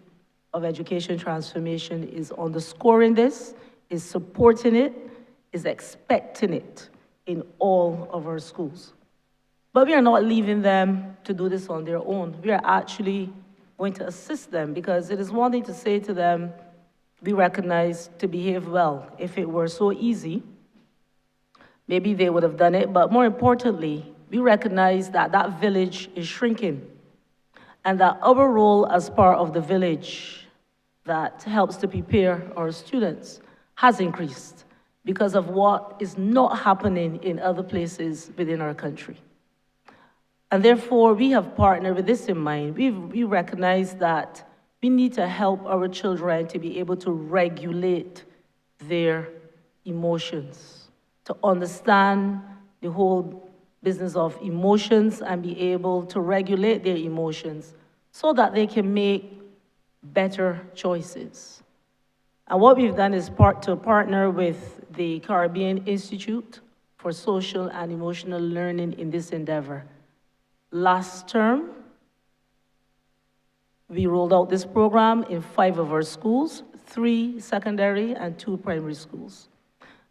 of Education Transformation is underscoring this, is supporting it, is expecting it in all of our schools. But we are not leaving them to do this on their own. We are actually going to assist them, because it is one thing to say to them, we recognize to behave well. If it were so easy, maybe they would have done it, but more importantly, we recognize that that village is shrinking, and that our role as part of the village that helps to prepare our students has increased because of what is not happening in other places within our country. And therefore, we have partnered with this in mind. We recognize that we need to help our children to be able to regulate their emotions, to understand the whole business of emotions and be able to regulate their emotions so that they can make better choices. And what we've done is to partner with the Caribbean Institute for Social and Emotional Learning in this endeavor. Last term, We rolled out this program in 5 of our schools, 3 secondary and 2 primary schools.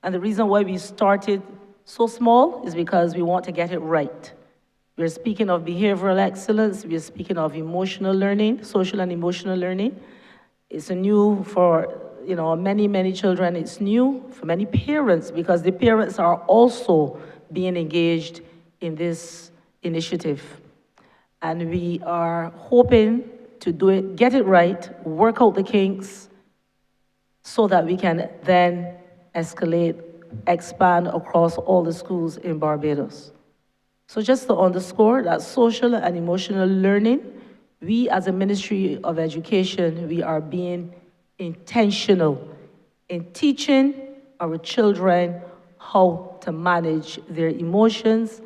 And the reason why we started so small is because we want to get it right. We're speaking of behavioral excellence, we're speaking of emotional learning, social and emotional learning. It's new for many, many children. It's new for many parents because the parents are also being engaged in this initiative. And we are hoping to do it, get it right, work out the kinks so that we can then escalate, expand across all the schools in Barbados. So just to underscore that social and emotional learning, we as a Ministry of Education, we are being intentional in teaching our children how to manage their emotions,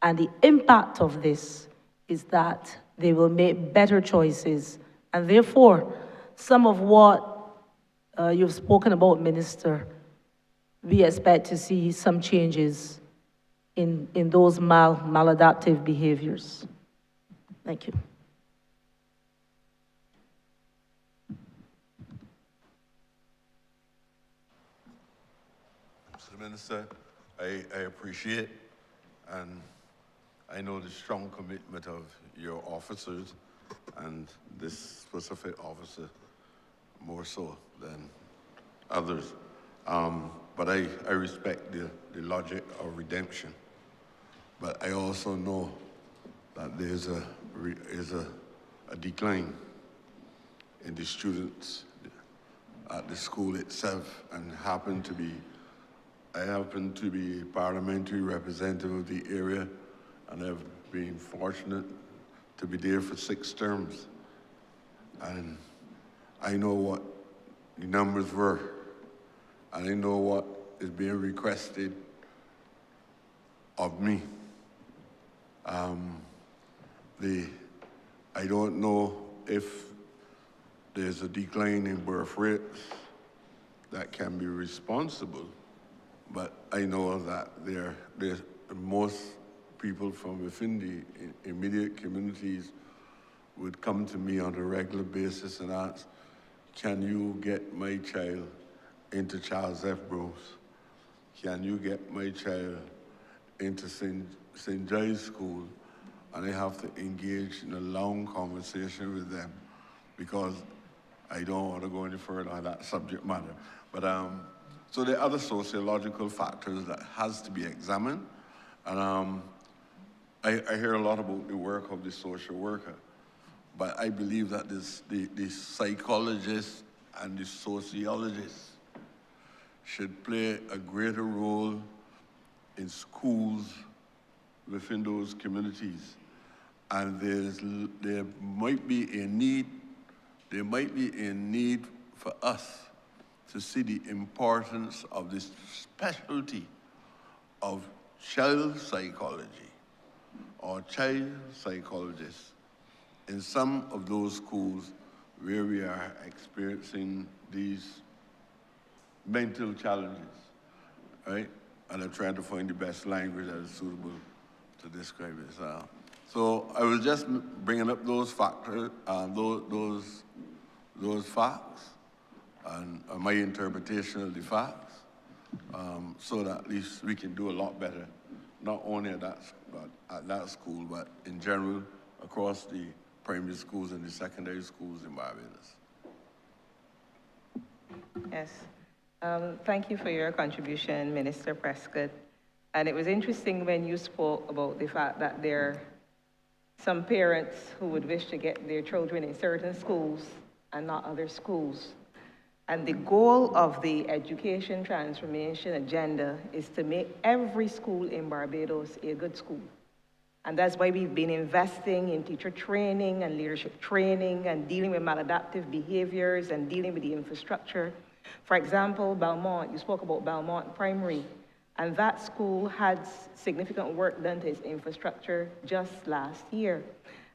and the impact of this is that they will make better choices. And therefore, some of what you've spoken about, Minister, we expect to see some changes in those maladaptive behaviors. Thank you. Mr. Minister, I appreciate and I know the strong commitment of your officers and this specific officer more so than others. But I respect the logic of redemption. But I also know that there's a decline in the students at the school itself, and I happen to be parliamentary representative of the area, and I've been fortunate to be there for 6 terms. And I know what the numbers were, and I know what is being requested of me. I don't know if there's a decline in birth rates that can be responsible, but I know that there's most people from within the immediate communities would come to me on a regular basis and ask, can you get my child into Charles F. Bruce? Can you get my child into St. Giles School? And I have to engage in a long conversation with them because I don't want to go any further on that subject matter. But so there are other sociological factors that has to be examined. And I hear a lot about the work of the social worker, but I believe that the psychologists and the sociologists should play a greater role in schools within those communities. And there might be a need for us to see the importance of this specialty of child psychology or child psychologists in some of those schools where we are experiencing these mental challenges, right? And I'm trying to find the best language that is suitable to describe it. So I was just bringing up those factors, those facts, and my interpretation of the facts, so that at least we can do a lot better, not only at that school, but in general across the primary schools and the secondary schools in Barbados. Yes. Thank you for your contribution, Minister Prescott. And it was interesting when you spoke about the fact that there are some parents who would wish to get their children in certain schools and not other schools. And the goal of the education transformation agenda is to make every school in Barbados a good school. And that's why we've been investing in teacher training and leadership training and dealing with maladaptive behaviors and dealing with the infrastructure. For example, Belmont, you spoke about Belmont Primary, and that school had significant work done to its infrastructure just last year.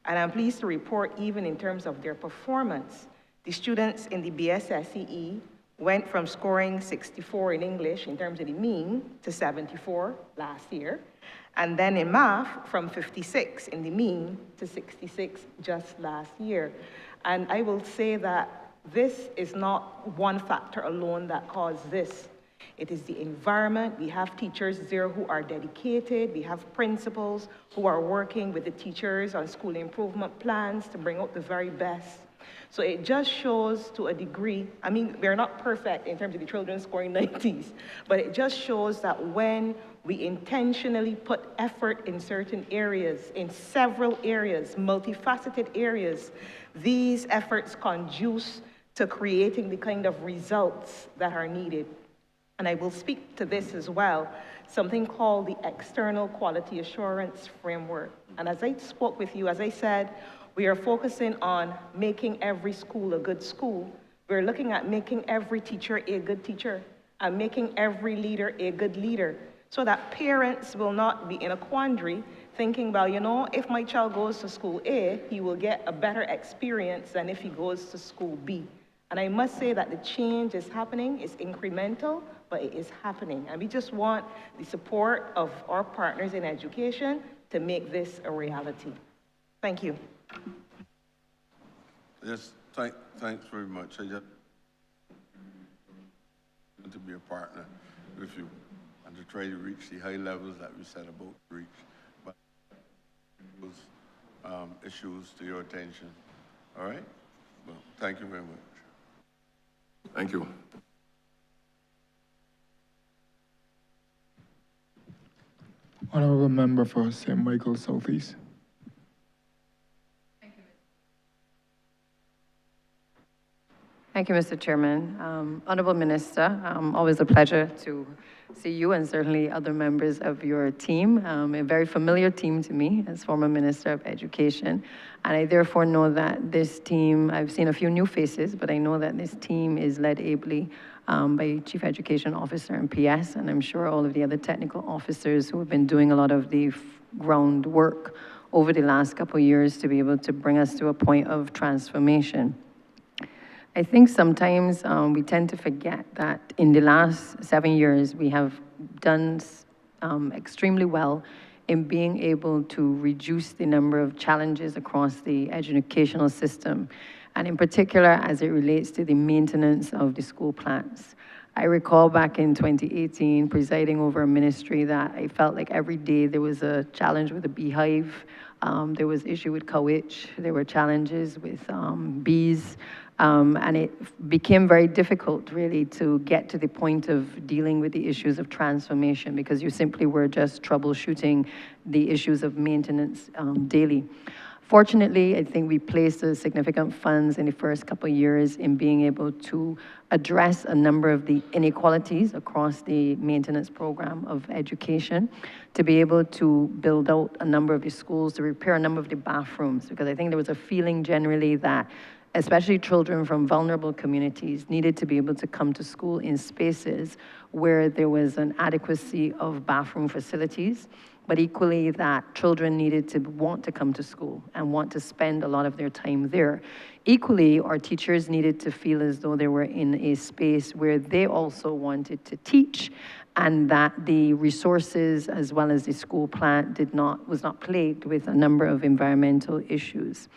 And I'm pleased to report, even in terms of their performance, the students in the BSSCE went from scoring 64 in English in terms of the mean to 74 last year. And then in math, from 56 in the mean to 66 just last year. And I will say that this is not one factor alone that caused this. It is the environment. We have teachers there who are dedicated. We have principals who are working with the teachers on school improvement plans to bring out the very best. So it just shows to a degree, I mean, we're not perfect in terms of the children scoring 90s, but it just shows that when we intentionally put effort in certain areas, in several areas, multifaceted areas, these efforts conduce to creating the kind of results that are needed. And I will speak to this as well, something called the External Quality Assurance Framework. And as I spoke with you, as I said, we are focusing on making every school a good school. We're looking at making every teacher a good teacher and making every leader a good leader so that parents will not be in a quandary thinking, well, you know, if my child goes to school A, he will get a better experience than if he goes to school B. And I must say that the change is happening. It's incremental, but it is happening. And we just want the support of our partners in education to make this a reality. Thank you. Yes, thanks very much. I just want to be a partner with you and to try to reach the high levels that we set about to reach. But those issues to your attention. All right? Well, thank you very much. Thank you. Honourable member for St. Michael Southeast. Thank you, Mr. Chairman. Honourable Minister, always a pleasure to see you and certainly other members of your team. A very familiar team to me as former Minister of Education. And I therefore know that this team, I've seen a few new faces, but I know that this team is led ably by Chief Education Officer and PS, and I'm sure all of the other technical officers who have been doing a lot of the groundwork over the last couple of years to be able to bring us to a point of transformation. I think sometimes we tend to forget that in the last 7 years, we have done extremely well in being able to reduce the number of challenges across the educational system, and in particular as it relates to the maintenance of the school plans. I recall back in 2018 presiding over a ministry that I felt like every day there was a challenge with the beehive, there was issue with cowitch, there were challenges with bees, and it became very difficult, really, to get to the point of dealing with the issues of transformation because you simply were just troubleshooting the issues of maintenance daily. Fortunately, I think we placed significant funds in the first couple of years in being able to address a number of the inequalities across the maintenance program of education, to be able to build out a number of the schools, to repair a number of the bathrooms, because I think there was a feeling generally that especially children from vulnerable communities needed to be able to come to school in spaces where there was an adequacy of bathroom facilities, but equally that children needed to want to come to school and want to spend a lot of their time there. Equally, our teachers needed to feel as though they were in a space where they also wanted to teach, and that the resources as well as the school plan was not plagued with a number of environmental issues.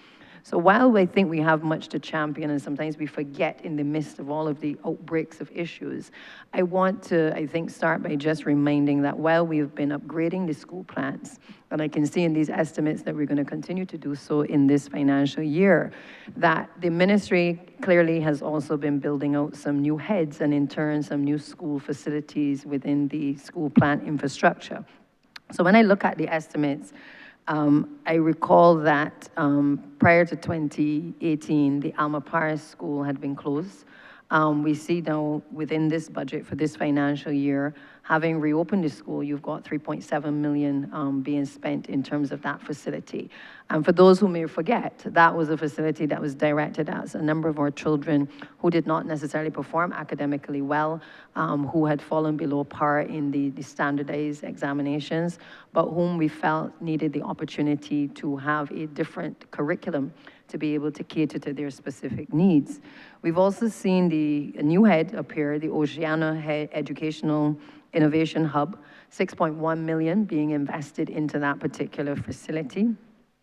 So while I think we have much to champion, and sometimes we forget in the midst of all of the outbreaks of issues, I want to, I think, start by just reminding that while we've been upgrading the school plans, and I can see in these estimates that we're going to continue to do so in this financial year, that the ministry clearly has also been building out some new heads and in turn some new school facilities within the school plan infrastructure. So when I look at the estimates, I recall that prior to 2018, the Alma Paris School had been closed. We see now within this budget for this financial year having reopened the school, you've got 3.7 million being spent in terms of that facility. And for those who may forget, that was a facility that was directed at a number of our children who did not necessarily perform academically well, who had fallen below par in the standardized examinations, but whom we felt needed the opportunity to have a different curriculum to be able to cater to their specific needs. We've also seen a new head appear, the Oceana Educational Innovation Hub, 6.1 million being invested into that particular facility,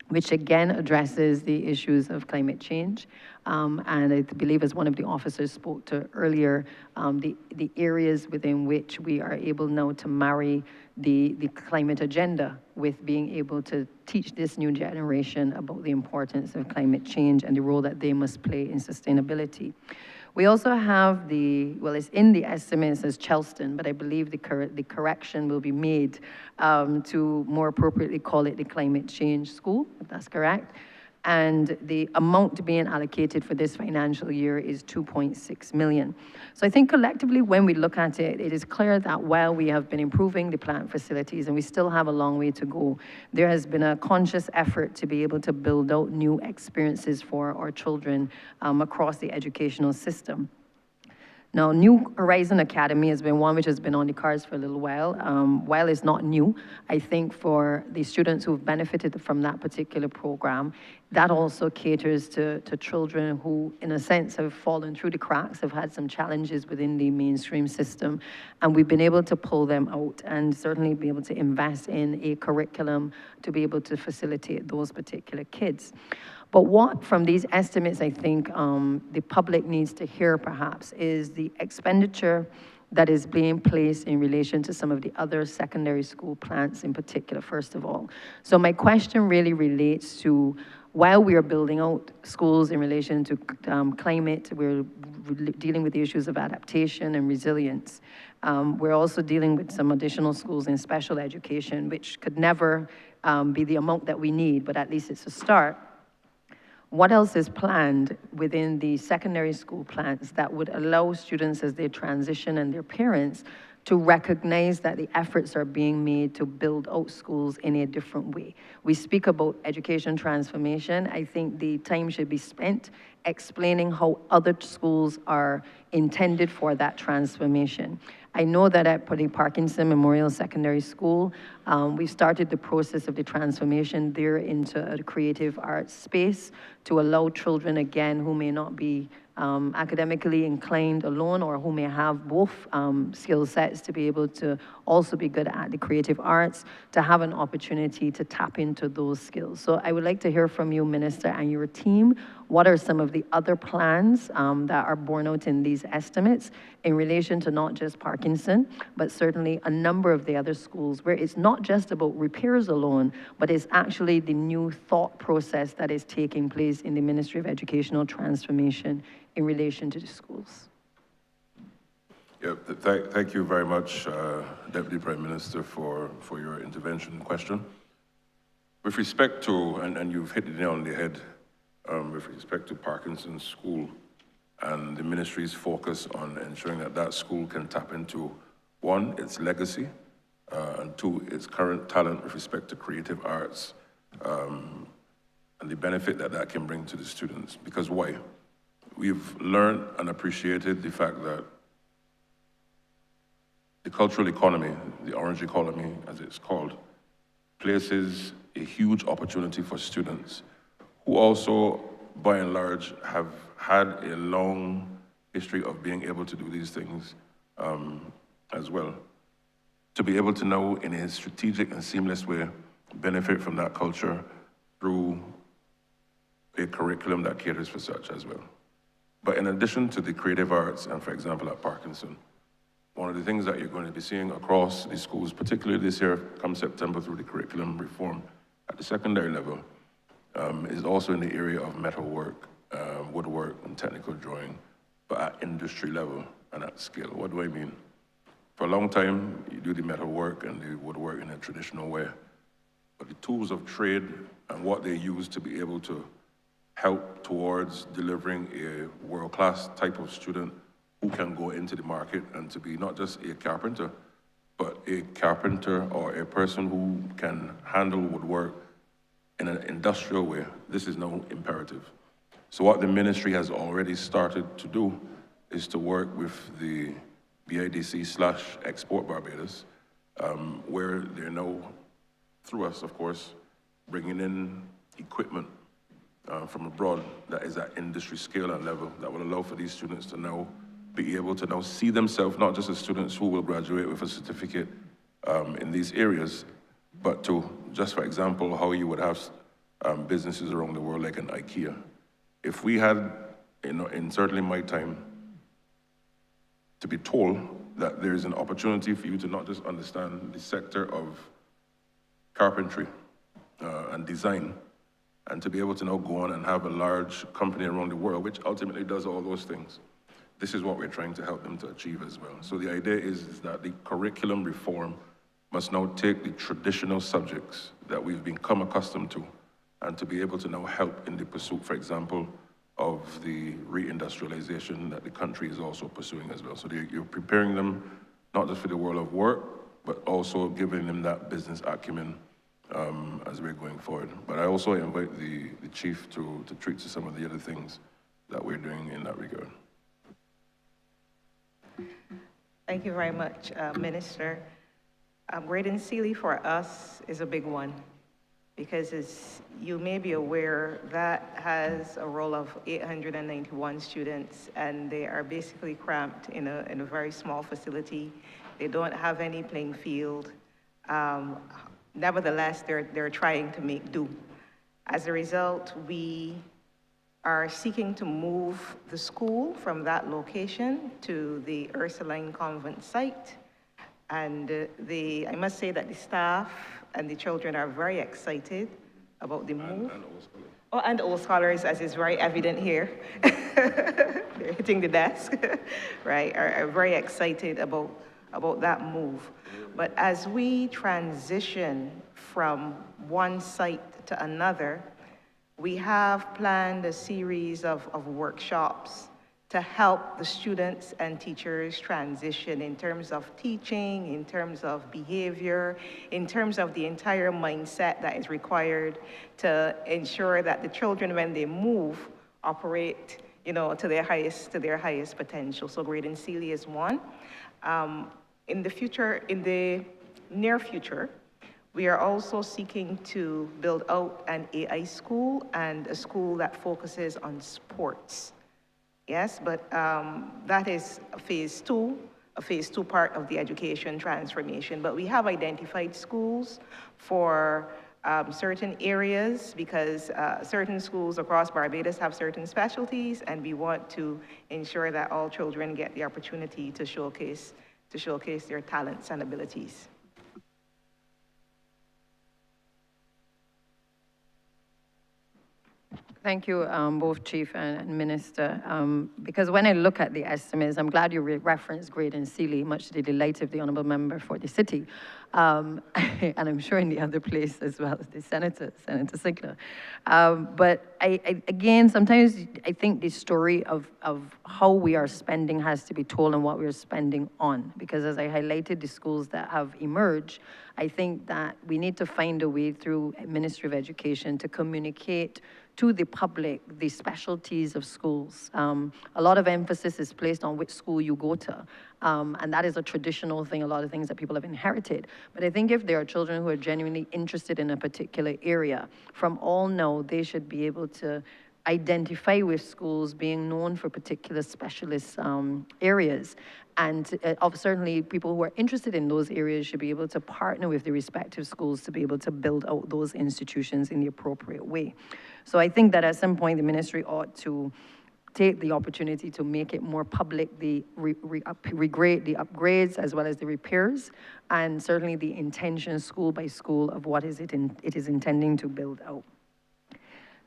which again addresses the issues of climate change. And I believe, as one of the officers spoke to earlier, the areas within which we are able now to marry the climate agenda with being able to teach this new generation about the importance of climate change and the role that they must play in sustainability. We also have it's in the estimates as Chelston, but I believe the correction will be made to more appropriately call it the Climate Change School, if that's correct. And the amount being allocated for this financial year is 2.6 million. So I think collectively, when we look at it, it is clear that while we have been improving the plant facilities and we still have a long way to go, there has been a conscious effort to be able to build out new experiences for our children across the educational system. Now, New Horizon Academy has been one which has been on the cards for a little while. While it's not new, I think for the students who've benefited from that particular program, that also caters to children who, in a sense, have fallen through the cracks, have had some challenges within the mainstream system. And we've been able to pull them out and certainly be able to invest in a curriculum to be able to facilitate those particular kids. But what, from these estimates, I think the public needs to hear perhaps is the expenditure that is being placed in relation to some of the other secondary school plants in particular, first of all. So my question really relates to, while we are building out schools in relation to climate, we're dealing with the issues of adaptation and resilience. We're also dealing with some additional schools in special education, which could never be the amount that we need, but at least it's a start. What else is planned within the secondary school plans that would allow students as they transition and their parents to recognize that the efforts are being made to build out schools in a different way? We speak about education transformation. I think the time should be spent explaining how other schools are intended for that transformation. I know that at the Parkinson Memorial Secondary School, we started the process of the transformation there into a creative arts space to allow children, again, who may not be academically inclined alone or who may have both skill sets to be able to also be good at the creative arts, to have an opportunity to tap into those skills. So I would like to hear from you, Minister, and your team. What are some of the other plans that are borne out in these estimates in relation to not just Parkinson, but certainly a number of the other schools where it's not just about repairs alone, but it's actually the new thought process that is taking place in the Ministry of Educational Transformation in relation to the schools? Yeah, thank you very much, Deputy Prime Minister, for your intervention and question. With respect to, and you've hit the nail on the head, with respect to Parkinson's School and the ministry's focus on ensuring that that school can tap into, one, its legacy, and two, its current talent with respect to creative arts, and the benefit that that can bring to the students. Because why? We've learned and appreciated the fact that the cultural economy, the orange economy as it's called, places a huge opportunity for students who also, by and large, have had a long history of being able to do these things as well. To be able to now, in a strategic and seamless way, benefit from that culture through a curriculum that caters for such as well. But in addition to the creative arts, and for example at Parkinson, one of the things that you're going to be seeing across the schools, particularly this year, come September through the curriculum reform at the secondary level, is also in the area of metalwork, woodwork, and technical drawing, but at industry level and at scale. What do I mean? For a long time, you do the metalwork and the woodwork in a traditional way, but the tools of trade and what they use to be able to help towards delivering a world-class type of student who can go into the market and to be not just a carpenter, but a carpenter or a person who can handle woodwork in an industrial way, this is now imperative. So what the ministry has already started to do is to work with the BIDC/Export Barbados, where they're now, through us, of course, bringing in equipment from abroad that is at industry scale and level that will allow for these students to now be able to now see themselves not just as students who will graduate with a certificate in these areas, but to, just for example, how you would have businesses around the world like an IKEA. If we had, in certainly my time, to be told that there is an opportunity for you to not just understand the sector of carpentry and design, and to be able to now go on and have a large company around the world, which ultimately does all those things. This is what we're trying to help them to achieve as well. So the idea is that the curriculum reform must now take the traditional subjects that we've become accustomed to and to be able to now help in the pursuit, for example, of the reindustrialization that the country is also pursuing as well. So you're preparing them not just for the world of work, but also giving them that business acumen as we're going forward. But I also invite the chief to treat to some of the other things that we're doing in that regard. Thank you very much, Minister. Graydon Sealy for us is a big one, because as you may be aware, that has a roll of 891 students, and they are basically cramped in a very small facility. They don't have any playing field. Nevertheless, they're trying to make do. As a result, we are seeking to move the school from that location to the Ursuline Convent site. And I must say that the staff and the children are very excited about the move. And all scholars, as is very evident here. They're hitting the desk, right, are very excited about that move. But as we transition from one site to another, we have planned a series of workshops to help the students and teachers transition in terms of teaching, in terms of behavior, in terms of the entire mindset that is required to ensure that the children, when they move, operate, to their highest potential. So Graydon Sealy is one. In the near future, we are also seeking to build out an AI school and a school that focuses on sports. Yes, but that is a phase two part of the education transformation. But we have identified schools for certain areas, because certain schools across Barbados have certain specialties, and we want to ensure that all children get the opportunity to showcase their talents and abilities. Thank you, both Chief and Minister. Because when I look at the estimates, I'm glad you referenced Graydon Sealy, much to the delight of the Honourable Member for the city. And I'm sure in the other place as well, the Senator Sigler. But again, sometimes I think the story of how we are spending has to be told and what we are spending on. Because as I highlighted the schools that have emerged, I think that we need to find a way through Ministry of Education to communicate to the public the specialties of schools. A lot of emphasis is placed on which school you go to. And that is a traditional thing, a lot of things that people have inherited. But I think if there are children who are genuinely interested in a particular area, from all now, they should be able to identify with schools being known for particular specialist areas. And certainly people who are interested in those areas should be able to partner with the respective schools to be able to build out those institutions in the appropriate way. So I think that at some point the ministry ought to take the opportunity to make it more public, the upgrades as well as the repairs, and certainly the intention school by school of what it is intending to build out.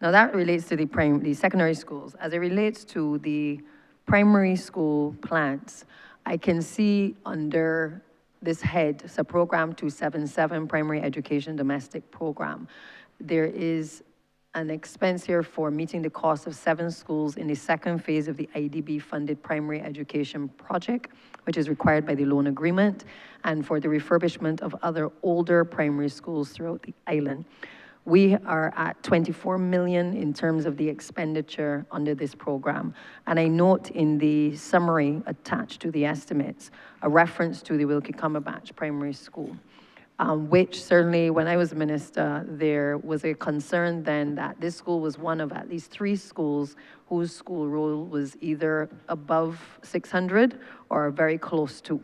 Now that relates to the secondary schools. As it relates to the primary school plans, I can see under this head, so Program 277, Primary Education Domestic Program, there is an expense here for meeting the cost of 7 schools in the second phase of the IDB-funded primary education project, which is required by the loan agreement, and for the refurbishment of other older primary schools throughout the island. We are at 24 million in terms of the expenditure under this program. And I note in the summary attached to the estimates, a reference to the Wilkie Cumberbatch Primary School, which certainly when I was minister, there was a concern then that this school was one of at least 3 schools whose school roll was either above 600 or very close to.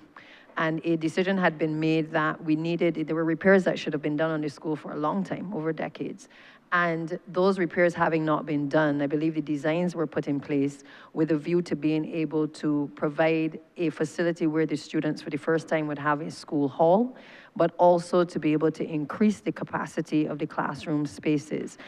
And a decision had been made that there were repairs that should have been done on the school for a long time, over decades. And those repairs having not been done, I believe the designs were put in place with a view to being able to provide a facility where the students for the first time would have a school hall, but also to be able to increase the capacity of the classroom spaces.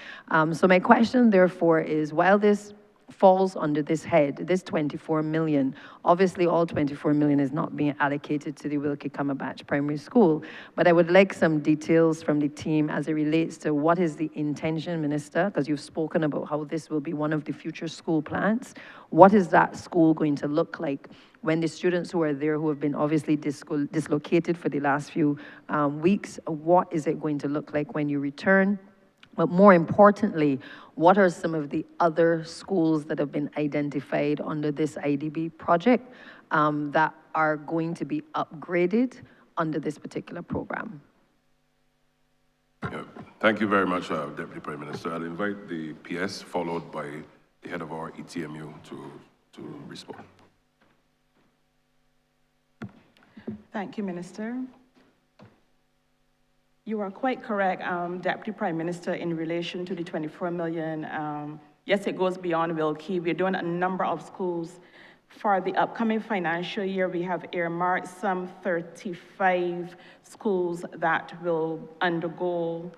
So my question therefore is, while this falls under this head, this 24 million. Obviously, all 24 million is not being allocated to the Wilkie Cumberbatch Primary School, but I would like some details from the team as it relates to what is the intention, Minister, because you've spoken about how this will be one of the future school plans. What is that school going to look like when the students who are there, who have been obviously dislocated for the last few weeks, what is it going to look like when you return? But more importantly, what are some of the other schools that have been identified under this IDB project that are going to be upgraded under this particular program? Yeah. Thank you very much, Deputy Prime Minister. I'll invite the PS, followed by the head of our ETMU to respond. Thank you, Minister. You are quite correct, Deputy Prime Minister, in relation to the 24 million. Yes, it goes beyond Wilkie. We're doing a number of schools. For the upcoming financial year, we have earmarked some 35 schools that will undergo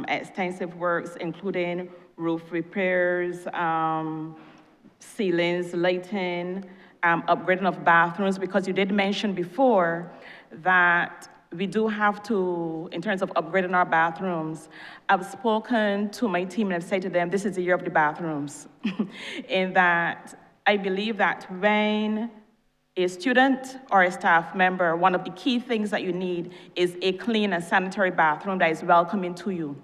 extensive works, including roof repairs, ceilings, lighting, upgrading of bathrooms, because you did mention before that we do have to, in terms of upgrading our bathrooms, I've spoken to my team and I've said to them, this is the year of the bathrooms. In that, I believe that when a student or a staff member, one of the key things that you need is a clean and sanitary bathroom that is welcoming to you.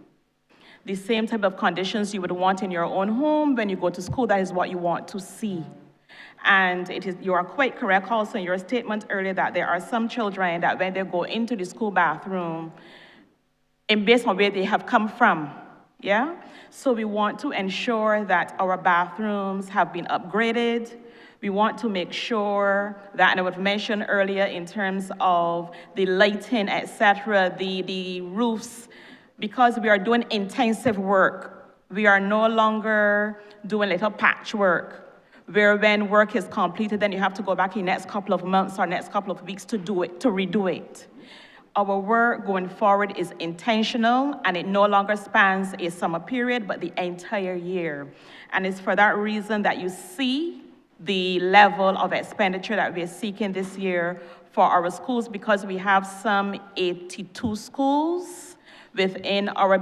The same type of conditions you would want in your own home when you go to school, that is what you want to see. And you are quite correct also in your statement earlier that there are some children that when they go into the school bathroom, and based on where they have come from, yeah? So we want to ensure that our bathrooms have been upgraded. We want to make sure that, and I would mention earlier in terms of the lighting, etc., the roofs, because we are doing intensive work. We are no longer doing little patchwork, where when work is completed, then you have to go back in the next couple of months or next couple of weeks to do it, to redo it. Our work going forward is intentional, and it no longer spans a summer period, but the entire year. And it's for that reason that you see the level of expenditure that we're seeking this year for our schools, because we have some 82 schools within our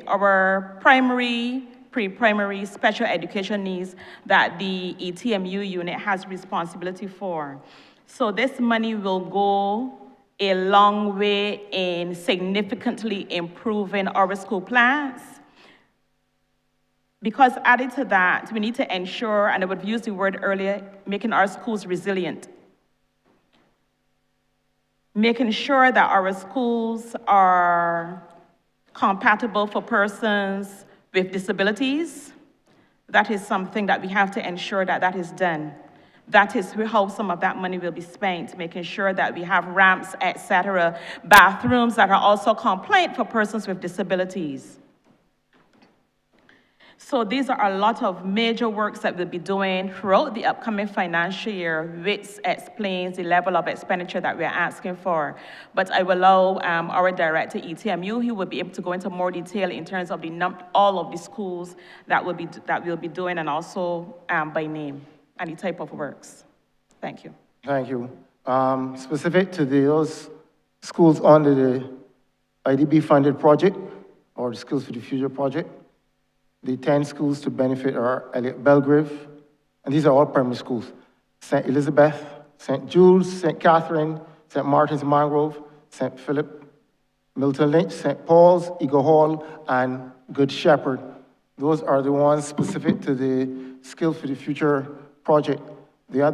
our primary, pre-primary special education needs that the ETMU unit has responsibility for. So this money will go a long way in significantly improving our school plans. Because added to that, we need to ensure, and I would use the word earlier, making our schools resilient. Making sure that our schools are compatible for persons with disabilities. That is something that we have to ensure that that is done. That is how some of that money will be spent, making sure that we have ramps, etc., bathrooms that are also compliant for persons with disabilities. So these are a lot of major works that we'll be doing throughout the upcoming financial year, which explains the level of expenditure that we're asking for. But I will allow our director, ETMU, he will be able to go into more detail in terms of all of the schools that we'll be doing, and also by name and the type of works. Thank you. Thank you. Specific to those schools under the IDB-funded project, or the Skills for the Future project, The 10 schools to benefit are Elliott Belgrave, and these are all primary schools. St. Elizabeth, St. Jules, St. Catherine, St. Martin's Mangrove, St. Philip, Milton Lynch, St. Paul's, Eagle Hall, and Good Shepherd. Those are the ones specific to the Skill for the Future project. There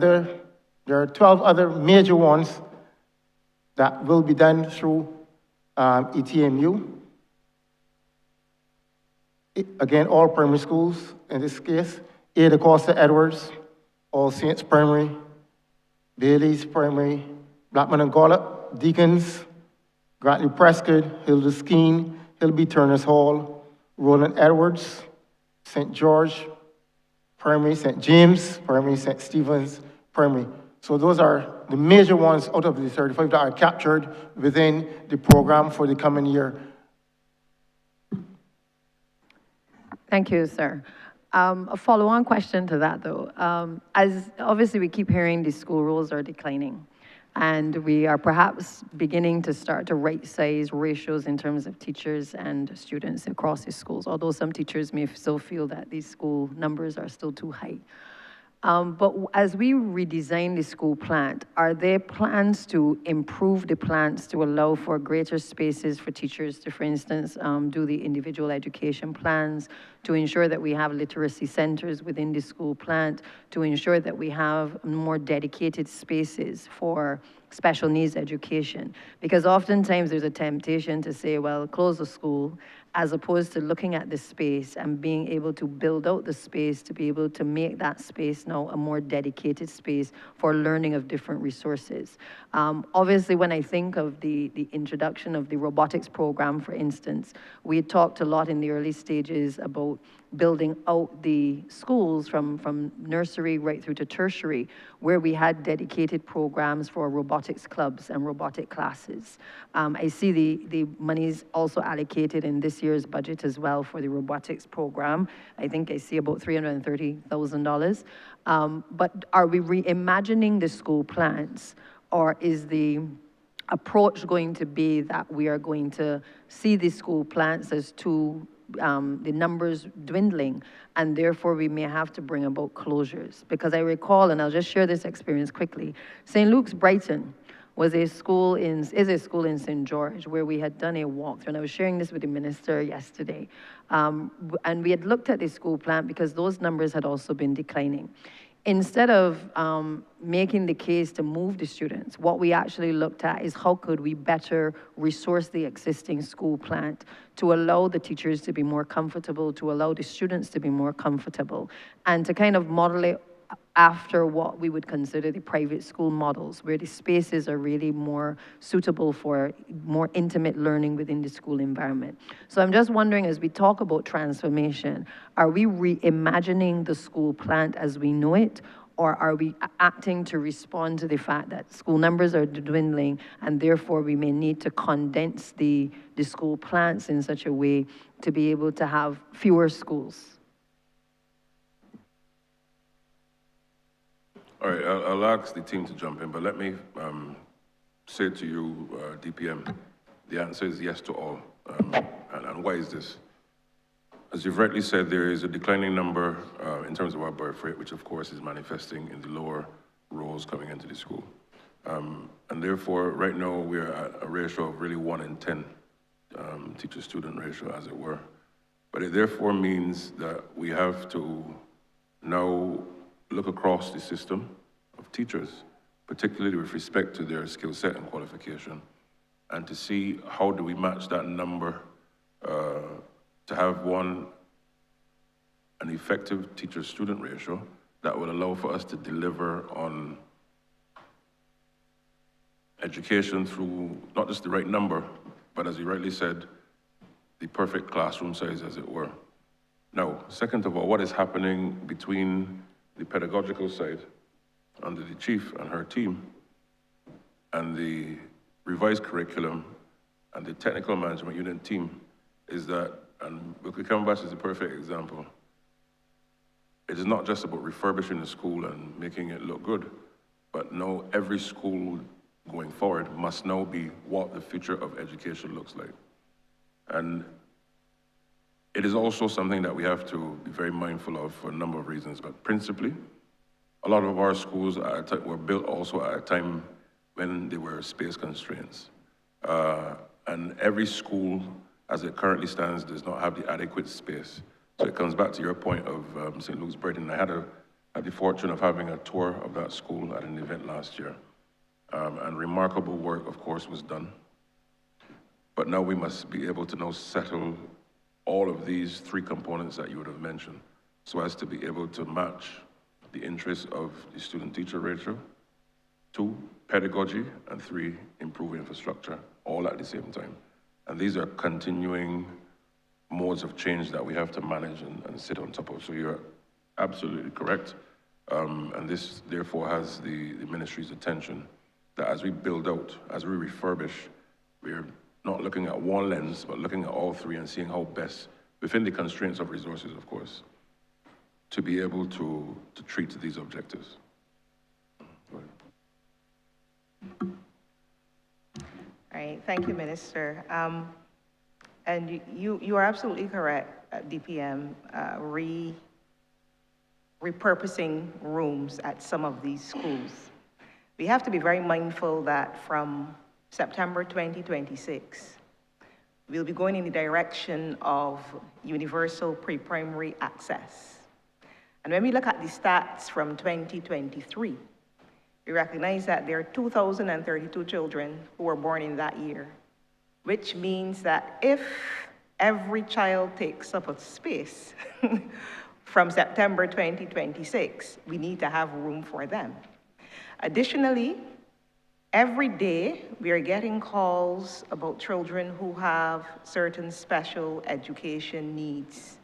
are 12 other major ones that will be done through ETMU. Again, all primary schools in this case. Ada Costa Edwards, All Saints Primary, Bailey's Primary, Blackman and Gollop, Deacons, Grantley Prescott, Hilda Skeen, Hillby Turner's Hall, Roland Edwards, St. George Primary, St. James Primary, St. Stephen's Primary. So those are the major ones out of the 35 that are captured within the program for the coming year. Thank you, sir. A follow-on question to that, though. As obviously we keep hearing the school rules are declining, and we are perhaps beginning to start to right-size ratios in terms of teachers and students across the schools, although some teachers may still feel that these school numbers are still too high. But as we redesign the school plant, are there plans to improve the plants to allow for greater spaces for teachers to, for instance, do the individual education plans, to ensure that we have literacy centers within the school plant, to ensure that we have more dedicated spaces for special needs education? Because oftentimes there's a temptation to say, well, close the school, as opposed to looking at the space and being able to build out the space to be able to make that space now a more dedicated space for learning of different resources. Obviously, when I think of the introduction of the robotics program, for instance, we had talked a lot in the early stages about building out the schools from nursery right through to tertiary, where we had dedicated programs for robotics clubs and robotic classes. I see the monies also allocated in this year's budget as well for the robotics program. I think I see about $330,000. But are we reimagining the school plans, or is the approach going to be that we are going to see the school plants as the numbers dwindling, and therefore we may have to bring about closures? Because I recall, and I'll just share this experience quickly, St. Luke's Brighton is a school in St. George where we had done a walkthrough, and I was sharing this with the minister yesterday, and we had looked at the school plant because those numbers had also been declining. Instead of making the case to move the students, what we actually looked at is how could we better resource the existing school plant to allow the teachers to be more comfortable, to allow the students to be more comfortable, and to kind of model it after what we would consider the private school models, where the spaces are really more suitable for more intimate learning within the school environment. So I'm just wondering, as we talk about transformation, are we reimagining the school plant as we know it, or are we acting to respond to the fact that school numbers are dwindling, and therefore we may need to condense the school plants in such a way to be able to have fewer schools? All right, I'll ask the team to jump in, but let me say to you, DPM, the answer is yes to all. And why is this? As you've rightly said, there is a declining number in terms of our birth rate, which of course is manifesting in the lower roles coming into the school. And therefore, right now, we're at a ratio of really 1 in 10, teacher-student ratio, as it were. But it therefore means that we have to now look across the system of teachers, particularly with respect to their skill set and qualification, and to see how do we match that number to have, one, an effective teacher-student ratio that will allow for us to deliver on education through not just the right number, but as you rightly said, the perfect classroom size, as it were. Now, second of all, what is happening between the pedagogical side under the chief and her team and the revised curriculum and the technical management unit team is that, and Wilkie Canvas is a perfect example, it is not just about refurbishing the school and making it look good, but now every school going forward must now be what the future of education looks like. And It is also something that we have to be very mindful of for a number of reasons, but principally, a lot of our schools were built also at a time when there were space constraints. And every school, as it currently stands, does not have the adequate space. So it comes back to your point of St. Luke's Brighton. I had the fortune of having a tour of that school at an event last year. And remarkable work, of course, was done. But now we must be able to now settle all of these three components that you would have mentioned, so as to be able to match the interests of the student-teacher ratio, 2, pedagogy, and 3, improve infrastructure, all at the same time. And these are continuing modes of change that we have to manage and sit on top of. So you're absolutely correct. And this, therefore, has the ministry's attention, that as we build out, as we refurbish, we're not looking at one lens, but looking at all three and seeing how best, within the constraints of resources, of course, to be able to treat these objectives. All right, thank you, Minister. And you are absolutely correct, DPM, repurposing rooms at some of these schools. We have to be very mindful that from September 2026, we'll be going in the direction of universal pre-primary access. And when we look at the stats from 2023, we recognize that there are 2,032 children who were born in that year, which means that if every child takes up a space from September 2026, we need to have room for them. Additionally, every day we are getting calls about children who have certain special education needs.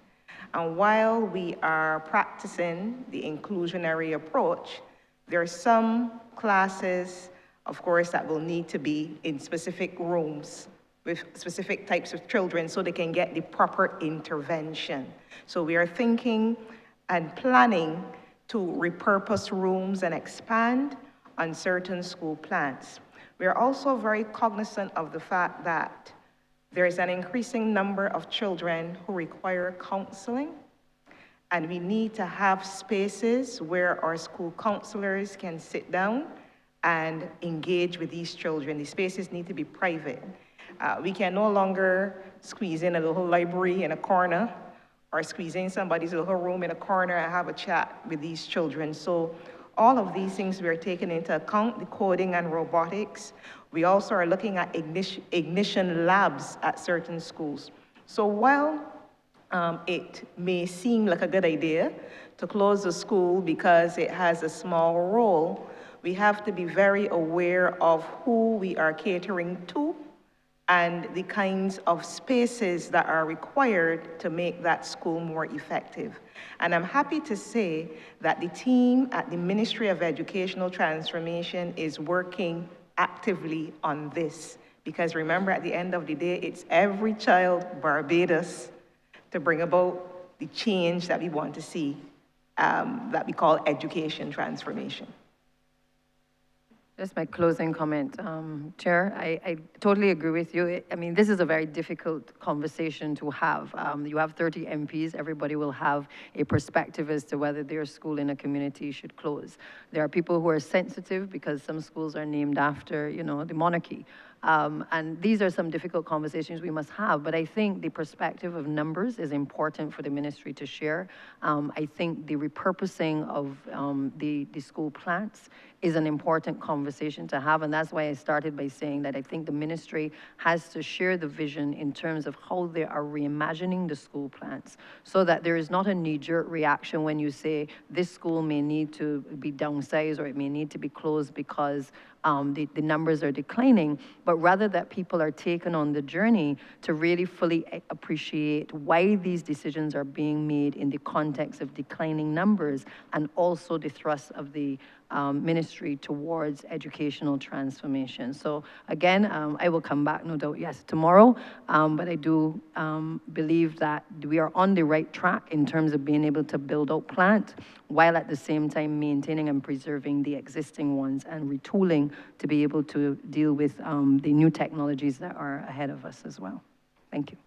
And while we are practicing the inclusionary approach, there are some classes, of course, that will need to be in specific rooms with specific types of children so they can get the proper intervention. So we are thinking and planning to repurpose rooms and expand on certain school plans. We are also very cognizant of the fact that there is an increasing number of children who require counseling, and we need to have spaces where our school counselors can sit down and engage with these children. The spaces need to be private. We can no longer squeeze in a little library in a corner or squeeze in somebody's little room in a corner and have a chat with these children. So all of these things we are taking into account, the coding and robotics. We also are looking at ignition labs at certain schools. So while it may seem like a good idea to close the school because it has a small role, we have to be very aware of who we are catering to and the kinds of spaces that are required to make that school more effective. And I'm happy to say that the team at the Ministry of Educational Transformation is working actively on this. Because remember, at the end of the day, it's every child Barbados to bring about the change that we want to see, that we call education transformation. Just my closing comment. Chair, I totally agree with you. I mean, this is a very difficult conversation to have. You have 30 MPs, everybody will have a perspective as to whether their school in a community should close. There are people who are sensitive because some schools are named after, the monarchy. And these are some difficult conversations we must have, but I think the perspective of numbers is important for the ministry to share. I think the repurposing of the school plants is an important conversation to have, and that's why I started by saying that I think the ministry has to share the vision in terms of how they are reimagining the school plants so that there is not a knee-jerk reaction when you say this school may need to be downsized or it may need to be closed because the numbers are declining, but rather that people are taken on the journey to really fully appreciate why these decisions are being made in the context of declining numbers and also the thrust of the ministry towards educational transformation. So again, I will come back, no doubt, yes, tomorrow, but I do believe that we are on the right track in terms of being able to build out plant while at the same time maintaining and preserving the existing ones and retooling to be able to deal with the new technologies that are ahead of us as well. Thank you.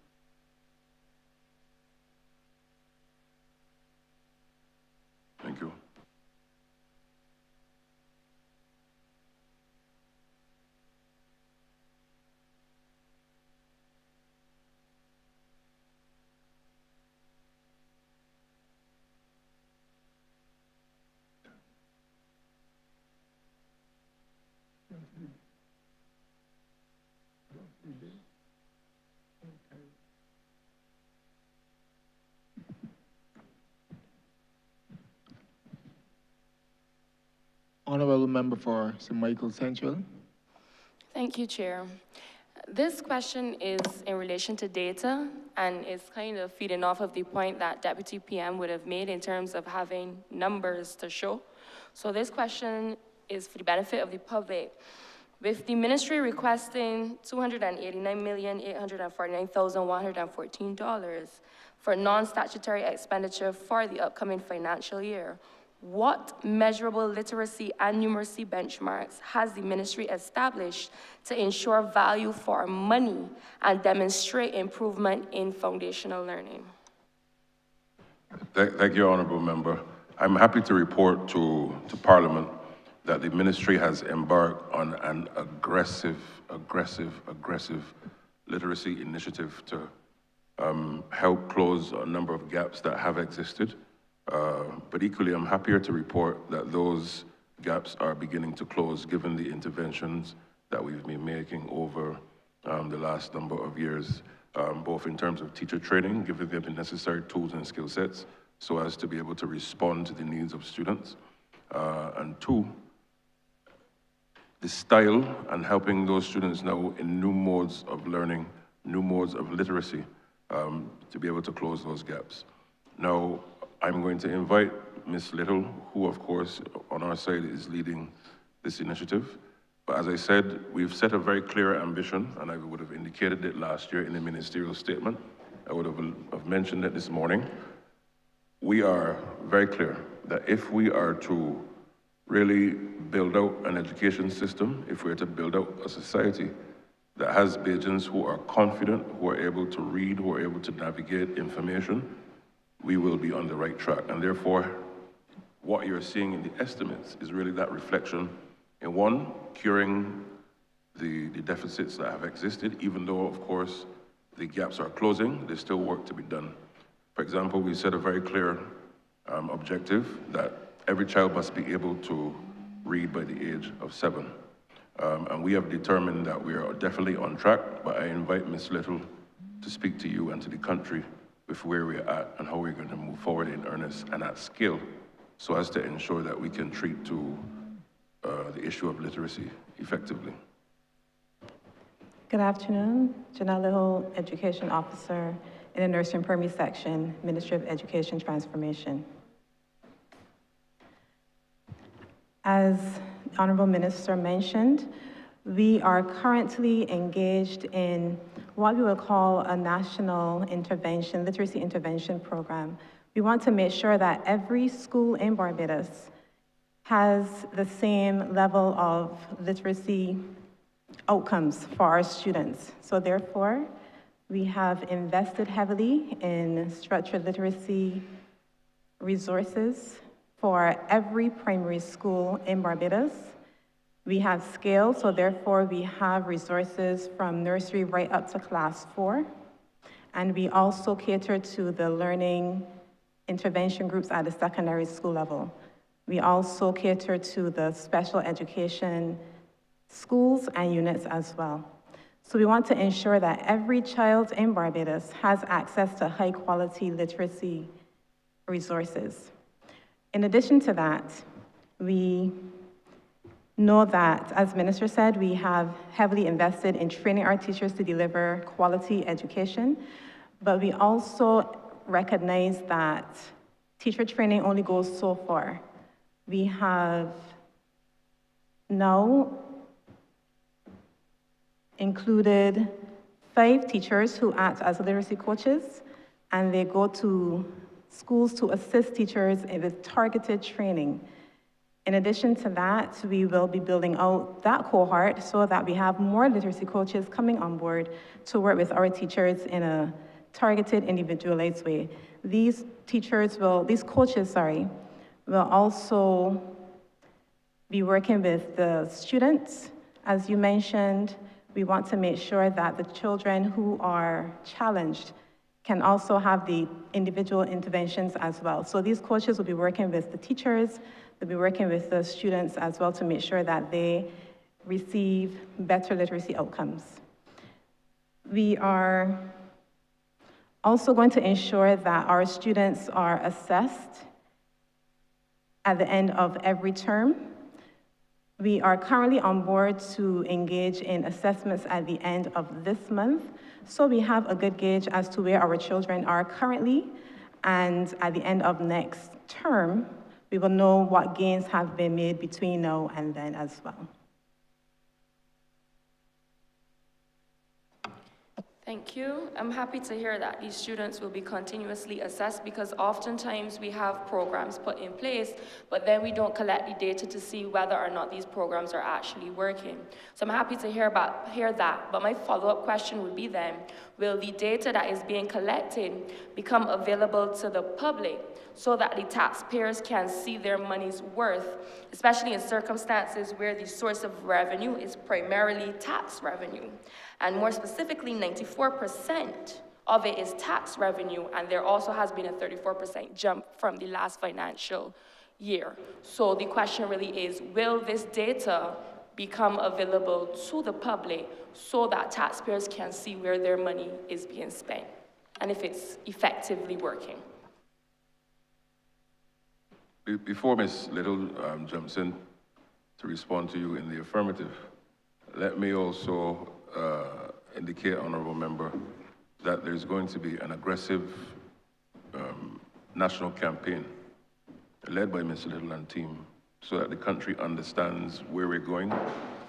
Honourable Member for St. Michael Central. Thank you, Chair. This question is in relation to data and is kind of feeding off of the point that Deputy PM would have made in terms of having numbers to show. So this question is for the benefit of the public. With the ministry requesting $289,849,114 for non-statutory expenditure for the upcoming financial year, what measurable literacy and numeracy benchmarks has the ministry established to ensure value for money and demonstrate improvement in foundational learning? Thank you, Honourable Member. I'm happy to report to Parliament that the ministry has embarked on an aggressive literacy initiative to help close a number of gaps that have existed. But equally, I'm happier to report that those gaps are beginning to close given the interventions that we've been making over the last number of years, both in terms of teacher training, giving them the necessary tools and skill sets so as to be able to respond to the needs of students, and two, the style and helping those students now in new modes of learning, new modes of literacy, to be able to close those gaps. Now, I'm going to invite Ms. Little, who of course on our side is leading this initiative. But as I said, we've set a very clear ambition, and I would have indicated it last year in the ministerial statement. I would have mentioned it this morning. We are very clear that if we are to really build out an education system, if we're to build out a society that has Bajans who are confident, who are able to read, who are able to navigate information, we will be on the right track. And therefore, what you're seeing in the estimates is really that reflection in one, curing the deficits that have existed, even though, of course, the gaps are closing, there's still work to be done. For example, we set a very clear objective that every child must be able to read by the age of 7. And we have determined that we are definitely on track, but I invite Ms. Little to speak to you and to the country with where we're at and how we're going to move forward in earnest and at scale so as to ensure that we can treat to the issue of literacy effectively. Good afternoon, Janelle Little, Education Officer in the Nursery and Primary Section, Ministry of Education Transformation. As the Honourable Minister mentioned, we are currently engaged in what we would call a national intervention, literacy intervention program. We want to make sure that every school in Barbados has the same level of literacy outcomes for our students. So therefore, we have invested heavily in structured literacy resources for every primary school in Barbados. We have scale, so therefore we have resources from nursery right up to class 4. And we also cater to the learning intervention groups at the secondary school level. We also cater to the special education schools and units as well. So we want to ensure that every child in Barbados has access to high quality literacy resources. In addition to that, we know that, as Minister said, we have heavily invested in training our teachers to deliver quality education, but we also recognize that teacher training only goes so far. We have now included 5 teachers who act as literacy coaches, and they go to schools to assist teachers with targeted training. In addition to that, we will be building out that cohort so that we have more literacy coaches coming on board to work with our teachers in a targeted, individualized way. These coaches, will also be working with the students. As you mentioned, we want to make sure that the children who are challenged can also have the individual interventions as well. So these coaches will be working with the teachers, they'll be working with the students as well to make sure that they receive better literacy outcomes. We are also going to ensure that our students are assessed at the end of every term. We are currently on board to engage in assessments at the end of this month, so we have a good gauge as to where our children are currently, and at the end of next term, we will know what gains have been made between now and then as well. Thank you. I'm happy to hear that these students will be continuously assessed, because oftentimes we have programs put in place, but then we don't collect the data to see whether or not these programs are actually working. So I'm happy to hear that, but my follow-up question would be then, will the data that is being collected become available to the public so that the taxpayers can see their money's worth, especially in circumstances where the source of revenue is primarily tax revenue? And more specifically, 94% of it is tax revenue, and there also has been a 34% jump from the last financial year. So the question really is, will this data become available to the public so that taxpayers can see where their money is being spent and if it's effectively working? Before Ms. Little jumps in to respond to you in the affirmative, let me also indicate, Honourable Member, that there's going to be an aggressive national campaign led by Ms. Little and team so that the country understands where we're going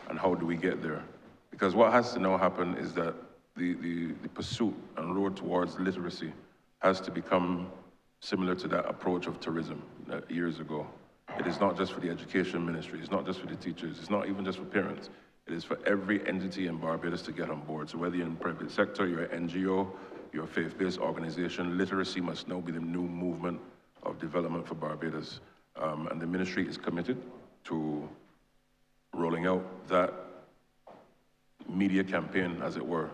and how do we get there. Because what has to now happen is that the pursuit and road towards literacy has to become similar to that approach of tourism years ago. It is not just for the education ministry, it's not just for the teachers, it's not even just for parents. It is for every entity in Barbados to get on board. So whether you're in the private sector, you're an NGO, you're a faith-based organization, literacy must now be the new movement of development for Barbados. And the ministry is committed to rolling out that media campaign, as it were,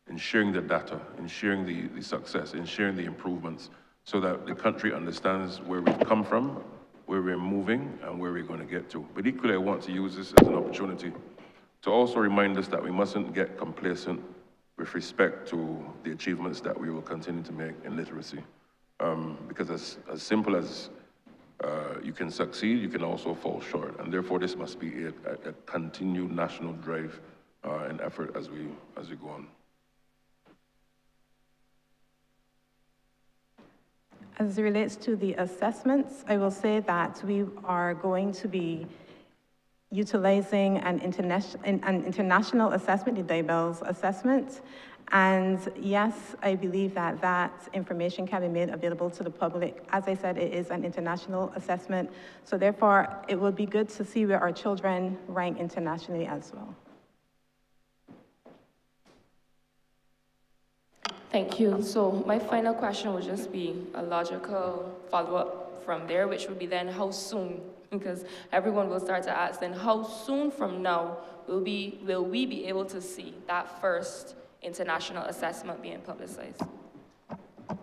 in sharing the data, in sharing the success, in sharing the improvements, so that the country understands where we've come from, where we're moving, and where we're going to get to. But equally, I want to use this as an opportunity to also remind us that we mustn't get complacent with respect to the achievements that we will continue to make in literacy. Because as simple as you can succeed, you can also fall short. And therefore, this must be a continued national drive and effort as we go on. As it relates to the assessments, I will say that we are going to be utilizing an international assessment, the Dibels assessment. And yes, I believe that that information can be made available to the public. As I said, it is an international assessment. So therefore, it will be good to see where our children rank internationally as well. Thank you. So my final question would just be a logical follow-up from there, which would be then how soon, because everyone will start to ask then how soon from now will we be able to see that first international assessment being publicized? All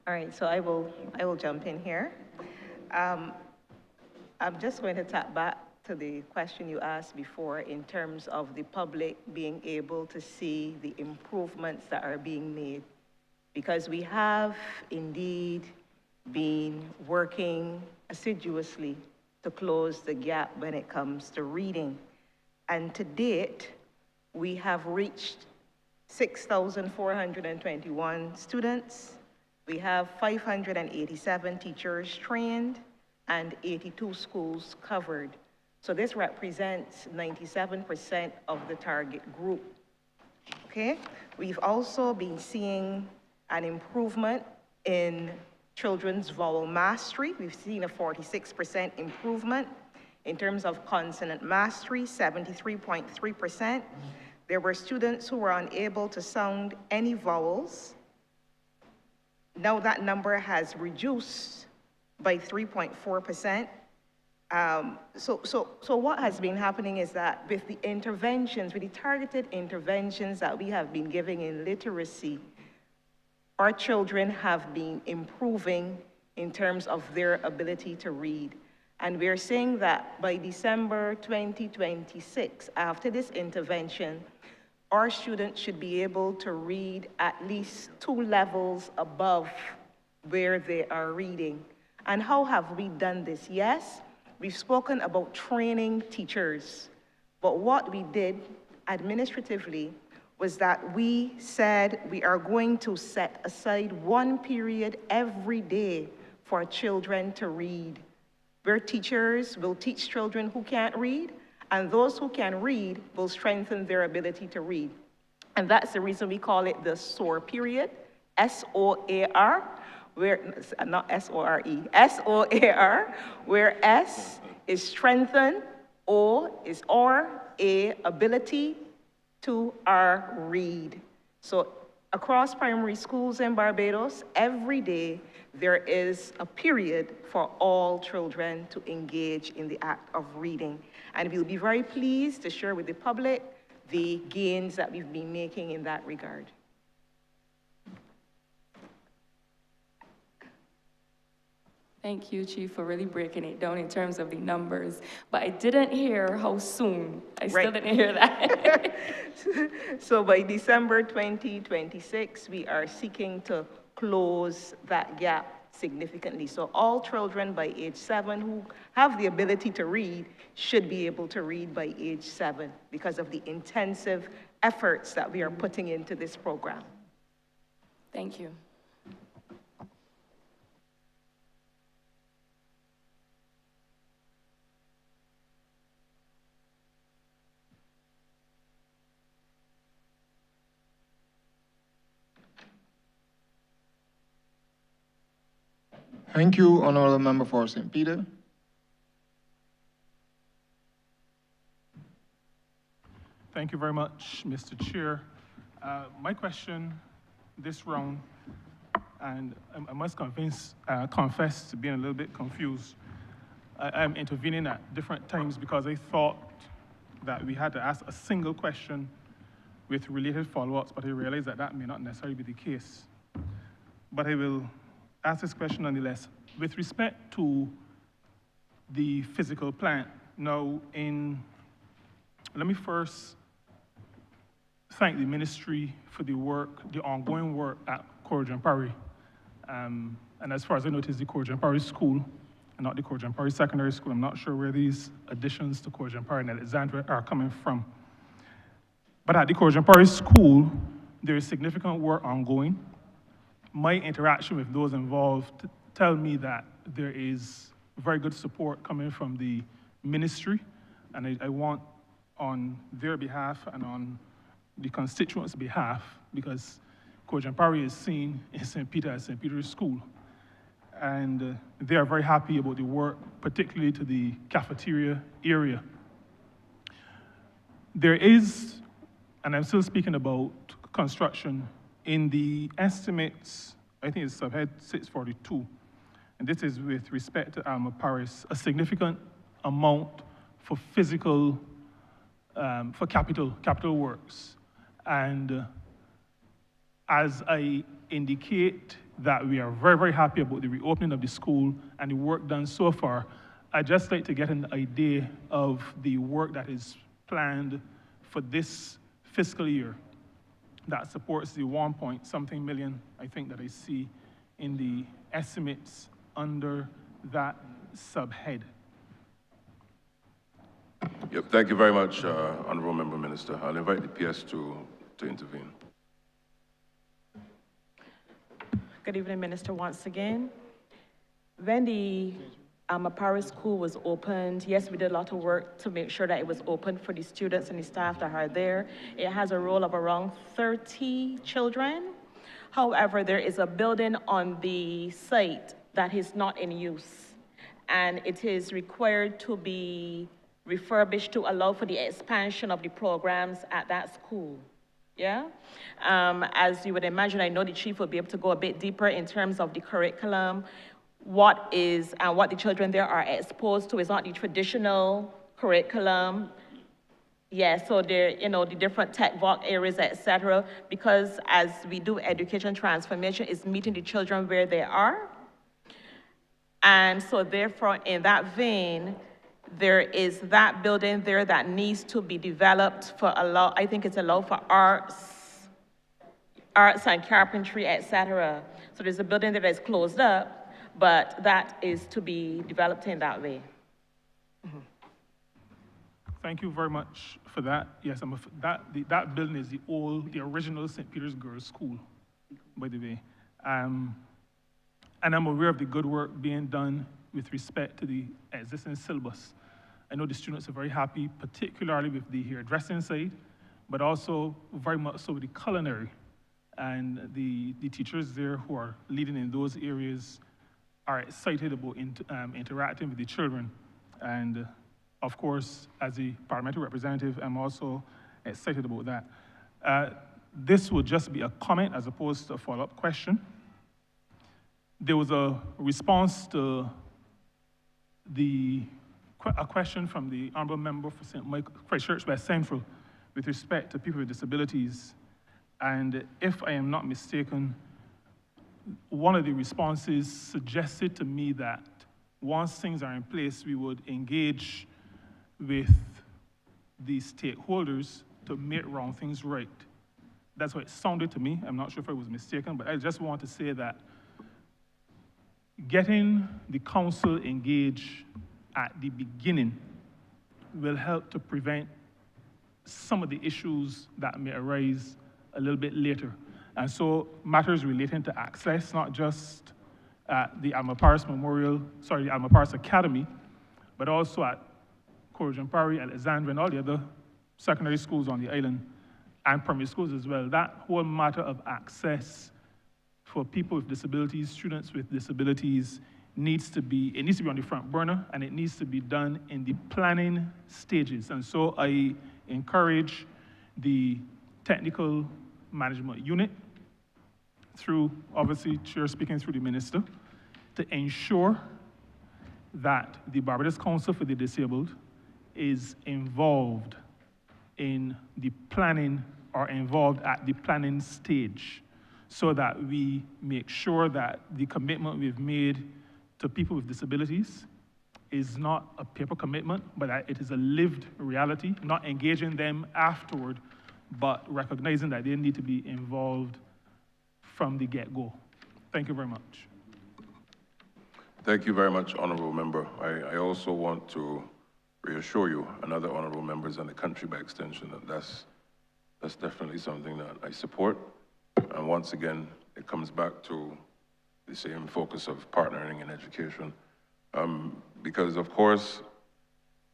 right, so I will jump in here. I'm just going to tap back to the question you asked before in terms of the public being able to see the improvements that are being made, because we have indeed been working assiduously to close the gap when it comes to reading. And to date, we have reached 6,421 students. We have 587 teachers trained and 82 schools covered. So this represents 97% of the target group, okay? We've also been seeing an improvement in children's vowel mastery. We've seen a 46% improvement. In terms of consonant mastery, 73.3%. There were students who were unable to sound any vowels. Now that number has reduced by 3.4%. So what has been happening is that with the interventions, with the targeted interventions that we have been giving in literacy, our children have been improving in terms of their ability to read. And we're saying that by December 2026, after this intervention, our students should be able to read at least 2 levels above where they are reading. And how have we done this? Yes, We've spoken about training teachers, but what we did administratively was that we said we are going to set aside 1 period every day for children to read, where teachers will teach children who can't read, and those who can read will strengthen their ability to read. And that's the reason we call it the SOAR period, S-O-A-R, where, not S-O-R-E, S-O-A-R, where S is strengthen, O is or, A, ability, to R, read. So across primary schools in Barbados, every day there is a period for all children to engage in the act of reading. And we'll be very pleased to share with the public the gains that we've been making in that regard. Thank you, Chief, for really breaking it down in terms of the numbers. But I didn't hear how soon. I still didn't hear that. So by December 2026, we are seeking to close that gap significantly. So all children by age 7 who have the ability to read should be able to read by age 7 because of the intensive efforts that we are putting into this program. Thank you. Thank you, Honourable Member for St. Peter. Thank you very much, Mr. Chair. My question this round, and I must confess to being a little bit confused. I'm intervening at different times because I thought that we had to ask a single question with related follow-ups, but I realize that that may not necessarily be the case. But I will ask this question nonetheless. With respect to the physical plant, now let me first thank the ministry for the work, the ongoing work at Korejampari. And as far as I know, it is the Korejampari School and not the Korejampari Secondary School. I'm not sure where these additions to Korejampari and Alexandria are coming from. But at the Korejampari School, there is significant work ongoing. My interaction with those involved tell me that there is very good support coming from the ministry, and I want on their behalf and on the constituents' behalf, because Korejampari is seen in St. Peter as St. Peter's School, and they are very happy about the work, particularly to the cafeteria area. There is, and I'm still speaking about construction, in the estimates, I think it's subhead 642, and this is with respect to Alma Paris, a significant amount for physical, for capital works. And as I indicate that we are very, very happy about the reopening of the school and the work done so far, I'd just like to get an idea of the work that is planned for this fiscal year that supports the 1-point-something million, I think, that I see in the estimates under that subhead. Yep, thank you very much, Honourable Member Minister. I'll invite the PS to intervene. Good evening, Minister, once again. When the Paris School was opened, yes, we did a lot of work to make sure that it was open for the students and the staff that are there. It has a roll of around 30 children. However, there is a building on the site that is not in use, and it is required to be refurbished to allow for the expansion of the programs at that school. Yeah? As you would imagine, I know the chief will be able to go a bit deeper in terms of the curriculum, what the children there are exposed to is not the traditional curriculum. Yeah, so there, the different tech voc areas, etc. Because as we do education transformation, is meeting the children where they are. And so therefore, in that vein, there is that building there that needs to be developed for I think it's allowed for arts and carpentry, etc. So there's a building that is closed up, but that is to be developed in that way. Thank you very much for that. Yes, that building is the original St. Peter's Girls' School, by the way. And I'm aware of the good work being done with respect to the existing syllabus. I know the students are very happy, particularly with the hairdressing side, but also very much so with the culinary. And the teachers there who are leading in those areas are excited about interacting with the children. And of course, as a parliamentary representative, I'm also excited about that. This would just be a comment as opposed to a follow-up question. There was a response to a question from the Honourable Member for St. Michael, Christchurch West Central with respect to people with disabilities. And if I am not mistaken, one of the responses suggested to me that once things are in place, we would engage with the stakeholders to make wrong things right. That's what it sounded to me. I'm not sure if I was mistaken, but I just want to say that getting the council engaged at the beginning will help to prevent some of the issues that may arise a little bit later. And so matters relating to access, not just at the Alma Paris Academy, but also at Corrigan Parry, Alexandra, and all the other secondary schools on the island, and primary schools as well. That whole matter of access for people with disabilities, students with disabilities, needs to be on the front burner, and it needs to be done in the planning stages. And so I encourage the technical management unit, through, obviously, Chair speaking through the Minister, to ensure that the Barbados Council for the Disabled is involved in the planning or involved at the planning stage, so that we make sure that the commitment we've made to people with disabilities is not a paper commitment, but that it is a lived reality, not engaging them afterward, but recognizing that they need to be involved from the get-go. Thank you very much. Thank you very much, Honourable Member. I also want to reassure you and other Honourable Members and the country by extension that that's definitely something that I support. And once again, it comes back to the same focus of partnering in education. Because of course,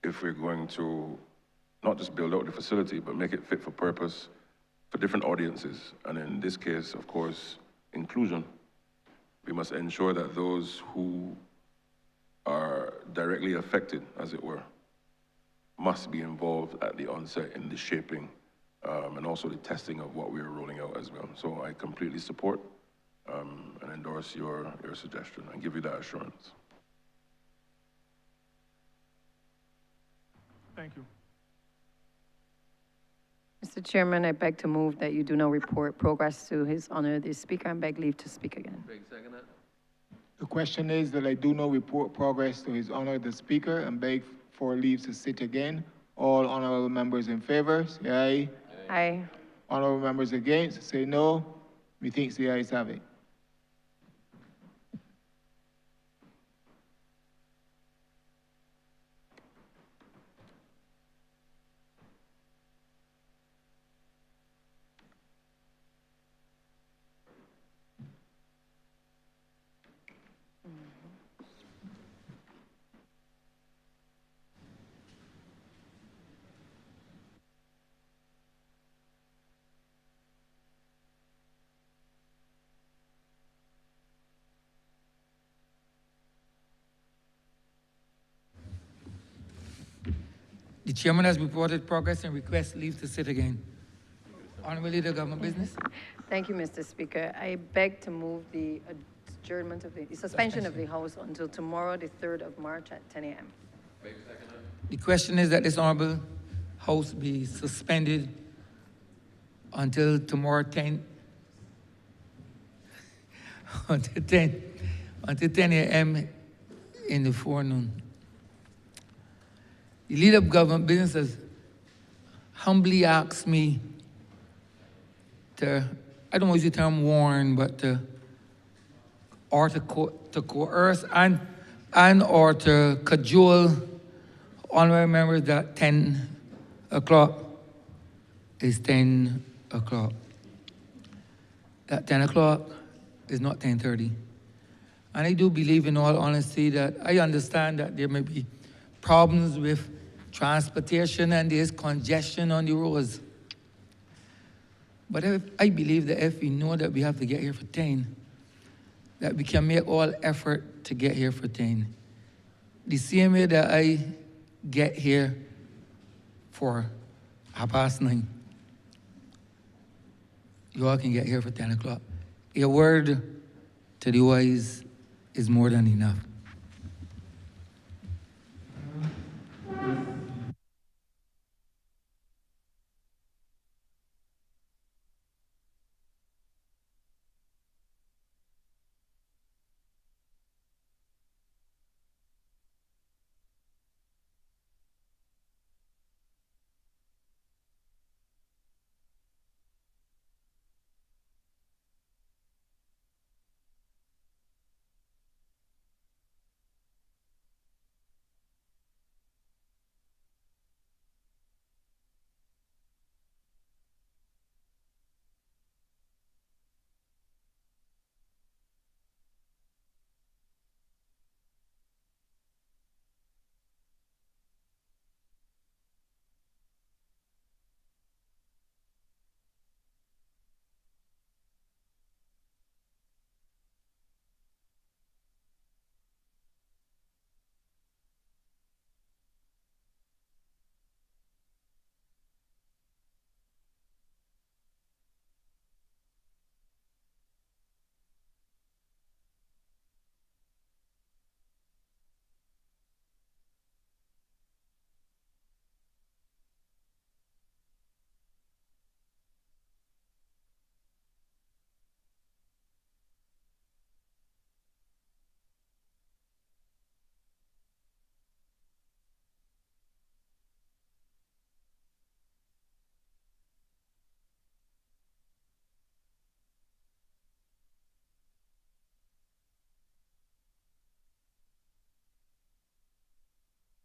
if we're going to not just build out the facility, but make it fit for purpose for different audiences, and in this case, of course, inclusion, we must ensure that those who are directly affected, as it were, must be involved at the onset in the shaping and also the testing of what we are rolling out as well. So I completely support and endorse your suggestion and give you that assurance. Thank you. Mr. Chairman, I beg to move that you do not report progress to His Honor the Speaker and beg leave to speak again. The question is that I do not report progress to His Honor the Speaker and beg for leave to sit again. All honorable members in favor, say aye. Aye. Honorable members against, say no. Methinks the ayes have it. The chairman has reported progress and requests leave to sit again. Honourable Leader of Government Business. Thank you, Mr. Speaker. I beg to move the adjournment of the suspension of the House until tomorrow, the 3rd of March at 10 a.m. The question is that this Honourable House be suspended until tomorrow 10 a.m. in the forenoon. The Leader of Government Business has humbly asked me to, I don't want to use the term warn, but to coerce and or to cajole Honorable members, that 10 o'clock is 10 o'clock. That 10 o'clock is not 10:30. And I do believe, in all honesty, that I understand that there may be problems with transportation and there's congestion on the roads. But I believe that if we know that we have to get here for 10, that we can make all effort to get here for 10. The same way that I get here for 9:30, you all can get here for 10 o'clock. A word to the wise is more than enough.